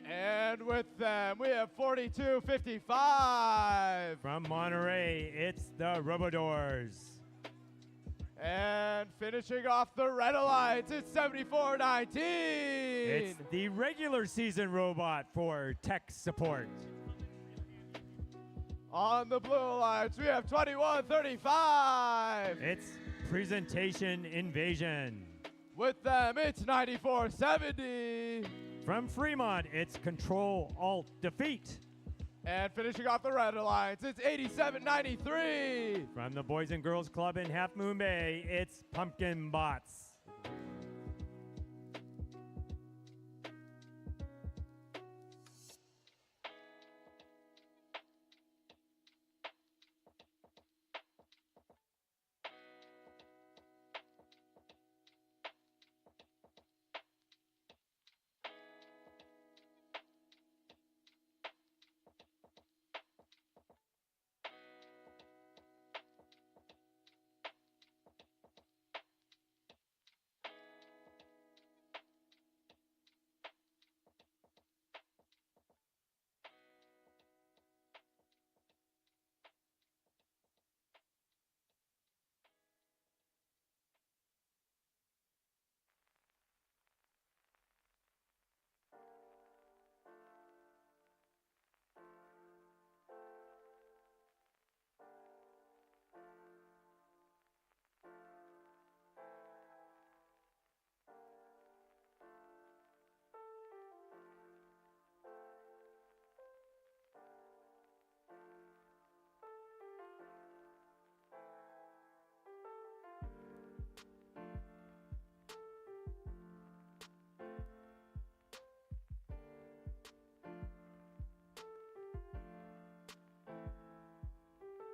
And with them, we have 42.55. From Monterey, it's the Robodors. And finishing off the red alliance, it's 74.19. It's the regular season robot for tech support. On the blue alliance, we have 21.35. It's Presentation Invasion. With them, it's 94.70. From Fremont, it's Control Alt Defeat. And finishing off the red alliance, it's 87.93. From the Boys and Girls Club in Half Moon Bay, it's Pumpkin Bots.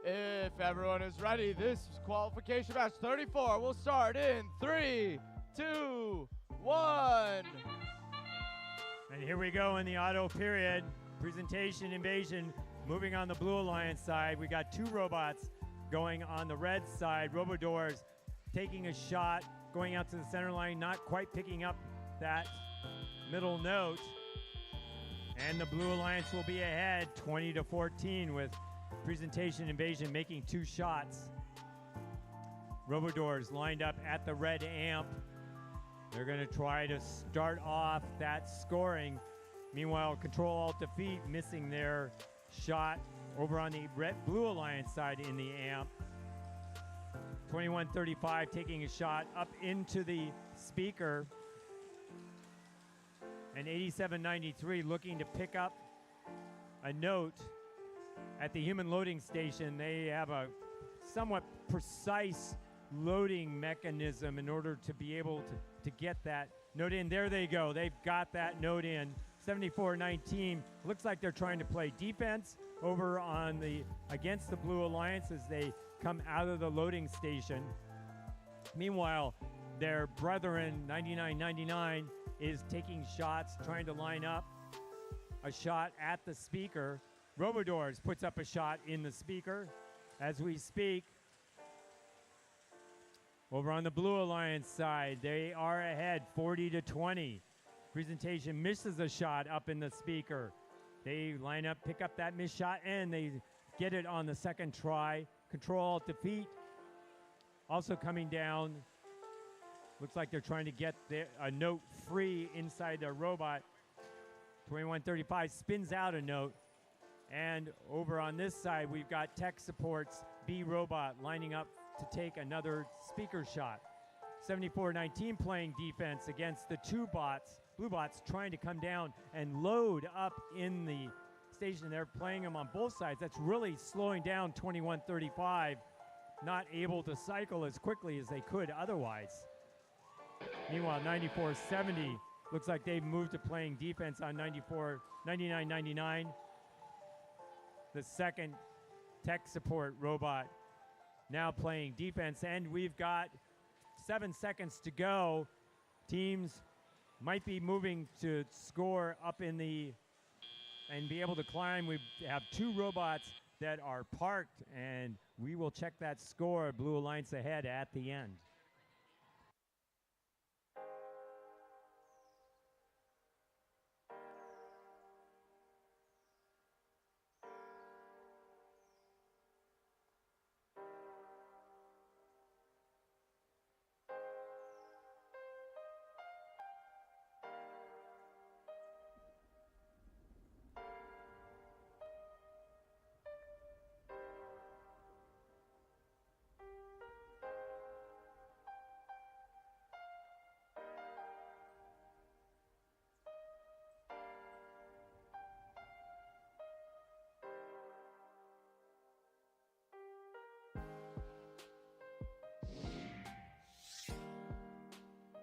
If everyone is ready, this qualification match 34 will start in 3, 2, 1. And here we go in the auto period. Presentation Invasion moving on the Blue Alliance side. We got two robots going on the red side. Robodors taking a shot, going out to the center line, not quite picking up that middle note. And the Blue Alliance will be ahead 20-14 with Presentation Invasion making two shots. Robodors lined up at the red amp. They're going to try to start off that scoring. Meanwhile, Control Alt Defeat missing their shot over on the Blue Alliance side in the amp. 21-35 taking a shot up into the speaker. And 87-93 looking to pick up a note at the human loading station. They have a somewhat precise loading mechanism in order to be able to get that note in. There they go. They've got that note in. 74-19. Looks like they're trying to play defense over on the against the Blue Alliance as they come out of the loading station. Meanwhile, their brethren 99-99 is taking shots, trying to line up a shot at the speaker. Robodors puts up a shot in the speaker as we speak. Over on the Blue Alliance side, they are ahead 40-20. Presentation misses a shot up in the speaker. They line up, pick up that missed shot, and they get it on the second try. Control Alt Defeat also coming down. Looks like they're trying to get a note free inside their robot. 21-35 spins out a note. And over on this side, we've got Tech Support's B Robot lining up to take another speaker shot. 74-19 playing defense against the two bots, blue bots trying to come down and load up in the station. They're playing them on both sides. That's really slowing down 21-35, not able to cycle as quickly as they could otherwise. Meanwhile, 94-70 looks like they've moved to playing defense on 99-99. The second Tech Support robot now playing defense, and we've got 7 seconds to go. Teams might be moving to score up in the and be able to climb. We have 2 robots that are parked, and we will check that score. Blue Alliance ahead at the end.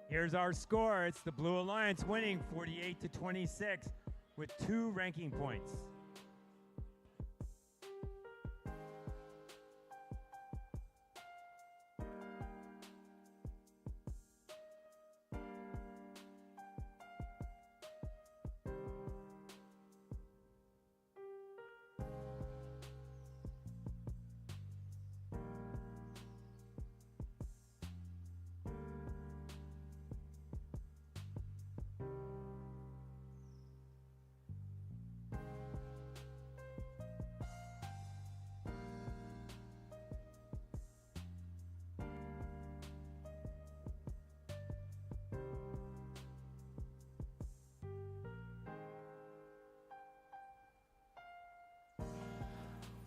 Here's our score. It's the Blue Alliance winning 48-26 with 2 ranking points.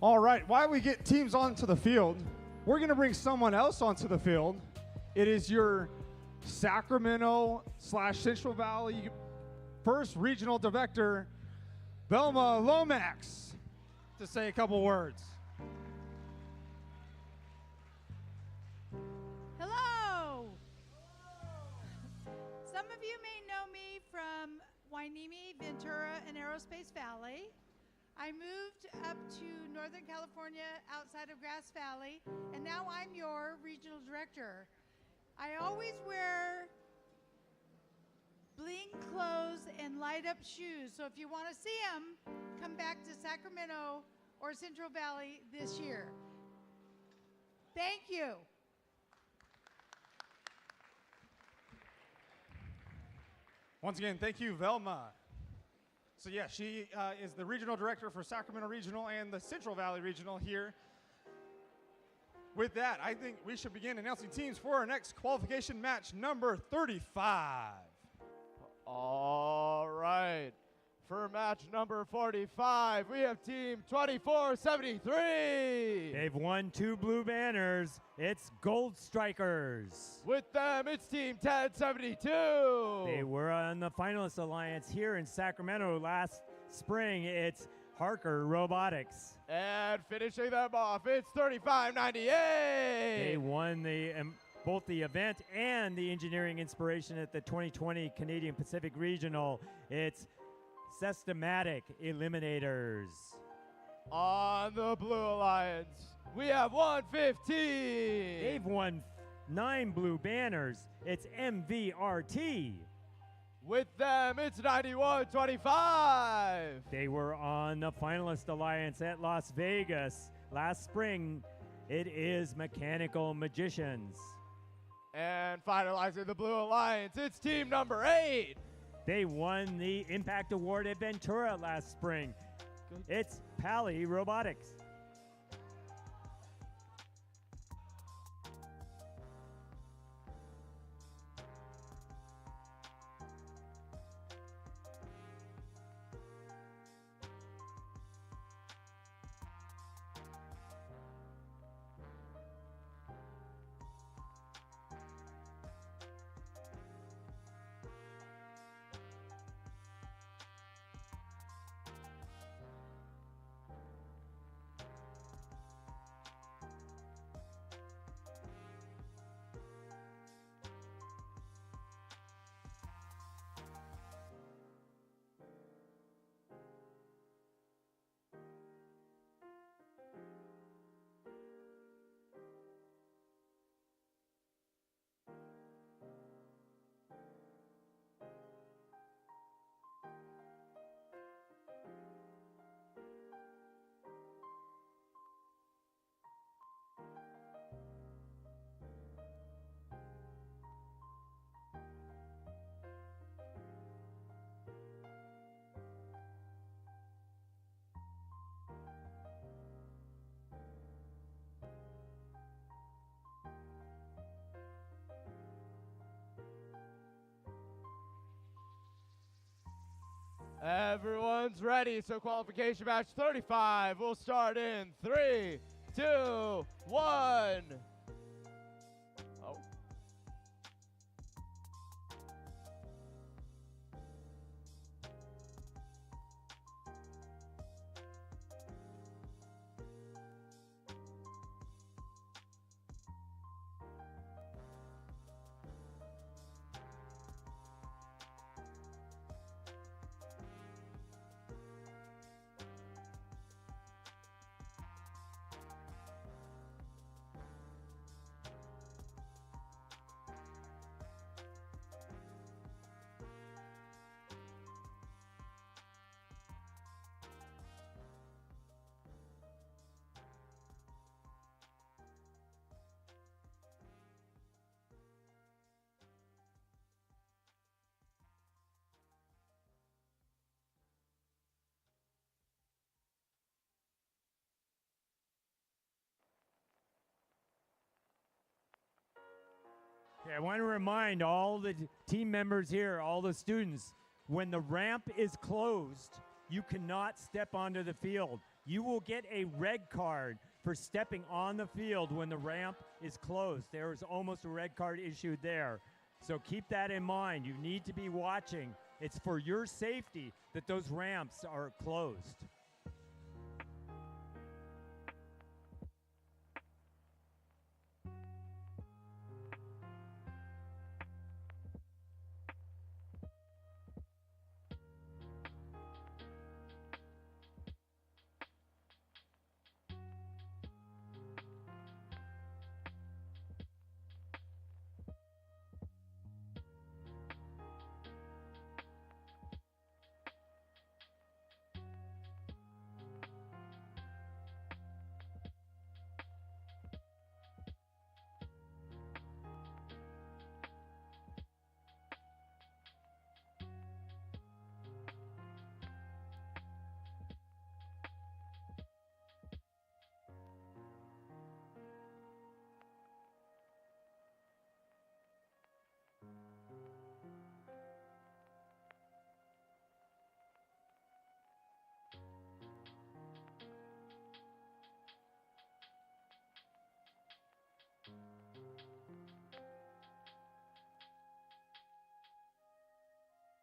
All right, while we get teams onto the field, we're going to bring someone else onto the field. It is your Sacramento/Central Valley first regional director, Velma Lomax, to say a couple words. Hello! Some of you may know me from Hueneme, Ventura, and Aerospace Valley. I moved up to Northern California outside of Grass Valley, and now I'm your regional director. I always wear bling clothes and light up shoes, so if you want to see them, come back to Sacramento or Central Valley this year. Thank you. Once again, thank you, Velma. So yeah, she is the regional director for Sacramento Regional and the Central Valley Regional here. With that, I think we should begin announcing teams for our next qualification match, number 35. All right. For match number 45, we have team 2473. They've won 2 blue banners. It's Gold Strikers. With them, it's team 1072. They were on the finalist alliance here in Sacramento last spring. It's Harker Robotics. And finishing them off, it's 3598. They won both the event and the engineering inspiration at the 2020 Canadian Pacific Regional. It's Systematic Eliminators. On the Blue Alliance, we have 115. They've won 9 blue banners. It's MVRT. With them, it's 9125. They were on the finalist alliance at Las Vegas last spring. It is Mechanical Magicians. And finalizing the Blue Alliance, it's team number 8. They won the Impact Award at Ventura last spring. It's Pally Robotics. Everyone's ready, so qualification match 35 will start in 3, 2, 1. Oh. Okay, I want to remind all the team members here, all the students, when the ramp is closed, you cannot step onto the field. You will get a red card for stepping on the field when the ramp is closed. There is almost a red card issued there. So keep that in mind. You need to be watching. It's for your safety that those ramps are closed.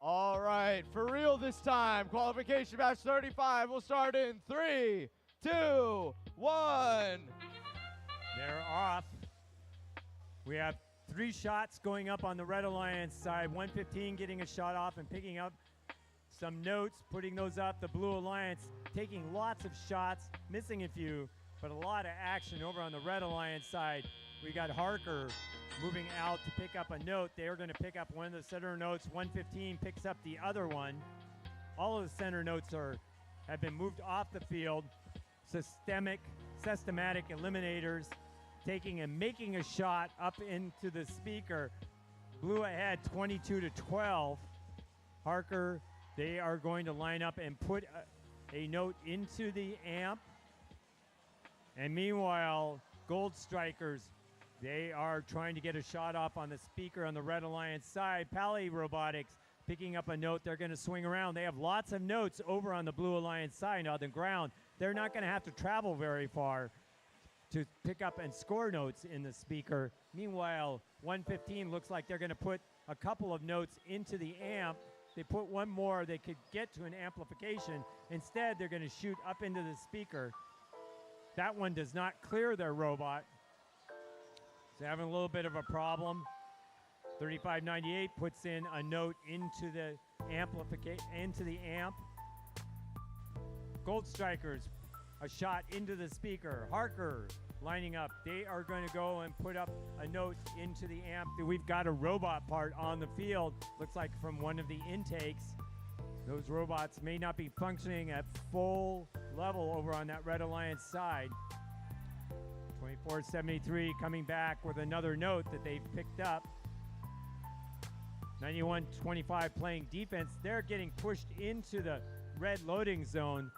All right, for real this time. Qualification match 35 will start in 3, 2, 1. They're off. We have 3 shots going up on the Red Alliance side. 115 getting a shot off and picking up some notes, putting those up. The Blue Alliance taking lots of shots, missing a few, but a lot of action over on the Red Alliance side. We got Harker moving out to pick up a note. They're going to pick up one of the center notes. 115 picks up the other one. All of the center notes have been moved off the field. Systematic eliminators taking and making a shot up into the speaker. Blue ahead 22-12. Harker, they are going to line up and put a note into the amp. And meanwhile, Gold Strikers, they are trying to get a shot off on the speaker on the Red Alliance side. Pally Robotics picking up a note. They're going to swing around. They have lots of notes over on the Blue Alliance side on the ground. They're not going to have to travel very far to pick up and score notes in the speaker. Meanwhile, 115 looks like they're going to put a couple of notes into the amp. They put one more, they could get to an amplification. Instead, they're going to shoot up into the speaker. That one does not clear their robot. It's having a little bit of a problem. 3598 puts in a note into the amp. Gold Strikers, a shot into the speaker. Harker lining up. They are going to go and put up a note into the amp. We've got a robot part on the field. Looks like from one of the intakes. Those robots may not be functioning at full level over on that Red Alliance side. 2473 coming back with another note that they've picked up. 9125 playing defense. They're getting pushed into the red loading zone.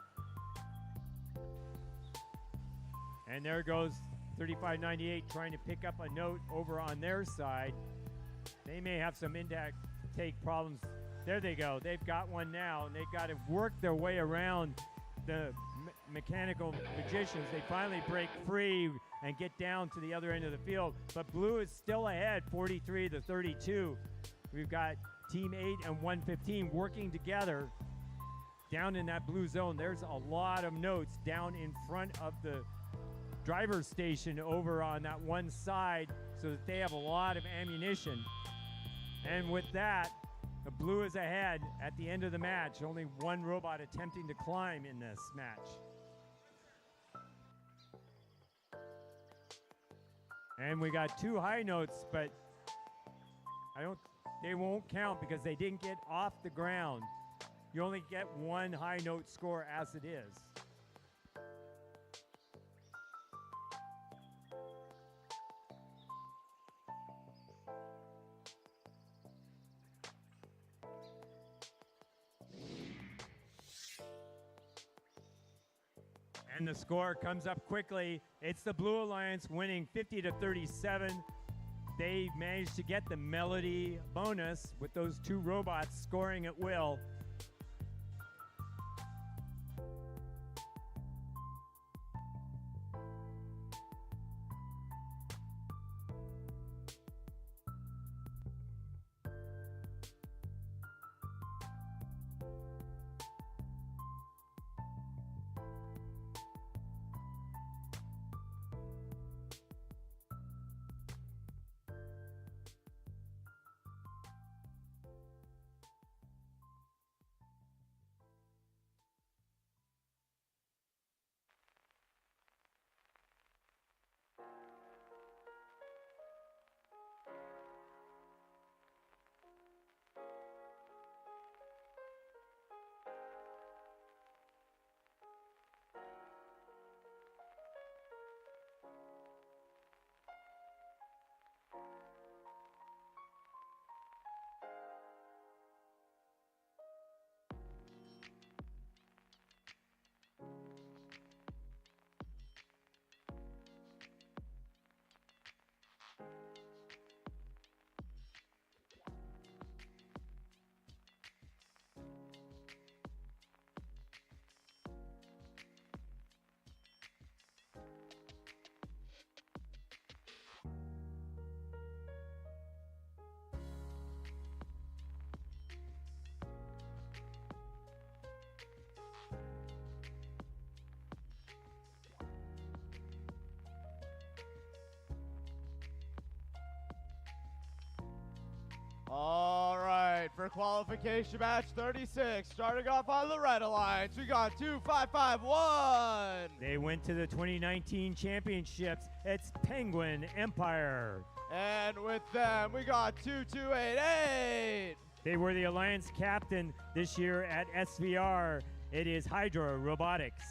And there goes 3598 trying to pick up a note over on their side. They may have some intake problems There they go. They've got one now, and they've got to work their way around the mechanical magicians. They finally break free and get down to the other end of the field. But blue is still ahead, 43-32. We've got Team 8 and 115 working together down in that blue zone. There's a lot of notes down in front of the driver's station over on that one side so that they have a lot of ammunition. And with that, the blue is ahead at the end of the match. Only one robot attempting to climb in this match. And we got 2 high notes, but they won't count because they didn't get off the ground. You only get 1 high note score as it is. And the score comes up quickly. It's the Blue Alliance winning 50-37. They managed to get the Melody bonus with those 2 robots scoring at will. All right, for qualification match 36, starting off on the red alliance, we got 2551. They went to the 2019 championships. It's Penguin Empire. And with them, we got 2288. They were the Alliance captain this year at SVR. It is Hydra Robotics.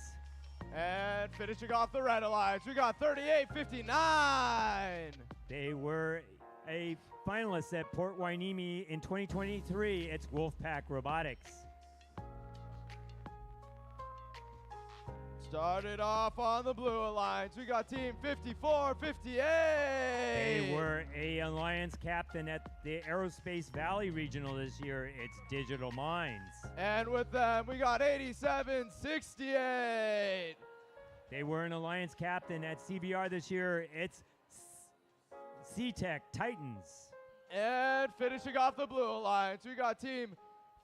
And finishing off the red alliance, we got 3859. They were a finalist at Port Hueneme in 2023. It's Wolfpack Robotics. Started off on the blue alliance, we got team 5458. They were a Alliance captain at the Aerospace Valley Regional this year. It's Digital Minds. And with them, we got 8768. They were an Alliance captain at CBR this year. It's C-Tech Titans. And finishing off the blue alliance, we got team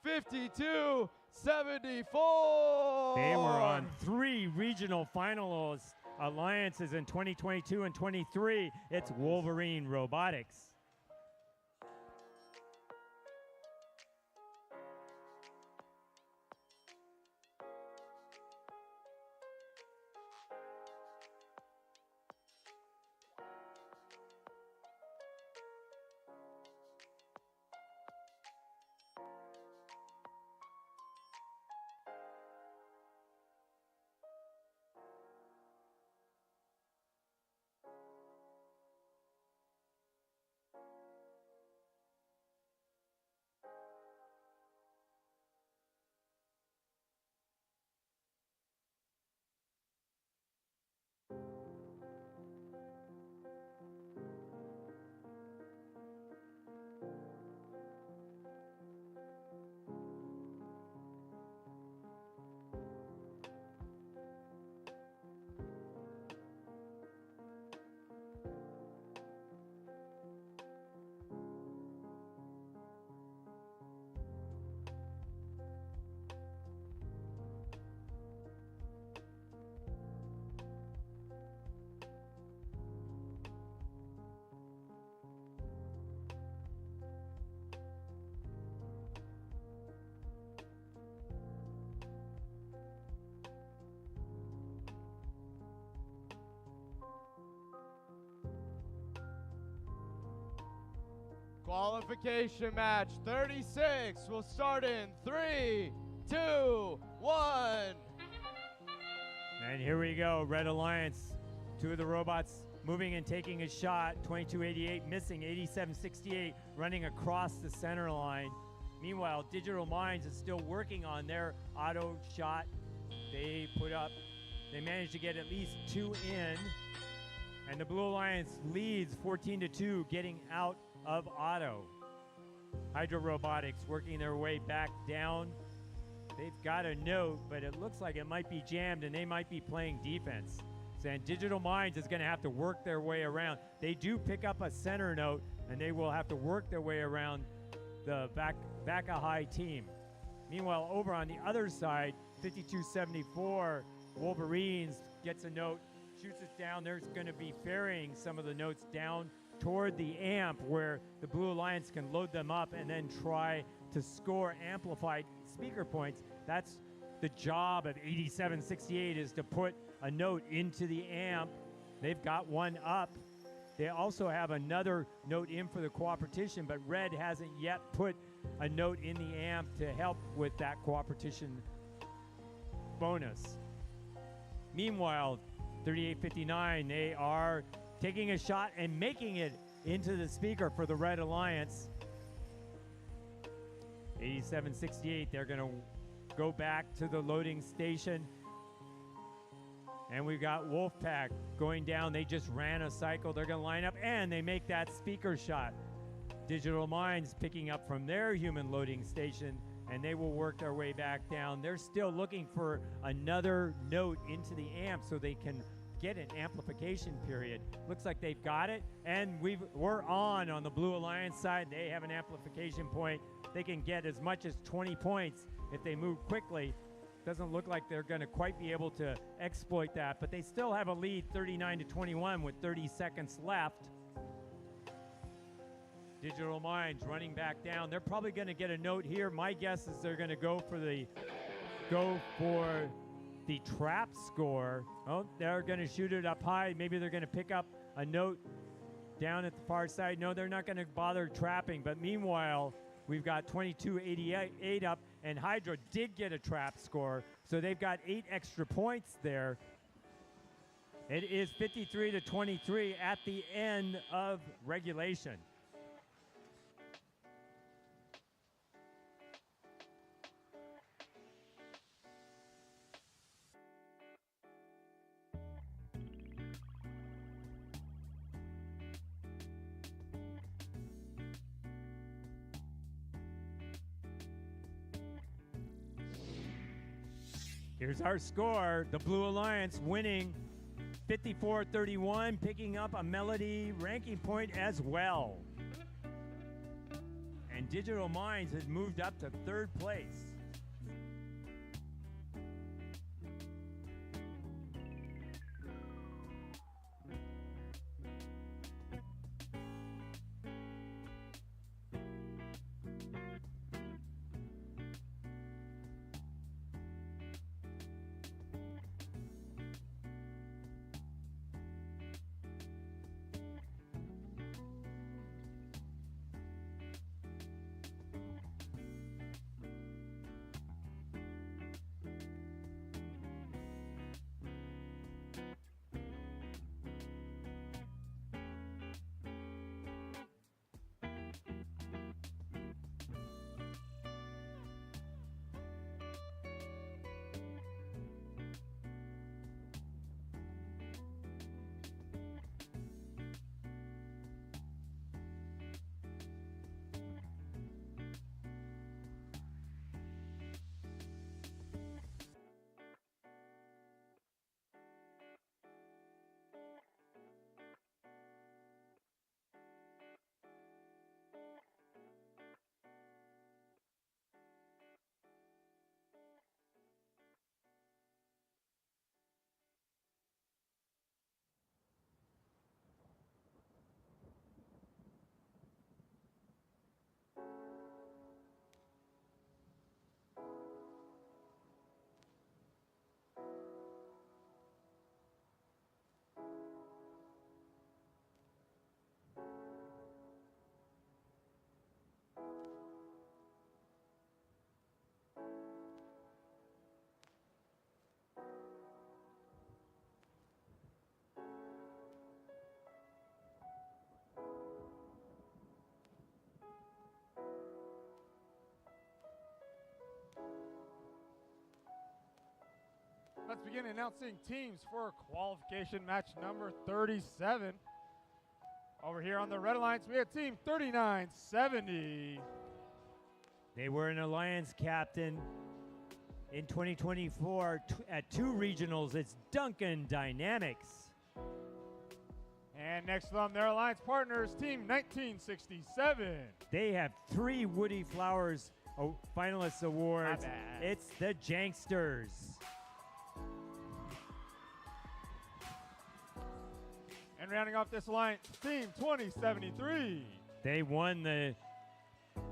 5274. They were on 3 regional finalist alliances in 2022 and 23. It's Wolverine Robotics. Qualification match 36 will start in 3, 2, 1. And here we go, Red Alliance. Two of the robots moving and taking a shot. 2288 missing, 8768 running across the center line. Meanwhile, Digital Minds is still working on their auto shot. They managed to get at least 2 in. And the Blue Alliance leads 14-2, getting out of auto. Hydro Robotics working their way back down. They've got a note, but it looks like it might be jammed and they might be playing defense. And Digital Minds is going to have to work their way around. They do pick up a center note and they will have to work their way around the back a high team. Meanwhile, over on the other side, 5274 Wolverines gets a note, shoots it down. They're going to be ferrying some of the notes down toward the amp where the Blue Alliance can load them up and then try to score amplified speaker points. That's the job of 8768, is to put a note into the amp. They've got one up. They also have another note in for the cooperation, but Red hasn't yet put a note in the amp to help with that cooperation bonus. Meanwhile, 3859, they are taking a shot and making it into the speaker for the Red Alliance. 8768, they're going to go back to the loading station. And we've got Wolfpack going down. They just ran a cycle. They're going to line up, and they make that speaker shot. Digital Minds picking up from their human loading station, and they will work their way back down. They're still looking for another note into the amp so they can get an amplification period. Looks like they've got it, and we're on the Blue Alliance side. They have an amplification point. They can get as much as 20 points if they move quickly. Doesn't look like they're going to quite be able to exploit that, but they still have a lead 39-21 with 30 seconds left. Digital Minds running back down. They're probably going to get a note here. My guess is they're going to go for the trap score. Oh, they're going to shoot it up high. Maybe they're going to pick up a note down at the far side. No, they're not going to bother trapping. But meanwhile, we've got 2288 up, and Hydra did get a trap score, so they've got 8 extra points there. It is 53-23 at the end of regulation. Here's our score. The Blue Alliance winning 54-31, picking up a Melody ranking point as well. And Digital Minds has moved up to 3rd place. begin announcing teams for qualification match number 37. Over here on the Red Alliance, we have team 3970. They were an alliance captain in 2024 at 2 regionals. It's Duncan Dynamics. And next to them, their alliance partners, team 1967. They have 3 Woody Flowers finalist awards. It's the Janksters. And rounding off this alliance, team 2073. They won the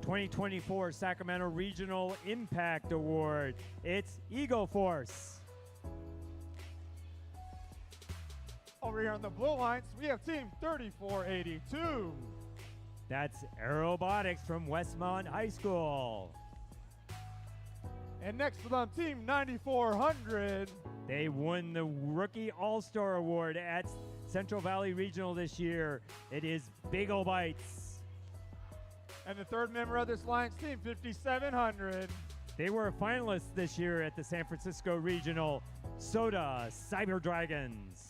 2024 Sacramento Regional Impact Award. It's Eagle Force. Over here on the Blue Alliance, we have team 3482. That's Robotics from Westmont High School. And next to them, team 9400. They won the Rookie All-Star Award at Central Valley Regional this year. It is Bagel Bites. And the third member of this alliance, team 5700. They were finalists this year at the San Francisco Regional. Soda Cyber Dragons.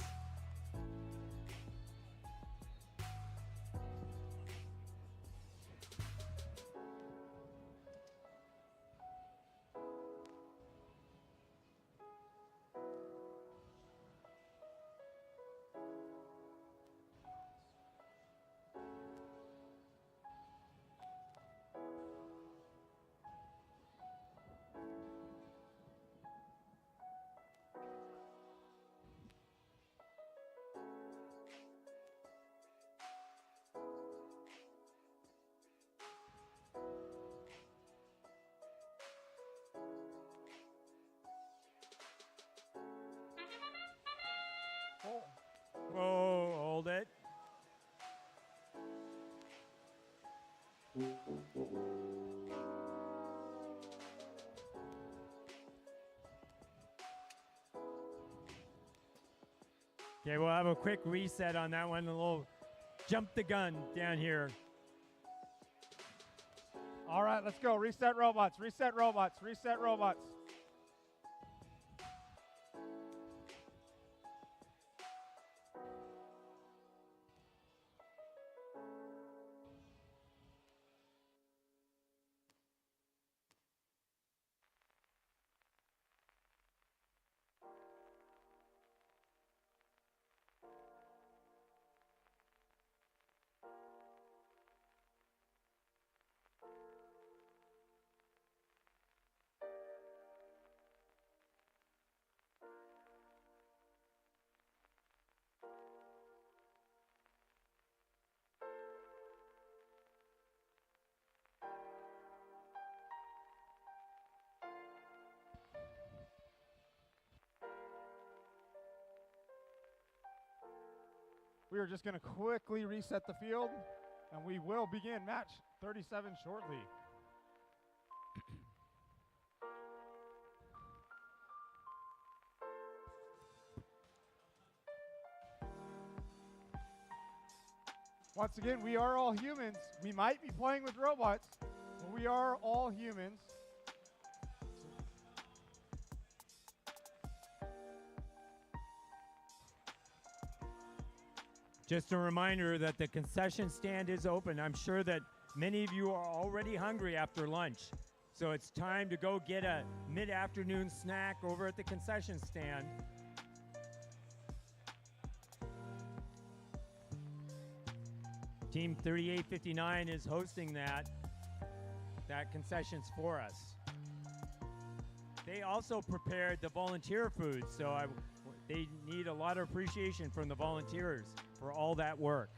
Whoa, hold it. Okay, we'll have a quick reset on that one. A little jump the gun down here. All right, let's go. Reset robots, reset robots, reset robots. We are just going to quickly reset the field, and we will begin match 37 shortly. Once again, we are all humans. We might be playing with robots, but we are all humans. Just a reminder that the concession stand is open. I'm sure that many of you are already hungry after lunch. So it's time to go get a mid-afternoon snack over at the concession stand. Team 3859 is hosting that concessions for us. They also prepared the volunteer food, so they need a lot of appreciation from the volunteers for all that work.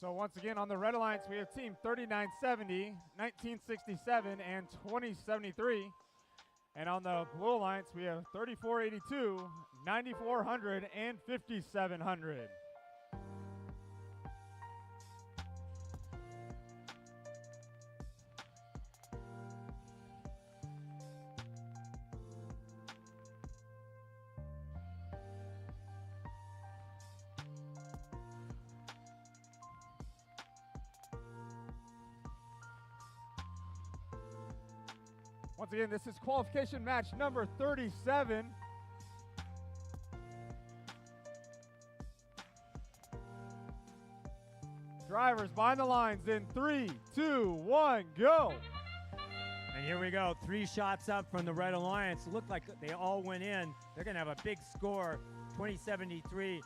So once again on the Red Alliance, we have team 3970, 1967, and 2073. And on the Blue Alliance, we have 3482, 9400, and 5700. Once again, this is qualification match number 37. Drivers behind the lines in 3, 2, 1, go. And here we go. 3 shots up from the Red Alliance. Looked like they all went in. They're going to have a big score, 2073.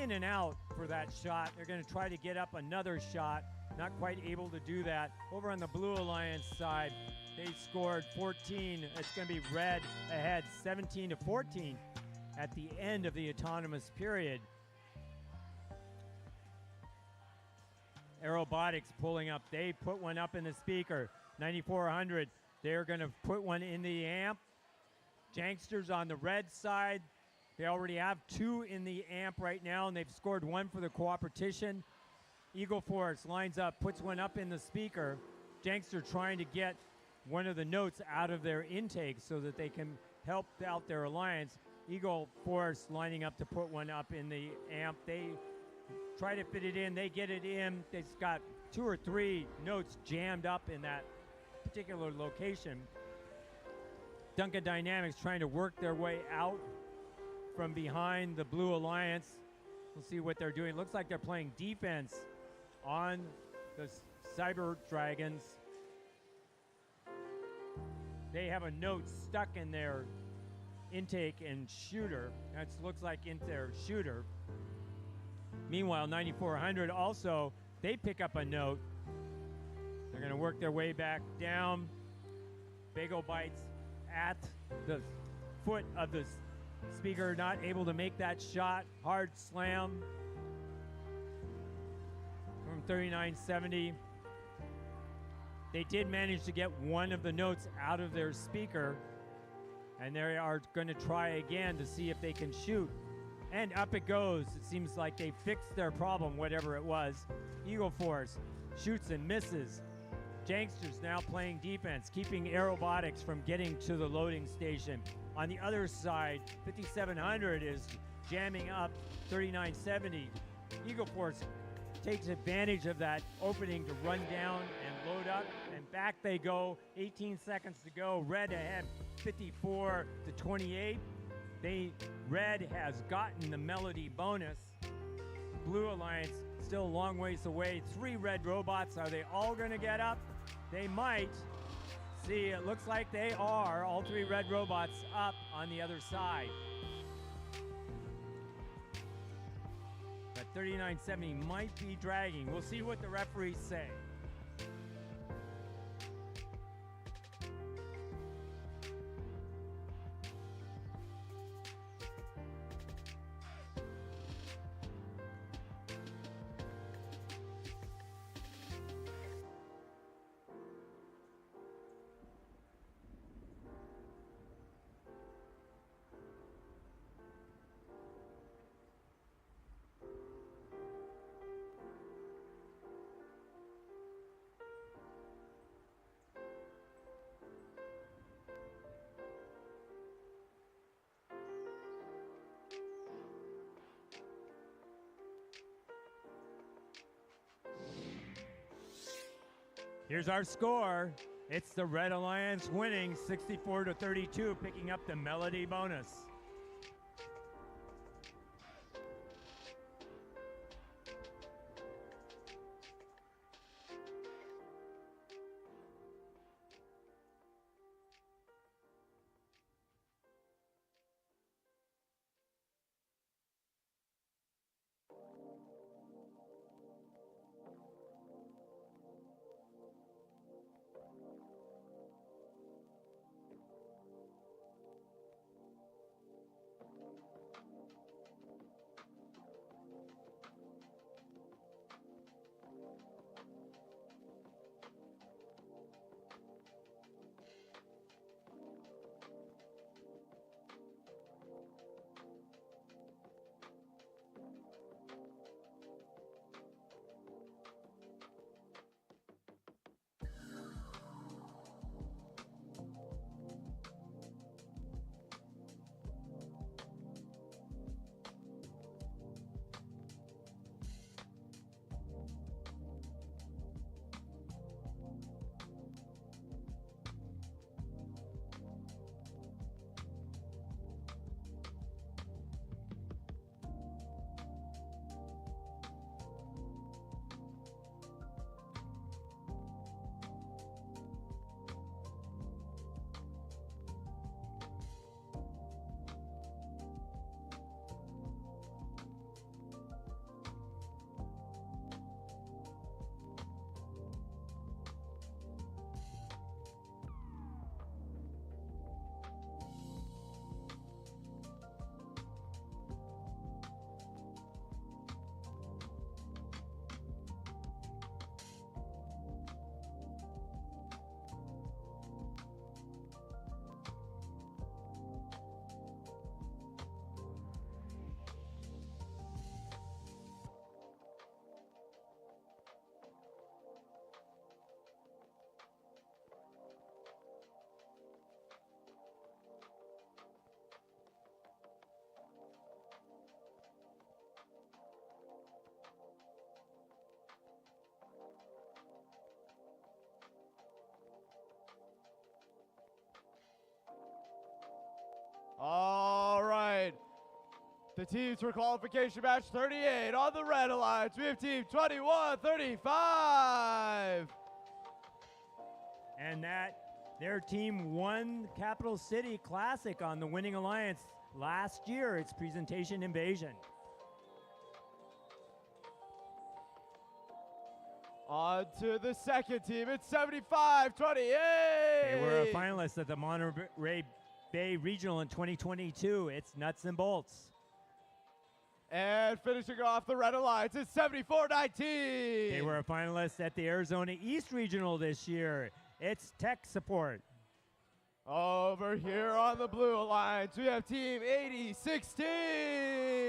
In and out for that shot. They're going to try to get up another shot. Not quite able to do that. Over on the Blue Alliance side, they scored 14. It's going to be Red ahead, 17 to 14 at the end of the autonomous period. Robotics pulling up. They put one up in the speaker. 9400. They're going to put one in the amp. Janksters on the red side. They already have 2 in the amp right now, and they've scored 1 for the cooperation. Eagle Force lines up, puts one up in the speaker. Jankster trying to get one of the notes out of their intake so that they can help out their alliance. Eagle Force lining up to put one up in the amp. They try to fit it in. They get it in. They've got 2 or 3 notes jammed up in that particular location. Duncan Dynamics trying to work their way out from behind the Blue Alliance. We'll see what they're doing. Looks like they're playing defense on the Cyber Dragons. They have a note stuck in their intake and shooter. That looks like in their shooter. Meanwhile, 9400 also, they pick up a note. They're going to work their way back down. Bagel Bites at the foot of the speaker, not able to make that shot. Hard slam from 3970. They did manage to get one of the notes out of their speaker, and they are going to try again to see if they can shoot. And up it goes. It seems like they fixed their problem, whatever it was. Eagle Force shoots and misses. Janksters now playing defense, keeping Robotics from getting to the loading station. On the other side, 5700 is jamming up 3970. Eagle Force takes advantage of that opening to run down and load up, and back they go. 18 seconds to go. Red ahead, 54 to 28. Red has gotten the Melody bonus. Blue Alliance still a long ways away. 3 red robots. Are they all going to get up? They might. See, it looks like they are. All 3 red robots up on the other side. But 3970 might be dragging. We'll see what the referees say. Here's our score. It's the Red Alliance winning 64 to 32, picking up the Melody bonus. The teams for qualification match 38 on the red alliance. We have team 21-35. And their team won Capital City Classic on the winning alliance last year. It's Presentation Invasion. On to the second team. It's 75-28. They were a finalist at the Monterey Bay Regional in 2022. It's Nuts and Bolts. And finishing off the red alliance, it's 74-19. They were a finalist at the Arizona East Regional this year. It's Tech Support. Over here on the blue alliance, we have team 8016.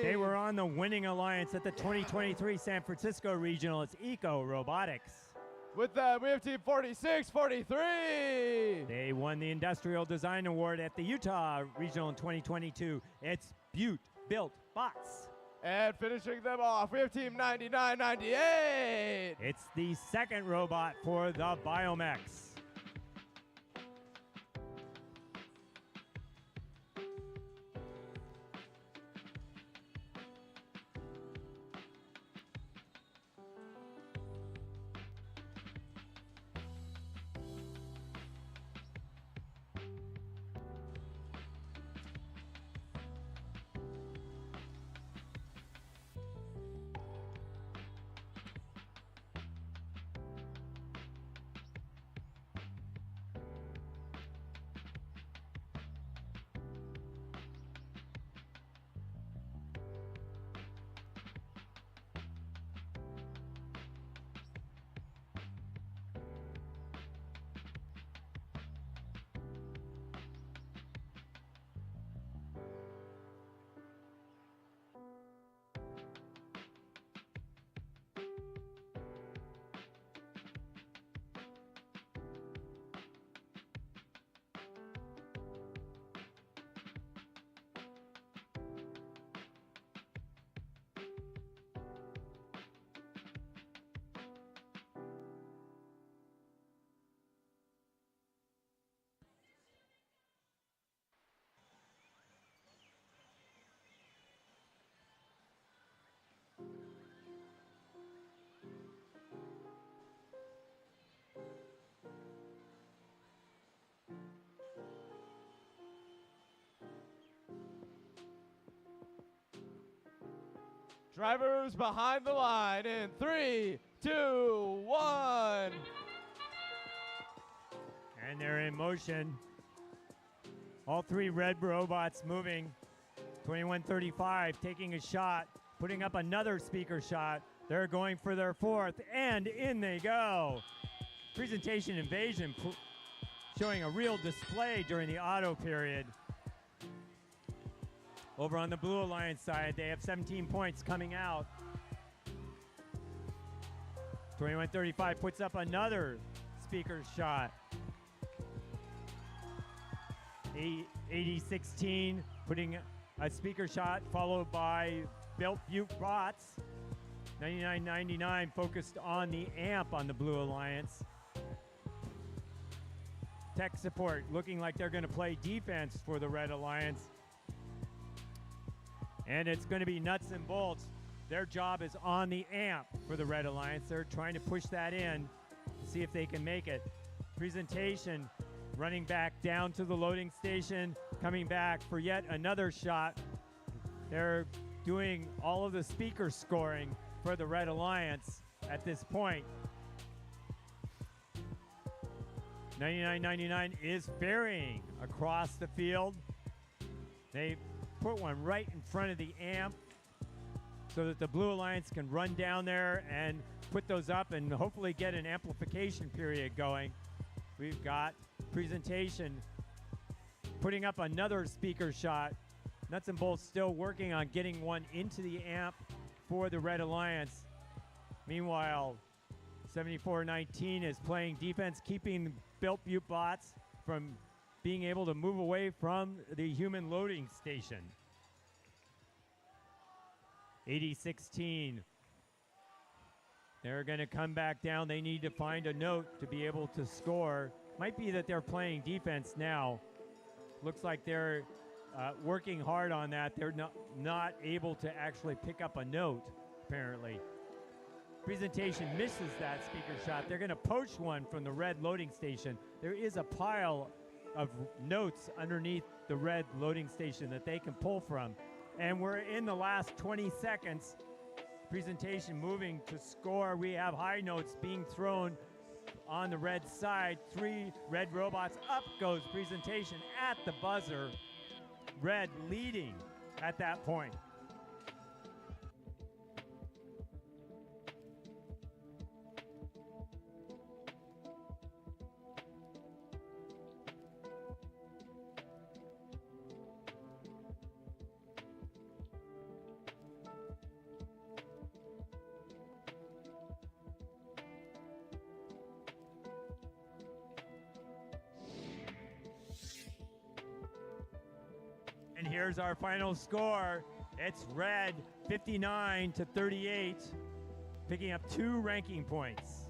They were on the winning alliance at the 2023 San Francisco Regional. It's Eco Robotics. With them, we have team 4643. They won the Industrial Design Award at the Utah Regional in 2022. It's Butte Built Bots. And finishing them off, we have team 9998. It's the second robot for the Biomex. Drivers behind the line in 3, 2, 1. And they're in motion. All three red robots moving. 2135 taking a shot, putting up another speaker shot. They're going for their fourth, and in they go. Presentation Invasion showing a real display during the auto period. Over on the Blue Alliance side, they have 17 points coming out. 2135 puts up another speaker shot. 8016 putting a speaker shot, followed by Built Butte Bots. 9999 focused on the amp on the Blue Alliance. Tech Support looking like they're going to play defense for the Red Alliance. And it's going to be Nuts and Bolts. Their job is on the amp for the Red Alliance. They're trying to push that in, see if they can make it. Presentation running back down to the loading station, coming back for yet another shot. They're doing all of the speaker scoring for the Red Alliance at this point. 9999 is ferrying across the field. They put one right in front of the amp so that the Blue Alliance can run down there and put those up and hopefully get an amplification period going. We've got Presentation putting up another speaker shot. Nuts and Bolts still working on getting one into the amp for the Red Alliance. Meanwhile, 7419 is playing defense, keeping Built Butte Bots from being able to move away from the human loading station. 8016. They're going to come back down. They need to find a note to be able to score. Might be that they're playing defense now. Looks like they're working hard on that. They're not able to actually pick up a note, apparently. Presentation misses that speaker shot. They're going to poach one from the red loading station. There is a pile of notes underneath the red loading station that they can pull from. And we're in the last 20 seconds. Presentation moving to score. We have high notes being thrown on the red side. 3 red robots. Up goes presentation at the buzzer. Red leading at that point. And here's our final score. It's red 59-38, picking up 2 ranking points.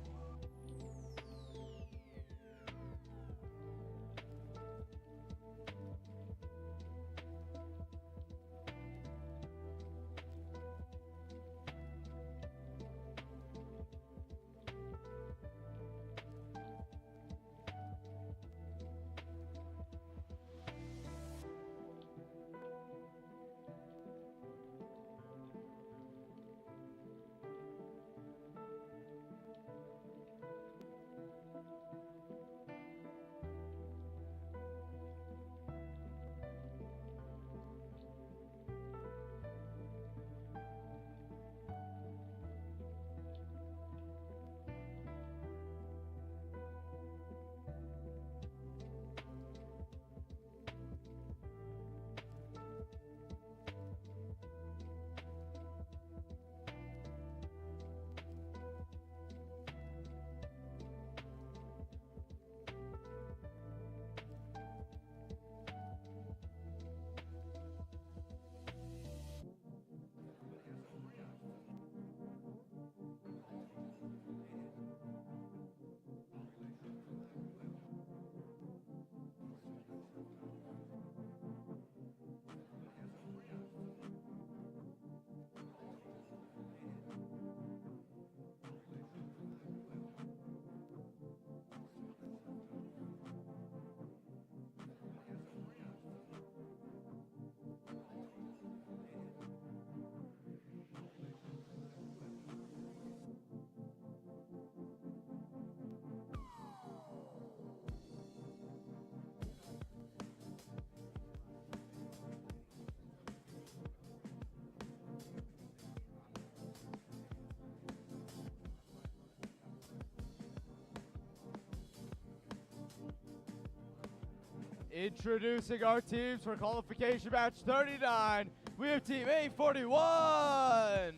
Introducing our teams for qualification match 39, we have team A41.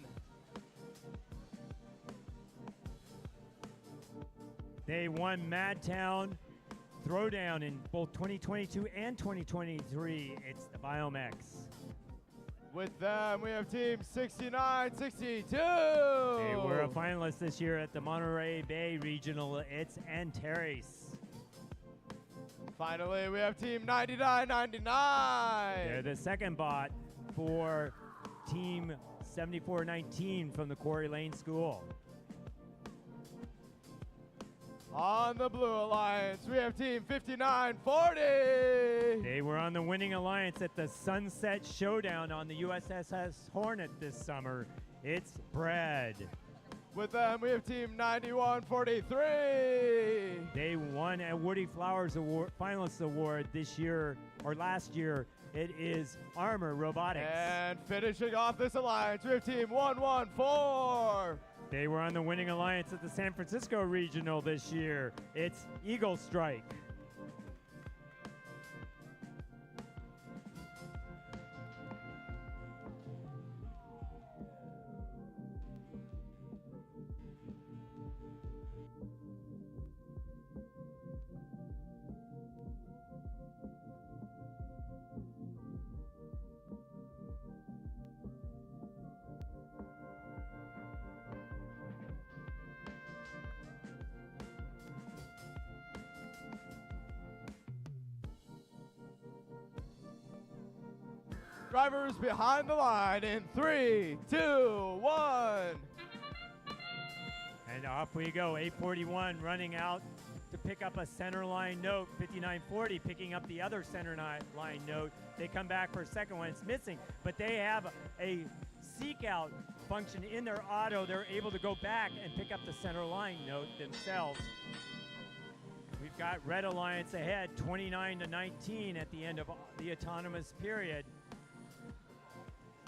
They won Madtown Throwdown in both 2022 and 2023. It's the Biomex. With them, we have team 6962. They were a finalist this year at the Monterey Bay Regional. It's Antares. Finally, we have team 9999. They're the second bot for team 7419 from the Quarry Lane School. On the Blue Alliance, we have team 5940. They were on the winning alliance at the Sunset Showdown on the USS Hornet this summer. It's Brad. With them, we have team 9143. They won a Woody Flowers Award, Finalist Award this year, or last year. It is Armor Robotics. And finishing off this alliance, we have team 114. They were on the winning alliance at the San Francisco Regional this year. It's Eagle Strike. Drivers behind the line in 3, 2, 1. And off we go. 841 running out to pick up a center line note. 5940 picking up the other center line note. They come back for a second one. It's missing, but they have a seek out function in their auto. They're able to go back and pick up the center line note themselves. We've got Red Alliance ahead, 29-19 at the end of the autonomous period.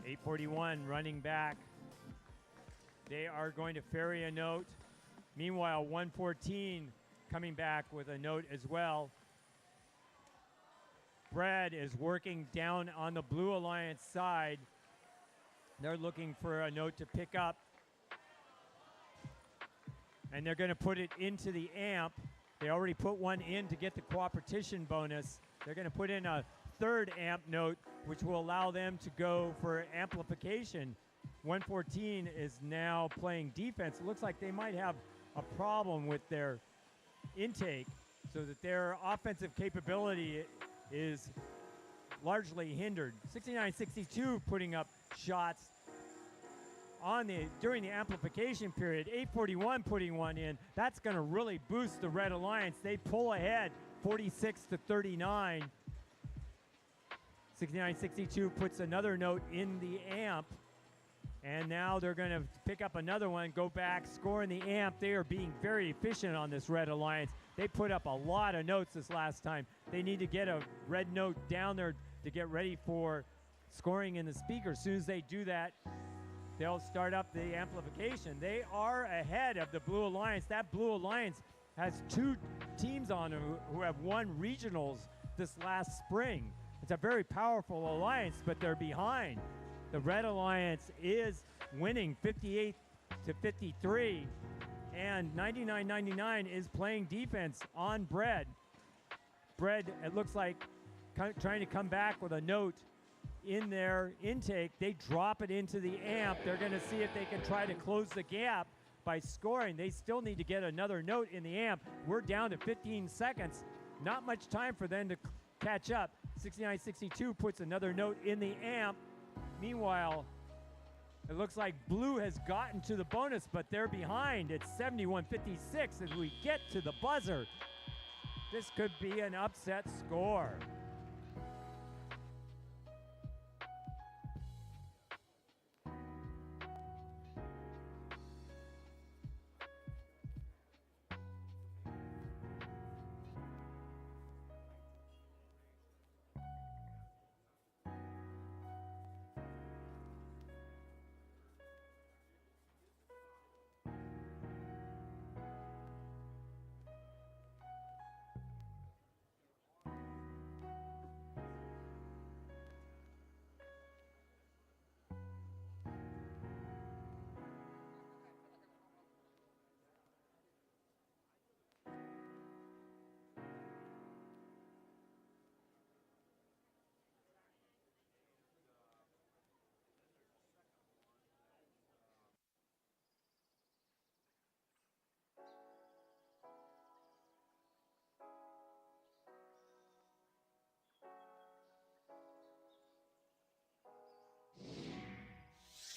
841 running back. They are going to ferry a note. Meanwhile, 114 coming back with a note as well. Brad is working down on the Blue Alliance side. They're looking for a note to pick up. And they're going to put it into the amp. They already put one in to get the cooperation bonus. They're going to put in a third amp note, which will allow them to go for amplification. 114 is now playing defense. It looks like they might have a problem with their intake, so that their offensive capability is largely hindered. 69-62 putting up shots during the amplification period. 841 putting one in. That's going to really boost the Red Alliance. They pull ahead 46-39. 69-62 puts another note in the amp. And now they're going to pick up another one, go back, score in the amp. They are being very efficient on this Red Alliance. They put up a lot of notes this last time. They need to get a red note down there to get ready for scoring in the speaker. As soon as they do that, they'll start up the amplification. They are ahead of the Blue Alliance. That Blue Alliance has two teams on them who have won regionals this last spring. It's a very powerful alliance, but they're behind. The Red Alliance is winning 58-53, and 99-99 is playing defense on Bread. Bread, it looks like, trying to come back with a note in their intake. They drop it into the amp. They're going to see if they can try to close the gap by scoring. They still need to get another note in the amp. We're down to 15 seconds. Not much time for them to catch up. 69-62 puts another note in the amp. Meanwhile, it looks like Blue has gotten to the bonus, but they're behind. It's 71-56 as we get to the buzzer. This could be an upset score.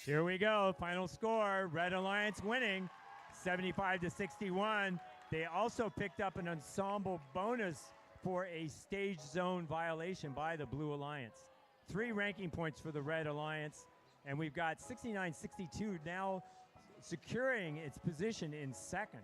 Here we go, final score, Red Alliance winning 75-61. They also picked up an ensemble bonus for a stage zone violation by the Blue Alliance. 3 ranking points for the Red Alliance, and we've got 69-62 now securing its position in second.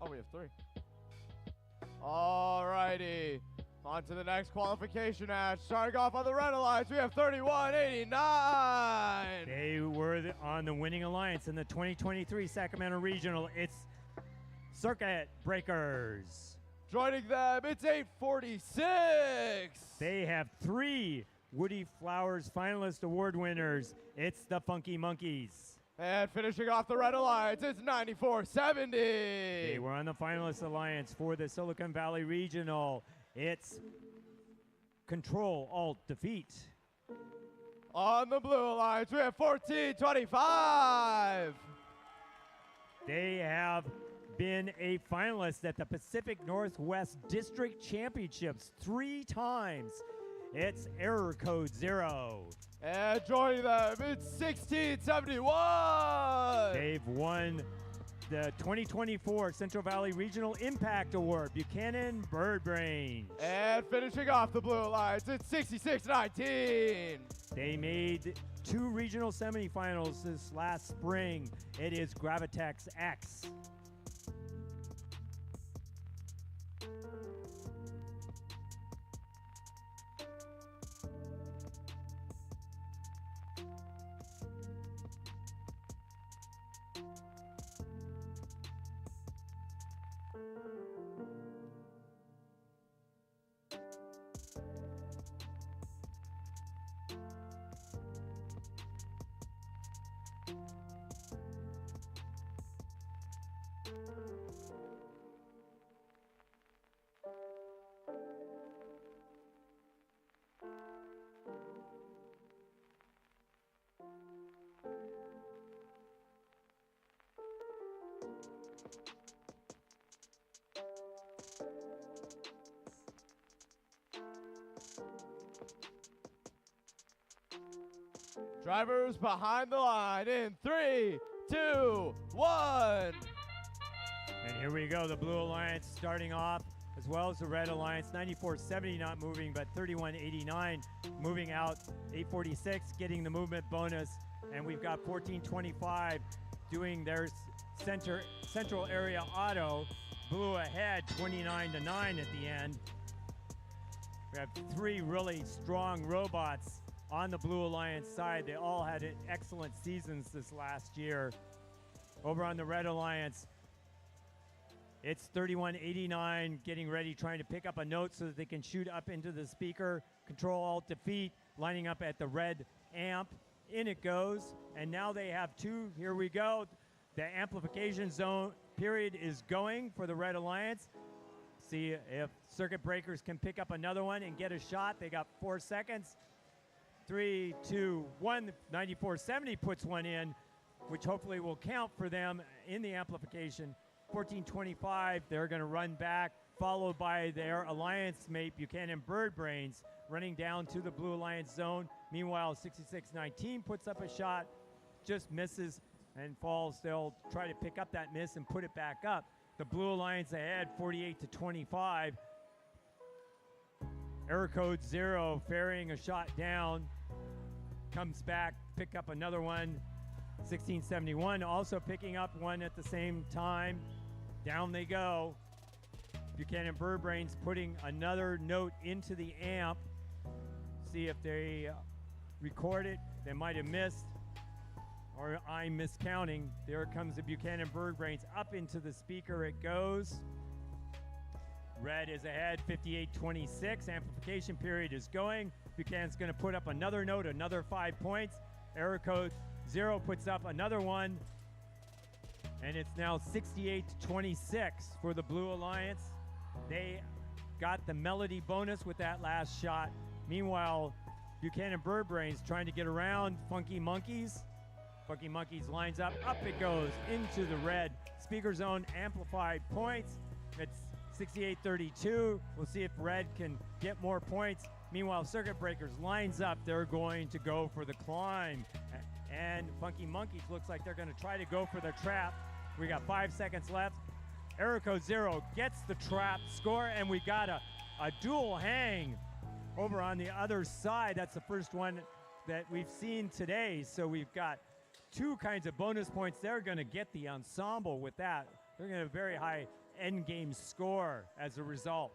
Oh, we have 3. All righty. On to the next qualification match. Starting off on the red alliance, we have 3189. They were on the winning alliance in the 2023 Sacramento Regional. It's Circuit Breakers. Joining them, it's 846. They have 3 Woody Flowers Finalist Award winners. It's the Funky Monkeys. And finishing off the red alliance, it's 9470. They were on the finalist alliance for the Silicon Valley Regional. It's Control, Alt, Defeat. On the blue alliance, we have 1425. They have been a finalist at the Pacific Northwest District Championships 3 times. It's Error Code 0. And joining them, it's 1671. They've won the 2024 Central Valley Regional Impact Award, Buchanan Bird Brain. And finishing off the blue alliance, it's 6619. They made 2 regional semifinals this last spring. It is Gravitex X. Drivers behind the line in 3, 2, 1. And here we go, the Blue Alliance starting off, as well as the Red Alliance. 9470 not moving, but 3189 moving out. 846 getting the movement bonus. And we've got 1425 doing their central area auto. Blue ahead, 29-9 at the end. We have 3 really strong robots on the Blue Alliance side. They all had excellent seasons this last year. Over on the Red Alliance, it's 3189 getting ready, trying to pick up a note so that they can shoot up into the speaker. Control Alt Defeat, lining up at the red amp. In it goes, and now they have 2. Here we go. The amplification zone period is going for the Red Alliance. See if Circuit Breakers can pick up another one and get a shot. They got 4 seconds. 3, 2, 1. 9470 puts one in, which hopefully will count for them in the amplification. 1425, they're going to run back, followed by their alliance mate, Buchanan Bird Brains, running down to the Blue Alliance zone. Meanwhile, 6619 puts up a shot, just misses and falls. They'll try to pick up that miss and put it back up. The Blue Alliance ahead, 48-25. Error Code 0 ferrying a shot down, comes back, pick up another one. 1671 also picking up one at the same time. Down they go. Buchanan Bird Brains putting another note into the amp. See if they record it. They might have missed, or I'm miscounting. There comes the Buchanan Bird Brains up into the speaker. It goes. Red is ahead, 58-26. Amplification period is going. Buchanan's going to put up another note, another 5 points. Error Code 0 puts up another one. And it's now 68-26 for the Blue Alliance. They got the melody bonus with that last shot. Meanwhile, Buchanan Bird Brains trying to get around Funky Monkeys. Funky Monkeys lines up. Up it goes into the red. Speaker zone amplified points. It's 68-32. We'll see if Red can get more points. Meanwhile, Circuit Breakers lines up. They're going to go for the climb. And Funky Monkeys looks like they're going to try to go for the trap. We got 5 seconds left. Error Code 0 gets the trap score, and we got a dual hang over on the other side. That's the first one that we've seen today. So we've got 2 kinds of bonus points. They're going to get the ensemble with that. They're going to have very high end game score as a result.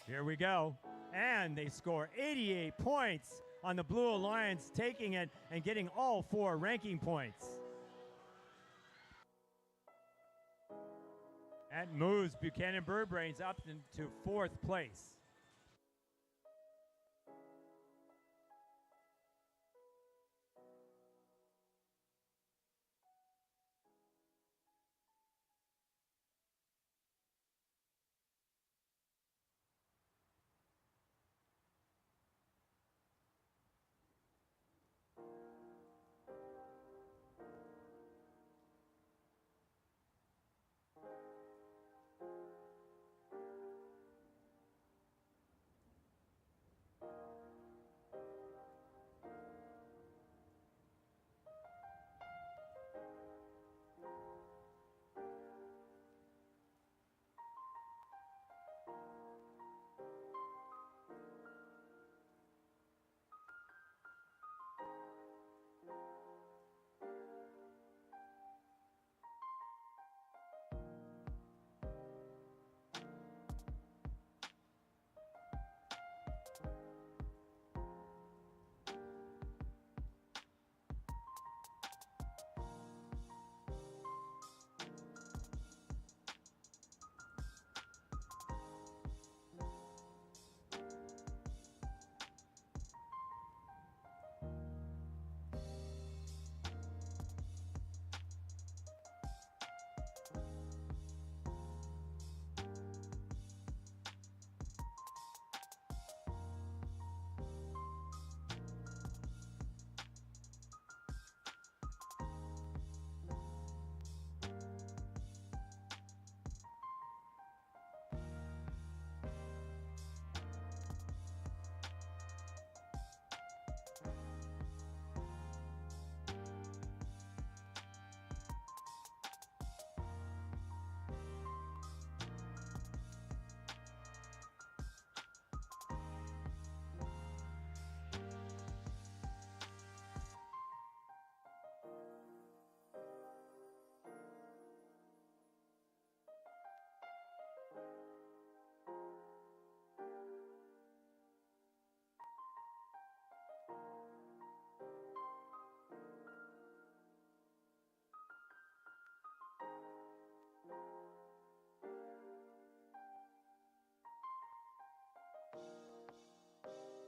Here we go. And they score 88 points on the Blue Alliance, taking it and getting all 4 ranking points. That moves Buchanan Birdbrains up into 4th place.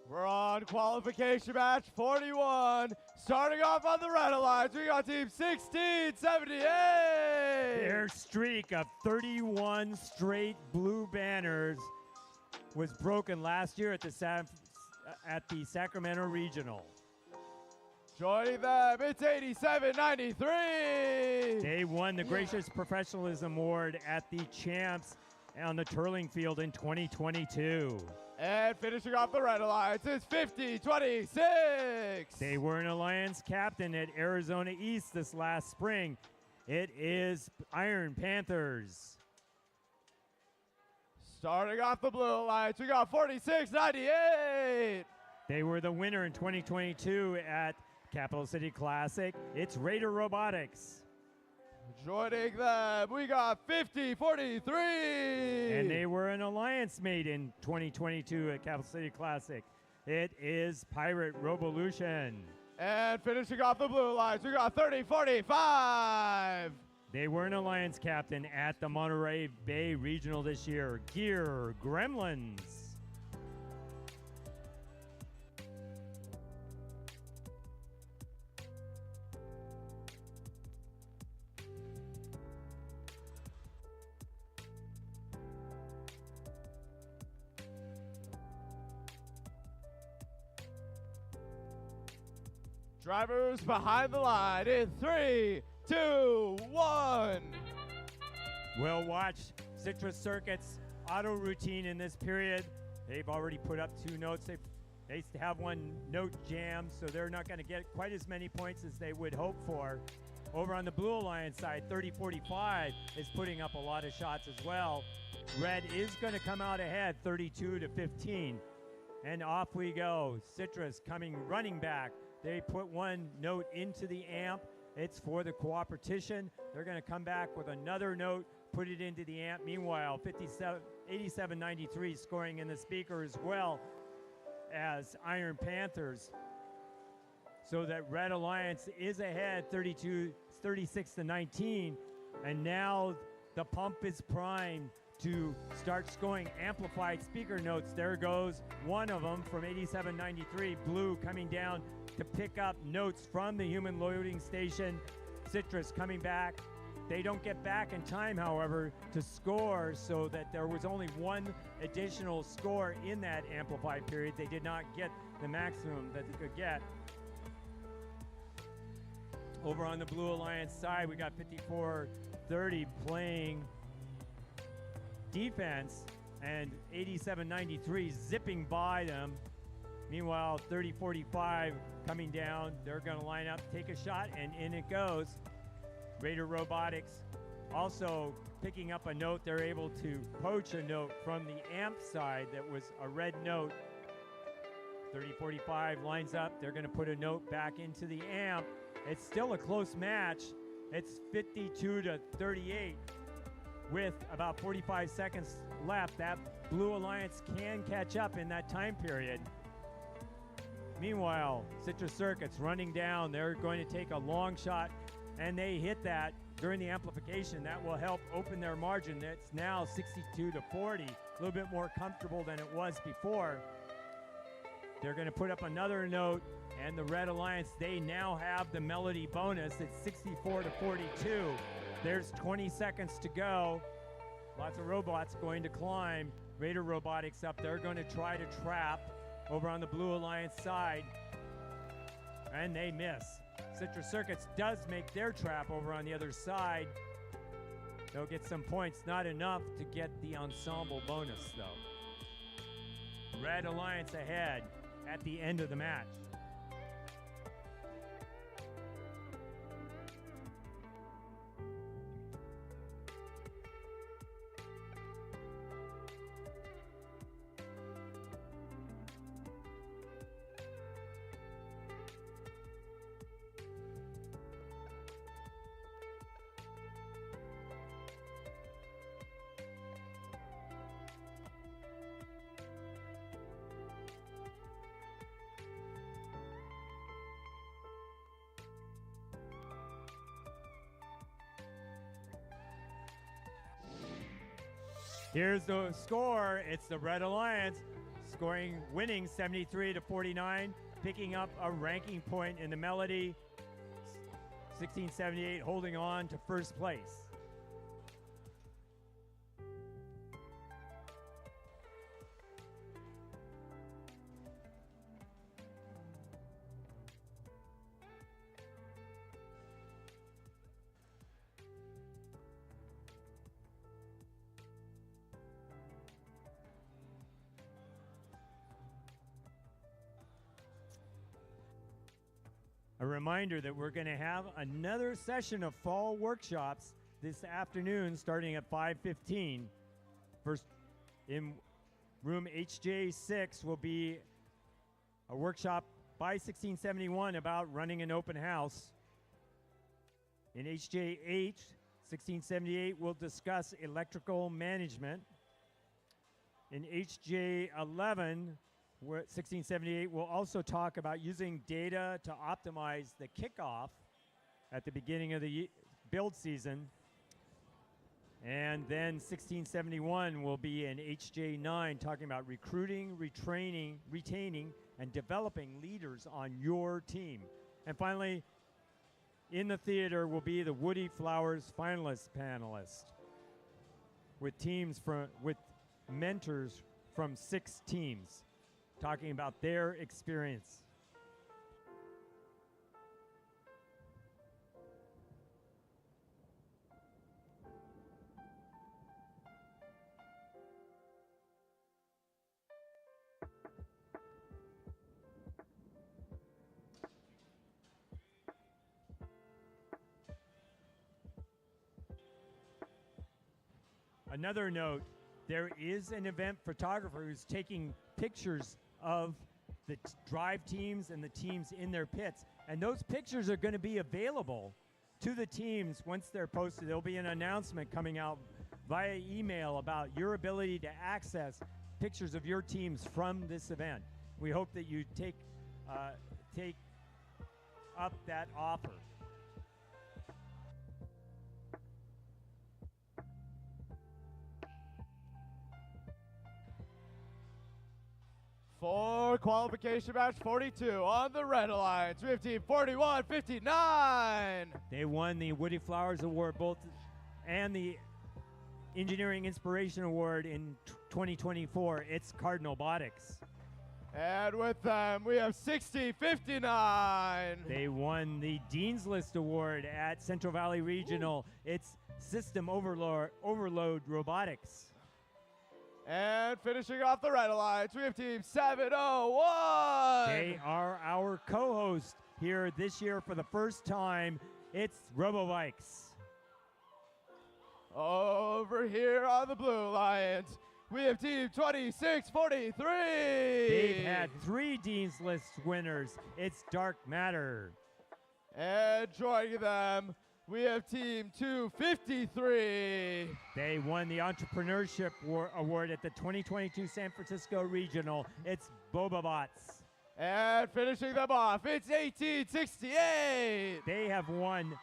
We're on qualification match 41. Starting off on the red alliance, we got team 1678. Their streak of 31 straight blue banners was broken last year at the Sacramento Regional. Joining them, it's 8793. They won the Gracious Professionalism Award at the Champs on the Turling Field in 2022. And finishing off the red alliance is 5026. They were an alliance captain at Arizona East this last spring. It is Iron Panthers. Starting off the blue alliance, we got 4698. They were the winner in 2022 at Capital City Classic. It's Raider Robotics. Joining them, we got 5043. And they were an alliance mate in 2022 at Capital City Classic. It is Pirate Revolution. And finishing off the blue alliance, we got 3045. They were an alliance captain at the Monterey Bay Regional this year. Gear Gremlins. Drivers behind the line in 3, 2, 1. We'll watch Citrus Circuit's auto routine in this period. They've already put up 2 notes. They have 1 note jam, so they're not going to get quite as many points as they would hope for. Over on the Blue Alliance side, 3045 is putting up a lot of shots as well. Red is going to come out ahead 32-15. And off we go. Citrus running back. They put one note into the amp. It's for the cooperation. They're going to come back with another note, put it into the amp. Meanwhile, 8793 scoring in the speaker as well as Iron Panthers. So that Red Alliance is ahead 36-19. And now the pump is primed to start scoring amplified speaker notes. There goes one of them from 8793, Blue coming down to pick up notes from the human loading station. Citrus coming back. They don't get back in time, however, to score, so that there was only one additional score in that amplified period. They did not get the maximum that they could get. Over on the Blue Alliance side, we got 5430 playing defense, and 8793 zipping by them. Meanwhile, 3045 coming down. They're going to line up, take a shot, and in it goes. Raider Robotics also picking up a note. They're able to poach a note from the amp side that was a red note. 3045 lines up. They're going to put a note back into the amp. It's still a close match. It's 52-38 with about 45 seconds left. That Blue Alliance can catch up in that time period. Meanwhile, Citrus Circuits running down. They're going to take a long shot, and they hit that during the amplification. That will help open their margin. It's now 62-40, a little bit more comfortable than it was before. They're going to put up another note, and the Red Alliance, they now have the melody bonus. It's 64-42. There's 20 seconds to go. Lots of robots going to climb. Raider Robotics up. They're going to try to trap over on the Blue Alliance side, and they miss. Citrus Circuits does make their trap over on the other side. They'll get some points, not enough to get the ensemble bonus though. Red Alliance ahead at the end of the match. Here's the score. It's the Red Alliance winning 73-49, picking up a ranking point in the melody. 1678 holding on to first place. A reminder that we're going to have another session of fall workshops this afternoon starting at 5:15. First, in room HJ6 will be a workshop by 1671 about running an open house. In HJ8, 1678 will discuss electrical management. In HJ11, 1678 will also talk about using data to optimize the kickoff at the beginning of the build season. And then 1671 will be in HJ9 talking about recruiting, retraining, retaining, and developing leaders on your team. And finally, in the theater will be the Woody Flowers finalist panelist with mentors from 6 teams, talking about their experience. Another note, there is an event photographer who's taking pictures of the drive teams and the teams in their pits. And those pictures are going to be available to the teams once they're posted. There'll be an announcement coming out via email about your ability to access pictures of your teams from this event. We hope that you take up that offer. For qualification match 42 on the Red Alliance, we have team 4159. They won the Woody Flowers Award both and the Engineering Inspiration Award in 2024. It's Cardinal Robotics. And with them, we have 6059. They won the Dean's List Award at Central Valley Regional. It's System Overload Robotics. And finishing off the Red Alliance, we have team 701. They are our co-host here this year for the first time. It's Robotics. Over here on the Blue Alliance, we have team 2643. They've had 3 Dean's List winners. It's Dark Matter. And joining them, we have team 253. They won the Entrepreneurship Award at the 2022 San Francisco Regional. It's Bobabots. And finishing them off, it's 1868. They have won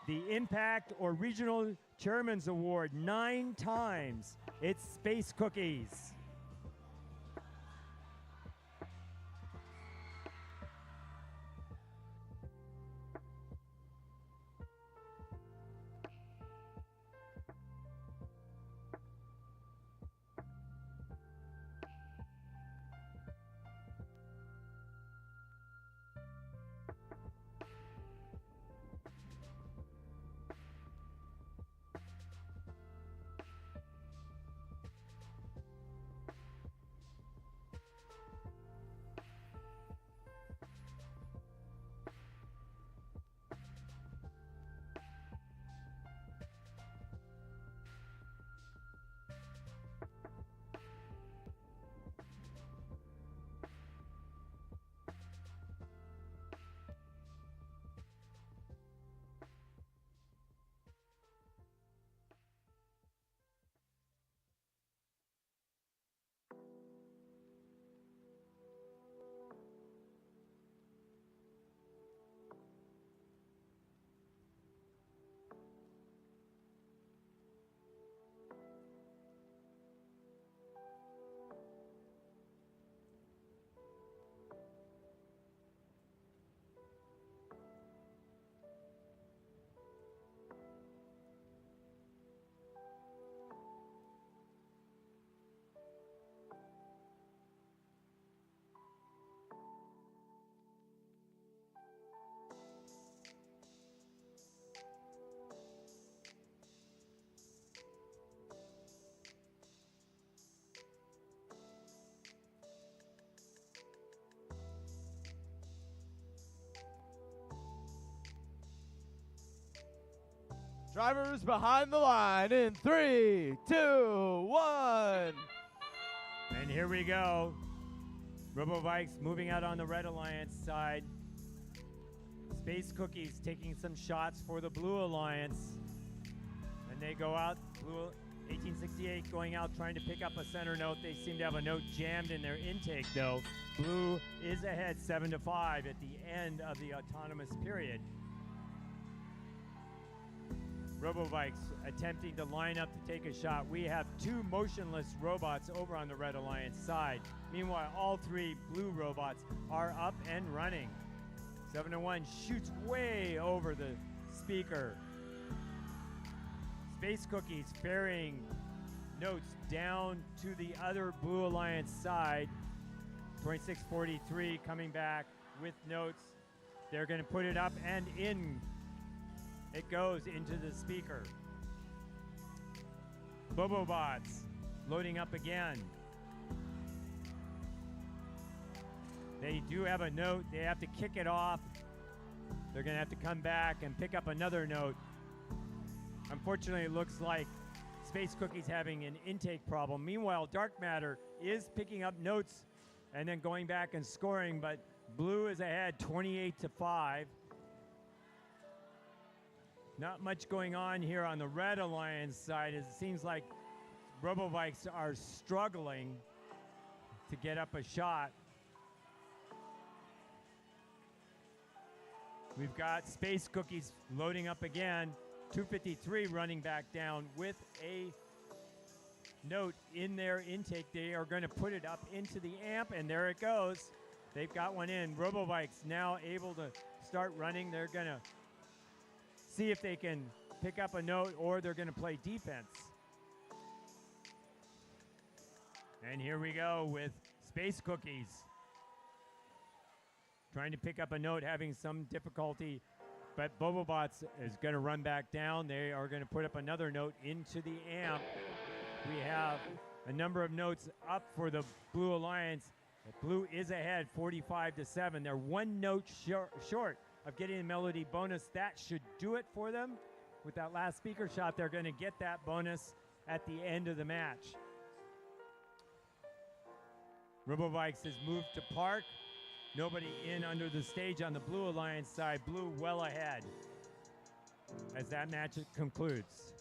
the Impact or Regional Chairman's Award 9 times. It's Space Cookies. Drivers behind the line in 3, 2, 1. And here we go. Robotics moving out on the Red Alliance side. Space Cookies taking some shots for the Blue Alliance. And they go out. Blue 1868 going out trying to pick up a center note. They seem to have a note jammed in their intake though. Blue is ahead 7-5 at the end of the autonomous period. Robotics attempting to line up to take a shot. We have 2 motionless robots over on the Red Alliance side. Meanwhile, all 3 blue robots are up and running. 7-1 shoots way over the speaker. Space Cookies ferrying notes down to the other Blue Alliance side. 2643 coming back with notes. They're going to put it up and in. It goes into the speaker. Bobobots loading up again. They do have a note. They have to kick it off. They're going to have to come back and pick up another note. Unfortunately, it looks like Space Cookie's having an intake problem. Meanwhile, Dark Matter is picking up notes and then going back and scoring, but Blue is ahead 28-5. Not much going on here on the Red Alliance side. It seems like Robovikes are struggling to get up a shot. We've got Space Cookies loading up again. 253 running back down with a note in their intake. They are going to put it up into the amp, and there it goes. They've got one in. Robovikes now able to start running. They're going to see if they can pick up a note, or they're going to play defense. And here we go with Space Cookies. Trying to pick up a note, having some difficulty, but Bobobots is going to run back down. They are going to put up another note into the amp. We have a number of notes up for the Blue Alliance. Blue is ahead 45-7. They're one note short of getting a melody bonus. That should do it for them. With that last speaker shot, they're going to get that bonus at the end of the match. Robovikes has moved to park. Nobody in under the stage on the Blue Alliance side. Blue well ahead as that match concludes.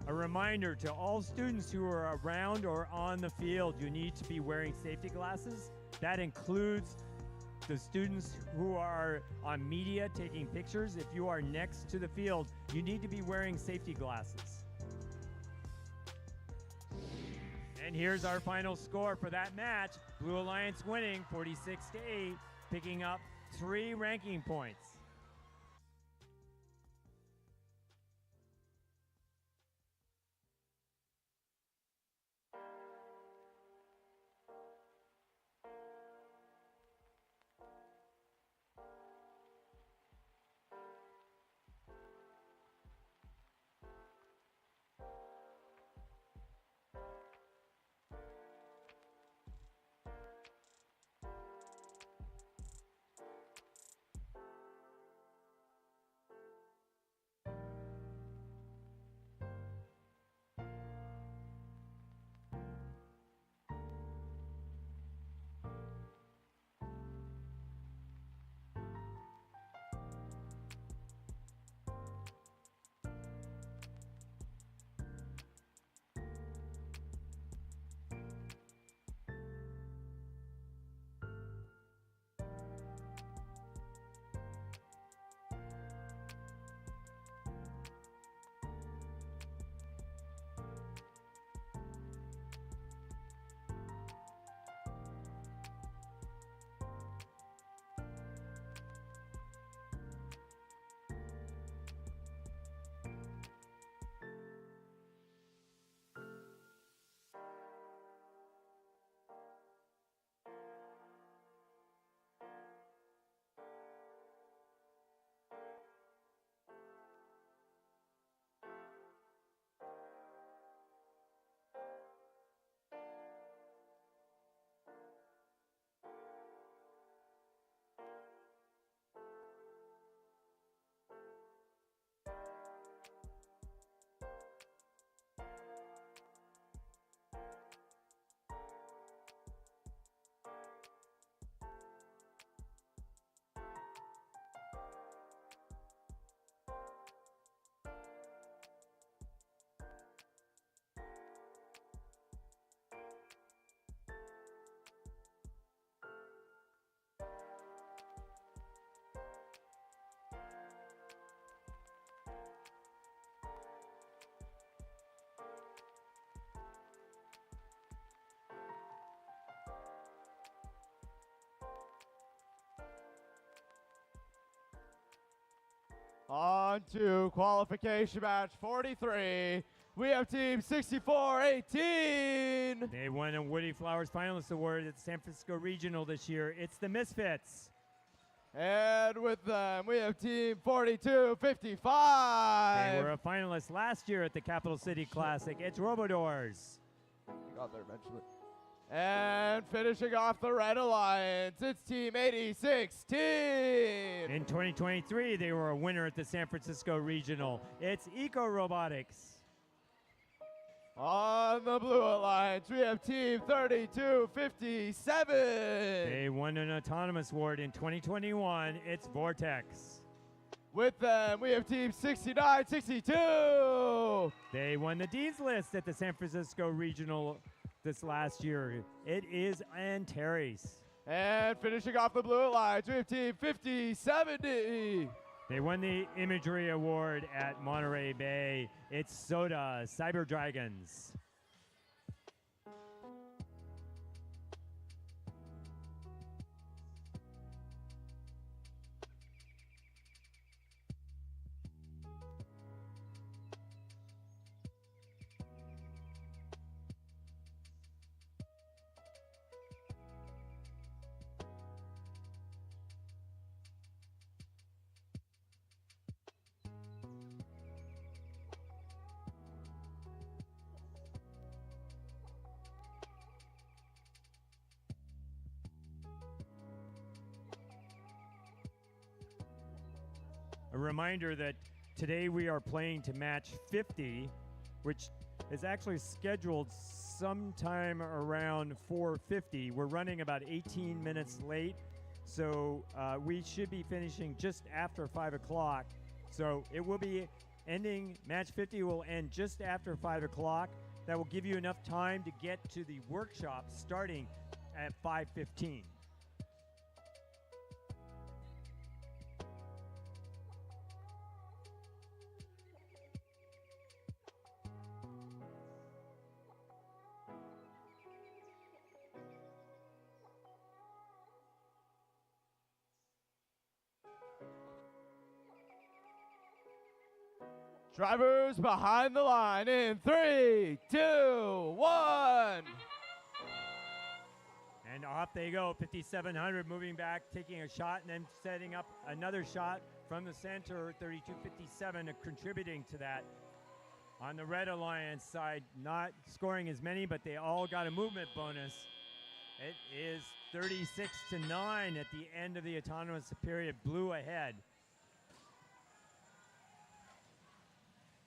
A reminder to all students who are around or on the field, you need to be wearing safety glasses. That includes the students who are on media taking pictures. If you are next to the field, you need to be wearing safety glasses. And here's our final score for that match. Blue Alliance winning 46-8, picking up 3 ranking points. on to qualification match 43. We have team 64-18. They won a Woody Flowers Finalist Award at the San Francisco Regional this year. It's the Misfits. And with them, we have team 42-55. They were a finalist last year at the Capital City Classic. It's Robodors. Got there eventually. And finishing off the Red Alliance, it's team 80-16. In 2023, they were a winner at the San Francisco Regional. It's Eco Robotics. On the Blue Alliance, we have team 32-57. They won an autonomous award in 2021. It's Vortex. With them, we have team 69-62. They won the Dean's List at the San Francisco Regional this last year. It is Antares. And finishing off the Blue Alliance, we have team 50-70. They won the Imagery Award at Monterey Bay. It's Soda Cyber Dragons. A reminder that today we are playing to match 50, which is actually scheduled sometime around 4:50. We're running about 18 minutes late, so we should be finishing just after 5 o'clock. So it will be ending, match 50 will end just after 5 o'clock. That will give you enough time to get to the workshop starting at 5:15. Drivers behind the line in 3, 2, 1. And off they go, 5,700 moving back, taking a shot, and then setting up another shot from the center, 32.57, contributing to that. On the Red Alliance side, not scoring as many, but they all got a movement bonus. It is 36-9 at the end of the autonomous period, Blue ahead.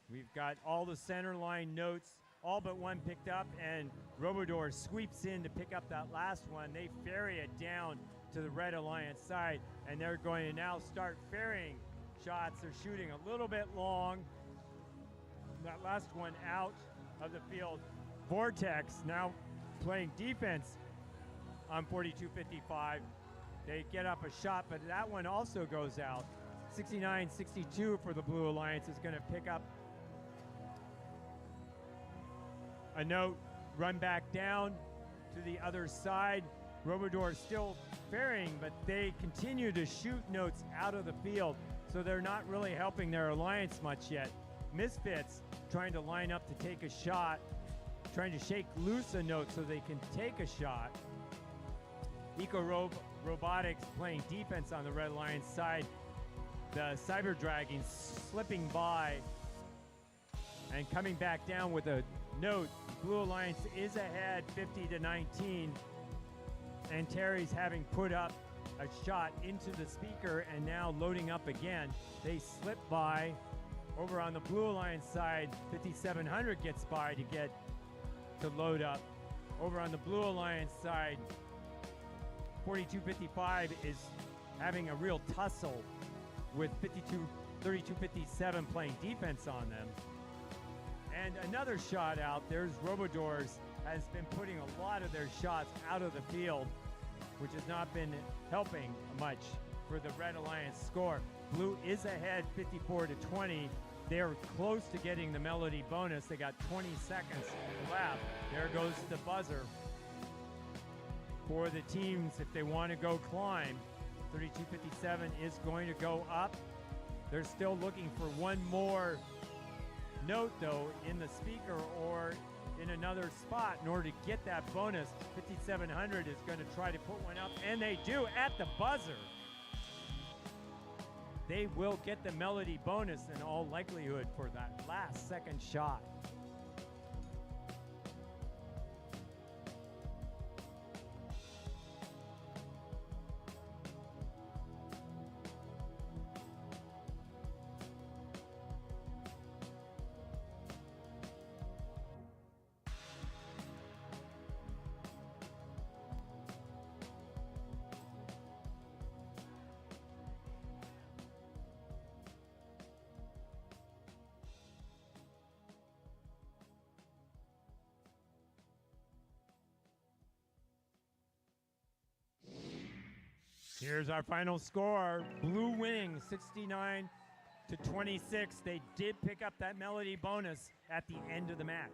We've got all the center line notes, all but one picked up, and Robodor sweeps in to pick up that last one. They ferry it down to the Red Alliance side, and they're going to now start ferrying shots. They're shooting a little bit long. That last one out of the field. Vortex now playing defense on 42.55. They get up a shot, but that one also goes out. 69-62 for the Blue Alliance is going to pick up a note, run back down to the other side. Robodor still ferrying, but they continue to shoot notes out of the field, so they're not really helping their alliance much yet. Misfits trying to line up to take a shot, trying to shake loose a note so they can take a shot. Robotics playing defense on the Red Alliance side. The Cyber Dragons slipping by and coming back down with a note. Blue Alliance is ahead 50-19. And Terry's having put up a shot into the speaker and now loading up again. They slip by. Over on the Blue Alliance side, 5,700 gets by to get to load up. Over on the Blue Alliance side, 42.55 is having a real tussle with 32.57 playing defense on them. And another shot out, there's Robodors, has been putting a lot of their shots out of the field, which has not been helping much for the Red Alliance score. Blue is ahead 54-20. They're close to getting the Melody bonus. They got 20 seconds left. There goes the buzzer for the teams if they want to go climb. 32.57 is going to go up. They're still looking for one more note, though, in the speaker or in another spot in order to get that bonus. 5,700 is going to try to put one up, and they do at the buzzer. They will get the melody bonus in all likelihood for that last second shot. Here's our final score. Blue winning 69 to 26. They did pick up that melody bonus at the end of the match.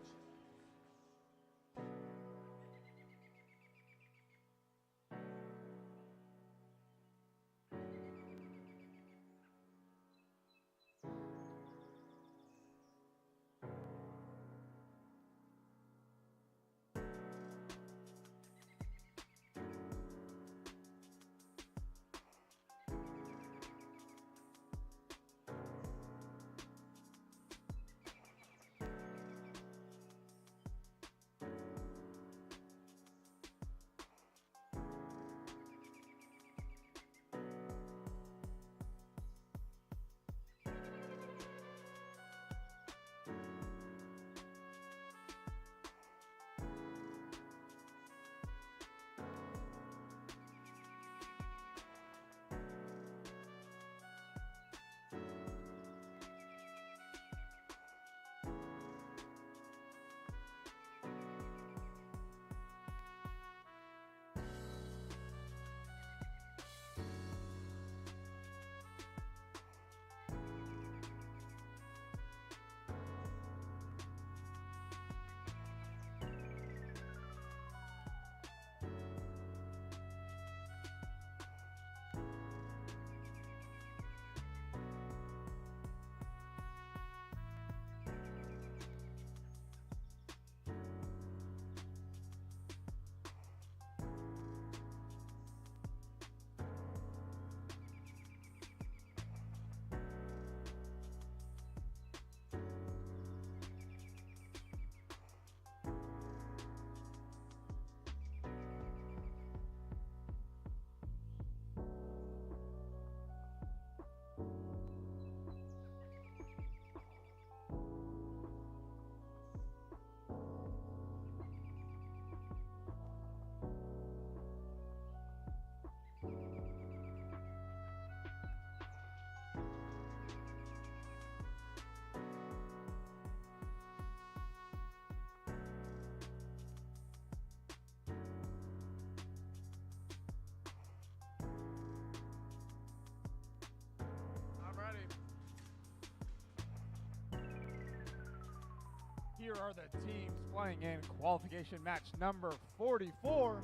Here are the teams playing in qualification match number 44.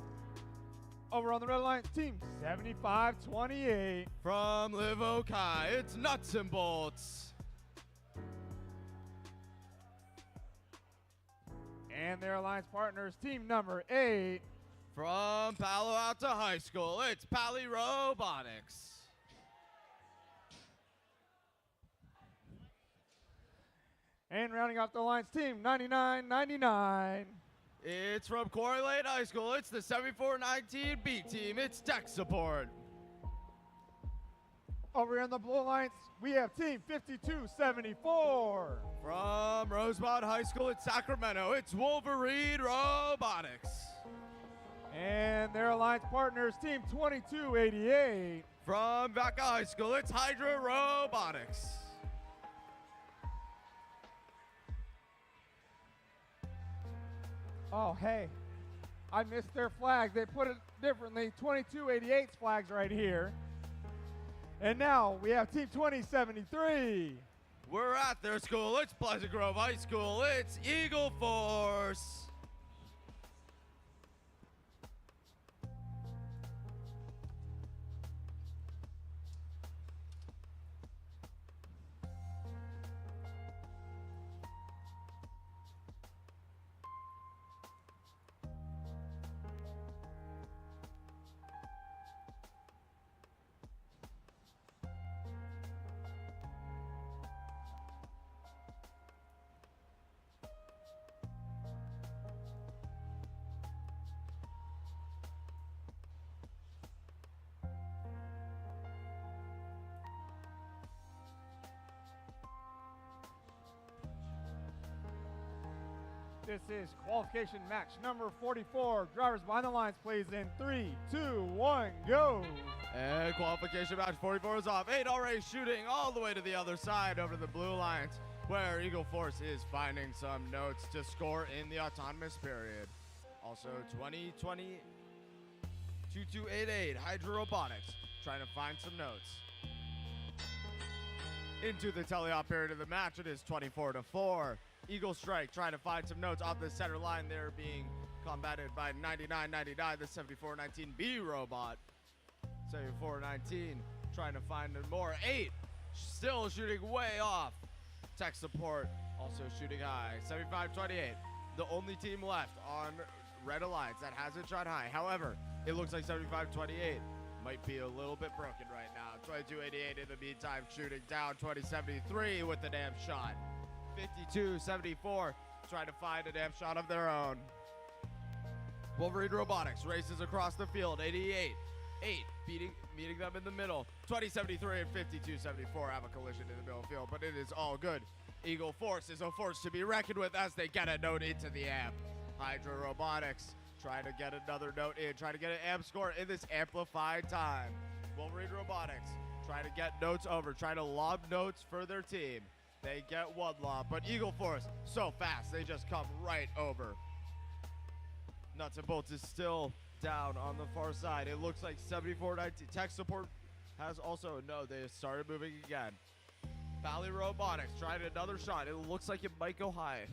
Over on the red line, team 75-28. From Live Okai, it's Nuts and Bolts. And their alliance partners, team number 8. From Palo Alto High School, it's Pally Robotics. And rounding off the lines, team 99-99. It's from Quarry Lane High School. It's the 7419 B team. It's tech support. Over here on the blue lines, we have team 5274. From Rosemont High School in Sacramento, it's Wolverine Robotics. And their alliance partners, team 2288. From Vaca High School, it's Hydra Robotics. Oh, hey, I missed their flag. They put it differently. 2288's flag's right here. And now we have team 2073. We're at their school. It's Pleasant Grove High School. It's Eagle Force. This is qualification match number 44. Drivers behind the lines plays in 3, 2, 1, go. And qualification match 44 is off. 8 already shooting all the way to the other side over the blue lines, where Eagle Force is finding some notes to score in the autonomous period. Also 2020 2288 Hydra Robotics trying to find some notes. Into the teleop period of the match, it is 24-4. Eagle Strike trying to find some notes off the center line. They're being combated by 9999, the 7419B robot. 7419 trying to find more. 8 still shooting way off. Tech support also shooting high. 7528, the only team left on Red Alliance that hasn't shot high. However, it looks like 7528 might be a little bit broken right now. 2288 in the meantime shooting down. 2073 with the damn shot. 5274 trying to find a damn shot of their own. Wolverine Robotics races across the field. 88 meeting them in the middle. 2073 and 5274 have a collision in the middle field, but it is all good. Eagle Force is a force to be reckoned with as they get a note into the amp. Hydra Robotics trying to get another note in, trying to get an amp score in this amplified time. Wolverine Robotics trying to get notes over, trying to lob notes for their team. They get one lob, but Eagle Force so fast, they just come right over. Nuts and Bolts is still down on the far side. It looks like 7419 tech support has also, no, they started moving again. Valley Robotics tried another shot. It looks like it might go high.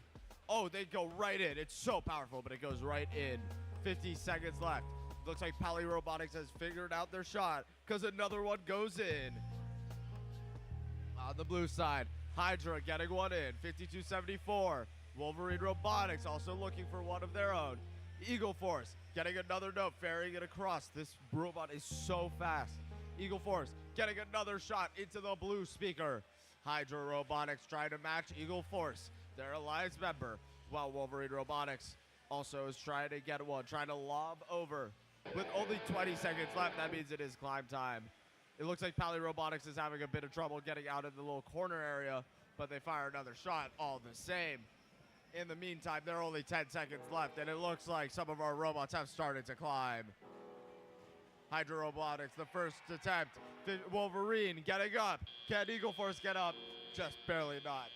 Oh, they go right in. It's so powerful, but it goes right in. 50 seconds left. Looks like Pally Robotics has figured out their shot because another one goes in. On the blue side, Hydra getting one in. 5274. Wolverine Robotics also looking for one of their own. Eagle Force getting another note, ferrying it across. This robot is so fast. Eagle Force getting another shot into the blue speaker. Hydra Robotics trying to match Eagle Force, their alliance member, while Wolverine Robotics also is trying to get one, trying to lob over. With only 20 seconds left, that means it is climb time. It looks like Pally Robotics is having a bit of trouble getting out of the little corner area, but they fire another shot all the same. In the meantime, there are only 10 seconds left, and it looks like some of our robots have started to climb. Hydra Robotics, the first attempt. Wolverine getting up. Can Eagle Force get up? Just barely not.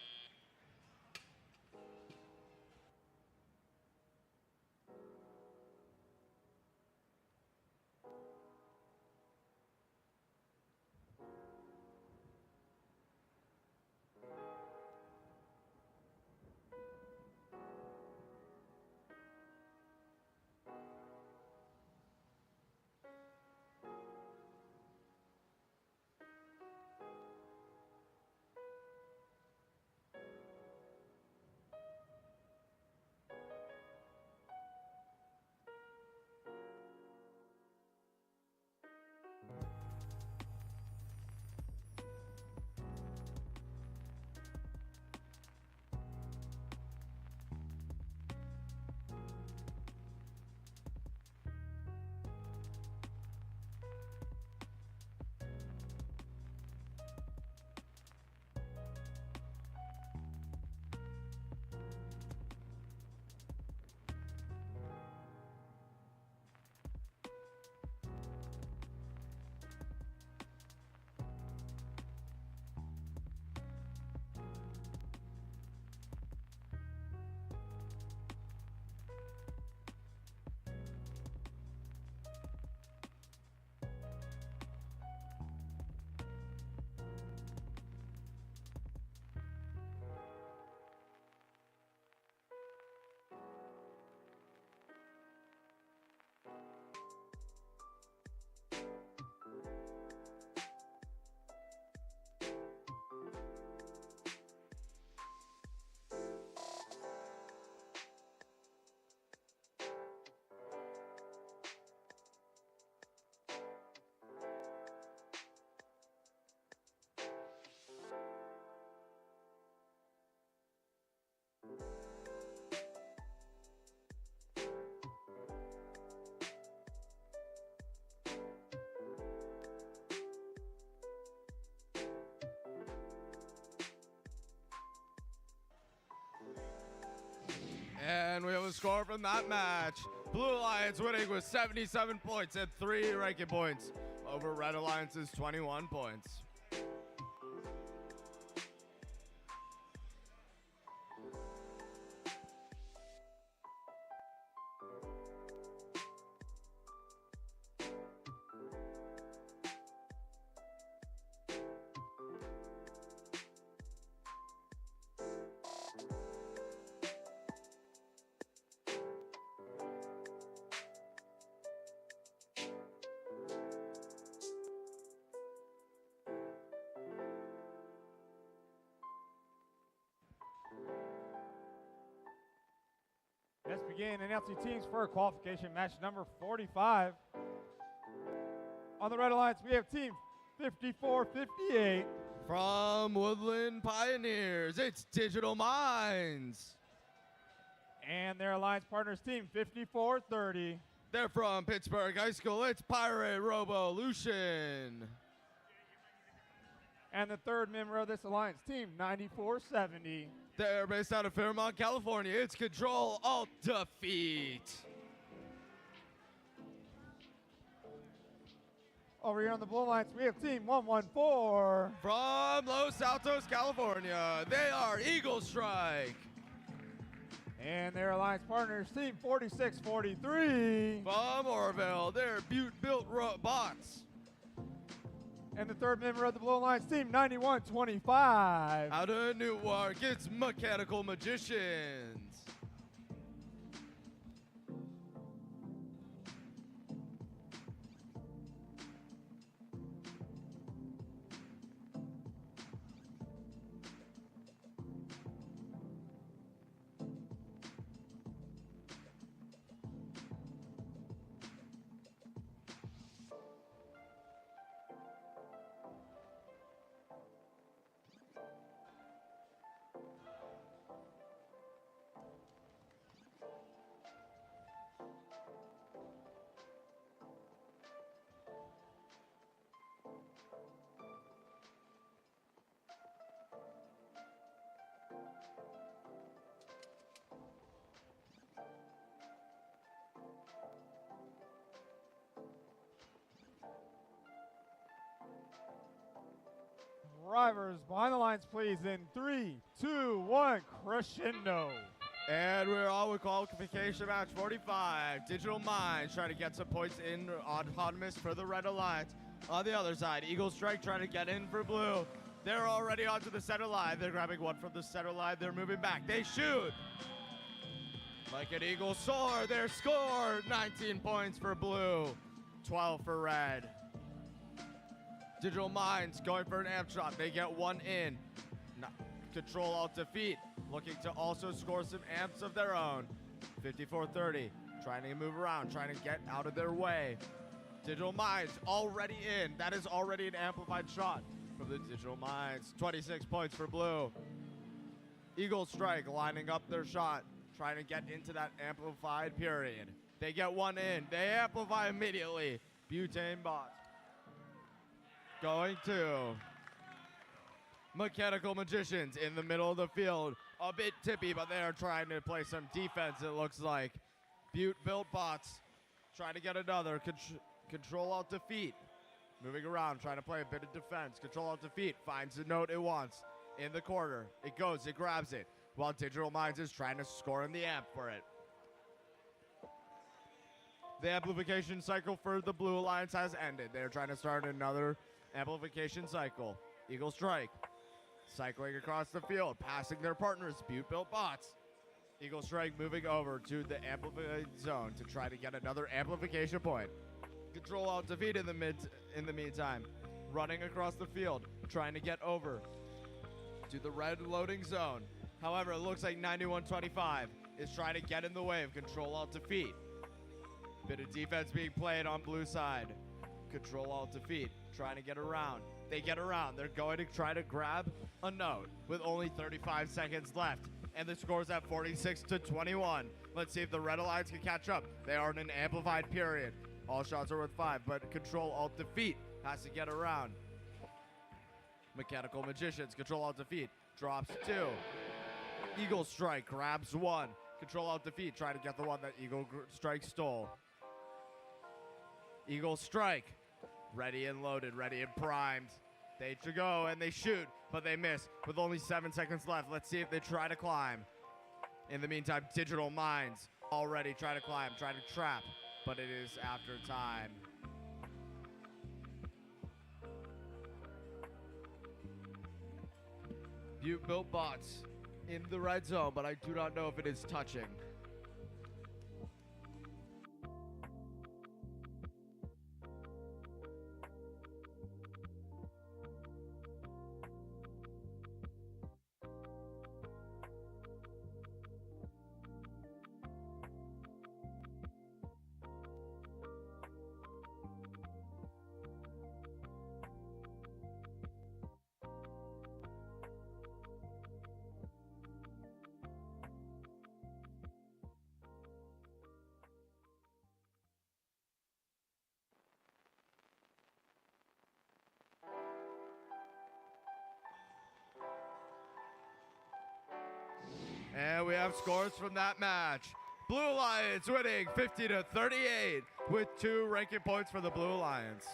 score from that match. Blue Alliance winning with 77 points and 3 ranking points over Red Alliance's 21 points. Let's begin announcing teams for qualification match number 45. On the Red Alliance, we have team 5458. From Woodland Pioneers, it's Digital Minds. And their alliance partners, team 5430. They're from Pittsburgh High School, it's Pirate Revolution. And the third member of this alliance, team 9470. They're based out of Fairmont, California. It's Control Alt Defeat. Over here on the Blue Alliance, we have team 114. From Los Altos, California, they are Eagle Strike. And their alliance partners, team 4643. From Orville, they're Butte-Built Robots. And the third member of the Blue Alliance, team 9125. Out of Newark, it's Mechanical Magicians. Drivers behind the lines, please, in 3, 2, 1, crescendo. And we're on with qualification match 45. Digital Minds trying to get some points in autonomous for the Red Alliance. On the other side, Eagle Strike trying to get in for blue. They're already onto the center line. They're grabbing one from the center line. They're moving back. They shoot. Like an eagle soar, their score, 19 points for blue, 12 for red. Digital Minds going for an amp shot. They get one in. Control Alt Defeat, looking to also score some amps of their own. 5430, trying to move around, trying to get out of their way. Digital Minds already in. That is already an amplified shot from the Digital Minds. 26 points for blue. Eagle Strike lining up their shot, trying to get into that amplified period. They get one in. They amplify immediately. Butane Bot. Going to Mechanical Magicians in the middle of the field. A bit tippy, but they are trying to play some defense, it looks like. Built Bots trying to get another. Control Alt Defeat. Moving around, trying to play a bit of defense. Control Alt Defeat finds the note it wants in the corner. It goes, it grabs it, while Digital Minds is trying to score in the amp for it. The amplification cycle for the Blue Alliance has ended. They're trying to start another amplification cycle. Eagle Strike cycling across the field, passing their partners, Built Bots. Eagle Strike moving over to the amplified zone to try to get another amplification point. Control Alt Defeat in the meantime, running across the field, trying to get over to the red loading zone. However, it looks like 9125 is trying to get in the way of Control Alt Defeat. Bit of defense being played on blue side. Control Alt Defeat trying to get around. They get around. They're going to try to grab a note with only 35 seconds left. And the score's at 46-21. Let's see if the Red Alliance can catch up. They are in an amplified period. All shots are worth 5, but Control Alt Defeat has to get around. Mechanical Magicians, Control Alt Defeat, drops 2. Eagle Strike grabs 1. Control out defeat. Try to get the one that Eagle Strike stole. Eagle Strike. Ready and loaded. Ready and primed. They should go and they shoot, but they miss with only 7 seconds left. Let's see if they try to climb. In the meantime, Digital Minds already try to climb, try to trap, but it is after time. Butte built bots in the red zone, but I do not know if it is touching. And we have scores from that match. Blue Lions winning 50-38 with 2 ranking points for the Blue Lions.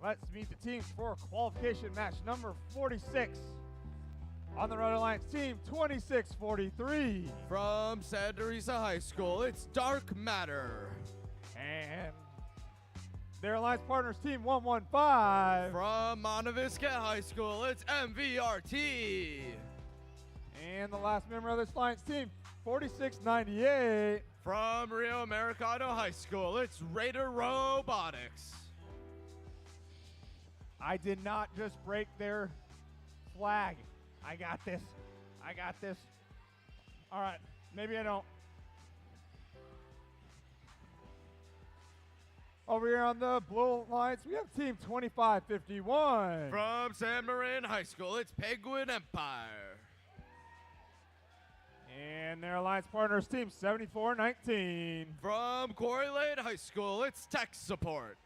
Let's meet the teams for qualification match number 46. On the Red Alliance team, 26-43. From Santa Teresa High School, it's Dark Matter. And their Alliance partners team, 115. From Monte Vista High School, it's MVRT. And the last member of this Alliance team, 4698. From Rio Americano High School, it's Raider Robotics. I did not just break their flag. I got this. I got this. All right, maybe I don't. Over here on the Blue Alliance, we have team 2551. From San Marin High School, it's Penguin Empire. And their Alliance partners team 7419. From Quarry Lane High School, it's Tech Support.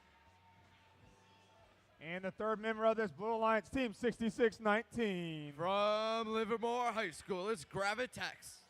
And the third member of this Blue Alliance team, 6619. From Livermore High School, it's Gravitex.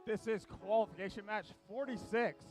This is qualification match 46.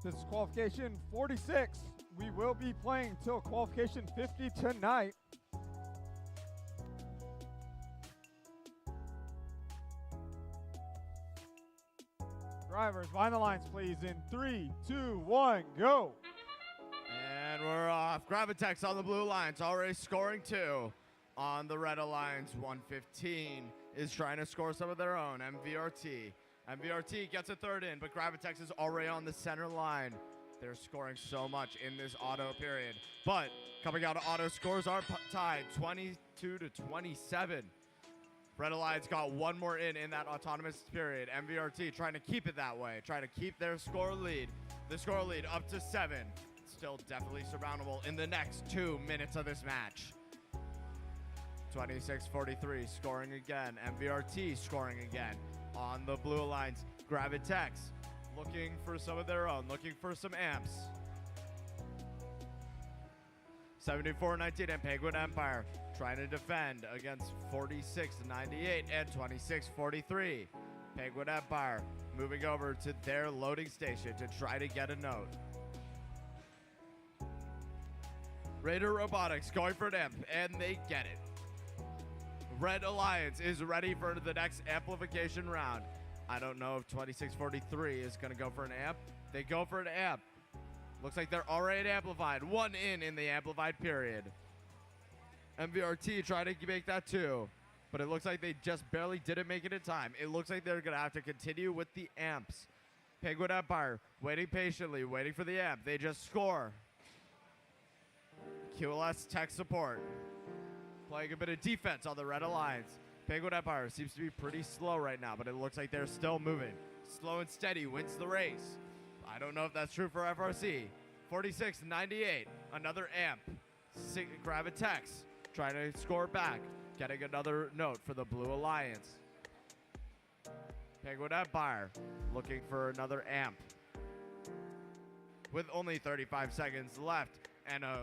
This is qualification 46. We will be playing till qualification 50 tonight. Drivers, behind the lines, please, in 3, 2, 1, go. And we're off. Gravitex on the blue lines, already scoring 2. On the red lines, 115 is trying to score some of their own. MVRT. MVRT gets a third in, but Gravitex is already on the center line. They're scoring so much in this auto period. But coming out of auto, scores are tied 22 to 27. Red Alliance got one more in that autonomous period. MVRT trying to keep it that way, trying to keep their score lead. The score lead up to 7. Still definitely surmountable in the next 2 minutes of this match. 26-43 scoring again. MVRT scoring again. On the blue lines, Gravitex looking for some of their own, looking for some amps. 74-19 and Penguin Empire trying to defend against 46-98 and 26-43. Penguin Empire moving over to their loading station to try to get a note. Raider Robotics going for an amp, and they get it. Red Alliance is ready for the next amplification round. I don't know if 2643 is going to go for an amp. They go for an amp. Looks like they're already amplified. 1 in the amplified period. MVRT trying to make that 2, but it looks like they just barely didn't make it in time. It looks like they're going to have to continue with the amps. Penguin Empire waiting patiently, waiting for the amp. They just score. QLS tech support playing a bit of defense on the Red Alliance. Penguin Empire seems to be pretty slow right now, but it looks like they're still moving. Slow and steady wins the race. I don't know if that's true for FRC. 46-98, another amp. Gravitex trying to score back, getting another note for the Blue Alliance. Penguin Empire looking for another amp. With only 35 seconds left and a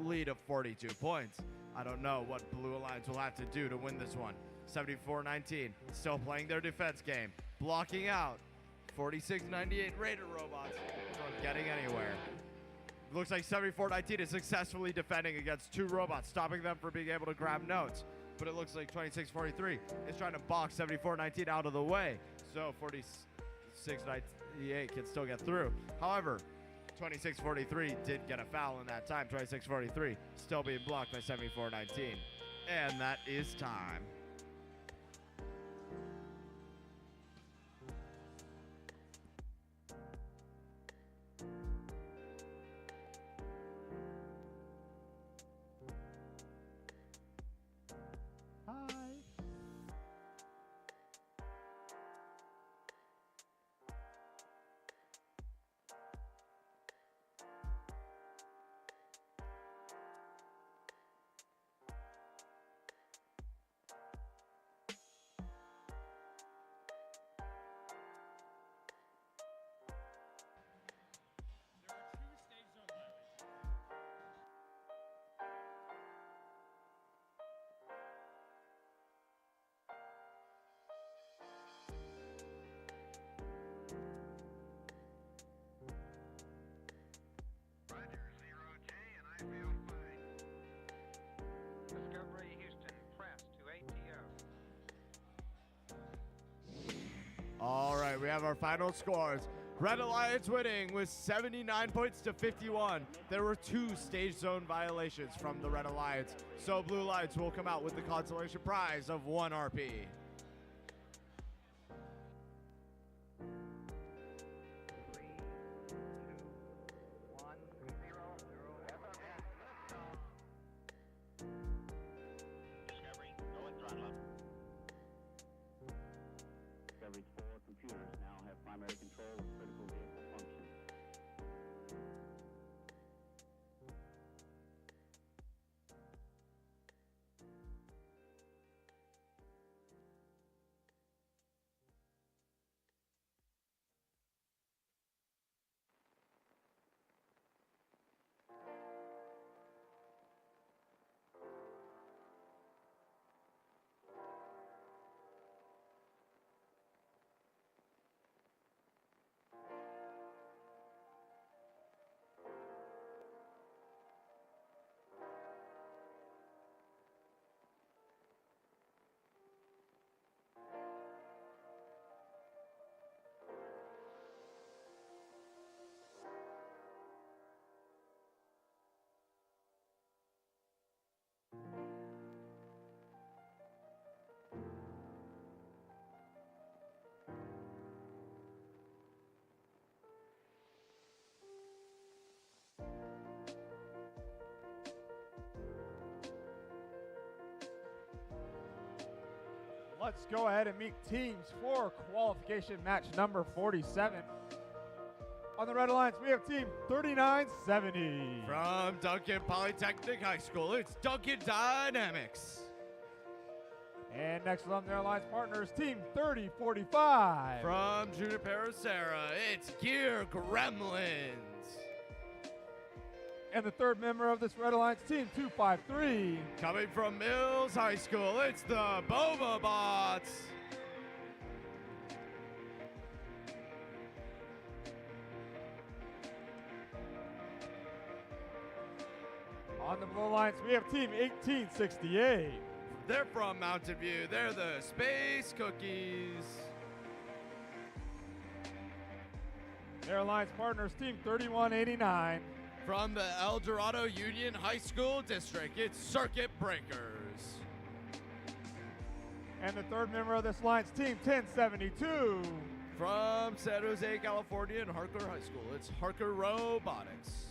lead of 42 points. I don't know what Blue Alliance will have to do to win this one. 74-19, still playing their defense game. Blocking out 46-98 Raider Robots from getting anywhere. Looks like 74-19 is successfully defending against 2 robots, stopping them from being able to grab notes. But it looks like 26-43 is trying to box 74-19 out of the way. So 46-98 can still get through. However, 26-43 did get a foul in that time. 26-43 still being blocked by 74-19. And that is time. All right, we have our final scores. Red Alliance winning with 79 points to 51. There were 2 stage zone violations from the Red Alliance, so Blue Alliance will come out with the consolation prize of 1 RP. Discovery's 4 computers now have primary control of critical vehicle functions. Let's go ahead and meet teams for qualification match number 47. On the Red Alliance, we have team 3970. From Duncan Polytechnic High School, it's Duncan Dynamics. And next on their alliance partners, team 3045. From Junipero Serra, it's Gear Gremlins. And the third member of this Red Alliance, team 253. Coming from Mills High School, it's the Boba Bots. On the Blue Alliance, we have team 1868. They're from Mountain View. They're the Space Cookies. Their alliance partners, team 3189. From the El Dorado Union High School District, it's Circuit Breakers. And the third member of this alliance, team 1072. From San Jose, California, and Harker High School, it's Harker Robotics.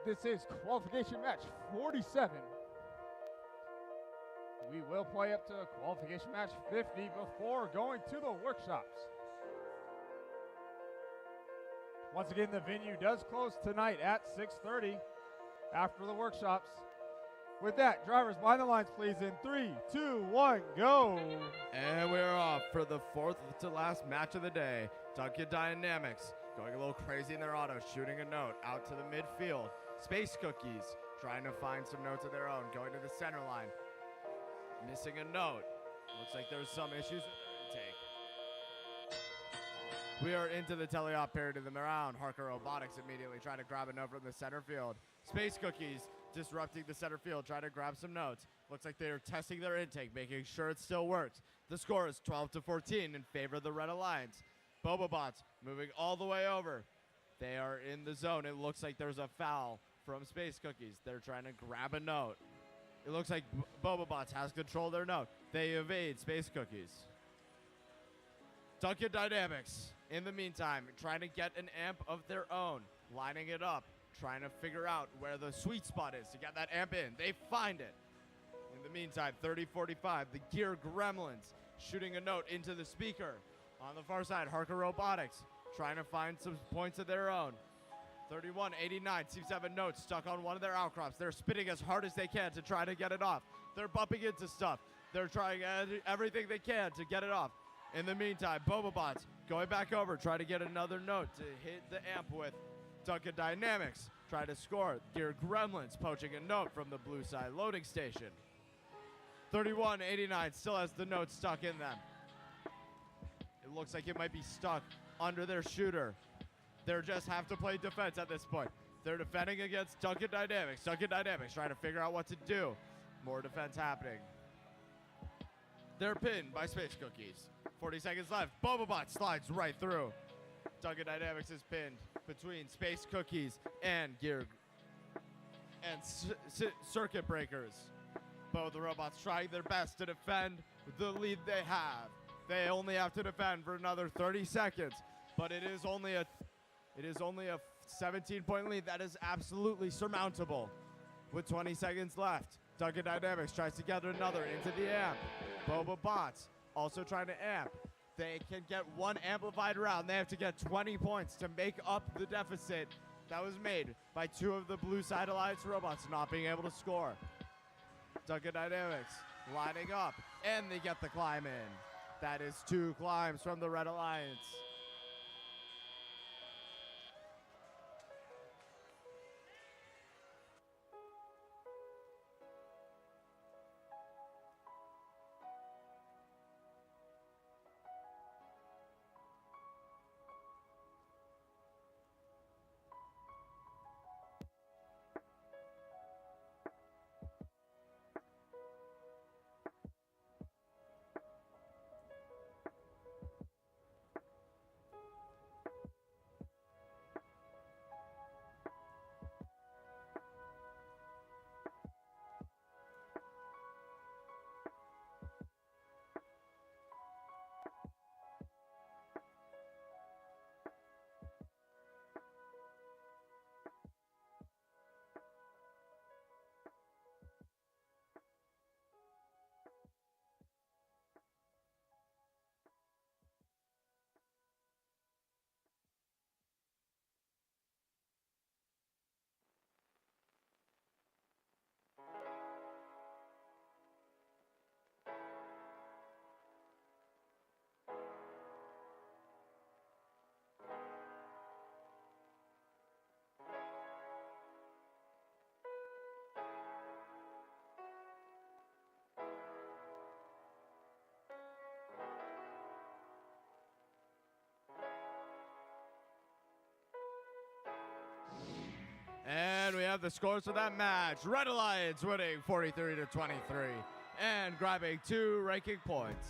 This is qualification match 47. We will play up to qualification match 50 before going to the workshops. Once again, the venue does close tonight at 6:30 after the workshops. With that, drivers behind the lines, please, in 3, 2, 1, go. And we're off for the fourth to last match of the day. Duncan Dynamics going a little crazy in their auto, shooting a note out to the midfield. Space Cookies trying to find some notes of their own, going to the center line. Missing a note. Looks like there's some issues with their intake. We are into the teleop period of the round. Harker Robotics immediately trying to grab a note from the center field. Space Cookies disrupting the center field, trying to grab some notes. Looks like they're testing their intake, making sure it still works. The score is 12-14 in favor of the Red Alliance. Bobobots moving all the way over. They are in the zone. It looks like there's a foul from Space Cookies. They're trying to grab a note. It looks like Bobobots has control of their note. They evade Space Cookies. Duncan Dynamics, in the meantime, trying to get an amp of their own, lining it up, trying to figure out where the sweet spot is to get that amp in. They find it. In the meantime, 3045, the Gear Gremlins shooting a note into the speaker. On the far side, Harker Robotics trying to find some points of their own. 3189 seems to have a note stuck on one of their outcrops. They're spinning as hard as they can to try to get it off. They're bumping into stuff. They're trying everything they can to get it off. In the meantime, Bobobots going back over, trying to get another note to hit the amp with. Duncan Dynamics trying to score. Gear Gremlins poaching a note from the blue side loading station. 3189 still has the note stuck in them. It looks like it might be stuck under their shooter. They just have to play defense at this point. They're defending against Duncan Dynamics. Duncan Dynamics trying to figure out what to do. More defense happening. They're pinned by Space Cookies. 40 seconds left. Bobobot slides right through. Duncan Dynamics is pinned between Space Cookies and Gear and Circuit Breakers. Both the robots trying their best to defend the lead they have. They only have to defend for another 30 seconds, but it is only a 17-point lead that is absolutely surmountable. With 20 seconds left, Duncan Dynamics tries to get another into the amp. Boba Bots also trying to amp. They can get one amplified round. They have to get 20 points to make up the deficit that was made by two of the Blue Side Alliance robots not being able to score. Duncan Dynamics lining up, and they get the climb in. That is 2 climbs from the Red Alliance. have the scores for that match. Red Alliance winning 43 to 23 and grabbing 2 ranking points.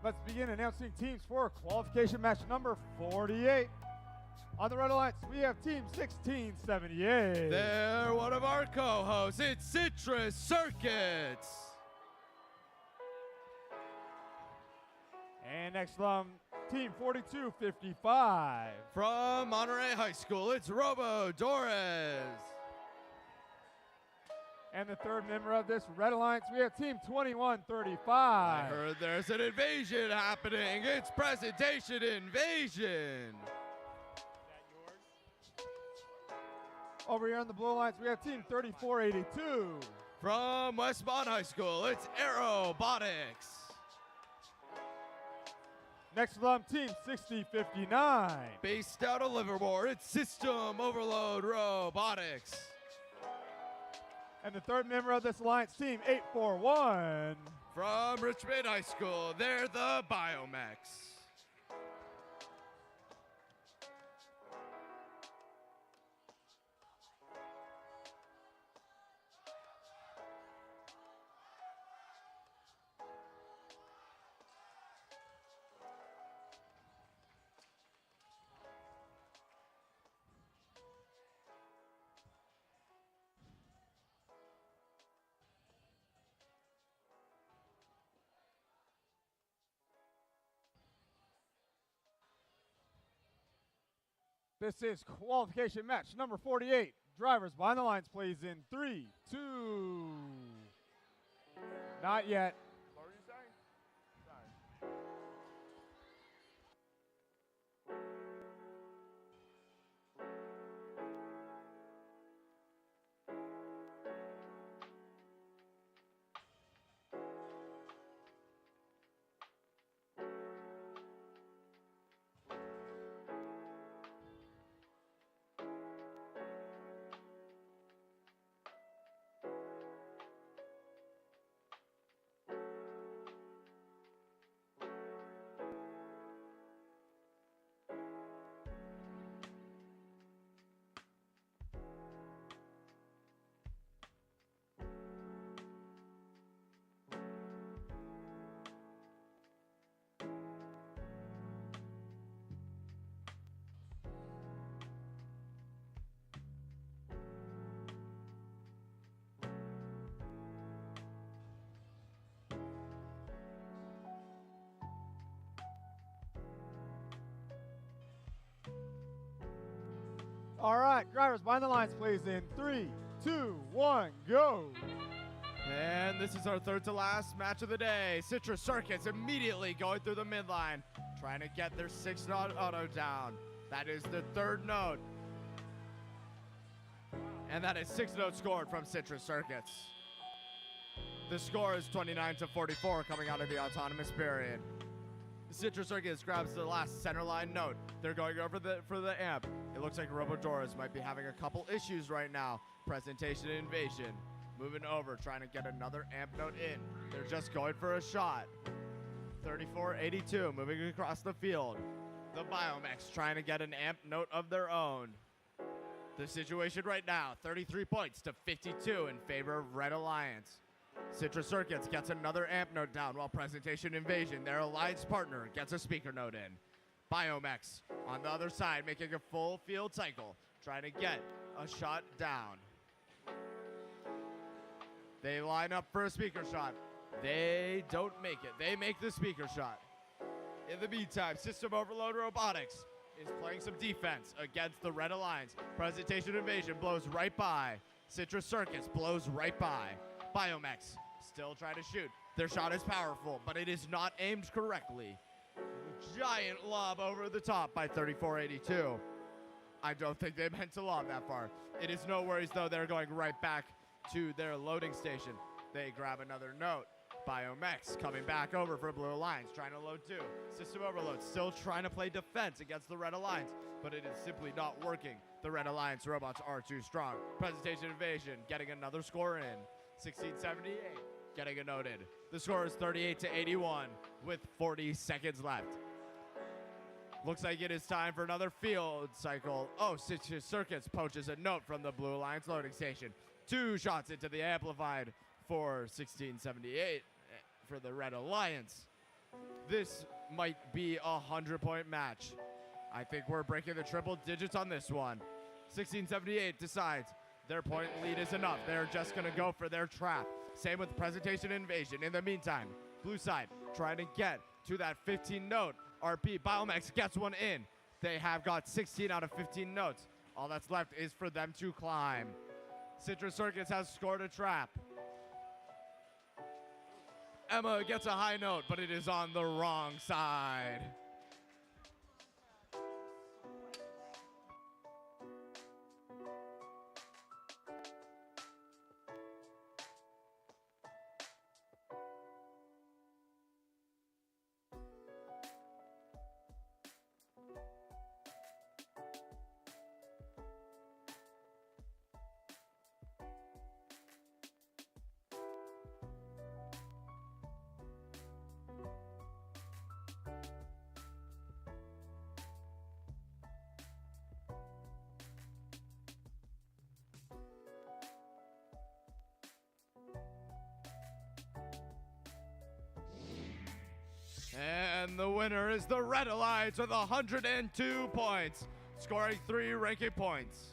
Let's begin announcing teams for qualification match number 48. On the Red Alliance, we have team 1678. They're one of our co-hosts. It's Citrus Circuits. And next from team 4255. From Monterey High School, it's Robotics. And the third member of this Red Alliance, we have team 2135. I heard there's an invasion happening. It's Presentation Invasion. Over here on the Blue Alliance, we have team 3482. From Westmont High School, it's Robotics. Next from team 6059. Based out of Livermore, it's System Overload Robotics. And the third member of this alliance, team 841. From Richmond High School, they're the Biomechs. This is qualification match number 48. Drivers behind the lines, please, in 3, 2. Not yet. What were you saying? Sorry. All right, drivers behind the lines, please, in 3, 2, 1, go. And this is our third to last match of the day. Citrus Circuits immediately going through the midline, trying to get their 6-note auto down. That is the third note. And that is 6 notes scored from Citrus Circuits. The score is 29-44 coming out of the autonomous period. Citrus Circuits grabs the last center line note. They're going over for the amp. It looks like Robodoras might be having a couple issues right now. Presentation and Invasion moving over, trying to get another amp note in. They're just going for a shot. 34-82 moving across the field. The Biomex trying to get an amp note of their own. The situation right now, 33 points to 52 in favor of Red Alliance. Citrus Circuits gets another amp note down while Presentation Invasion, their alliance partner, gets a speaker note in. Biomex on the other side making a full field cycle, trying to get a shot down. They line up for a speaker shot. They don't make it. They make the speaker shot. In the meantime, System Overload Robotics is playing some defense against the Red Alliance. Presentation Invasion blows right by. Citrus Circuits blows right by. Biomex still trying to shoot. Their shot is powerful, but it is not aimed correctly. Giant lob over the top by 34-82. I don't think they meant to lob that far. It is no worries, though. They're going right back to their loading station. They grab another note. Biomex coming back over for Blue Alliance, trying to load two. System Overload still trying to play defense against the Red Alliance, but it is simply not working. The Red Alliance robots are too strong. Presentation Invasion getting another score in. 1678 getting a note in. The score is 38-81 with 40 seconds left. Looks like it is time for another field cycle. Oh, Citrus Circuits poaches a note from the Blue Alliance loading station. 2 shots into the amplified for 1678 for the Red Alliance. This might be a 100-point match. I think we're breaking the triple digits on this one. 1678 decides their point lead is enough. They're just going to go for their trap. Same with Presentation Invasion. In the meantime, blue side trying to get to that 15 note. RP Biomex gets one in. They have got 16 out of 15 notes. All that's left is for them to climb. Citrus Circuits has scored a trap. Emma gets a high note, but it is on the wrong side. And the winner is the Red Alliance with 102 points, scoring 3 ranking points.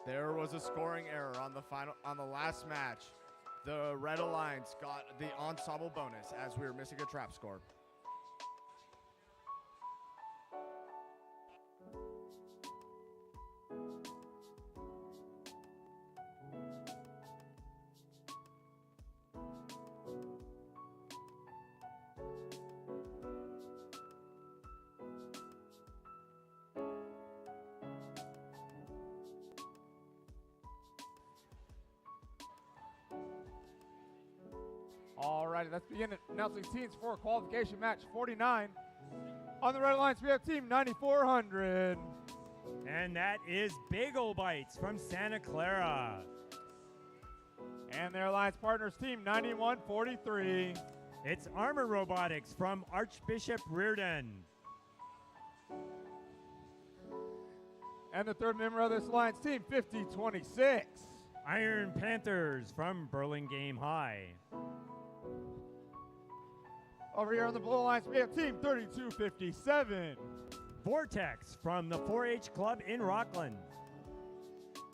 There was a scoring error on the last match. The Red Alliance got the ensemble bonus as we were missing a trap score. All right, let's begin announcing teams for qualification match 49. On the Red Alliance, we have team 9400. And that is Bagel Bites from Santa Clara. And their alliance partners, team 9143. It's Armor Robotics from Archbishop Reardon. And the third member of this alliance, team 5026. Iron Panthers from Burlingame High. Over here on the Blue Alliance, we have team 3257. Vortex from the 4-H Club in Rockland.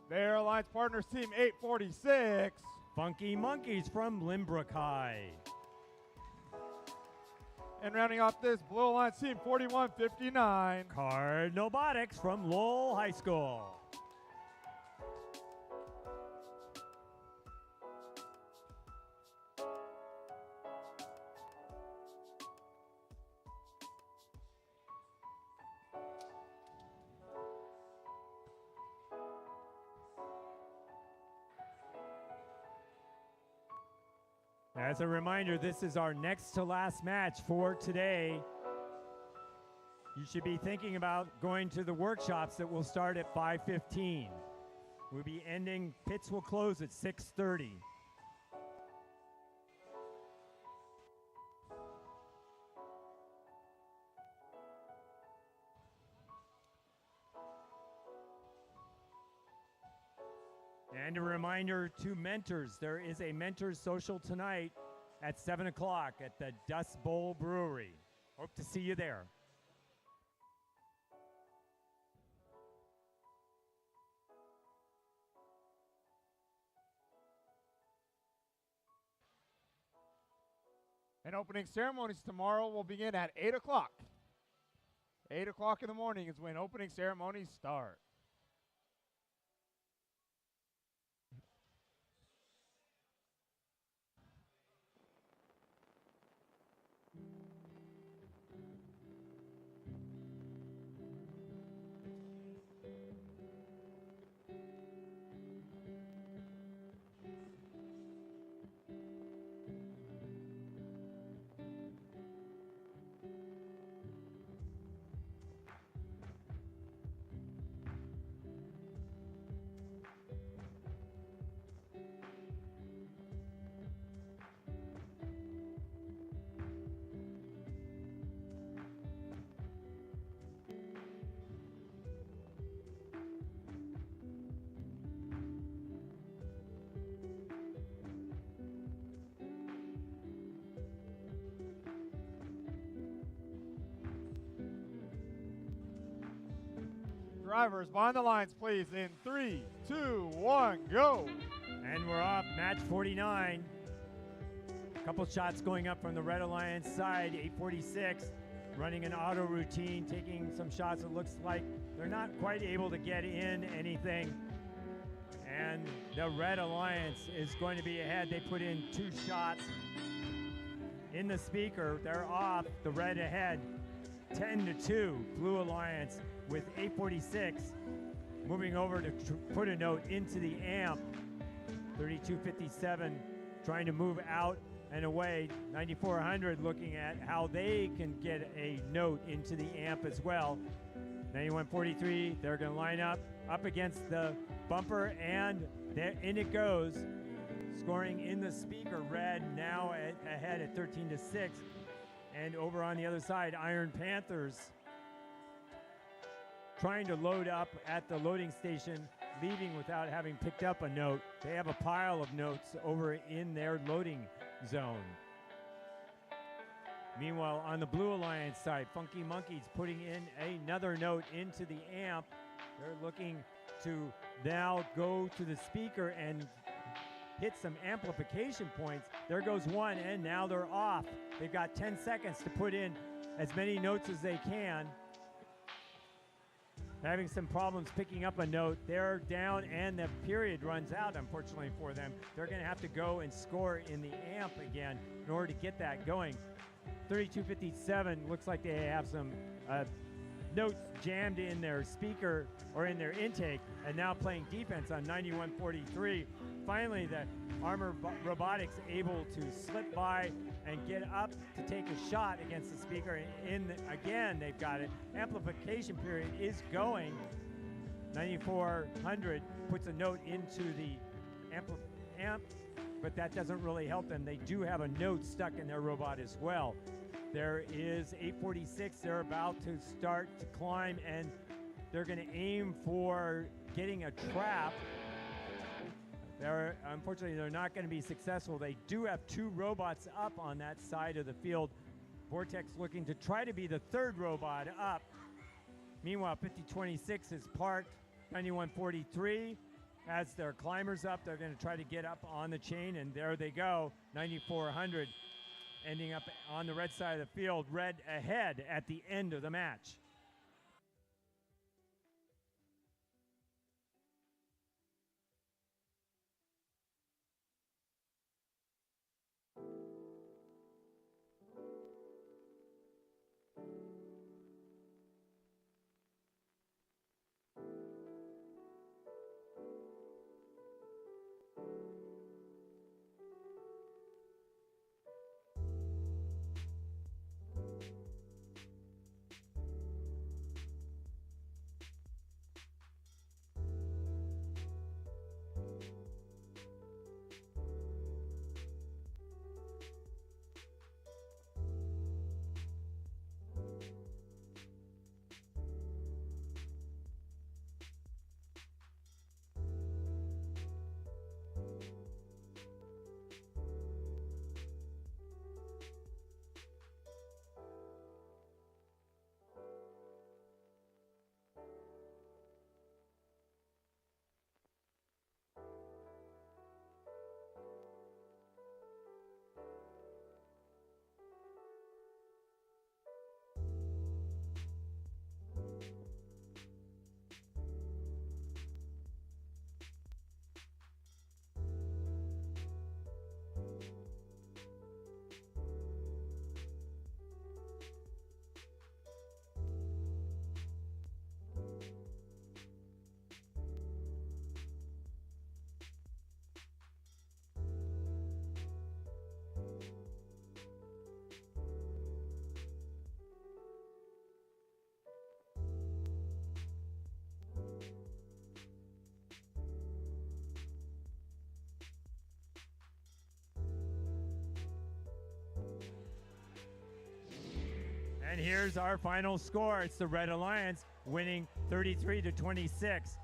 Their alliance partners, team 846. Funky Monkeys from Limbrook High. And rounding off this Blue Alliance, team 4159. Cardnobotics from Lowell High School. As a reminder, this is our next to last match for today. You should be thinking about going to the workshops that will start at 5:15. We'll be ending, pits will close at 6:30. And a reminder to mentors, there is a mentors social tonight at 7 o'clock at the Dust Bowl Brewery. Hope to see you there. And opening ceremonies tomorrow will begin at 8 o'clock. 8 o'clock in the morning is when opening ceremonies start. Drivers, behind the lines, please, in 3, 2, 1, go. And we're off match 49. A couple shots going up from the Red Alliance side. 846 running an auto routine, taking some shots. It looks like they're not quite able to get in anything. And the Red Alliance is going to be ahead. They put in 2 shots in the speaker. They're off. The Red ahead 10-2. Blue Alliance with 846 moving over to put a note into the amp. 3257 trying to move out and away. 9400 looking at how they can get a note into the amp as well. 9143, they're going to line up against the bumper, and there in it goes. Scoring in the speaker. Red now ahead at 13-6. And over on the other side, Iron Panthers trying to load up at the loading station, leaving without having picked up a note. They have a pile of notes over in their loading zone. Meanwhile, on the Blue Alliance side, Funky Monkeys putting in another note into the amp. They're looking to now go to the speaker and hit some amplification points. There goes one, and now they're off. They've got 10 seconds to put in as many notes as they can. Having some problems picking up a note. They're down, and the period runs out, unfortunately for them. They're going to have to go and score in the amp again in order to get that going. 32:57, looks like they have some notes jammed in their speaker or in their intake, and now playing defense on 91:43. Finally, the Armor Robotics able to slip by and get up to take a shot against the speaker. Again, they've got it. Amplification period is going. 9400 puts a note into the amp, but that doesn't really help them. They do have a note stuck in their robot as well. There is 846. They're about to start to climb, and they're going to aim for getting a trap. Unfortunately, they're not going to be successful. They do have two robots up on that side of the field. Vortex looking to try to be the third robot up. Meanwhile, 5026 is parked. 9143 has their climbers up. They're going to try to get up on the chain, and there they go. 9400 ending up on the red side of the field. Red ahead at the end of the match. And here's our final score. It's the Red Alliance winning 33-26.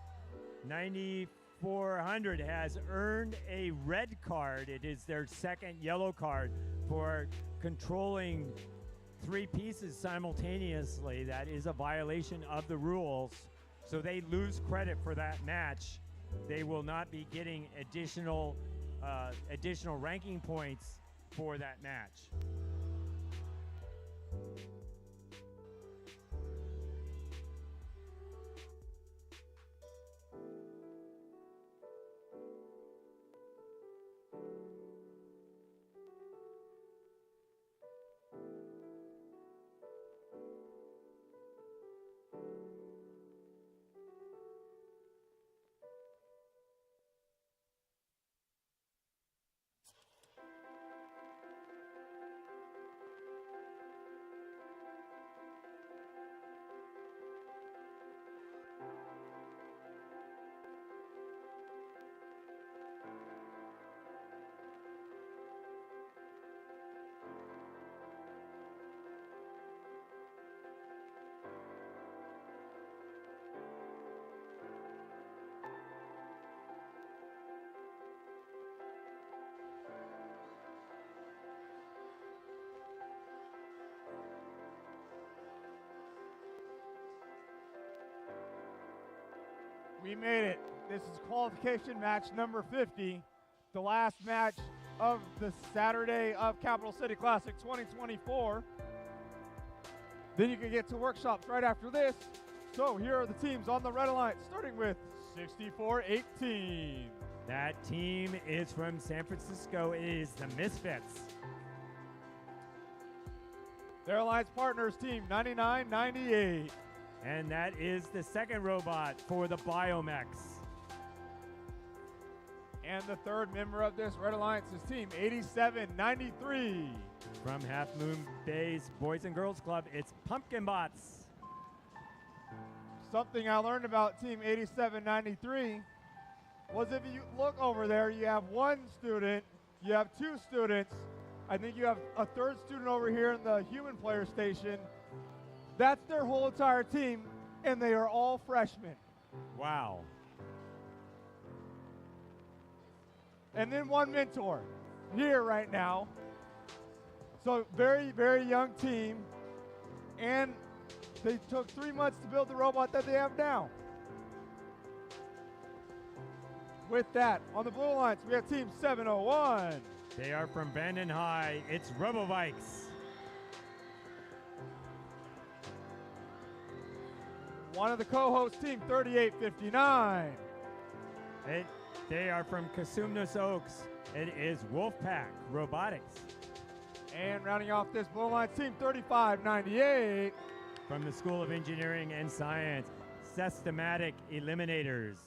9400 has earned a red card. It is their second yellow card for controlling three pieces simultaneously. That is a violation of the rules. So they lose credit for that match. They will not be getting additional ranking points for that match. We made it. This is qualification match number 50, the last match of the Saturday of Capital City Classic 2024. Then you can get to workshops right after this. So here are the teams on the red alliance, starting with 64-18. That team is from San Francisco. It is the Misfits. Their alliance partners, team 99-98. And that is the second robot for the Biomex. And the third member of this Red Alliance is team 8793. From Half Moon Bay's Boys and Girls Club, it's Pumpkin Bots. Something I learned about team 8793 was if you look over there, you have one student, you have two students, I think you have a third student over here in the human player station. That's their whole entire team, and they are all freshmen. Wow. And then one mentor here right now. So very, very young team. And they took 3 months to build the robot that they have now. With that, on the blue alliance, we have team 701. They are from Bandon High. It's Robotics. One of the co-hosts, team 3859. They are from Casumnas Oaks. It is Wolfpack Robotics. And rounding off this blue line, team 3598. From the School of Engineering and Science, Systematic Eliminators.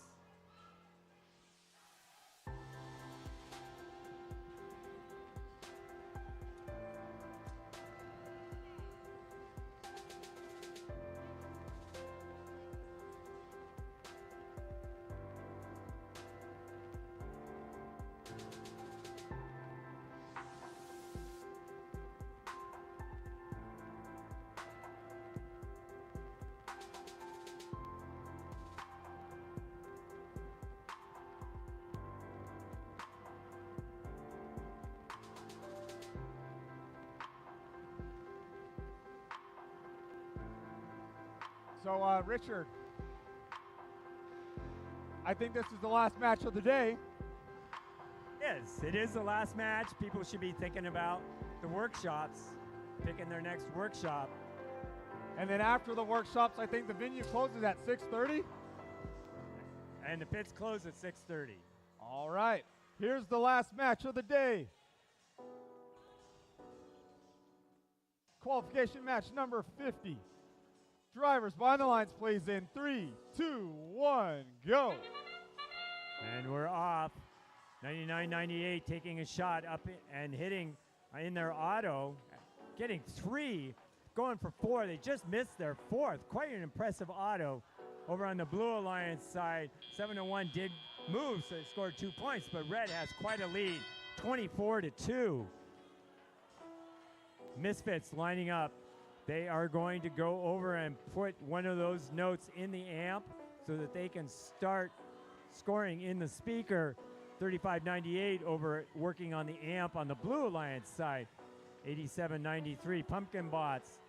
So, Richard, I think this is the last match of the day. Yes, it is the last match. People should be thinking about the workshops, picking their next workshop. And then after the workshops, I think the venue closes at 6:30. And the pits close at 6:30. All right, here's the last match of the day. Qualification match number 50. Drivers behind the lines, please, in 3, 2, 1, go. And we're off. 99-98 taking a shot up and hitting in their auto, getting 3, going for 4. They just missed their 4th. Quite an impressive auto. Over on the Blue Alliance side, 701 did move, so they scored 2 points, but Red has quite a lead, 24-2. Misfits lining up. They are going to go over and put one of those notes in the amp so that they can start scoring in the speaker. 35-98 over working on the amp on the Blue Alliance side. 87-93, Pumpkin Bots.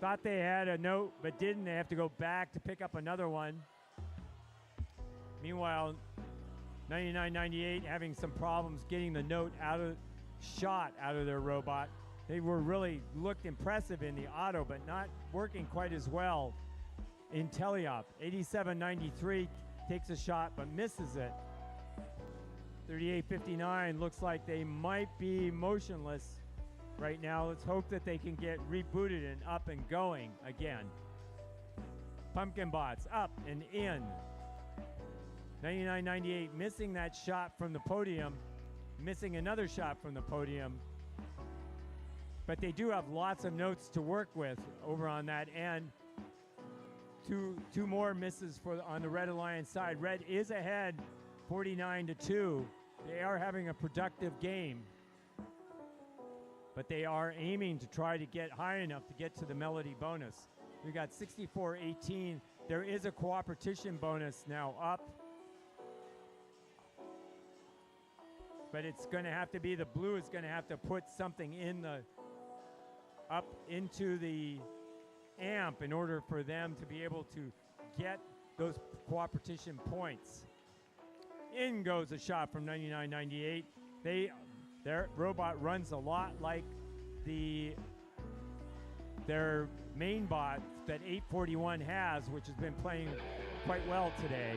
Thought they had a note, but didn't. They have to go back to pick up another one. Meanwhile, 99-98 having some problems getting the note out of their robot. They were really looked impressive in the auto, but not working quite as well in teleop. 87-93 takes a shot, but misses it. 38-59 looks like they might be motionless right now. Let's hope that they can get rebooted and up and going again. Pumpkin Bots up and in. 99-98 missing that shot from the podium, missing another shot from the podium. But they do have lots of notes to work with over on that end. Two more misses on the Red Alliance side. Red is ahead, 49-2. They are having a productive game, but they are aiming to try to get high enough to get to the Melody bonus. We got 64-18. There is a cooperation bonus now up, but it's going to have to be the blue is going to have to put something in the up into the amp in order for them to be able to get those cooperation points. In goes a shot from 99-98. Their robot runs a lot like their main bot that 841 has, which has been playing quite well today.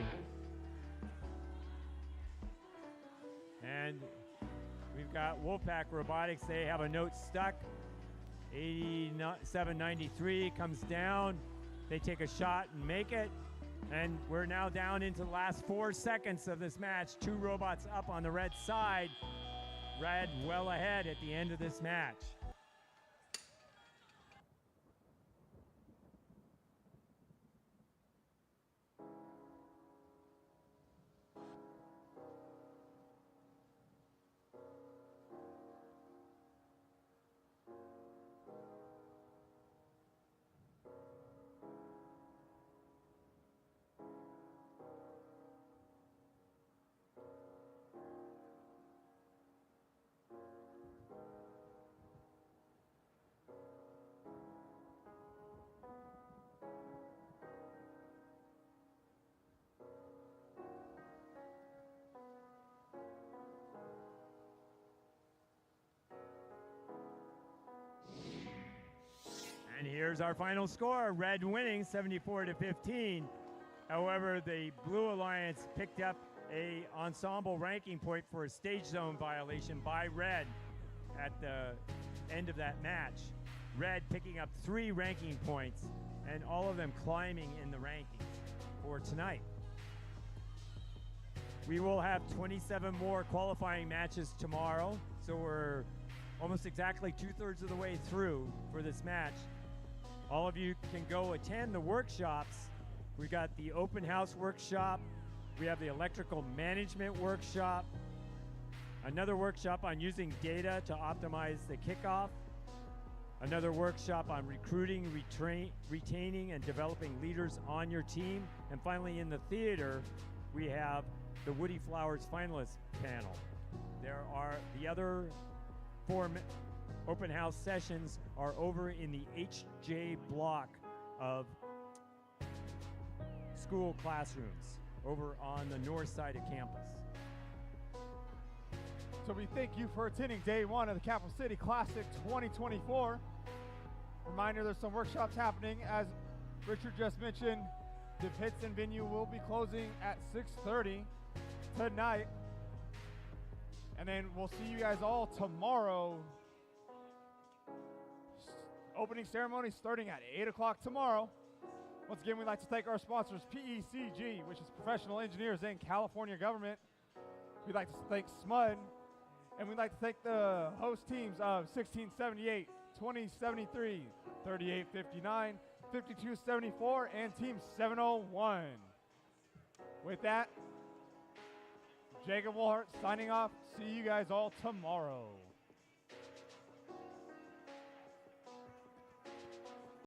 And we've got Wolfpack Robotics. They have a note stuck. 8793 comes down. They take a shot and make it. And we're now down into the last 4 seconds of this match. 2 robots up on the red side. Red well ahead at the end of this match. And here's our final score. Red winning 74-15. However, the Blue Alliance picked up a ensemble ranking point for a stage zone violation by Red at the end of that match. Red picking up 3 ranking points and all of them climbing in the rankings for tonight. We will have 27 more qualifying matches tomorrow, so we're almost exactly 2/3 of the way through for this match. All of you can go attend the workshops. We got the open house workshop. We have the electrical management workshop. Another workshop on using data to optimize the kickoff. Another workshop on recruiting, retaining, and developing leaders on your team. And finally, in the theater, we have the Woody Flowers finalist panel. There are the other 4 open house sessions are over in the HJ block of school classrooms over on the north side of campus. So we thank you for attending day 1 of the Capital City Classic 2024. Reminder, there's some workshops happening. As Richard just mentioned, the pits and venue will be closing at 6:30 tonight. And then we'll see you guys all tomorrow. Opening ceremony starting at 8 o'clock tomorrow. Once again, we'd like to thank our sponsors, PECG, which is Professional Engineers in California Government. We'd like to thank SMUD. And we'd like to thank the host teams of 1678, 2073, 3859, 5274, and Team 701. With that, Jacob Woolhart signing off. See you guys all tomorrow.